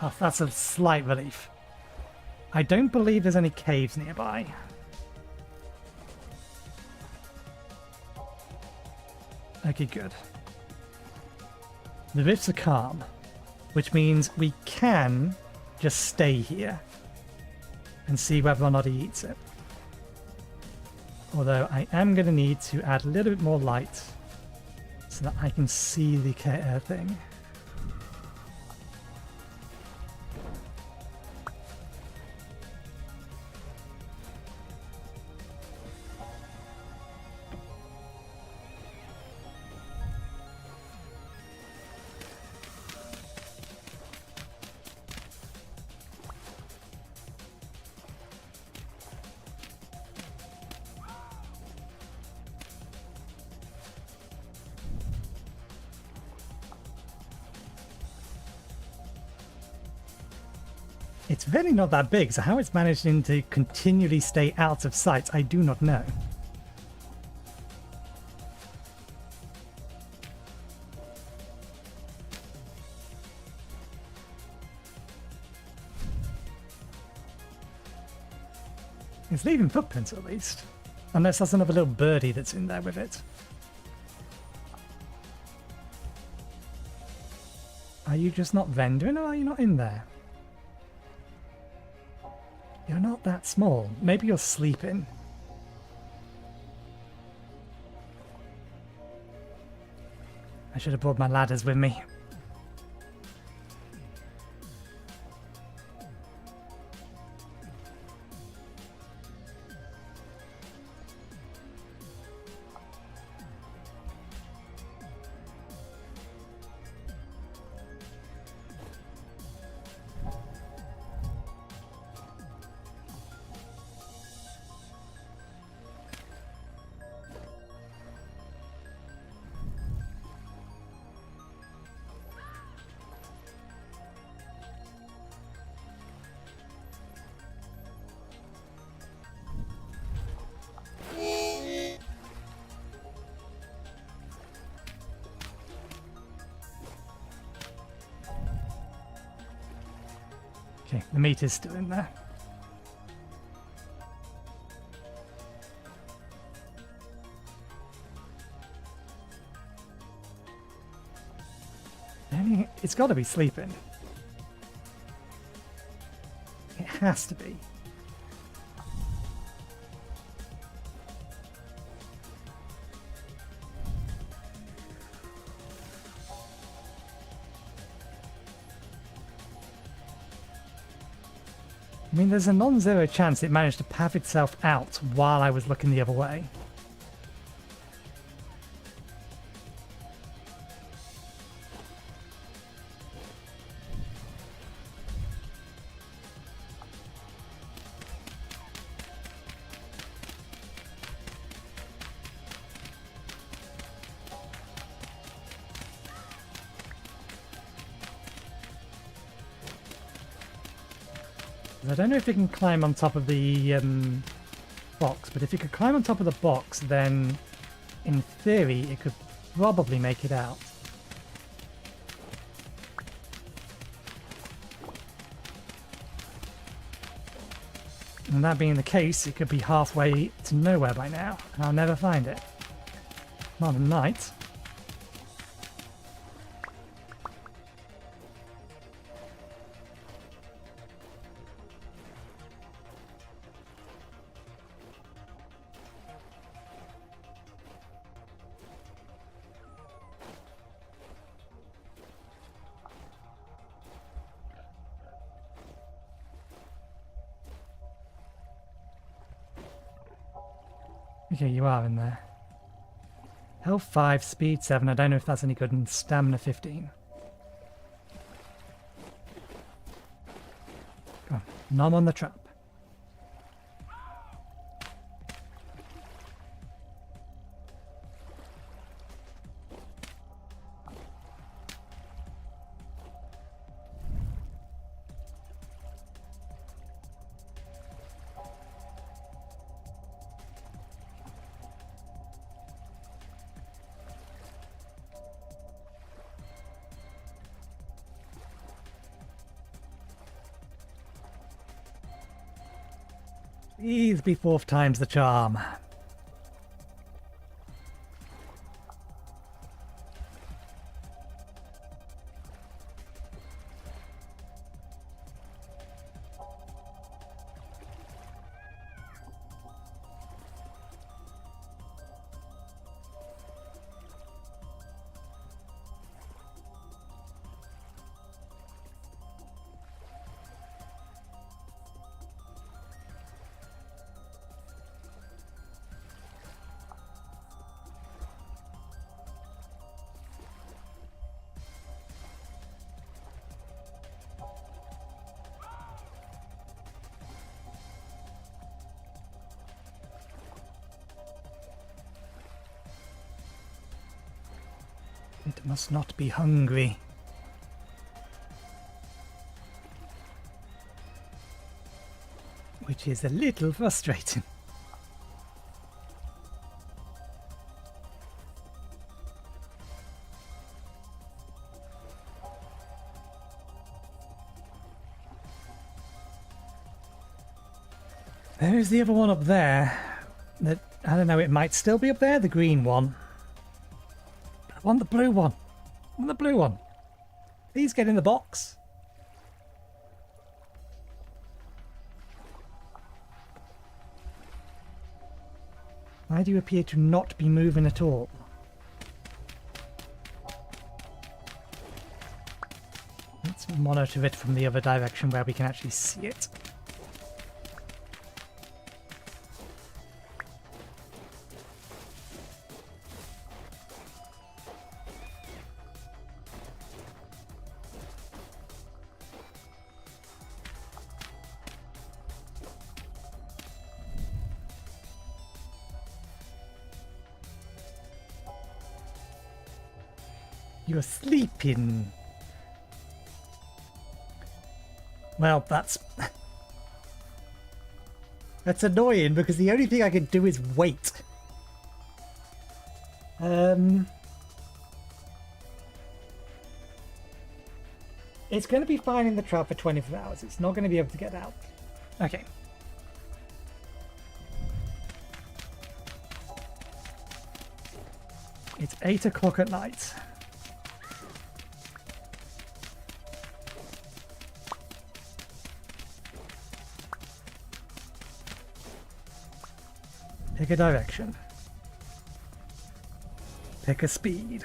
Oh, that's a slight relief. I don't believe there's any caves nearby. Okay, good. The rifts are calm, which means we can just stay here and see whether or not he eats it. Although I am going to need to add a little bit more light so that I can see the thing. It's really not that big, so how it's managing to continually stay out of sight, I do not know. It's leaving footprints at least. Unless that's another little birdie that's in there with it. Are you just not rendering or are you not in there? You're not that small. Maybe you're sleeping. I should have brought my ladders with me. Okay, the meat is still in there. It's got to be sleeping. It has to be. I mean, there's a non-zero chance it managed to path itself out while I was looking the other way. I don't know if it can climb on top of the box, but if it could climb on top of the box, then in theory it could probably make it out. And that being the case, it could be halfway to nowhere by now, and I'll never find it. Not at night. Okay, you are in there. Health 5, speed 7. I don't know if that's any good, and stamina 15. Go on. Nom on the trap. Please be 4th time's the charm. It must not be hungry. Which is a little frustrating. There's the other one up there. That, I don't know, it might still be up there, the green one. I want the blue one. I want the blue one. Please get in the box. Why do you appear to not be moving at all? Let's monitor it from the other direction where we can actually see it. You're sleeping. Well, that's annoying because the only thing I can do is wait. It's going to be fine in the trap for 24 hours. It's not going to be able to get out. Okay. It's 8 o'clock at night. Pick a direction. Pick a speed.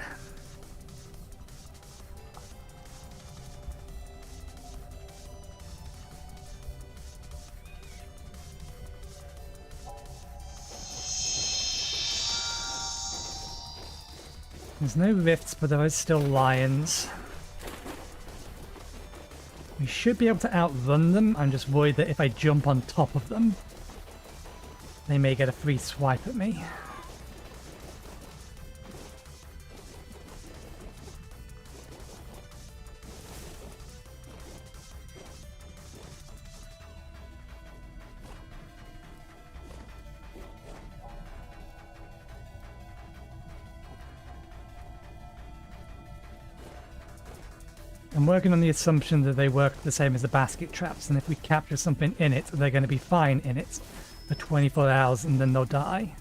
There's no rifts, but there is still lions. We should be able to outrun them. I'm just worried that if I jump on top of them, they may get a free swipe at me. I'm working on the assumption that they work the same as the basket traps, and if we capture something in it, they're going to be fine in it for 24 hours and then they'll die.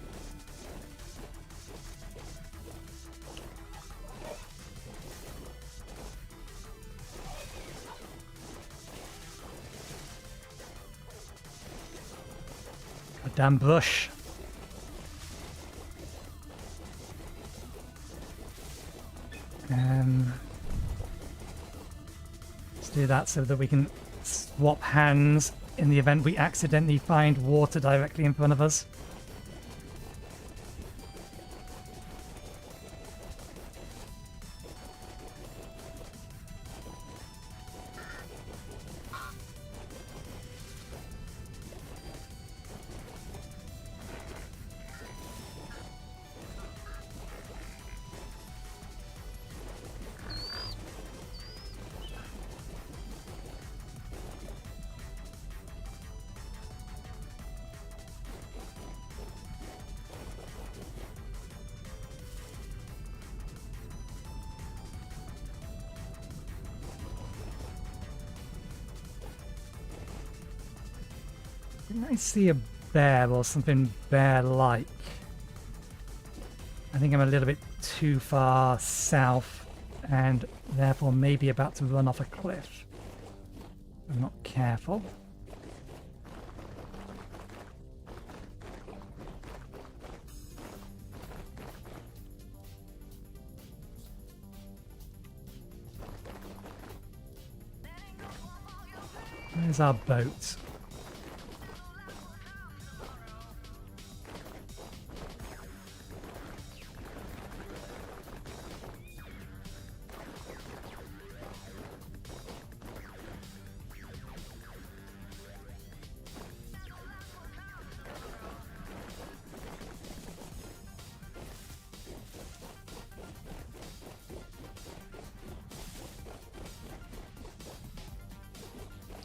Goddamn brush. Let's do that so that we can swap hands in the event we accidentally find water directly in front of us. Didn't I see a bear or something bear-like? I think I'm a little bit too far south and therefore maybe about to run off a cliff. I'm not careful. Where's our boat?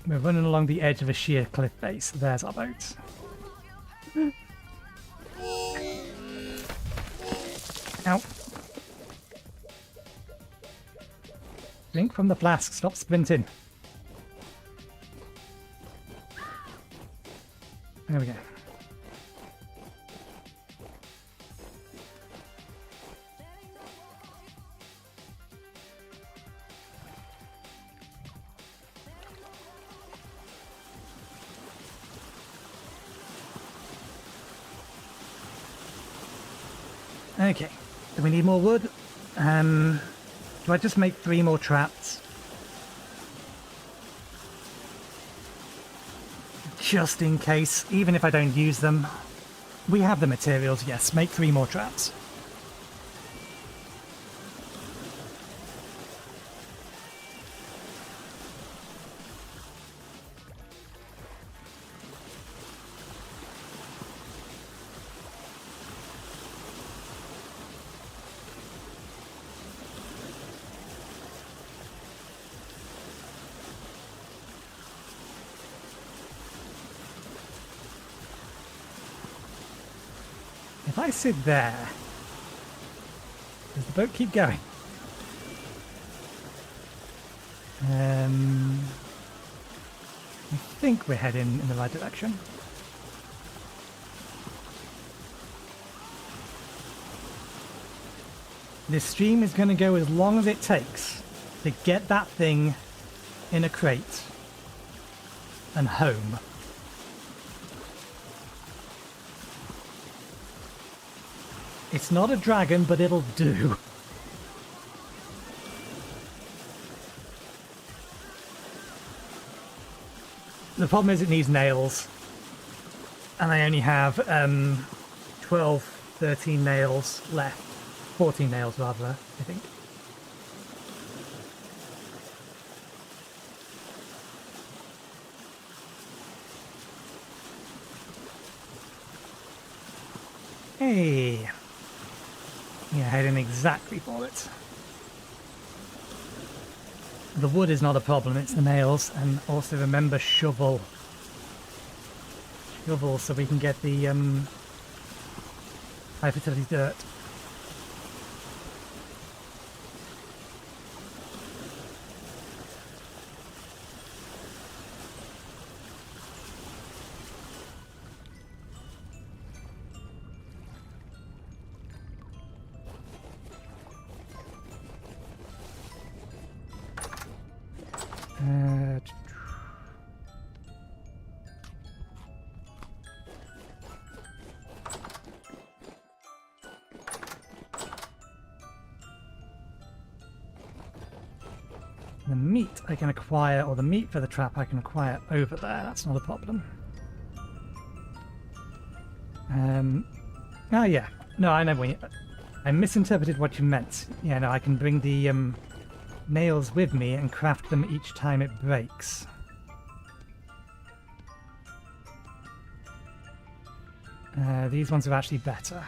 We're running along the edge of a sheer cliff face. There's our boat. Ow. Drink from the flask. Stop sprinting. There we go. Okay, do we need more wood? Do I just make 3 more traps? Just in case, even if I don't use them. We have the materials, yes, make 3 more traps. If I sit there, does the boat keep going? I think we're heading in the right direction. This stream is going to go as long as it takes to get that thing in a crate and home. It's not a dragon, but it'll do. The problem is it needs nails. And I only have 12, 13 nails left. 14 nails rather, I think. Hey! Yeah, heading exactly for it. The wood is not a problem, it's the nails, and also remember shovel. Shovel so we can get the high fertility dirt. The meat I can acquire, or the meat for the trap I can acquire over there, that's not a problem. Oh yeah, no, I know when you... I misinterpreted what you meant. Yeah, no, I can bring the nails with me and craft them each time it breaks. These ones are actually better.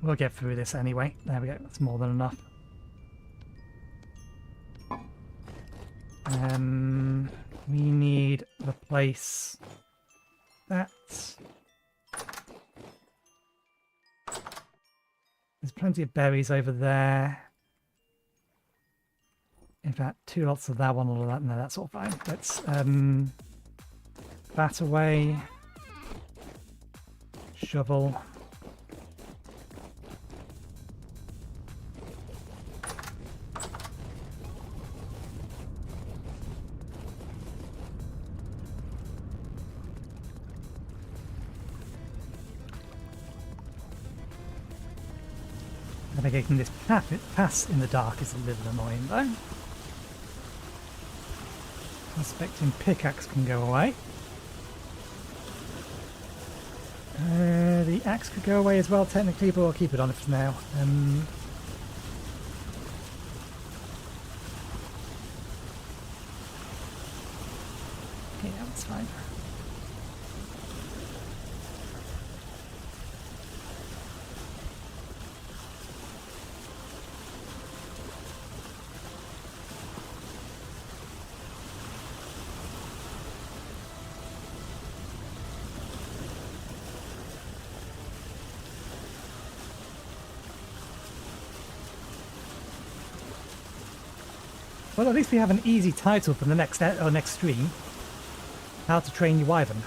We'll get through this anyway. There we go, that's more than enough. We need to replace that. There's plenty of berries over there. In fact, 2 lots of that, 1 lot of that. No, that's all fine. Let's that away. Shovel. Navigating this pass in the dark is a little annoying though. Prospecting pickaxe can go away. The axe could go away as well technically, but we'll keep it on for now. Yeah, that's fine. Well, at least we have an easy title for the next stream. How to train your Wyvern.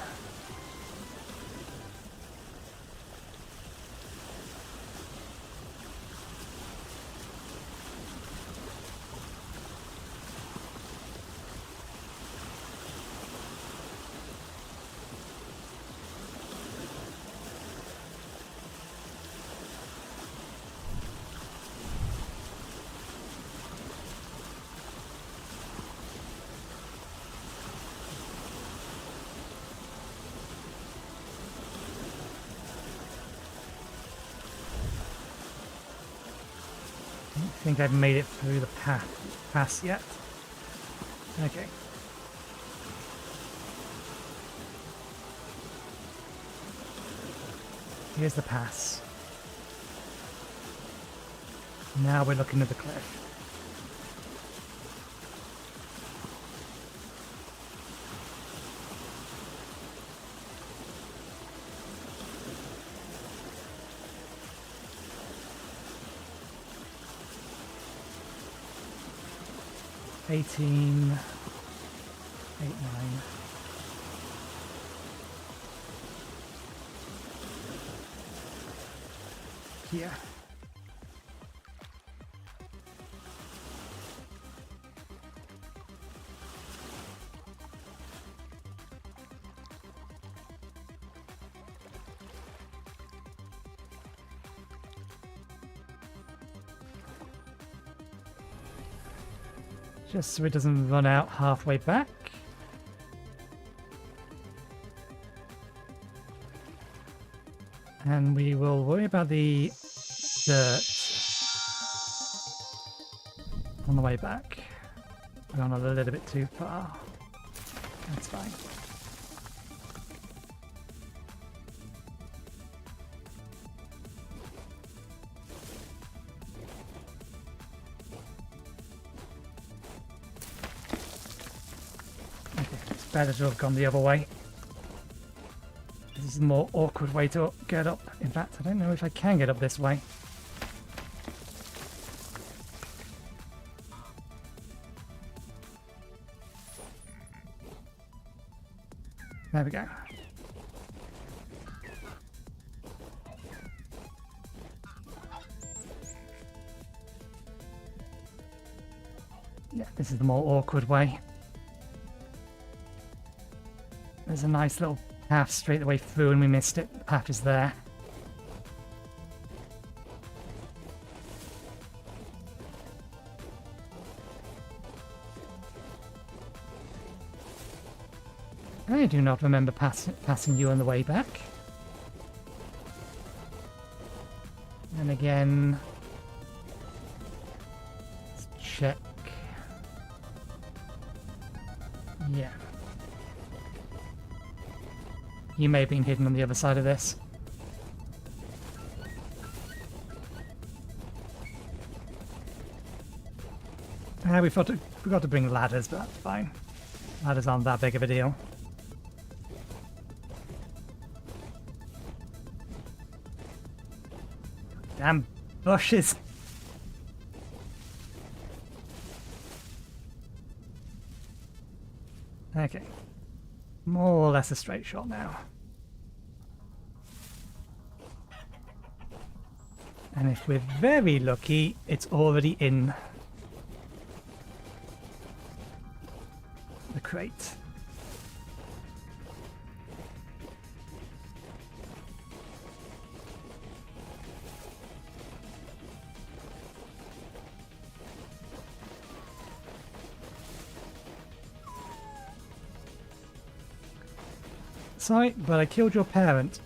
I think I've made it through the pass yet. Okay. Here's the pass. Now we're looking at the cliff. Eighteen, 8, 9. Here. Just so it doesn't run out halfway back. And we will worry about the dirt on the way back. We're gone a little bit too far. That's fine. Better to have gone the other way. This is a more awkward way to get up. In fact, I don't know if I can get up this way. There we go. Yeah, this is the more awkward way. There's a nice little path straight the way through and we missed it. The path is there. I do not remember passing you on the way back. And again, let's check. Yeah. You may have been hidden on the other side of this. We forgot to bring ladders, but that's fine. Ladders aren't that big of a deal. Damn bushes. Okay. More or less a straight shot now. And if we're very lucky, it's already in the crate. Sorry, but I killed your parent.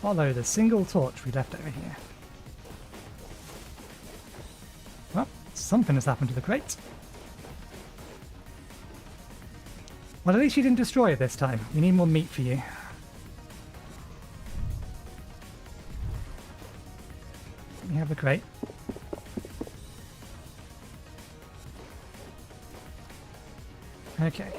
Follow the single torch we left over here. Well, something has happened to the crate. Well, at least you didn't destroy it this time. We need more meat for you. You have the crate. Okay.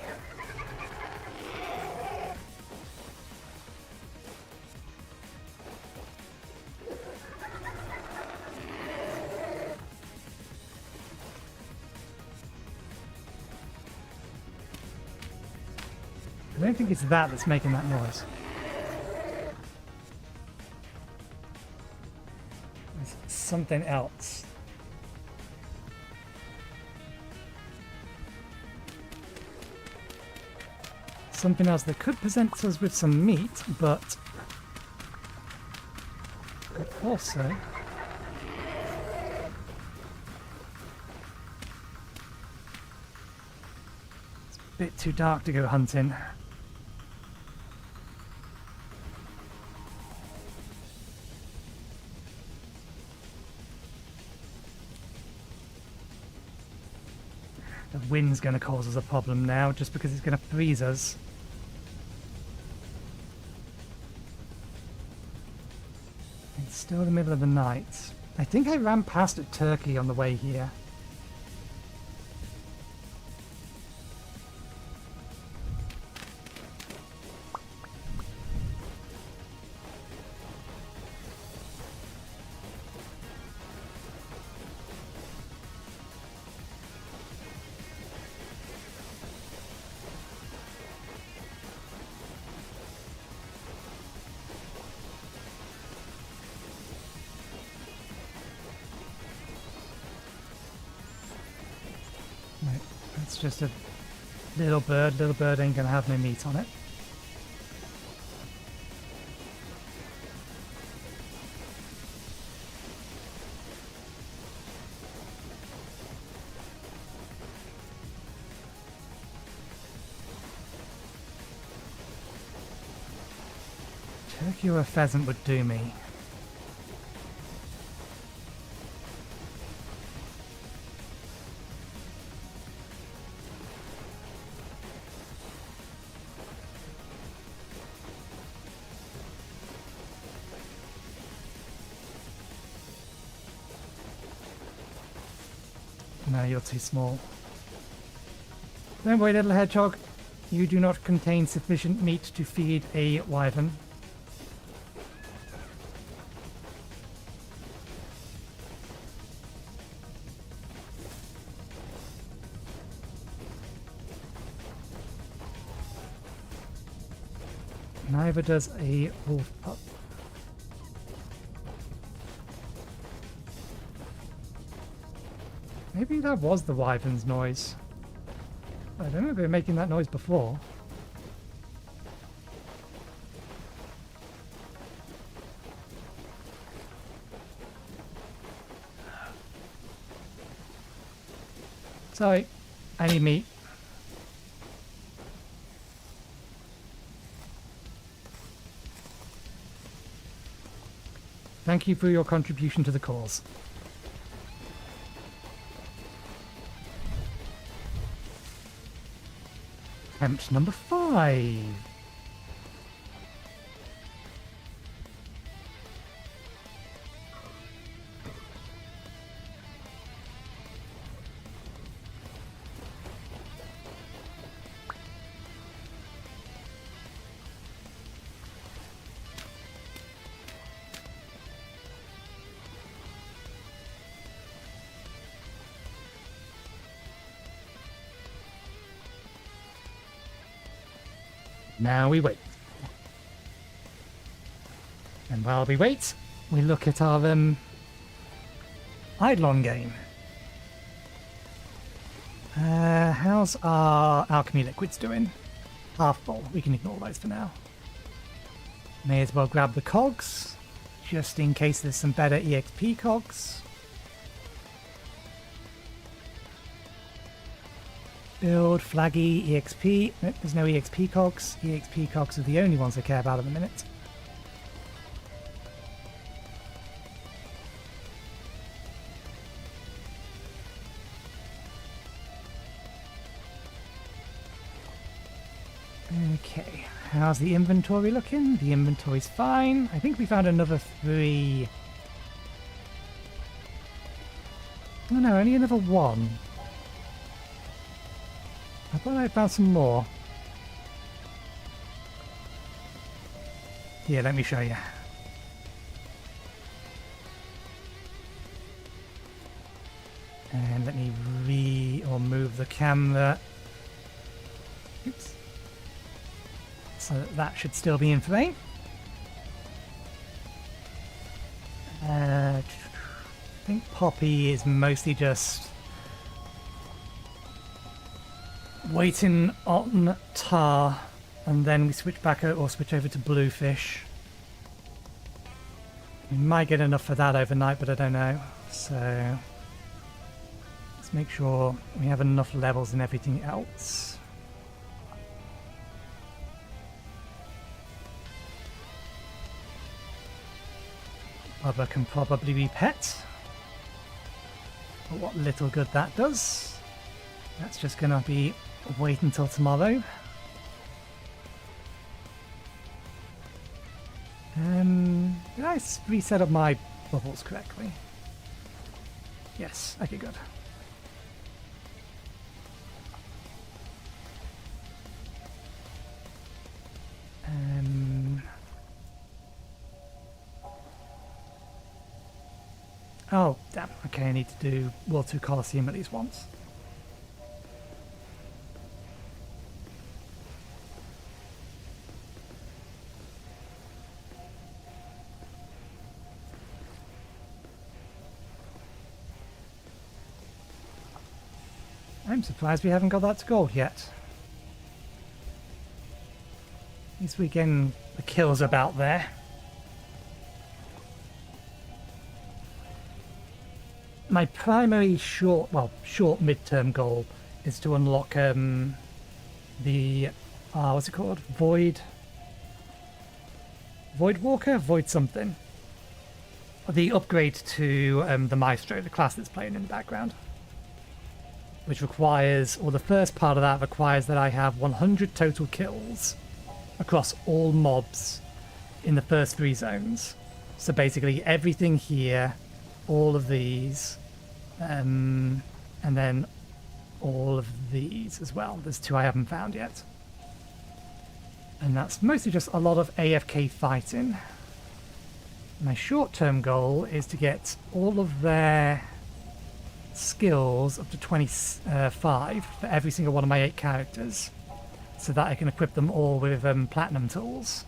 I don't think it's that that's making that noise. It's something else. Something else that could present us with some meat, but could also it's a bit too dark to go hunting. The wind's going to cause us a problem now, just because it's going to freeze us. It's still the middle of the night. I think I ran past a turkey on the way here. Right, that's just a little bird. Little bird ain't gonna have no meat on it. Turkey or a pheasant would do me. No, you're too small. Don't worry, little hedgehog. You do not contain sufficient meat to feed a wyvern. Neither does a wolf pup. Maybe that was the wyvern's noise. I don't remember making that noise before. Sorry, I need meat. Thank you for your contribution to the cause. attempt number 5. Now we wait. And while we wait, we look at our Eidolon game. How's our alchemy liquids doing? Half full. We can ignore those for now. May as well grab the cogs, just in case there's some better EXP cogs. Build, flaggy, EXP. Nope, there's no EXP cogs. EXP cogs are the only ones I care about at the minute. Okay, how's the inventory looking? The inventory's fine. I think we found another 3. Oh no, only another 1. I thought I found some more. Here, let me show you. And let me move the camera. Oops. So that should still be in frame. I think Poppy is mostly just waiting on Tar, and then we switch back or switch over to Bluefish. We might get enough for that overnight, but I don't know. So let's make sure we have enough levels and everything else. Other can probably be pet, but what little good that does, that's just gonna be wait until tomorrow. Did I reset up my bubbles correctly? Yes, okay, good. Oh, damn. Okay, I need to do World 2 Colosseum at least once. I'm surprised we haven't got that to gold yet. At least we're getting the kills about there. My primary short mid-term goal is to unlock the what's it called? Void Walker? Void something. The upgrade to the Maestro, the class that's playing in the background. Which requires, or the first part of that requires that I have 100 total kills across all mobs in the first 3 zones. So basically everything here, all of these, and then all of these as well. There's 2 I haven't found yet. And that's mostly just a lot of AFK fighting. My short-term goal is to get all of their skills up to 25 for every single one of my 8 characters, so that I can equip them all with platinum tools.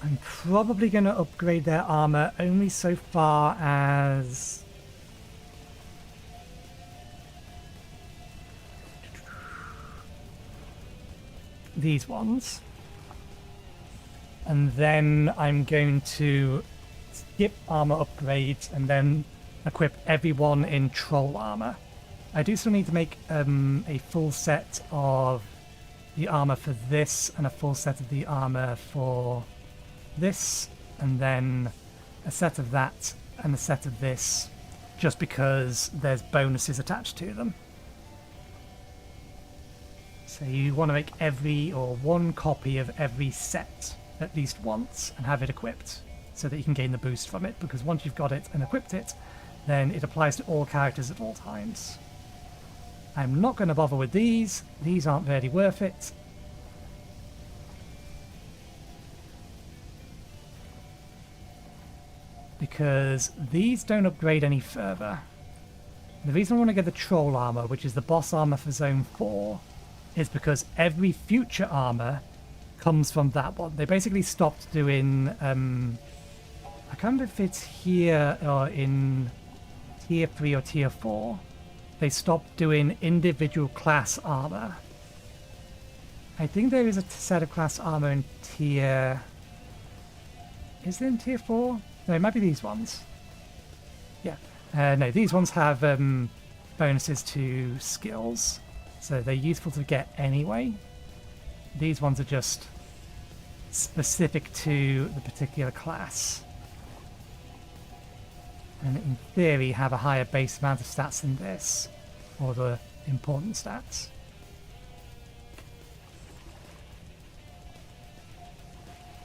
I'm probably going to upgrade their armor only so far as these ones, and then I'm going to skip armor upgrades and then equip everyone in troll armor. I do still need to make a full set of the armor for this and a full set of the armor for this, and then a set of that and a set of this, just because there's bonuses attached to them. So you want to make every, or one copy of every set at least once and have it equipped so that you can gain the boost from it, because once you've got it and equipped it, then it applies to all characters at all times. I'm not going to bother with these. These aren't really worth it. Because these don't upgrade any further. The reason I want to get the troll armor, which is the boss armor for Zone 4, is because every future armor comes from that one. They basically stopped doing... I can't remember if it's here or in Tier 3 or Tier 4. They stopped doing individual class armor. I think there is a set of class armor in Tier... Is it in Tier 4? No, it might be these ones. Yeah. No, these ones have bonuses to skills, so they're useful to get anyway. These ones are just specific to the particular class. And in theory have a higher base amount of stats than this, or the important stats.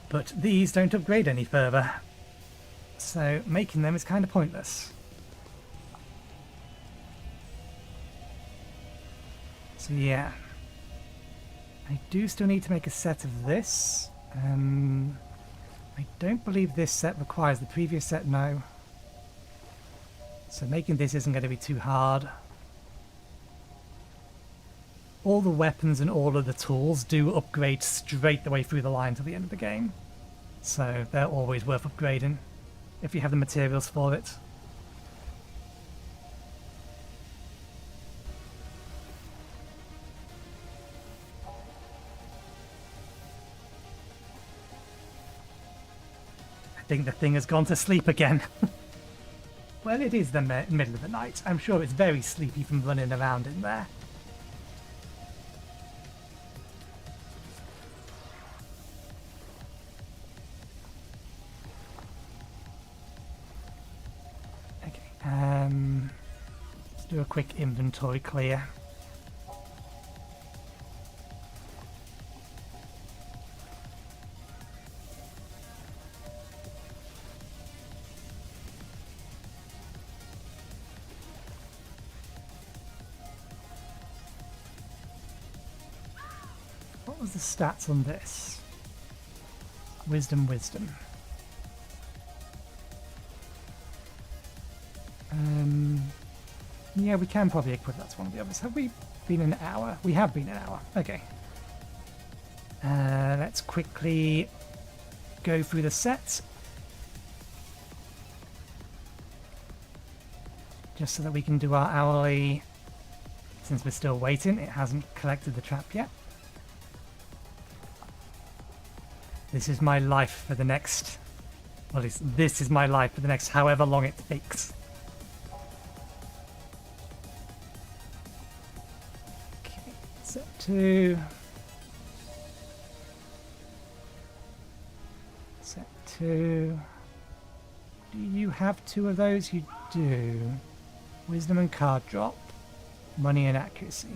But these don't upgrade any further, so making them is kind of pointless. So yeah, I do still need to make a set of this. I don't believe this set requires the previous set, no. So making this isn't going to be too hard. All the weapons and all of the tools do upgrade straight the way through the line to the end of the game. So they're always worth upgrading if you have the materials for it. I think the thing has gone to sleep again. Well, it is the middle of the night. I'm sure it's very sleepy from running around in there. Okay, let's do a quick inventory clear. What was the stats on this? Wisdom. Yeah, we can probably equip that to one of the others. Have we been an hour? We have been an hour. Okay. Let's quickly go through the sets. Just so that we can do our hourly... Since we're still waiting, it hasn't collected the trap yet. This is my life for the next... Well, at least this is my life for the next however long it takes. Okay, set 2. Set 2. Do you have 2 of those? You do. Wisdom and card drop. Money and accuracy.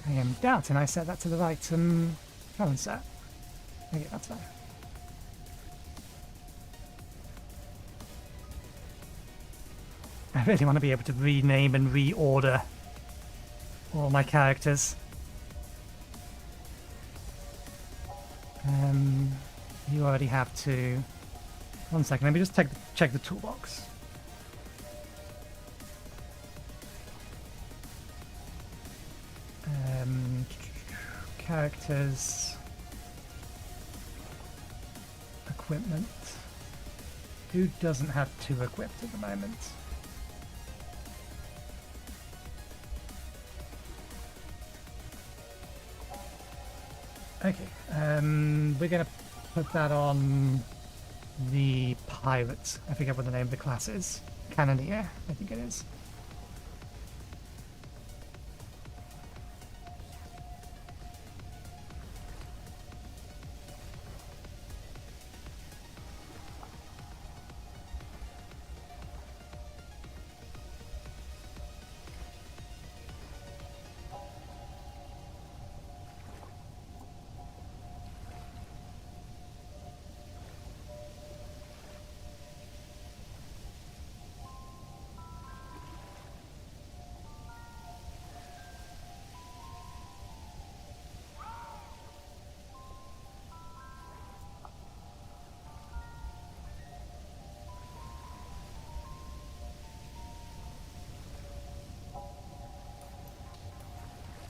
I am doubting I set that to the right current set. Okay, that's fine. I really want to be able to rename and reorder all my characters. You already have to... One second, let me just check the toolbox. Characters, equipment. Who doesn't have 2 equipped at the moment? Okay, we're gonna put that on the pirate. I forget what the name of the class is. Cannoneer, I think it is.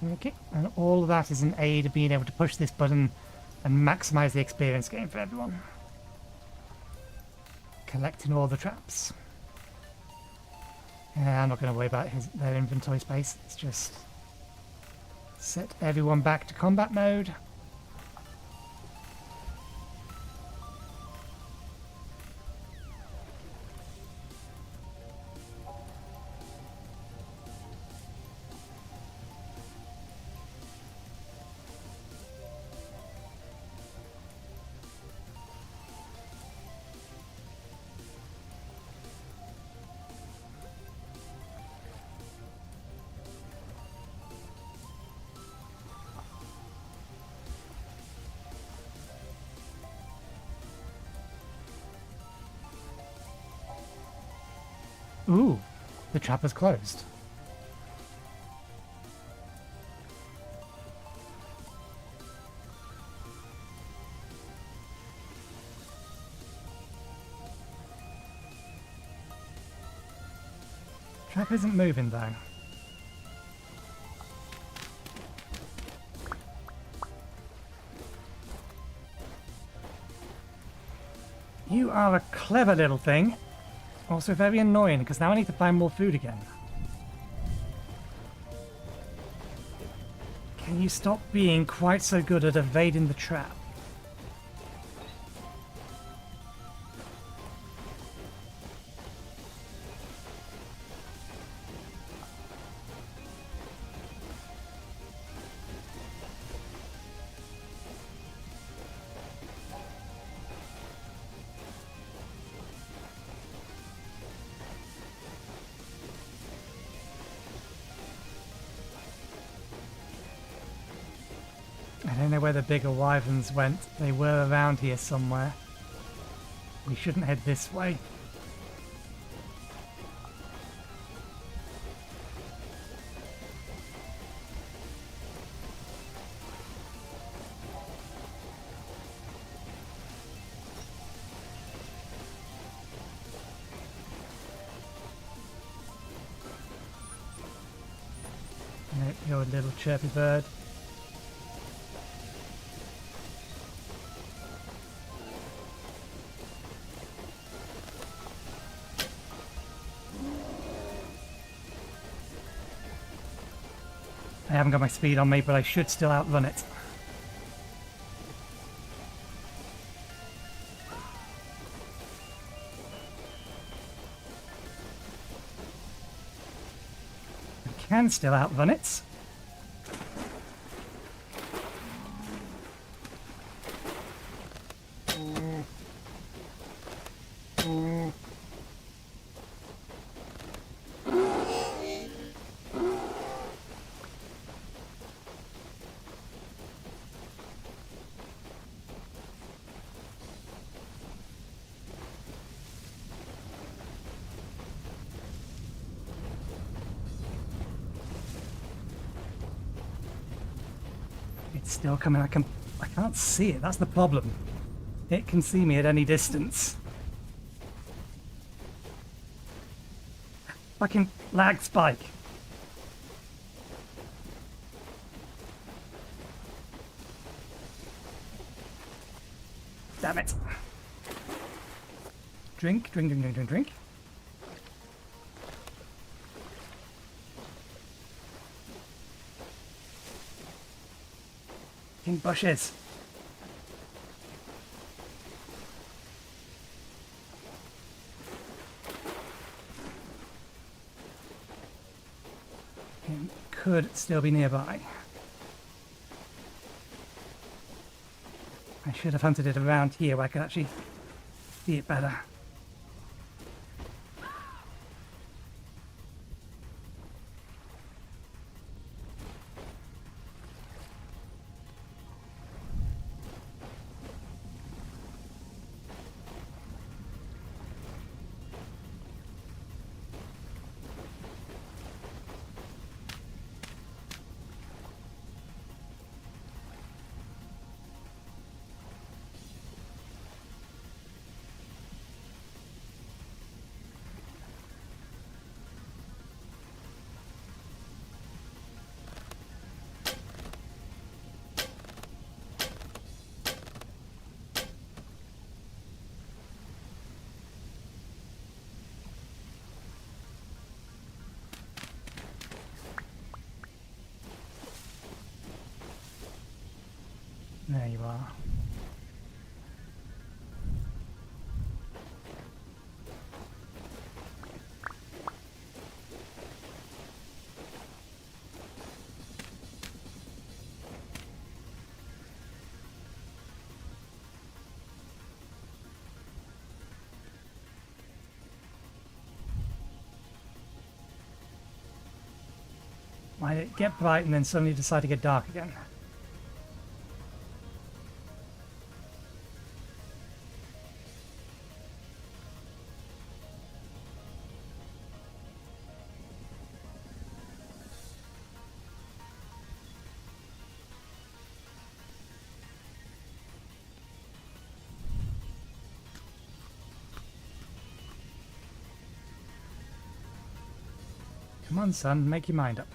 Okay, and all of that is an aid of being able to push this button and maximize the experience gain for everyone. Collecting all the traps. I'm not going to worry about their inventory space. Let's just set everyone back to combat mode. Ooh, the trap is closed. Trap isn't moving though. You are a clever little thing. Also very annoying, because now I need to find more food again. Can you stop being quite so good at evading the trap? I don't know where the bigger wyverns went. They were around here somewhere. We shouldn't head this way. Nope, you're a little chirpy bird. I haven't got my speed on me, but I should still outrun it. I can still outrun it. It's still coming. I can't see it. That's the problem. It can see me at any distance. Fucking lag spike. Damn it. Drink, drink, drink, drink, drink, drink. In bushes. It could still be nearby. I should have hunted it around here where I could actually see it better. There you are. Why did it get bright and then suddenly decide to get dark again? Come on, son, make your mind up.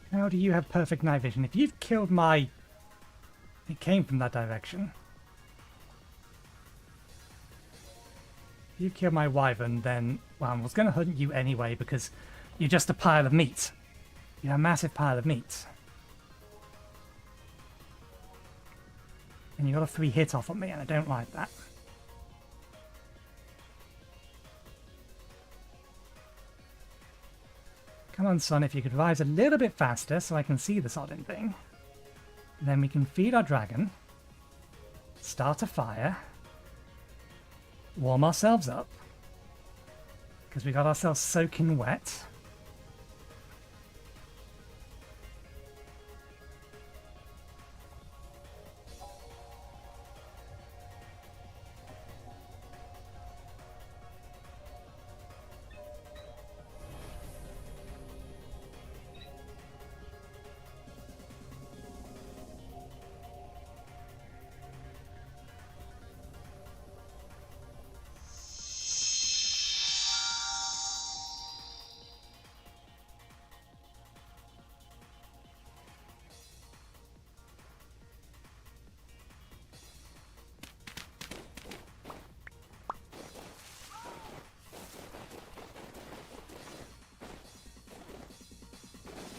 How do you have perfect night vision? If you've killed my... It came from that direction. If you've killed my wyvern, then... Well, I was going to hunt you anyway, because you're just a pile of meat. You're a massive pile of meat. And you got a 3-hit off on me, and I don't like that. Come on, son, if you could rise a little bit faster so I can see the sodding thing. Then we can feed our dragon. Start a fire. Warm ourselves up. Because we got ourselves soaking wet.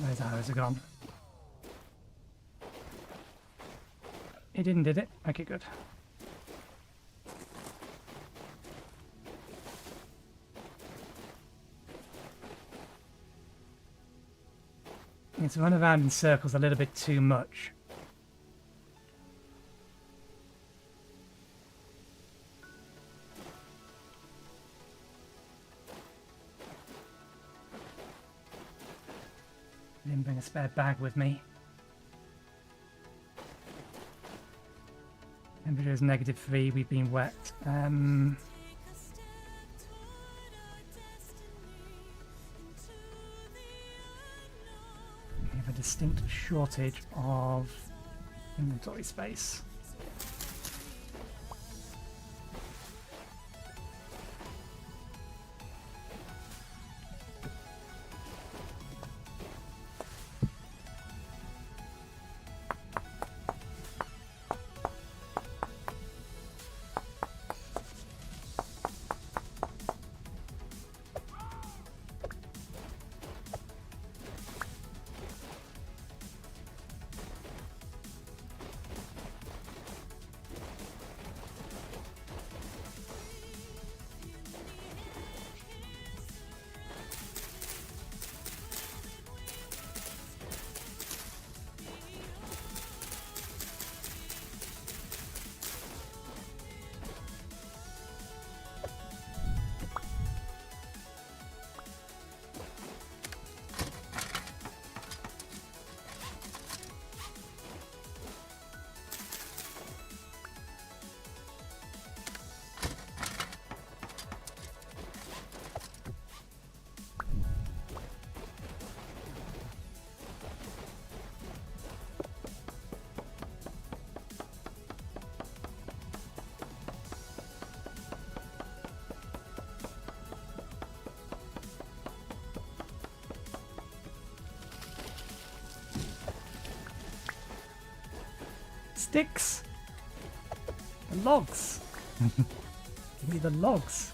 Those arrows are gone. It didn't, did it? Okay, good. It's run around in circles a little bit too much. I didn't bring a spare bag with me. Temperature is -3, we've been wet. We have a distinct shortage of inventory space. Sticks! The logs! Give me the logs.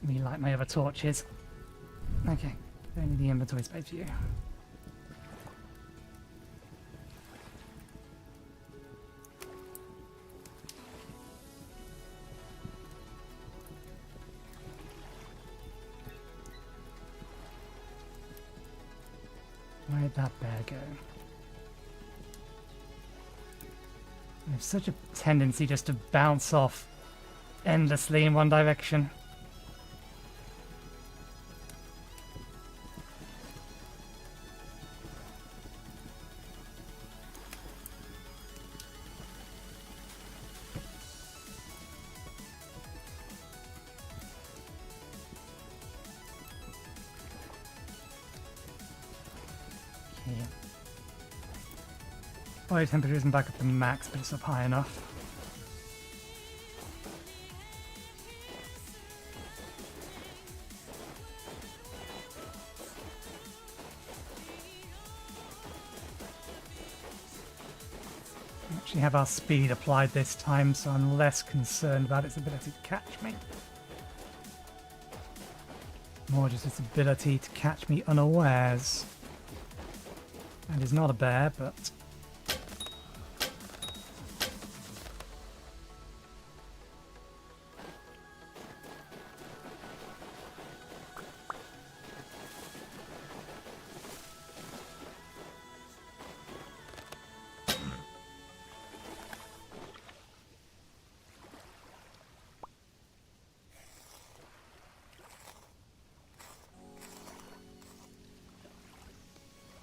Me light my other torches. Okay, only the inventory space for you. Where'd that bear go? I have such a tendency just to bounce off endlessly in one direction. Body temperature isn't back up to max, but it's up high enough. We actually have our speed applied this time, so I'm less concerned about its ability to catch me. More just its ability to catch me unawares. That is not a bear, but...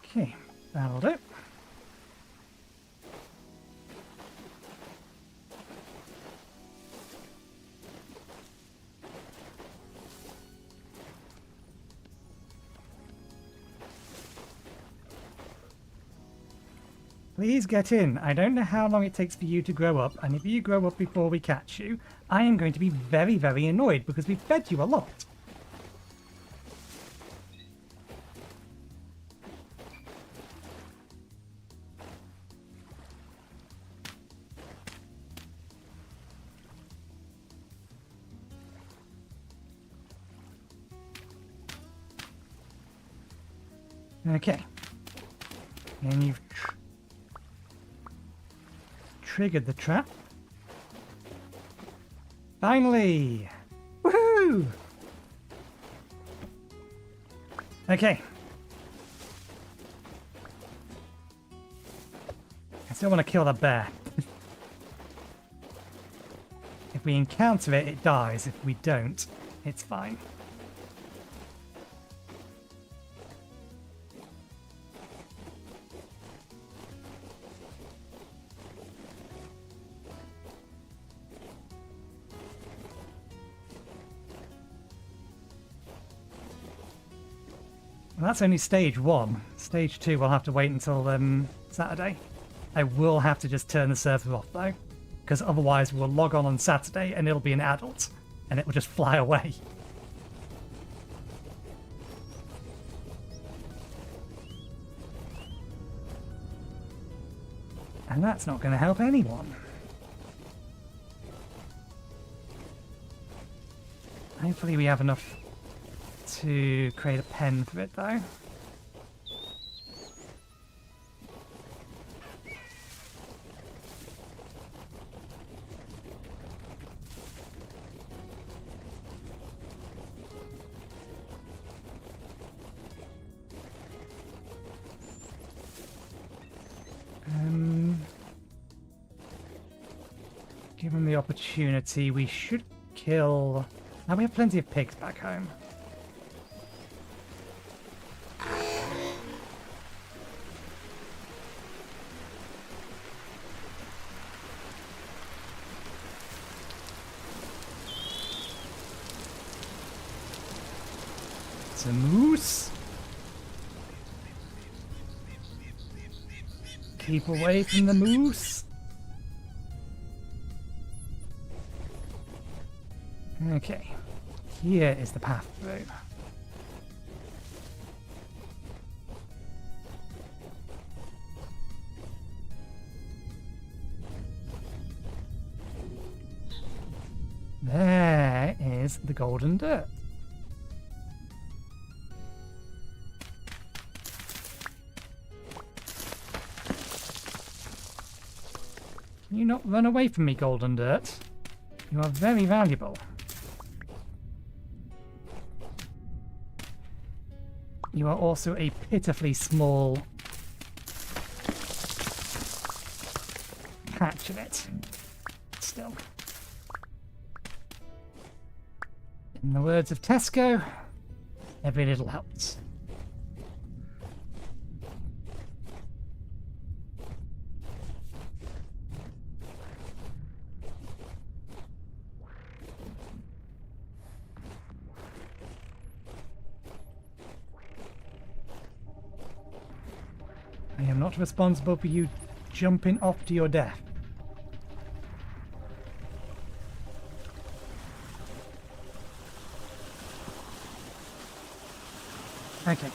Okay, that'll do. Please get in. I don't know how long it takes for you to grow up, and if you grow up before we catch you, I am going to be very, very annoyed because we've fed you a lot. Okay. And you've triggered the trap. Finally! Woohoo! Okay. I still want to kill that bear. If we encounter it, it dies. If we don't, it's fine. Well, that's only stage 1. Stage 2 we'll have to wait until Saturday. I will have to just turn the server off though, because otherwise we'll log on Saturday and it'll be an adult, and it will just fly away. And that's not going to help anyone. Hopefully we have enough to create a pen for it though. Given the opportunity, we should kill... Now we have plenty of pigs back home. It's a moose. Keep away from the moose. Okay. Here is the path through. There is the golden dirt. Can you not run away from me, golden dirt? You are very valuable. You are also a pitifully small patch of it. Still. In the words of Tesco, every little helps. I am not responsible for you jumping off to your death. Okay,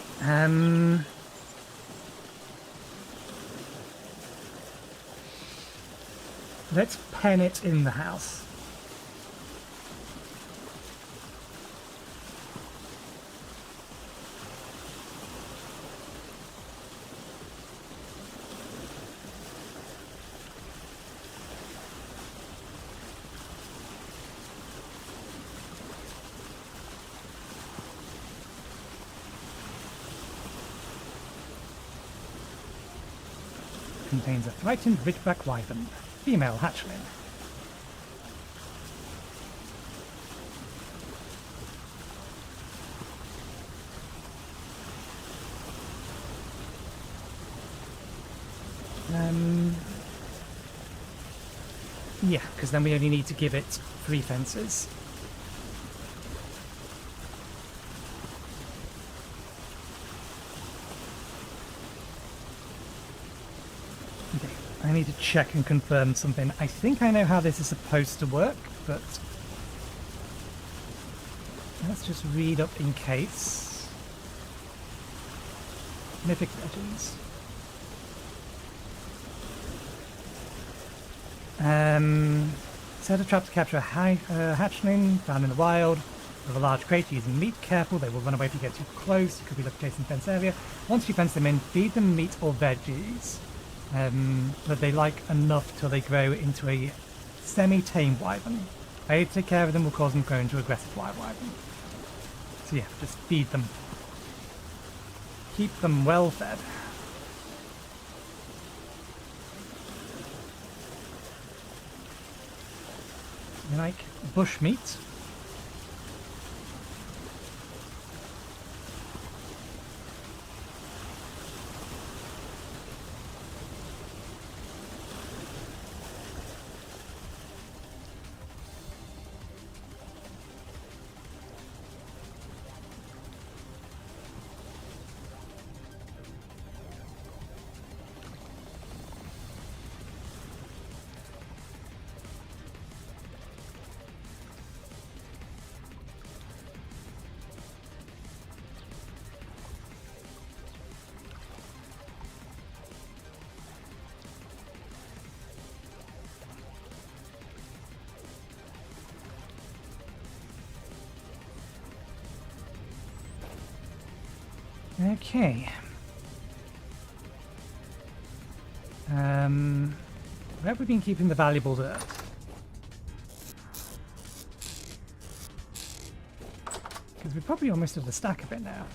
let's pen it in the house. Contains a frightened ridgeback wyvern, female hatchling. Yeah, because then we only need to give it 3 fences. I need to check and confirm something. I think I know how this is supposed to work, but let's just read up in case. Mythic Legends. Set a trap to capture a hatchling found in the wild with a large crate using meat. Careful, they will run away if you get too close. You could be looking chasing fence area. Once you fence them in, feed them meat or veggies. But they like enough till they grow into a semi-tame wyvern. Failure to take care of them will cause them to grow into aggressive wild wyvern. So yeah, just feed them. Keep them well fed. You like bush meat? Okay. Where have we been keeping the valuable dirt? Because we probably almost have the stack of it now.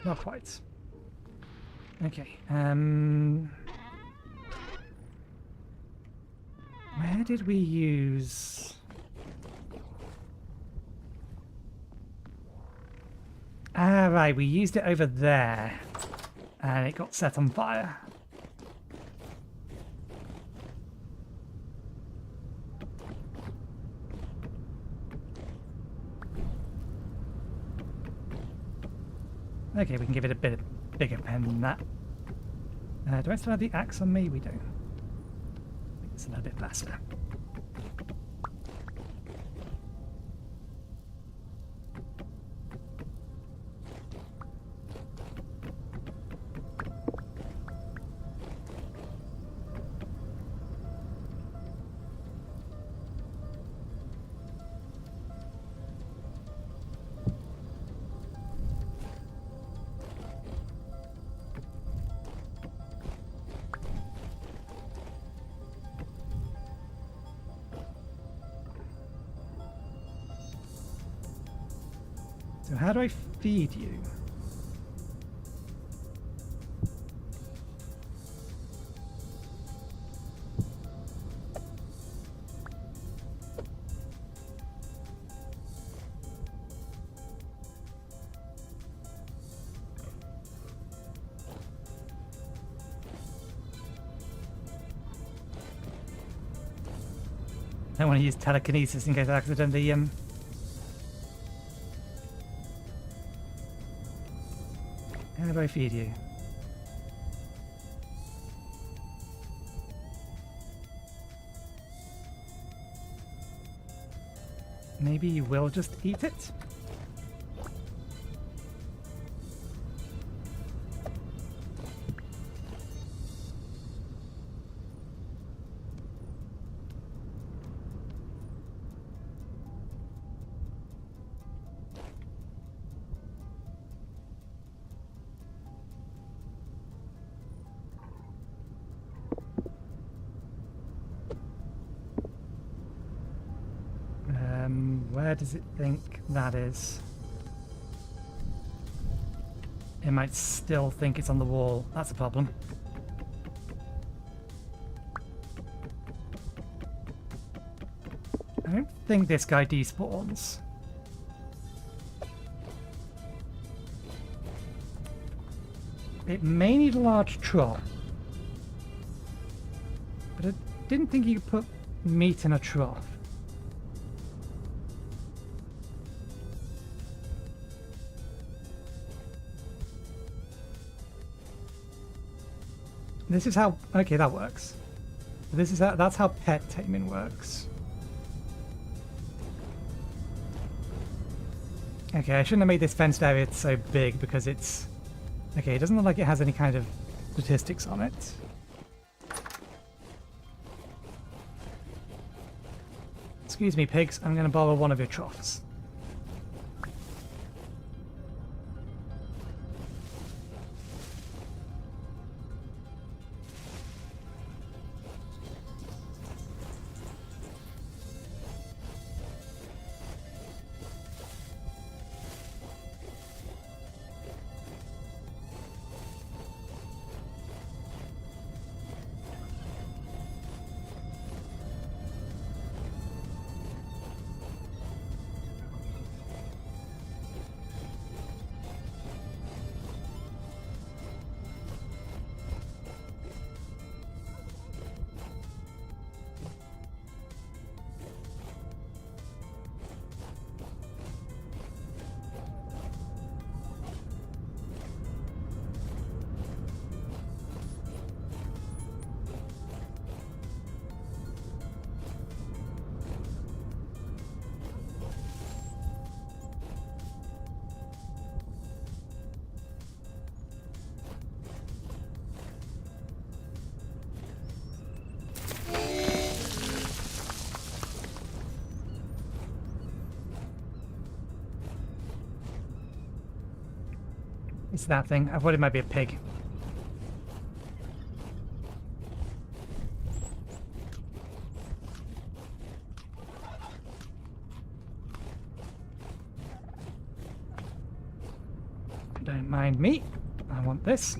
Not quite. Okay. Where did we use... Ah, right, we used it over there. And it got set on fire. Okay, we can give it a bit bigger pen than that. Do I still have the axe on me? We do. It's a little bit faster. So how do I feed you? I don't want to use telekinesis in case I accidentally How do I feed you? Maybe you will just eat it? Where does it think that is? It might still think it's on the wall. That's a problem. I don't think this guy despawns. It may need a large trough. But I didn't think you could put meat in a trough. This is how... Okay, that works. This is how... That's how pet taming works. Okay, I shouldn't have made this fenced area so big because it's... Okay, it doesn't look like it has any kind of statistics on it. Excuse me, pigs. I'm going to borrow one of your troughs. It's that thing. I thought it might be a pig. Don't mind me. I want this.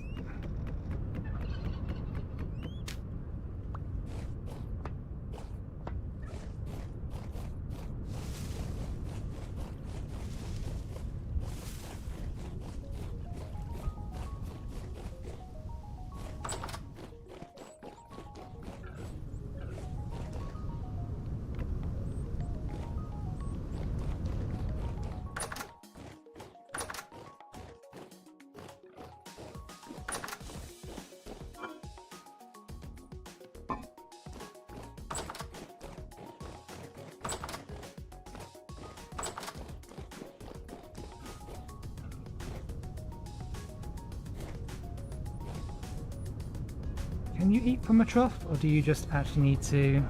Can you eat from a trough, or do you just actually need to...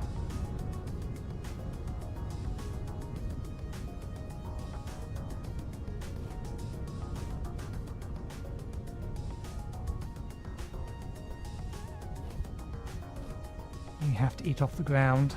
You have to eat off the ground.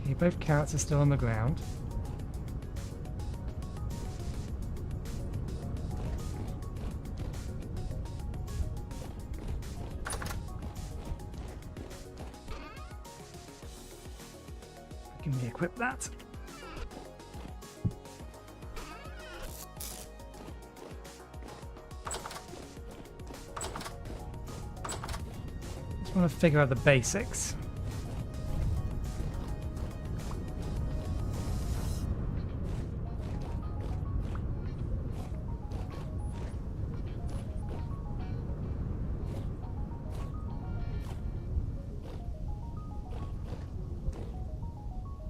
Okay, both carrots are still on the ground. Can we equip that? Just want to figure out the basics.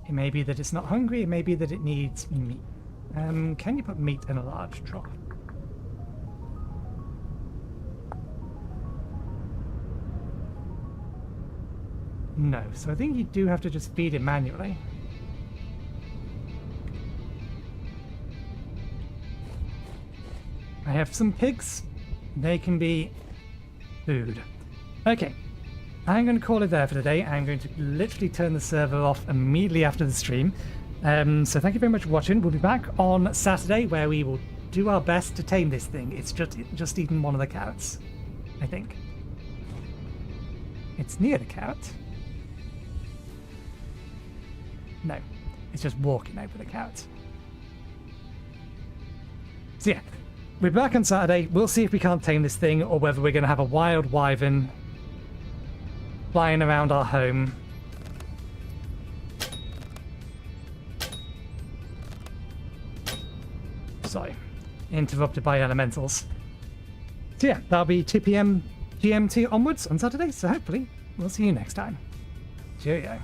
It may be that it's not hungry, it may be that it needs meat. Can you put meat in a large trough? No, so I think you do have to just feed it manually. I have some pigs. They can be food. Okay. I'm going to call it there for today. I'm going to literally turn the server off immediately after the stream. So thank you very much for watching. We'll be back on Saturday where we will do our best to tame this thing. It's just eaten one of the carrots, I think. It's near the carrot. No, it's just walking over the carrot. So yeah, we're back on Saturday. We'll see if we can't tame this thing or whether we're going to have a wild wyvern flying around our home. Sorry, interrupted by elementals. So yeah, that'll be 2 PM GMT onwards on Saturday, so hopefully we'll see you next time. Cheerio.